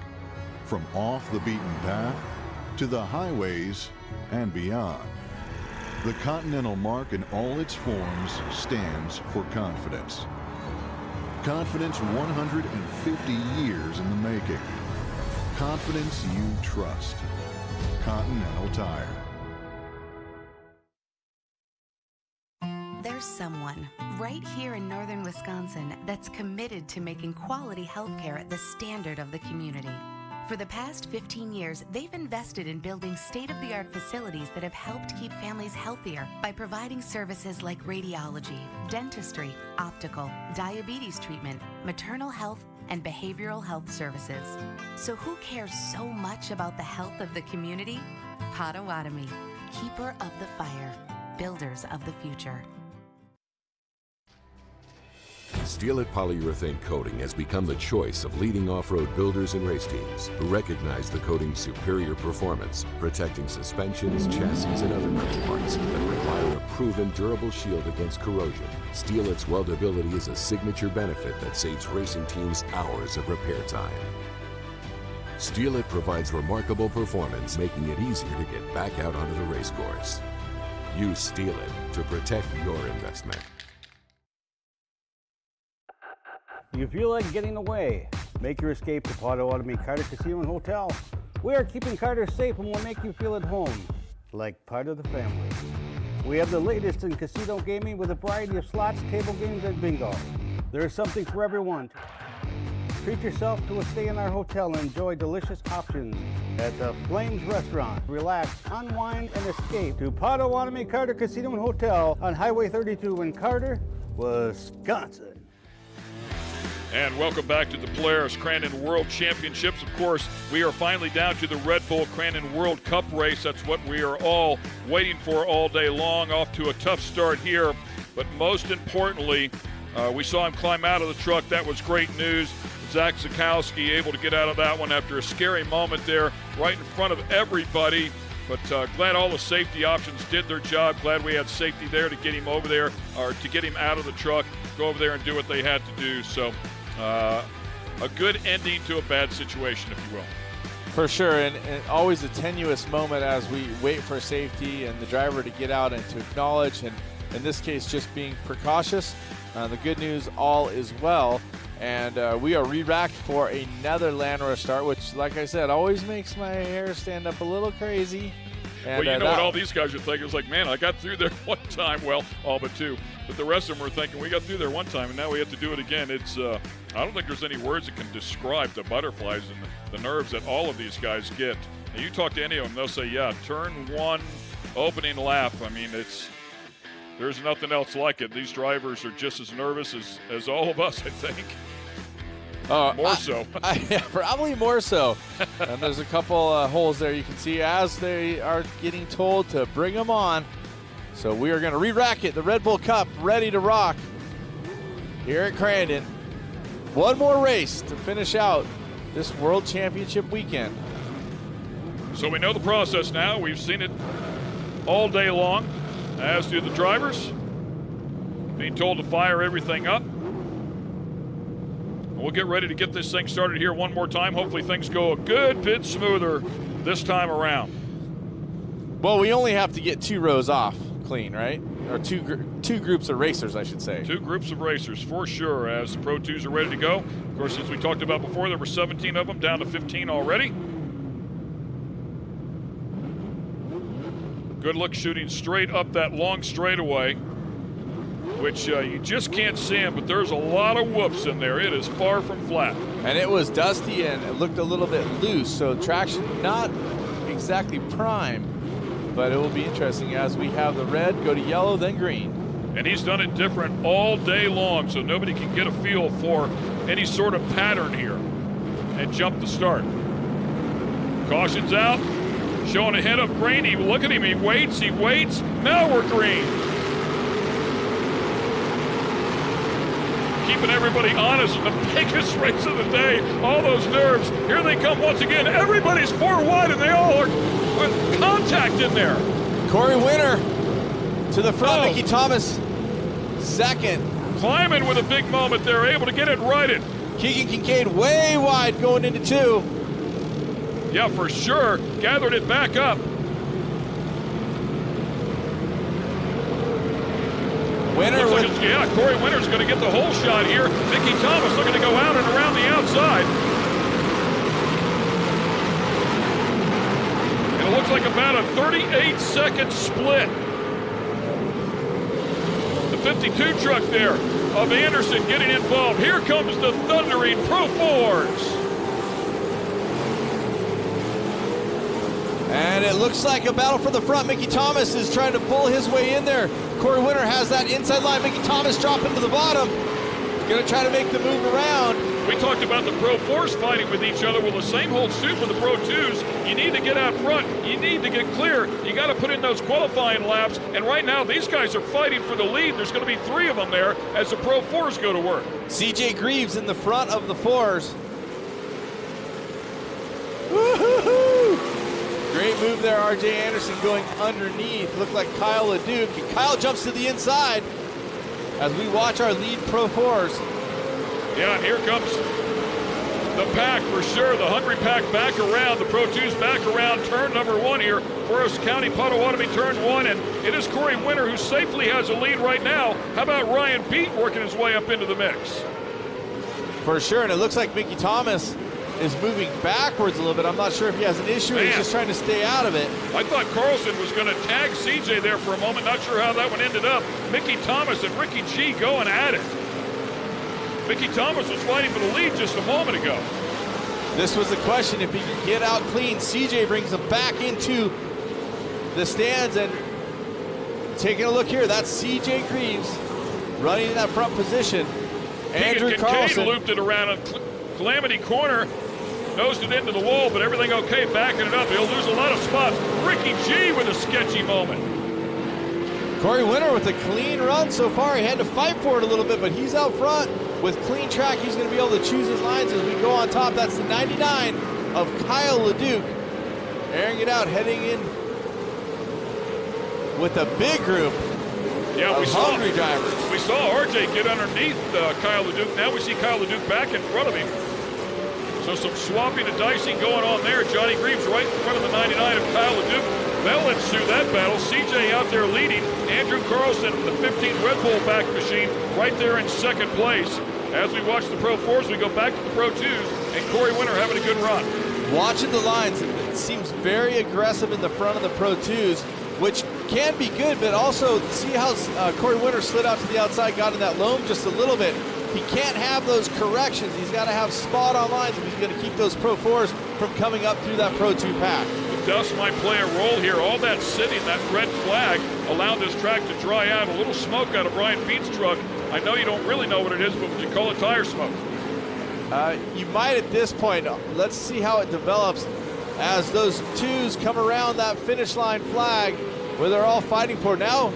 N: from off the beaten path to the highways and beyond. The Continental mark in all its forms stands for confidence. Confidence 150 years in the making. Confidence you trust. Continental Tire.
G: There's someone right here in northern Wisconsin that's committed to making quality healthcare at the standard of the community. For the past 15 years, they've invested in building state-of-the-art facilities that have helped keep families healthier by providing services like radiology, dentistry, optical, diabetes treatment, maternal health, and behavioral health services. So who cares so much about the health of the community? Potawatomi, keeper of the fire, builders of the future.
C: Steel-It polyurethane coating has become the choice of leading off-road builders and race teams who recognize the coating's superior performance, protecting suspensions, chassis, and other metal parts that require a proven durable shield against corrosion. Steel-It's weldability is a signature benefit that saves racing teams hours of repair time. Steel-It provides remarkable performance, making it easier to get back out onto the race course. Use Steel-It to protect your investment.
J: Do you feel like getting away? Make your escape to Potawatomi Carter Casino and Hotel. We are keeping Carter safe and will make you feel at home, like part of the family. We have the latest in casino gaming with a variety of slots, table games, and bingo. There is something for everyone. Treat yourself to a stay in our hotel and enjoy delicious options at the Flames Restaurant. Relax, unwind, and escape to Potawatomi Carter Casino and Hotel on Highway 32 in Carter, Wisconsin.
I: And welcome back to the Polaris Crandon World Championships. Of course, we are finally down to the Red Bull Crandon World Cup race. That's what we are all waiting for all day long. Off to a tough start here. But most importantly, we saw him climb out of the truck. That was great news. Zach Zakowski able to get out of that one after a scary moment there right in front of everybody. But glad all the safety options did their job. Glad we had safety there to get him over there, or to get him out of the truck, go over there and do what they had to do. So a good ending to a bad situation, if you will.
B: For sure, and always a tenuous moment as we wait for safety and the driver to get out and to acknowledge, and in this case, just being precautious. The good news, all is well, and we are re-racked for another land rush start, which, like I said, always makes my hair stand up a little crazy. And,
I: well, you know what all these guys are thinking? It's like, man, I got through there one time. Well, all but two. But the rest of them were thinking, we got through there one time, and now we have to do it again. It's I don't think there's any words that can describe the butterflies and the nerves that all of these guys get. And you talk to any of them, they'll say, yeah, turn one, opening lap. I mean, there's nothing else like it. These drivers are just as nervous as all of us, I think. More so.
B: Yeah, probably more so. And there's a couple holes there you can see as they are getting told to bring them on. So we are going to re-rack it, the Red Bull Cup, ready to rock here at Crandon. One more race to finish out this World Championship weekend.
I: So we know the process now. We've seen it all day long, as do the drivers. Being told to fire everything up. We'll get ready to get this thing started here one more time. Hopefully things go a good bit smoother this time around.
B: Well, we only have to get 2 rows off clean, right? Or two groups of racers, I should say.
I: 2 groups of racers, for sure, as the Pro 2s are ready to go. Of course, as we talked about before, there were 17 of them, down to 15 already. Good look shooting straight up that long straightaway, which you just can't see him, but there's a lot of whoops in there. It is far from flat.
B: And it was dusty and it looked a little bit loose, so traction not exactly prime, but it will be interesting as we have the red go to yellow, then green.
I: And he's done it different all day long, so nobody can get a feel for any sort of pattern here and jump the start. Caution's out, showing ahead of green. Look at him, he waits, now we're green. Keeping everybody honest in the biggest race of the day. All those nerves. Here they come once again. Everybody's 4 wide and they all are contact in there.
B: Corey Winter to the front. Mickey Thomas second.
I: Climbing with a big moment there. Able to get it righted.
B: Keegan Kincaid way wide going into 2.
I: Yeah, for sure. Gathered it back up.
B: Winter
I: like Corey Winter's going to get the whole shot here. Mickey Thomas looking to go out and around the outside. And it looks looks like about a 38-second split. The 52 truck there of Anderson getting involved. Here comes the thundering Pro 4s.
Q: And it looks like a battle for the front. Mickey Thomas is trying to pull his way in there. Corey Winter has that inside line. Mickey Thomas dropping to the bottom. Going to try to make the move around.
I: We talked about the Pro 4s fighting with each other. Well, the same holds true for the Pro 2s. You need to get out front. You need to get clear. You got to put in those qualifying laps. And right now, these guys are fighting for the lead. There's going to be 3 of them there as the Pro 4s go to work.
Q: CJ Greaves in the front of the 4s. Woo-hoo-hoo! Great move there, Archie Anderson going underneath. Looked like Kyle LeDuc. And Kyle jumps to the inside as we watch our lead Pro 4s.
I: Yeah, and here comes the pack for sure. The Hungry Pack back around. The Pro 2s back around. Turn number 1 here. Forest County Potawatomi turn 1. And it is Corey Winter who safely has a lead right now. How about Ryan Beat working his way up into the mix?
Q: For sure, and it looks like Mickey Thomas is moving backwards a little bit. I'm not sure if he has an issue. He's just trying to stay out of it.
I: I thought Carlson was going to tag CJ there for a moment. Not sure how that one ended up. Mickey Thomas and Ricky G going at it. Mickey Thomas was fighting for the lead just a moment ago.
Q: This was the question. If he can get out clean, CJ brings him back into the stands. And taking a look here, that's CJ Greaves running in that front position. Andrew
I: Keegan
Q: Carlson
I: Kincaid looped it around a Calamity corner, nosed it into the wall, but everything okay, backing it up. He'll lose a lot of spots. Ricky G with a sketchy moment.
Q: Corey Winter with a clean run so far. He had to fight for it a little bit, but he's out front with clean track. He's going to be able to choose his lines as we go on top. That's the 99 of Kyle LeDuc. Airing it out, heading in with a big group of hungry drivers.
I: We saw RJ get underneath Kyle LeDuc. Now we see Kyle LeDuc back in front of him. So some swapping and dicing going on there. Johnny Greaves right in front of the 99 of Kyle LeDuc. They'll ensue that battle. CJ out there leading. Andrew Carlson, the 15 Red Bull back machine, right there in second place. As we watch the Pro 4s, we go back to the Pro 2s, and Corey Winter having a good run.
Q: Watching the lines, it seems very aggressive in the front of the Pro 2s, which can be good, but also see how Corey Winter slid out to the outside, got in that loam just a little bit. He can't have those corrections. He's got to have spot on lines if he's going to keep those Pro 4s from coming up through that Pro 2 pack.
I: The dust might play a role here. All that sitting, that red flag, allowed this track to dry out. A little smoke out of Brian Beat's truck. I know you don't really know what it is, but would you call it tire smoke?
Q: You might at this point. Let's see how it develops as those 2s come around that finish line flag where they're all fighting for. Now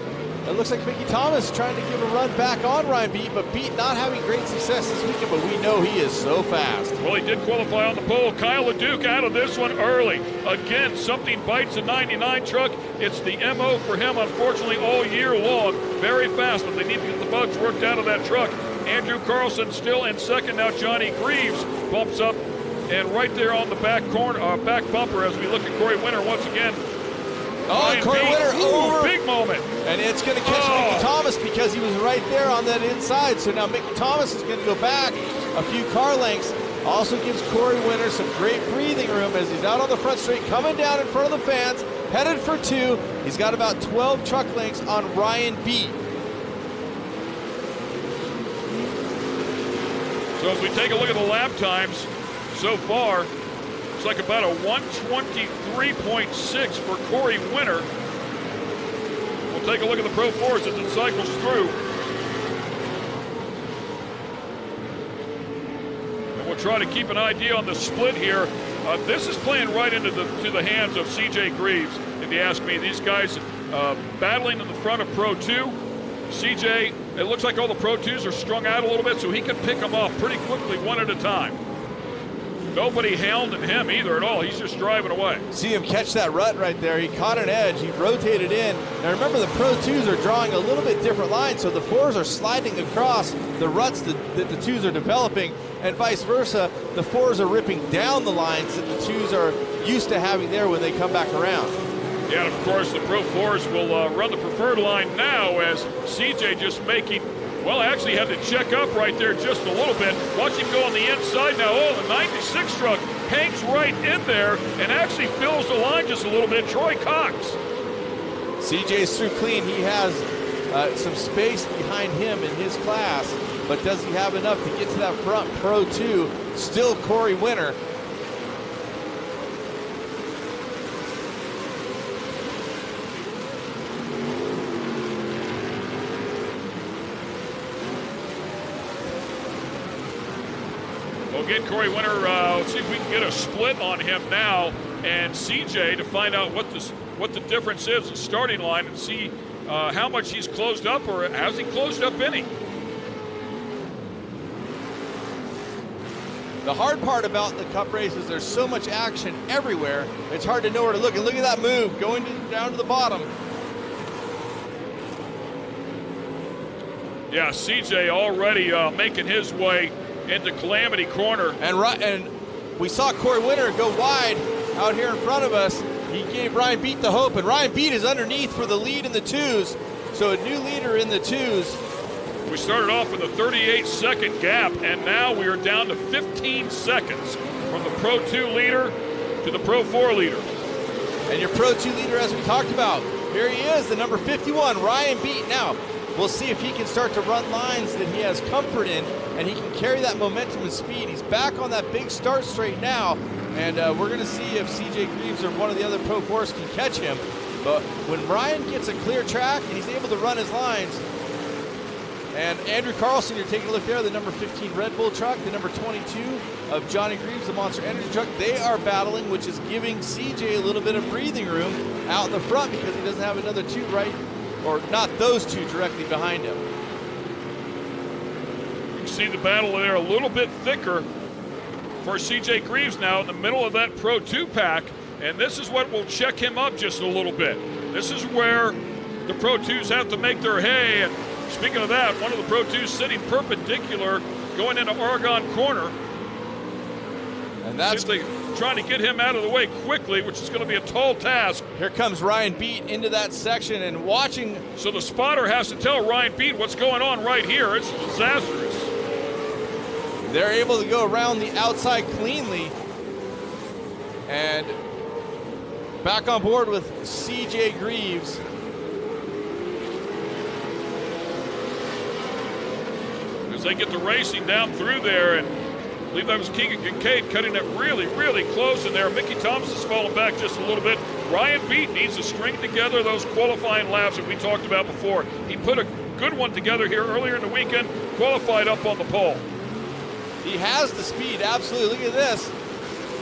Q: it looks like Mickey Thomas trying to give a run back on Ryan Beat, but Beat not having great success this weekend, but we know he is so fast.
I: Well, he did qualify on the pole. Kyle LeDuc out of this one early. Again, something bites a 99 truck. It's the MO for him, unfortunately, all year long. Very fast, but they need to get the bugs worked out of that truck. Andrew Carlson still in second. Now Johnny Greaves bumps up, and right there on the back corner, back bumper as we look at Corey Winter once again.
Q: Corey Winter over.
I: Big moment.
Q: And it's going to catch Mickey Thomas because he was right there on that inside. So now Mickey Thomas is going to go back a few car lengths. Also gives Corey Winter some great breathing room as he's out on the front straight, coming down in front of the fans, headed for 2. He's got about 12 truck lengths on Ryan Beat.
I: So as we take a look at the lap times so far, it's like about a 123.6 for Corey Winter. We'll take a look at the Pro 4s as it cycles through. And we'll try to keep an idea on the split here. This is playing right into the hands of CJ Greaves, if you ask me. These guys battling in the front of Pro 2. CJ, it looks like all the Pro 2s are strung out a little bit, so he can pick them off pretty quickly, one at a time. Nobody hounding him either at all. He's just driving away.
Q: See him catch that rut right there. He caught an edge. He rotated in. Now remember, the Pro 2s are drawing a little bit different lines, so the 4s are sliding across the ruts that the 2s are developing, and vice versa. The 4s are ripping down the lines that the 2s are used to having there when they come back around.
I: Yeah, and of course the Pro 4s will run the preferred line now as CJ just making Well, I actually had to check up right there just a little bit. Watch him go on the inside now. Oh, the 96 truck hangs right in there and actually fills the line just a little bit. Troy Cox.
Q: CJ's through clean. He has some space behind him in his class, but does he have enough to get to that front Pro 2? Still Corey Winter.
I: We'll get Corey Winter. Let's see if we can get a split on him now and CJ to find out what the difference is in starting line and see how much he's closed up, or has he closed up any?
Q: The hard part about the Cup race is there's so much action everywhere, it's hard to know where to look. And look at that move, going down to the bottom.
I: Yeah, CJ already making his way into Calamity Corner.
Q: And we saw Corey Winter go wide out here in front of us. He gave Ryan Beat the hope, and Ryan Beat is underneath for the lead in the twos. So a new leader in the twos.
I: We started off with a 38-second gap, and now we are down to 15 seconds from the Pro 2 leader to the Pro 4 leader.
Q: And your Pro 2 leader, as we talked about, here he is, the number 51, Ryan Beat. Now, we'll see if he can start to run lines that he has comfort in, and he can carry that momentum and speed. He's back on that big start straight now, and we're going to see if CJ Greaves or one of the other Pro 4s can catch him. But when Ryan gets a clear track and he's able to run his lines, and Andrew Carlson, you're taking a look there, the number 15 Red Bull truck, the number 22 of Johnny Greaves, the Monster Energy truck, they are battling, which is giving CJ a little bit of breathing room out in the front because he doesn't have another two right, or not those two directly behind him.
I: You can see the battle there a little bit thicker for CJ Greaves now in the middle of that Pro 2 pack, and this is what will check him up just a little bit. This is where the Pro 2s have to make their hay, and speaking of that, one of the Pro 2s sitting perpendicular going into Oregon Corner.
Q: And that's
I: trying to get him out of the way quickly, which is going to be a tall task.
Q: Here comes Ryan Beat into that section and watching.
I: So the spotter has to tell Ryan Beat what's going on right here. It's disastrous.
Q: They're able to go around the outside cleanly. And back on board with CJ Greaves.
I: As they get the racing down through there, and I believe that was Keegan Kincaid cutting it really, really close in there. Mickey Thomas has fallen back just a little bit. Ryan Beat needs to string together those qualifying laps that we talked about before. He put a good one together here earlier in the weekend, qualified up on the pole.
Q: He has the speed, absolutely. Look at this.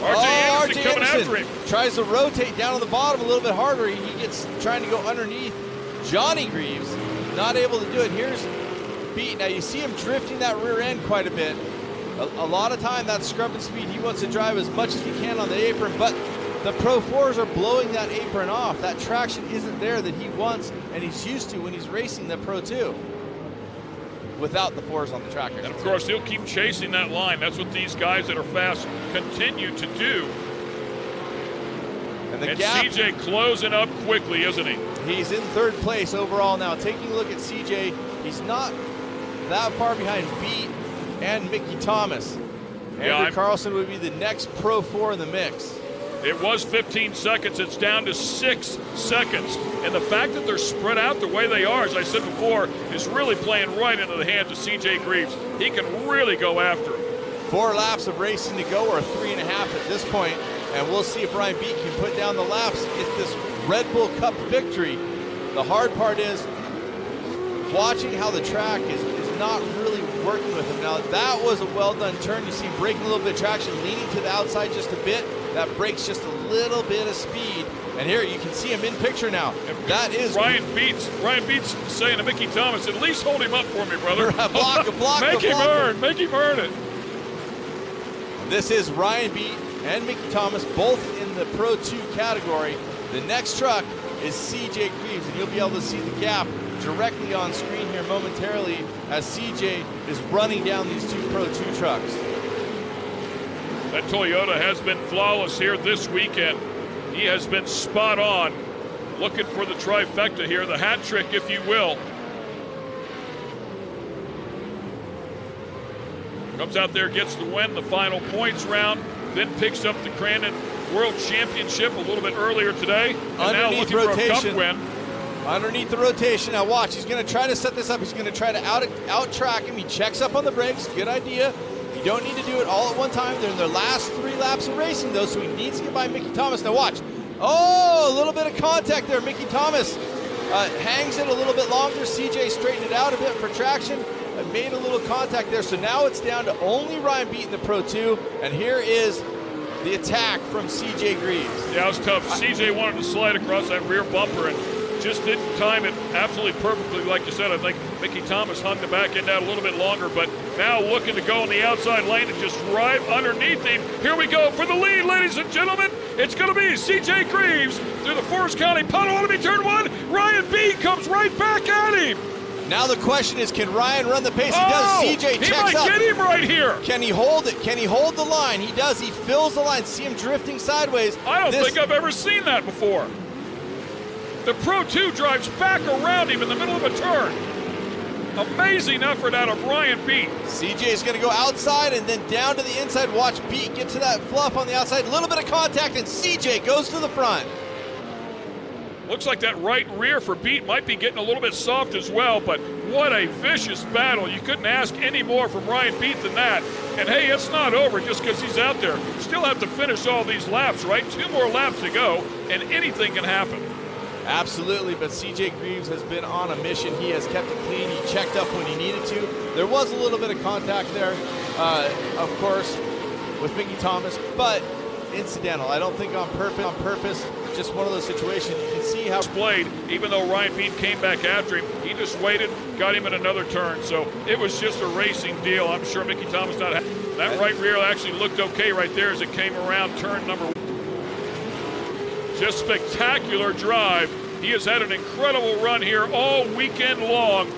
I: Archie Anderson coming after him.
Q: Tries to rotate down on the bottom a little bit harder. He gets trying to go underneath Johnny Greaves. Not able to do it. Here's Beat. Now you see him drifting that rear end quite a bit. A lot of time that scrubbing speed, he wants to drive as much as he can on the apron, but the Pro 4s are blowing that apron off. That traction isn't there that he wants and he's used to when he's racing the Pro 2 without the 4s on the track.
I: And of course, he'll keep chasing that line. That's what these guys that are fast continue to do.
Q: And
I: CJ closing up quickly, isn't he?
Q: He's in third place overall now. Taking a look at CJ, he's not that far behind Beat and Mickey Thomas. Andrew Carlson would be the next Pro 4 in the mix.
I: It was 15 seconds. It's down to 6 seconds. And the fact that they're spread out the way they are, as I said before, is really playing right into the hands of CJ Greaves. He can really go after him.
Q: 4 laps of racing to go, or 3.5 at this point, and we'll see if Ryan Beat can put down the laps and get this Red Bull Cup victory. The hard part is watching how the track is not really working with him. Now, that was a well-done turn. You see him breaking a little bit of traction, leaning to the outside just a bit. That breaks just a little bit of speed. And here, you can see him in picture now. That is
I: Ryan Beats saying to Mickey Thomas, at least hold him up for me, brother. Make him earn it.
Q: This is Ryan Beat and Mickey Thomas, both in the Pro 2 category. The next truck is CJ Greaves, and you'll be able to see the gap directly on screen here momentarily as CJ is running down these 2 Pro 2 trucks.
I: That Toyota has been flawless here this weekend. He has been spot on, looking for the trifecta here, the hat trick, if you will. Comes out there, gets the win, the final points round, then picks up the Crandon World Championship a little bit earlier today. And now looking for a cup win.
Q: Underneath the rotation. Now watch, he's going to try to set this up. He's going to try to out-track him. He checks up on the brakes. Good idea. You don't need to do it all at one time. They're in their last 3 laps of racing, though, so he needs to get by Mickey Thomas. Now watch. Oh, a little bit of contact there. Mickey Thomas hangs it a little bit longer. CJ straightened it out a bit for traction. Made a little contact there. So now it's down to only Ryan Beat in the Pro 2. And here is the attack from CJ Greaves.
I: Yeah, it was tough. CJ wanted to slide across that rear bumper and just didn't time it absolutely perfectly. Like you said, I think Mickey Thomas hung the back end out a little bit longer, but now looking to go in the outside lane and just right underneath him. Here we go for the lead, ladies and gentlemen. It's going to be CJ Greaves through the Forest County Potawatomi turn 1. Ryan B comes right back at him.
Q: Now the question is, can Ryan run the pace? He does. CJ checks up.
I: He might get him right here.
Q: Can he hold it? Can he hold the line? He does. He fills the line. See him drifting sideways.
I: I don't think I've ever seen that before. The Pro 2 drives back around him in the middle of a turn. Amazing effort out of Ryan Beat.
Q: CJ is going to go outside and then down to the inside. Watch Beat get to that fluff on the outside. A little bit of contact, and CJ goes to the front.
I: Looks like that right rear for Beat might be getting a little bit soft as well, but what a vicious battle. You couldn't ask any more from Ryan Beat than that. And hey, it's not over just because he's out there. Still have to finish all these laps, right? 2 more laps to go, and anything can happen.
Q: Absolutely, but CJ Greaves has been on a mission. He has kept it clean. He checked up when he needed to. There was a little bit of contact there, of course, with Mickey Thomas, but incidental. I don't think on purpose. Just one of those situations. You can see how
I: displayed, even though Ryan Beat came back after him, he just waited, got him in another turn. So it was just a racing deal. I'm sure Mickey Thomas not happy. That right rear actually looked okay right there as it came around turn number 1. Just spectacular drive. He has had an incredible run here all weekend long.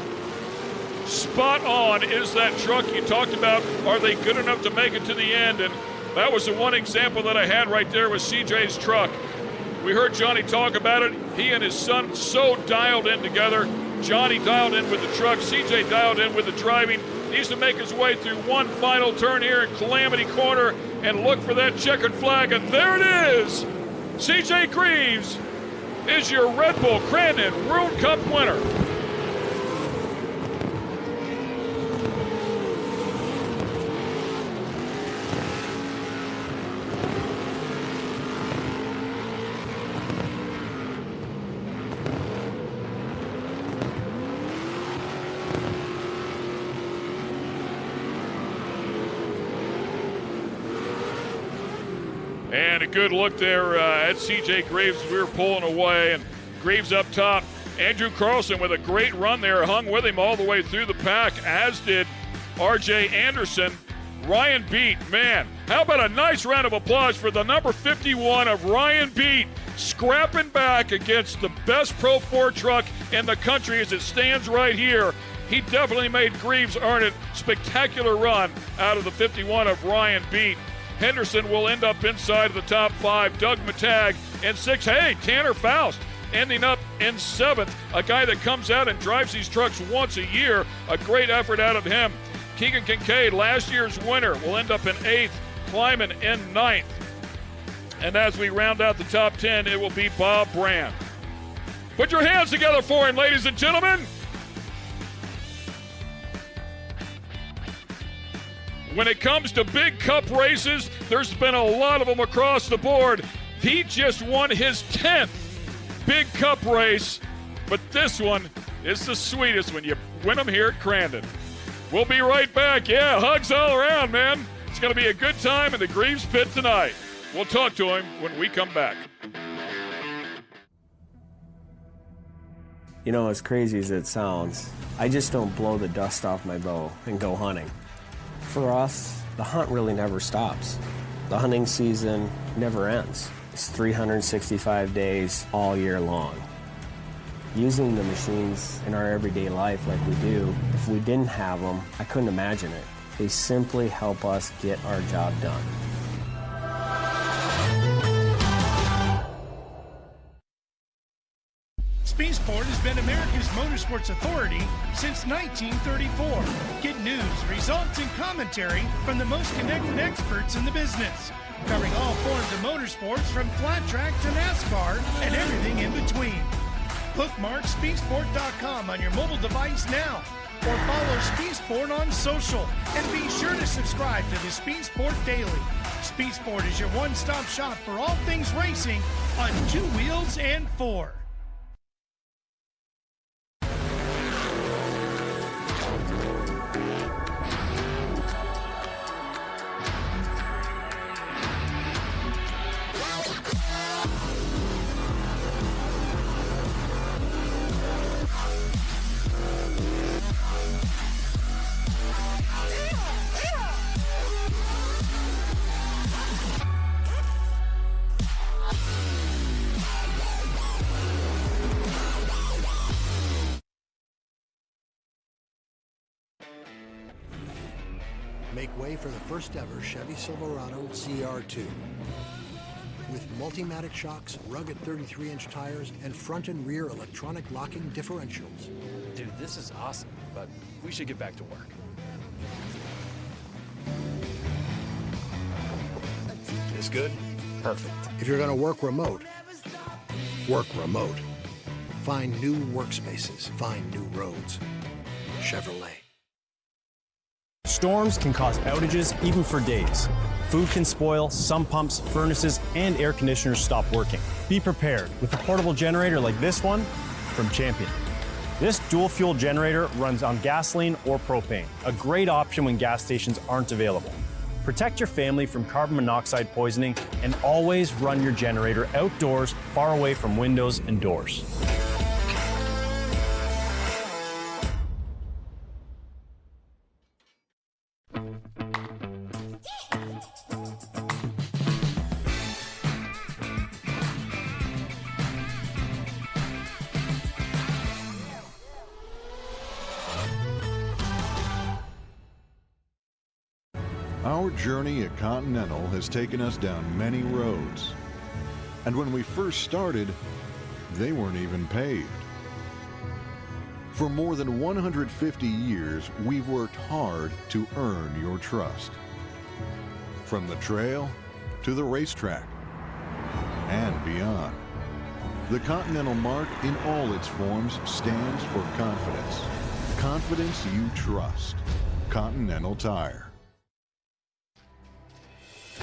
I: Spot on is that truck you talked about. Are they good enough to make it to the end? And that was the one example that I had right there with CJ's truck. We heard Johnny talk about it. He and his son so dialed in together. Johnny dialed in with the truck. CJ dialed in with the driving. Needs to make his way through one final turn here in Calamity Corner and look for that checkered flag. And there it is. CJ Greaves is your Red Bull Crandon World Cup winner. And a good look there at CJ Greaves. We were pulling away, and Greaves up top. Andrew Carlson with a great run there, hung with him all the way through the pack, as did Archie Anderson. Ryan Beat, man, how about a nice round of applause for the number 51 of Ryan Beat, scrapping back against the best Pro 4 truck in the country as it stands right here. He definitely made Greaves earn it. Spectacular run out of the 51 of Ryan Beat. Henderson will end up inside of the top 5. Doug Matag in 6. Hey, Tanner Faust ending up in 7th. A guy that comes out and drives these trucks once a year. A great effort out of him. Keegan Kincaid, last year's winner, will end up in 8th. Kleiman in 9th. And as we round out the top 10, it will be Bob Brand. Put your hands together for him, ladies and gentlemen. When it comes to big cup races, there's been a lot of them across the board. He just won his 10th big cup race, but this one is the sweetest when you win them here at Crandon. We'll be right back. Yeah, hugs all around, man. It's going to be a good time in the Greaves pit tonight. We'll talk to him when we come back.
R: You know, as crazy as it sounds, I just don't blow the dust off my bow and go hunting. For us, the hunt really never stops. The hunting season never ends. It's 365 days all year long. Using the machines in our everyday life like we do, if we didn't have them, I couldn't imagine it. They simply help us get our job done.
S: Spaceport is been America's motorsports authority since 1934. Get news, results, and commentary from the most connected experts in the business, covering all forms of motorsports from flat track to NASCAR and everything in between. Bookmark speedsport.com on your mobile device now, or follow Speed Sport on social, and be sure to subscribe to the Speed Sport Daily. Speed Sport is your one-stop shop for all things racing on 2 wheels and 4.
H: Make way for the first ever Chevy Silverado CR2. With Multimatic shocks, rugged 33-inch tires, and front and rear electronic locking differentials.
F: Dude, this is awesome, but we should get back to work.
H: This good? Perfect. If you're gonna work remote, work remote. Find new workspaces, find new roads. Chevrolet.
U: Storms can cause outages even for days. Food can spoil, some pumps, furnaces, and air conditioners stop working. Be prepared with a portable generator like this one from Champion. This dual-fuel generator runs on gasoline or propane, a great option when gas stations aren't available. Protect your family from carbon monoxide poisoning and always run your generator outdoors, far away from windows and doors.
N: Our journey at Continental has taken us down many roads. And when we first started, they weren't even paved. For more than 150 years, we've worked hard to earn your trust. From the trail to the racetrack and beyond. The Continental mark in all its forms stands for confidence. Confidence you trust. Continental Tire.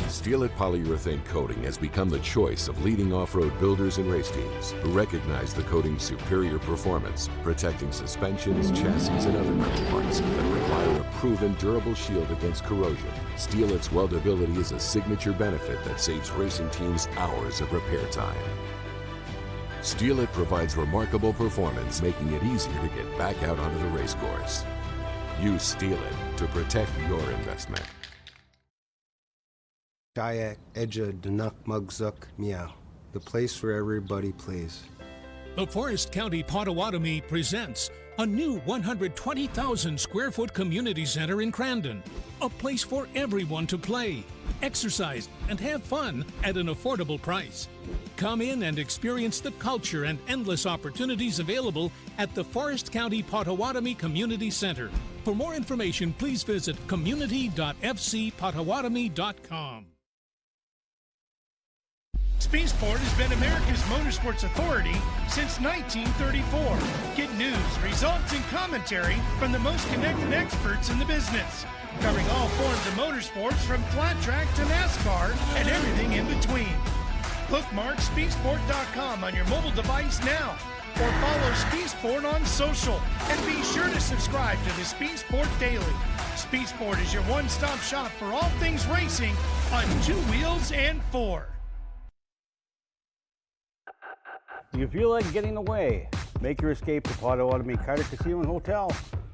C: Steelite polyurethane coating has become the choice of leading off-road builders and race teams who recognize the coating's superior performance, protecting suspensions, chassis, and other metal parts that require a proven durable shield against corrosion. Steelite's weldability is a signature benefit that saves racing teams hours of repair time. Steelite provides remarkable performance, making it easier to get back out onto the race course. Use Steelite to protect your investment.
T: Dayak Edja Danak Mugzuk Meow, the place where everybody plays.
V: The Forest County Potawatomi presents a new 120,000 square foot community center in Crandon. A place for everyone to play, exercise, and have fun at an affordable price. Come in and experience the culture and endless opportunities available at the Forest County Potawatomi Community Center. For more information, please visit community.fcpotawatomi.com.
S: Speed Sport has been America's motorsports authority since 1934. Get news, results, and commentary from the most connected experts in the business, covering all forms of motorsports from flat track to NASCAR and everything in between. Bookmark speedsport.com on your mobile device now, or follow Speed Sport on social, and be sure to subscribe to the Speed Sport Daily. Speed Sport is your one-stop shop for all things racing on 2 wheels and 4.
J: Do you feel like getting away? Make your escape to Potawatomi Carter Casino and Hotel.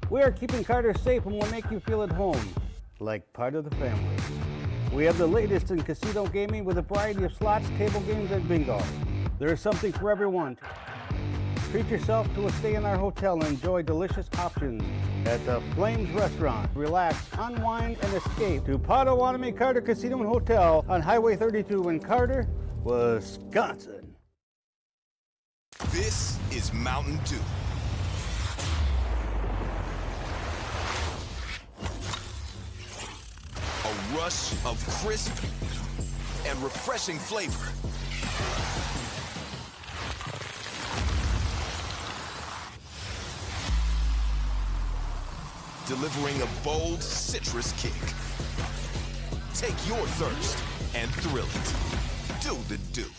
J: We are keeping Carter safe and will make you feel at home, like part of the family. We have the latest in casino gaming with a variety of slots, table games, and bingo. There is something for everyone. Treat yourself to a stay in our hotel and enjoy delicious options at the Flames Restaurant. Relax, unwind, and escape to Potawatomi Carter Casino and Hotel on Highway 32 in Carter, Wisconsin.
W: This
E: is Mountain Dew. A rush of crisp and refreshing flavor. Delivering a bold citrus kick. Take your thirst and thrill it. Do the Dew.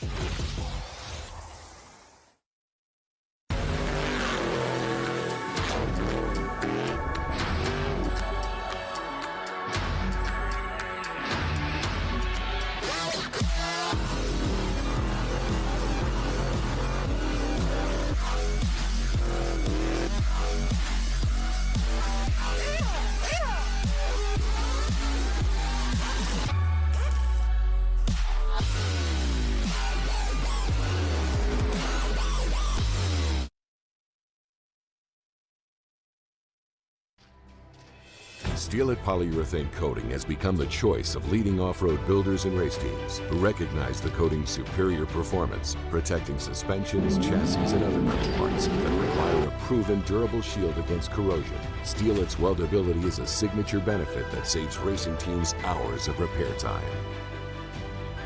C: Steel-It polyurethane coating has become the choice of leading off-road builders and race teams who recognize the coating's superior performance, protecting suspensions, chassis, and other metal parts that require a proven durable shield against corrosion. Steel-It's weldability is a signature benefit that saves racing teams hours of repair time.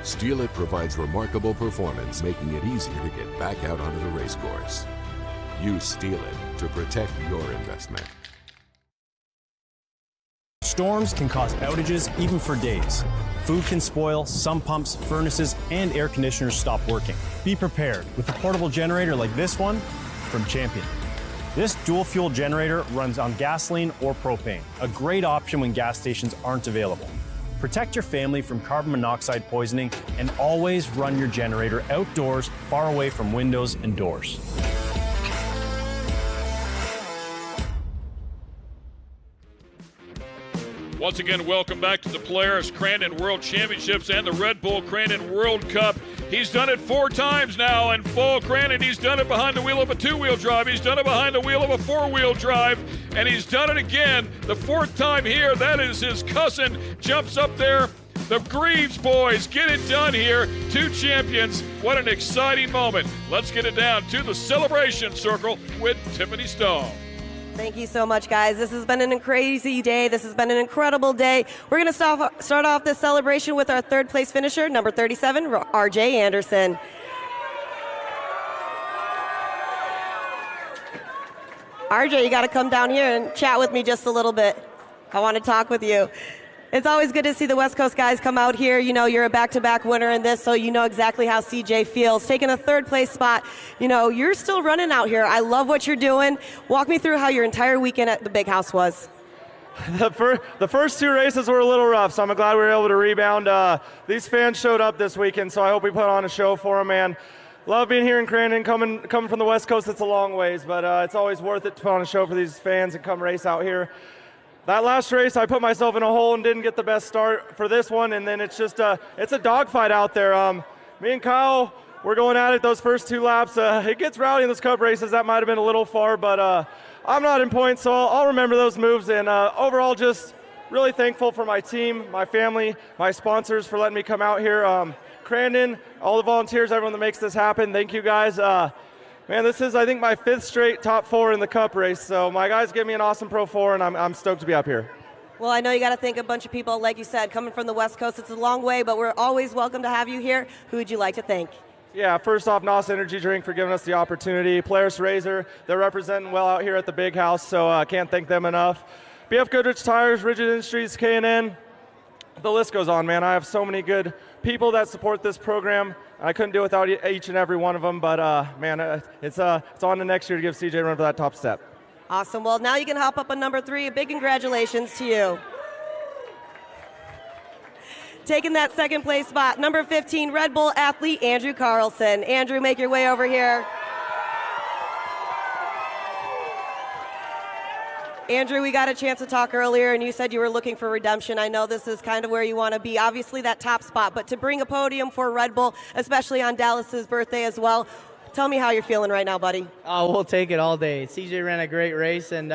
C: Steel-It provides remarkable performance, making it easier to get back out onto the race course. Use Steel-It to protect your investment.
U: Storms can cause outages even for days. Food can spoil, some pumps, furnaces, and air conditioners stop working. Be prepared with a portable generator like this one from Champion. This dual fuel generator runs on gasoline or propane, a great option when gas stations aren't available. Protect your family from carbon monoxide poisoning and always run your generator outdoors, far away from windows and doors.
I: Once again, welcome back to the Polaris Crandon World Championships and the Red Bull Crandon World Cup. He's done it 4 times now in full Crandon. He's done it behind the wheel of a 2-wheel drive. He's done it behind the wheel of a 4-wheel drive. And he's done it again the 4th time here. That is his cousin. Jumps up there. The Greaves boys get it done here. 2 champions. What an exciting moment. Let's get it down to the celebration circle with Tiffany Stone.
K: Thank you so much, guys. This has been a crazy day. This has been an incredible day. We're going to start off this celebration with our 3rd place finisher, number 37, Archie Anderson. RJ, you got to come down here and chat with me just a little bit. I want to talk with you. It's always good to see the West Coast guys come out here. You know, you're a back-to-back winner in this, so you know exactly how CJ feels. Taking a 3rd place spot, you know, you're still running out here. I love what you're doing. Walk me through how your entire weekend at the Big House was.
O: The first 2 races were a little rough, so I'm glad we were able to rebound. These fans showed up this weekend, so I hope we put on a show for them, man. Love being here in Crandon, coming from the West Coast. It's a long ways, but it's always worth it to put on a show for these fans and come race out here. That last race, I put myself in a hole and didn't get the best start for this one, and then it's just it's a dogfight out there. Me and Kyle, we're going at it those first 2 laps. It gets rowdy in those Cup races. That might have been a little far, but I'm not in points, so I'll remember those moves. And overall, just really thankful for my team, my family, my sponsors for letting me come out here. Crandon, all the volunteers, everyone that makes this happen, thank you guys. Man, this is, I think, my 5th straight top 4 in the Cup race, so my guys give me an awesome Pro 4, and I'm stoked to be up here.
K: Well, I know you got to thank a bunch of people, like you said, coming from the West Coast. It's a long way, but we're always welcome to have you here. Who would you like to thank?
O: Yeah, first off, NOS Energy Drink for giving us the opportunity. Polaris Razor, they're representing well out here at the Big House, so I can't thank them enough. BF Goodrich Tires, Rigid Industries, K&N, the list goes on, man. I have so many good people that support this program. I couldn't do it without each and every one of them, but man, it's on to next year to give CJ a run for that top step.
K: Awesome. Well, now you can hop up on number 3. A big congratulations to you. Taking that 2nd place spot, number 15, Red Bull athlete Andrew Carlson. Andrew, make your way over here. Andrew, we got a chance to talk earlier, and you said you were looking for redemption. I know this is kind of where you want to be, obviously that top spot, but to bring a podium for Red Bull, especially on Dallas's birthday as well, tell me how you're feeling right now, buddy.
W: Oh, we'll take it all day. CJ ran a great race, and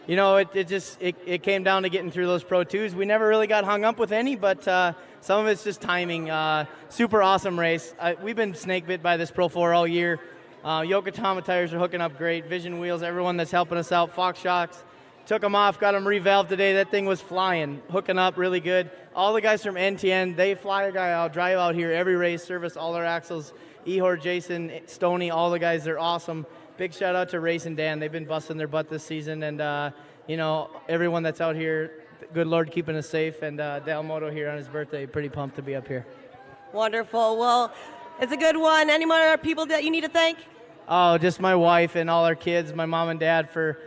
W: you know, it came down to getting through those Pro 2s. We never really got hung up with any, but some of it's just timing. Super awesome race. We've been snake bit by this Pro 4 all year. Yokohama tires are hooking up great. Vision wheels, everyone that's helping us out. Fox shocks, took them off, got them revalved today. That thing was flying, hooking up really good. All the guys from NTN, they fly a guy out, drive out here every race, service all our axles. Ehor, Jason, Stoney, all the guys, they're awesome. Big shout out to Race and Dan. They've been busting their butt this season. And, everyone that's out here, good Lord keeping us safe. And Dale Moto here on his birthday, pretty pumped to be up here.
K: Wonderful. Well, it's a good one. Any more people that you need to thank?
W: Oh, just my wife and all our kids, my mom and dad for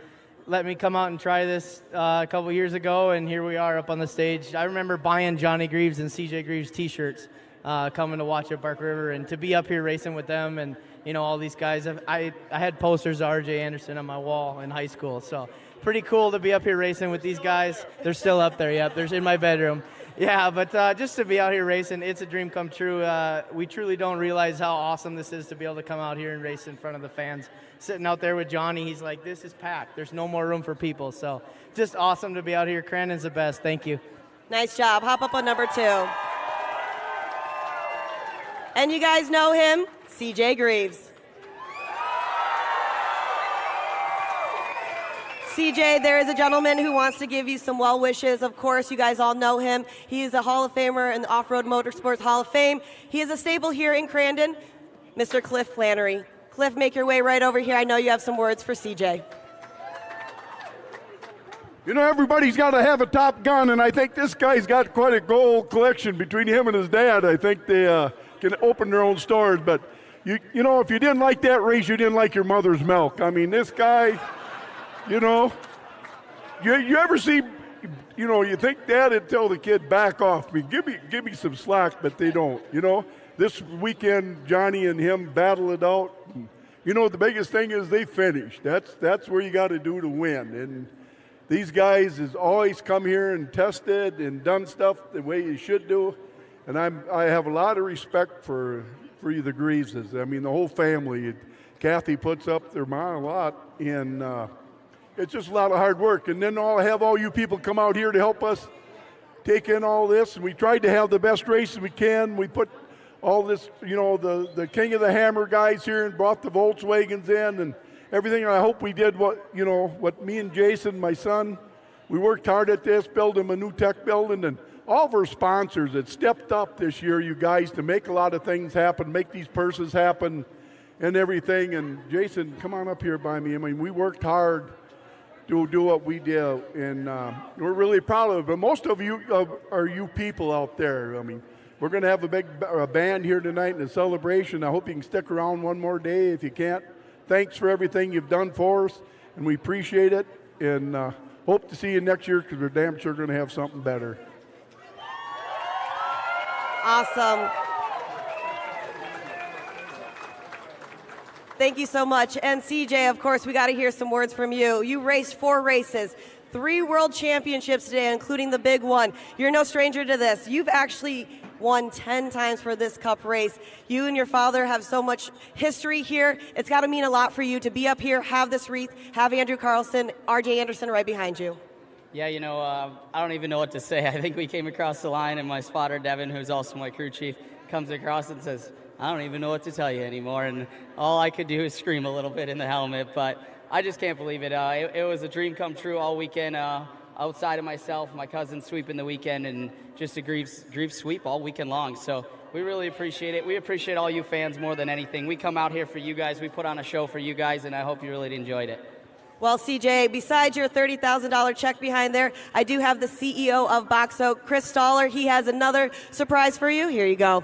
W: letting me come out and try this a couple years ago, and here we are up on the stage. I remember buying Johnny Greaves and CJ Greaves t-shirts coming to watch at Bark River, and to be up here racing with them and, all these guys. I had posters of Archie Anderson on my wall in high school, so pretty cool to be up here racing with these guys. They're still up there, yep, they're in my bedroom. Yeah, but just to be out here racing, it's a dream come true. We truly don't realize how awesome this is to be able to come out here and race in front of the fans. Sitting out there with Johnny, he's like, this is packed. There's no more room for people. So just awesome to be out here. Crandon's the best. Thank you.
K: Nice job. Hop up on number 2. And you guys know him, CJ Greaves. CJ, there is a gentleman who wants to give you some well wishes. Of course, you guys all know him. He is a Hall of Famer in the Off-Road Motorsports Hall of Fame. He is a staple here in Crandon, Mr. Cliff Flannery. Cliff, make your way right over here. I know you have some words for CJ.
D: Everybody's got to have a Top Gun, and I think this guy's got quite a gold collection between him and his dad. I think they can open their own stores. But, if you didn't like that race, you didn't like your mother's milk. I mean, this guy... you ever see, you think Dad would tell the kid, back off me, give me some slack, but they don't, This weekend, Johnny and him battle it out. And, the biggest thing is they finished. That's where you got to do to win. And these guys has always come here and tested and done stuff the way you should do. And I have a lot of respect for you, the Greaveses. I mean, the whole family. Kathy puts up their mind a lot, and it's just a lot of hard work. And then I'll have all you people come out here to help us take in all this. And we tried to have the best races we can. We put all this, the King of the Hammer guys here and brought the Volkswagens in and everything. And I hope we did what me and Jason, my son, we worked hard at this, build him a new tech building. And all of our sponsors that stepped up this year, you guys, to make a lot of things happen, make these purses happen and everything. And Jason, come on up here by me. I mean, we worked hard to do what we do, and we're really proud of it. But most of you are you people out there. I mean, we're going to have a big band here tonight in a celebration. I hope you can stick around one more day if you can't. Thanks for everything you've done for us, and we appreciate it, and hope to see you next year because we're damn sure going to have something better.
K: Awesome. Thank you so much. And CJ, of course, we got to hear some words from you. You raced 4 races, 3 world championships today, including the big one. You're no stranger to this. You've actually won 10 times for this Cup race. You and your father have so much history here. It's got to mean a lot for you to be up here, have this wreath, have Andrew Carlson, RJ Anderson right behind you.
L: Yeah, I don't even know what to say. I think we came across the line, and my spotter, Devin, who's also my crew chief, comes across and says, I don't even know what to tell you anymore. And all I could do is scream a little bit in the helmet, but I just can't believe it. It was a dream come true all weekend. Outside of myself, my cousin sweeping the weekend, and just a Greaves sweep all weekend long. So we really appreciate it. We appreciate all you fans more than anything. We come out here for you guys. We put on a show for you guys, and I hope you really enjoyed it.
K: Well, CJ, besides your $30,000 check behind there, I do have the CEO of Boxo, Chris Stoller. He has another surprise for you. Here you go.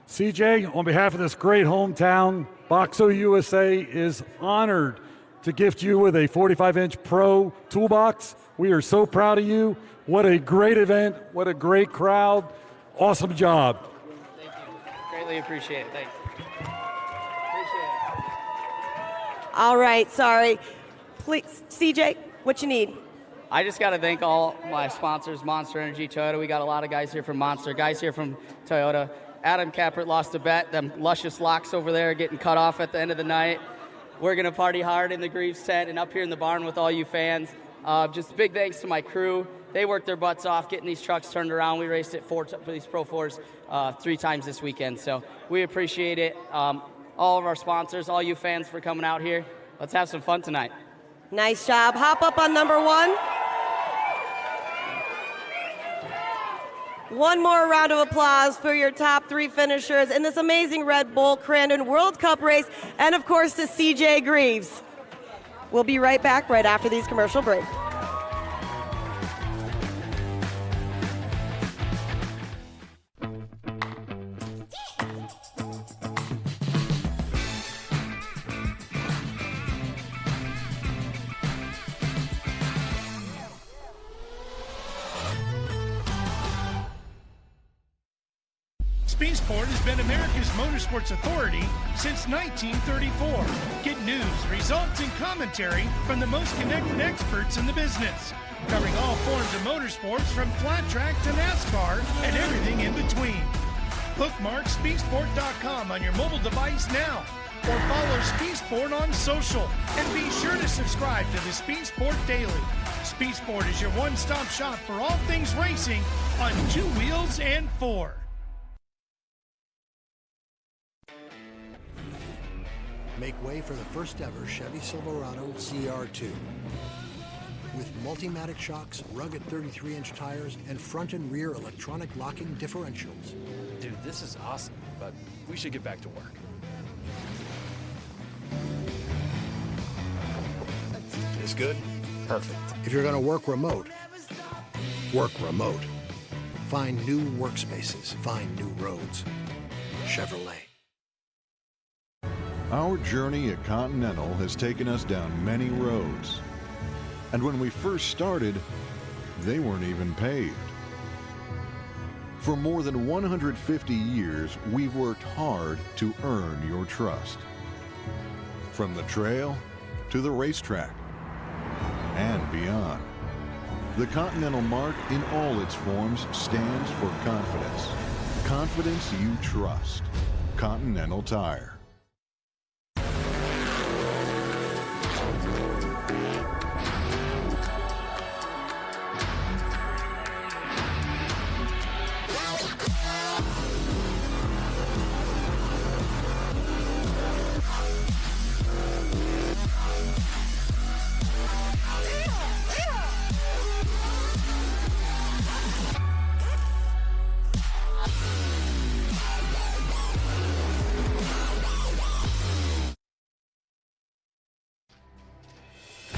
M: CJ, on behalf of this great hometown, Boxo USA is honored to gift you with a 45-inch Pro toolbox. We are so proud of you. What a great event. What a great crowd. Awesome job.
L: Thank you. Greatly appreciate it. Thanks.
K: All right, sorry. Please, CJ, what you need?
L: I just got to thank all my sponsors, Monster Energy, Toyota. We got a lot of guys here from Monster, guys here from Toyota. Adam Kappert lost a bet. Them luscious locks over there getting cut off at the end of the night. We're going to party hard in the Greaves tent and up here in the barn with all you fans. Just big thanks to my crew. They worked their butts off getting these trucks turned around. We raced it these Pro 4s 3 times this weekend, so we appreciate it. all of our sponsors, all you fans for coming out here. Let's have some fun tonight.
K: Nice job. Hop up on number 1. One more round of applause for your top 3 finishers in this amazing Red Bull Crandon World Cup race, and of course to CJ Greaves. We'll be right back right after these commercial breaks.
S: Sport has been America's motorsports authority since 1934. Get news, results, and commentary from the most connected experts in the business, covering all forms of motorsports from flat track to NASCAR and everything in between. Bookmark speedsport.com on your mobile device now, or follow Speed Sport on social, and be sure to subscribe to the Speed Sport Daily. Speed Sport is your one-stop shop for all things racing on 2 wheels and 4.
H: Make way for the first ever Chevy Silverado ZR2. With Multimatic shocks, rugged 33-inch tires, and front and rear electronic locking differentials.
F: Dude, this is awesome, but we should get back to work.
H: Is good? Perfect. If you're going to work remote, work remote. Find new workspaces. Find new roads. Chevrolet.
N: Our journey at Continental has taken us down many roads. And when we first started, they weren't even paved. For more than 150 years, we've worked hard to earn your trust. From the trail to the racetrack and beyond. The Continental mark in all its forms stands for confidence. Confidence you trust. Continental Tire.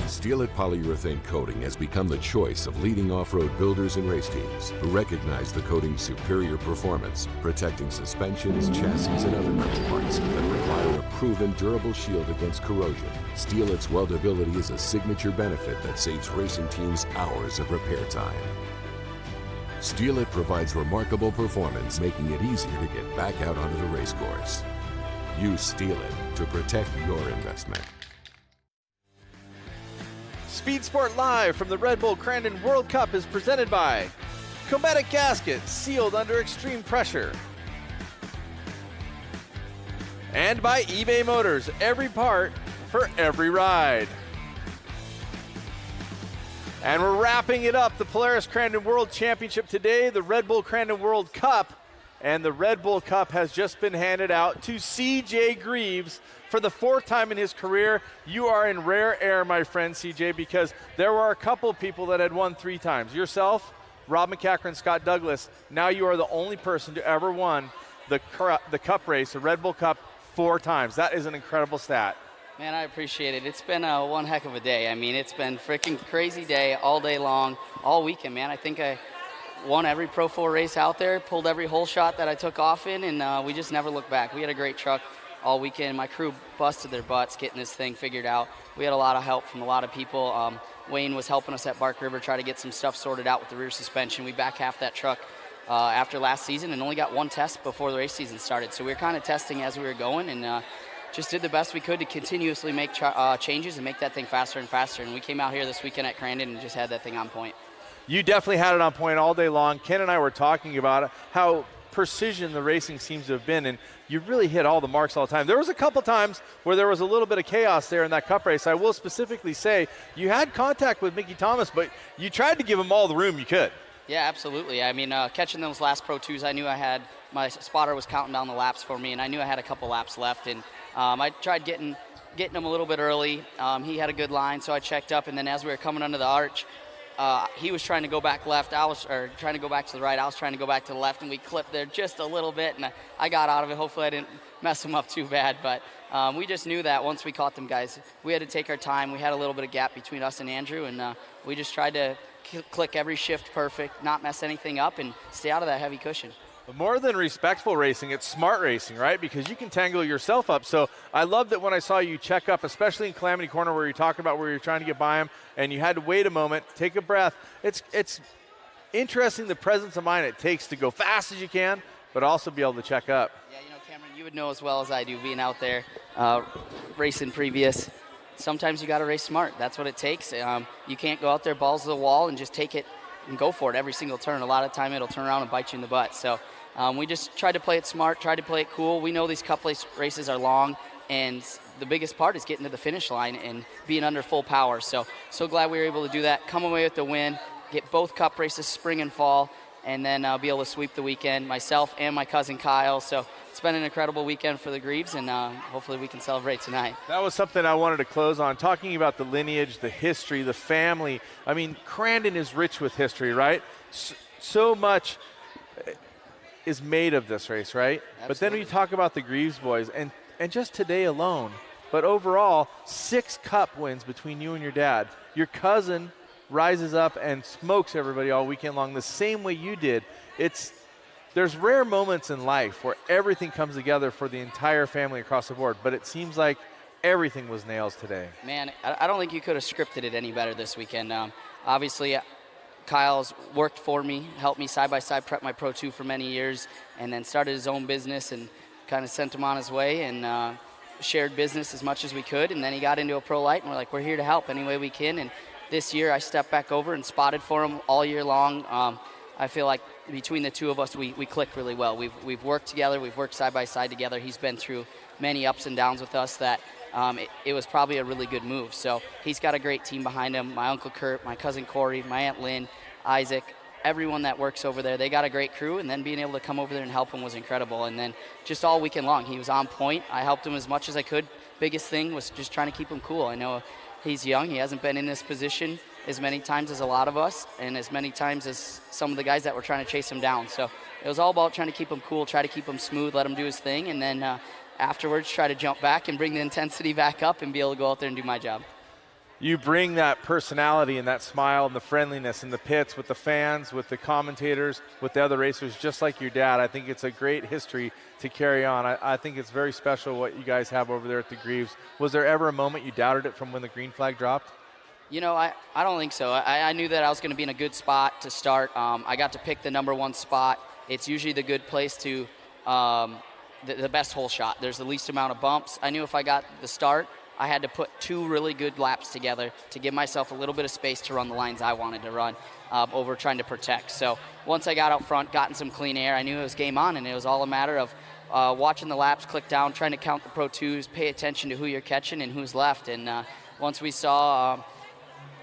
C: Steel-It polyurethane coating has become the choice of leading off-road builders and race teams who recognize the coating's superior performance, protecting suspensions, chassis, and other metal parts that require a proven durable shield against corrosion. Steel-It's weldability is a signature benefit that saves racing teams hours of repair time. Steel-It provides remarkable performance, making it easier to get back out onto the race course. Use Steel-It to protect your investment.
Q: Speed Sport Live from the Red Bull Crandon World Cup is presented by Cometic Gasket, sealed under extreme pressure. And by eBay Motors, every part for every ride. And we're wrapping it up, the Polaris Crandon World Championship today, the Red Bull Crandon World Cup. And the Red Bull Cup has just been handed out to CJ Greaves for the 4th time in his career. You are in rare air, my friend, CJ, because there were a couple people that had won 3 times. Yourself, Rob McCacker, Scott Douglas. Now you are the only person to ever won the Cup race, the Red Bull Cup, 4 times. That is an incredible stat.
L: Man, I appreciate it. It's been one heck of a day. I mean, it's been freaking crazy day all day long, all weekend, man. I think I won every Pro 4 race out there, pulled every hole shot that I took off in, and we just never looked back. We had a great truck all weekend. My crew busted their butts getting this thing figured out. We had a lot of help from a lot of people. Wayne was helping us at Bark River try to get some stuff sorted out with the rear suspension. We back half that truck after last season and only got 1 test before the race season started. So we were kind of testing as we were going, and just did the best we could to continuously make changes and make that thing faster and faster. And we came out here this weekend at Crandon and just had that thing on point.
Q: You definitely had it on point all day long. Ken and I were talking about how precision the racing seems to have been, and you really hit all the marks all the time. There was a couple times where there was a little bit of chaos there in that Cup race. I will specifically say you had contact with Mickey Thomas, but you tried to give him all the room you could.
L: Yeah, absolutely. I mean, catching those last Pro 2s, I knew I had, my spotter was counting down the laps for me, and I knew I had a couple laps left, and I tried getting him a little bit early. He had a good line, so I checked up, and then as we were coming under the arch, he was trying to go back left. Trying to go back to the right. I was trying to go back to the left, and we clipped there just a little bit, and I got out of it. Hopefully I didn't mess him up too bad, but we just knew that once we caught them guys, we had to take our time. We had a little bit of gap between us and Andrew, and we just tried to click every shift perfect, not mess anything up, and stay out of that heavy cushion.
B: But more than respectful racing, it's smart racing, right? Because you can tangle yourself up. So I love that when I saw you check up, especially in Calamity Corner where you're talking about where you're trying to get by him and you had to wait a moment, take a breath. It's interesting the presence of mind it takes to go fast as you can, but also be able to check up.
L: Yeah, Cameron, you would know as well as I do, being out there racing previous. Sometimes you got to race smart. That's what it takes. You can't go out there balls to the wall and just take it and go for it every single turn. A lot of time it'll turn around and bite you in the butt. So we just tried to play it smart, tried to play it cool. We know these cup races are long, and the biggest part is getting to the finish line and being under full power. So glad we were able to do that, come away with the win, get both cup races spring and fall, and then be able to sweep the weekend, myself and my cousin Kyle. So it's been an incredible weekend for the Greaves, and hopefully we can celebrate tonight.
B: That was something I wanted to close on, talking about the lineage, the history, the family. I mean, Crandon is rich with history, right? So much is made of this race, right? Absolutely. But then when you talk about the Greaves boys, and just today alone, but overall, 6 cup wins between you and your dad. Your cousin rises up and smokes everybody all weekend long the same way you did. There's rare moments in life where everything comes together for the entire family across the board, but it seems like everything was nails today.
L: Man, I don't think you could have scripted it any better this weekend. Obviously, Kyle's worked for me, helped me side-by-side prep my Pro 2 for many years, and then started his own business and kind of sent him on his way and shared business as much as we could. And then he got into a Pro Light, and we're like, we're here to help any way we can. And this year I stepped back over and spotted for him all year long. I feel like between the two of us, we click really well. We've worked together. We've worked side-by-side together. He's been through many ups and downs with us that it was probably a really good move. So he's got a great team behind him. My Uncle Kurt, my cousin Corey, my Aunt Lynn, Isaac, everyone that works over there. They got a great crew, and then being able to come over there and help him was incredible. And then just all weekend long, he was on point. I helped him as much as I could. Biggest thing was just trying to keep him cool. I know he's young. He hasn't been in this position as many times as a lot of us and as many times as some of the guys that were trying to chase him down. So it was all about trying to keep him cool, try to keep him smooth, let him do his thing, and then afterwards try to jump back and bring the intensity back up and be able to go out there and do my job.
B: You bring that personality and that smile and the friendliness in the pits with the fans, with the commentators, with the other racers, just like your dad. I think it's a great history to carry on. I think it's very special what you guys have over there at the Greaves. Was there ever a moment you doubted it from when the green flag dropped?
L: I don't think so. I knew that I was going to be in a good spot to start. I got to pick the number 1 spot. It's usually the good place to the best hole shot. There's the least amount of bumps. I knew if I got the start, I had to put 2 really good laps together to give myself a little bit of space to run the lines I wanted to run over trying to protect. So once I got out front, gotten some clean air, I knew it was game on, and it was all a matter of watching the laps, click down, trying to count the Pro 2s, pay attention to who you're catching and who's left. And once we saw,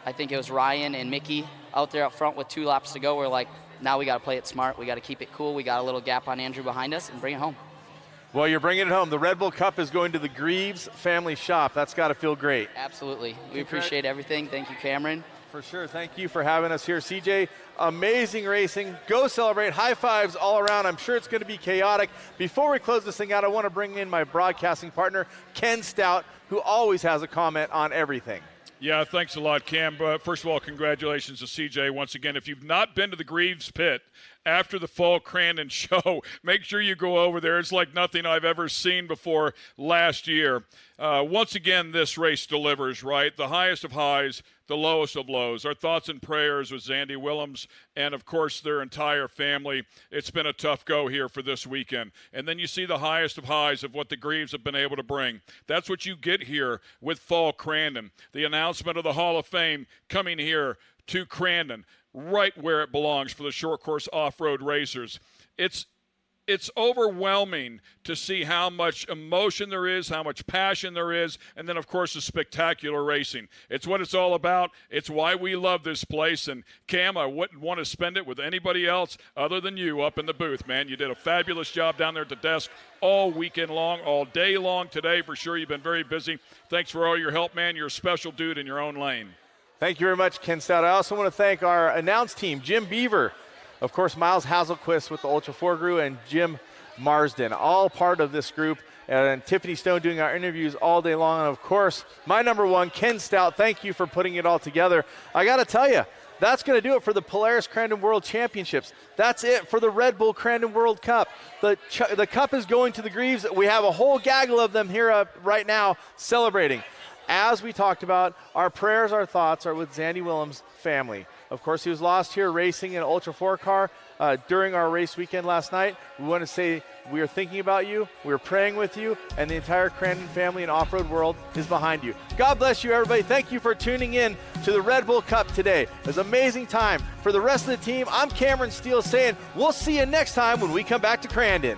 L: I think it was Ryan and Mickey out there up front with 2 laps to go, we're like, now we got to play it smart. We got to keep it cool. We got a little gap on Andrew behind us and bring it home.
B: Well, you're bringing it home. The Red Bull Cup is going to the Greaves family shop. That's got to feel great.
L: Absolutely. We appreciate everything. Thank you, Cameron.
B: For sure. Thank you for having us here. CJ, amazing racing. Go celebrate. High fives all around. I'm sure it's going to be chaotic. Before we close this thing out, I want to bring in my broadcasting partner, Ken Stout, who always has a comment on everything.
I: Yeah, thanks a lot, Cam. First of all, congratulations to CJ once again. If you've not been to the Greaves pit after the fall Crandon show, make sure you go over there. It's like nothing I've ever seen before last year. Once again, this race delivers, right? The highest of highs, the lowest of lows. Our thoughts and prayers with Zandy Willems and, of course, their entire family. It's been a tough go here for this weekend. And then you see the highest of highs of what the Greaves have been able to bring. That's what you get here with fall Crandon. The announcement of the Hall of Fame coming here to Crandon, right where it belongs for the short course off-road racers. It's it's overwhelming to see how much emotion there is, how much passion there is, and then, of course, the spectacular racing. It's what it's all about. It's why we love this place. And, Cam, I wouldn't want to spend it with anybody else other than you up in the booth, man. You did a fabulous job down there at the desk all weekend long, all day long today. For sure, you've been very busy. Thanks for all your help, man. You're a special dude in your own lane.
B: Thank you very much, Ken Stout. I also want to thank our announce team, Jim Beaver, of course, Miles Hazelquist with the Ultra 4 crew, and Jim Marsden, all part of this group, and Tiffany Stone doing our interviews all day long. And, of course, my number one, Ken Stout, thank you for putting it all together. I got to tell you, that's going to do it for the Polaris Crandon World Championships. That's it for the Red Bull Crandon World Cup. The cup is going to the Greaves. We have a whole gaggle of them here right now celebrating. As we talked about, our prayers, our thoughts are with Zandy Willems' family. Of course, he was lost here racing in an Ultra 4 car during our race weekend last night. We want to say we are thinking about you, we are praying with you, and the entire Crandon family and off-road world is behind you. God bless you, everybody. Thank you for tuning in to the Red Bull Cup today. It was an amazing time. For the rest of the team, I'm Cameron Steele saying we'll see you next time when we come back to Crandon.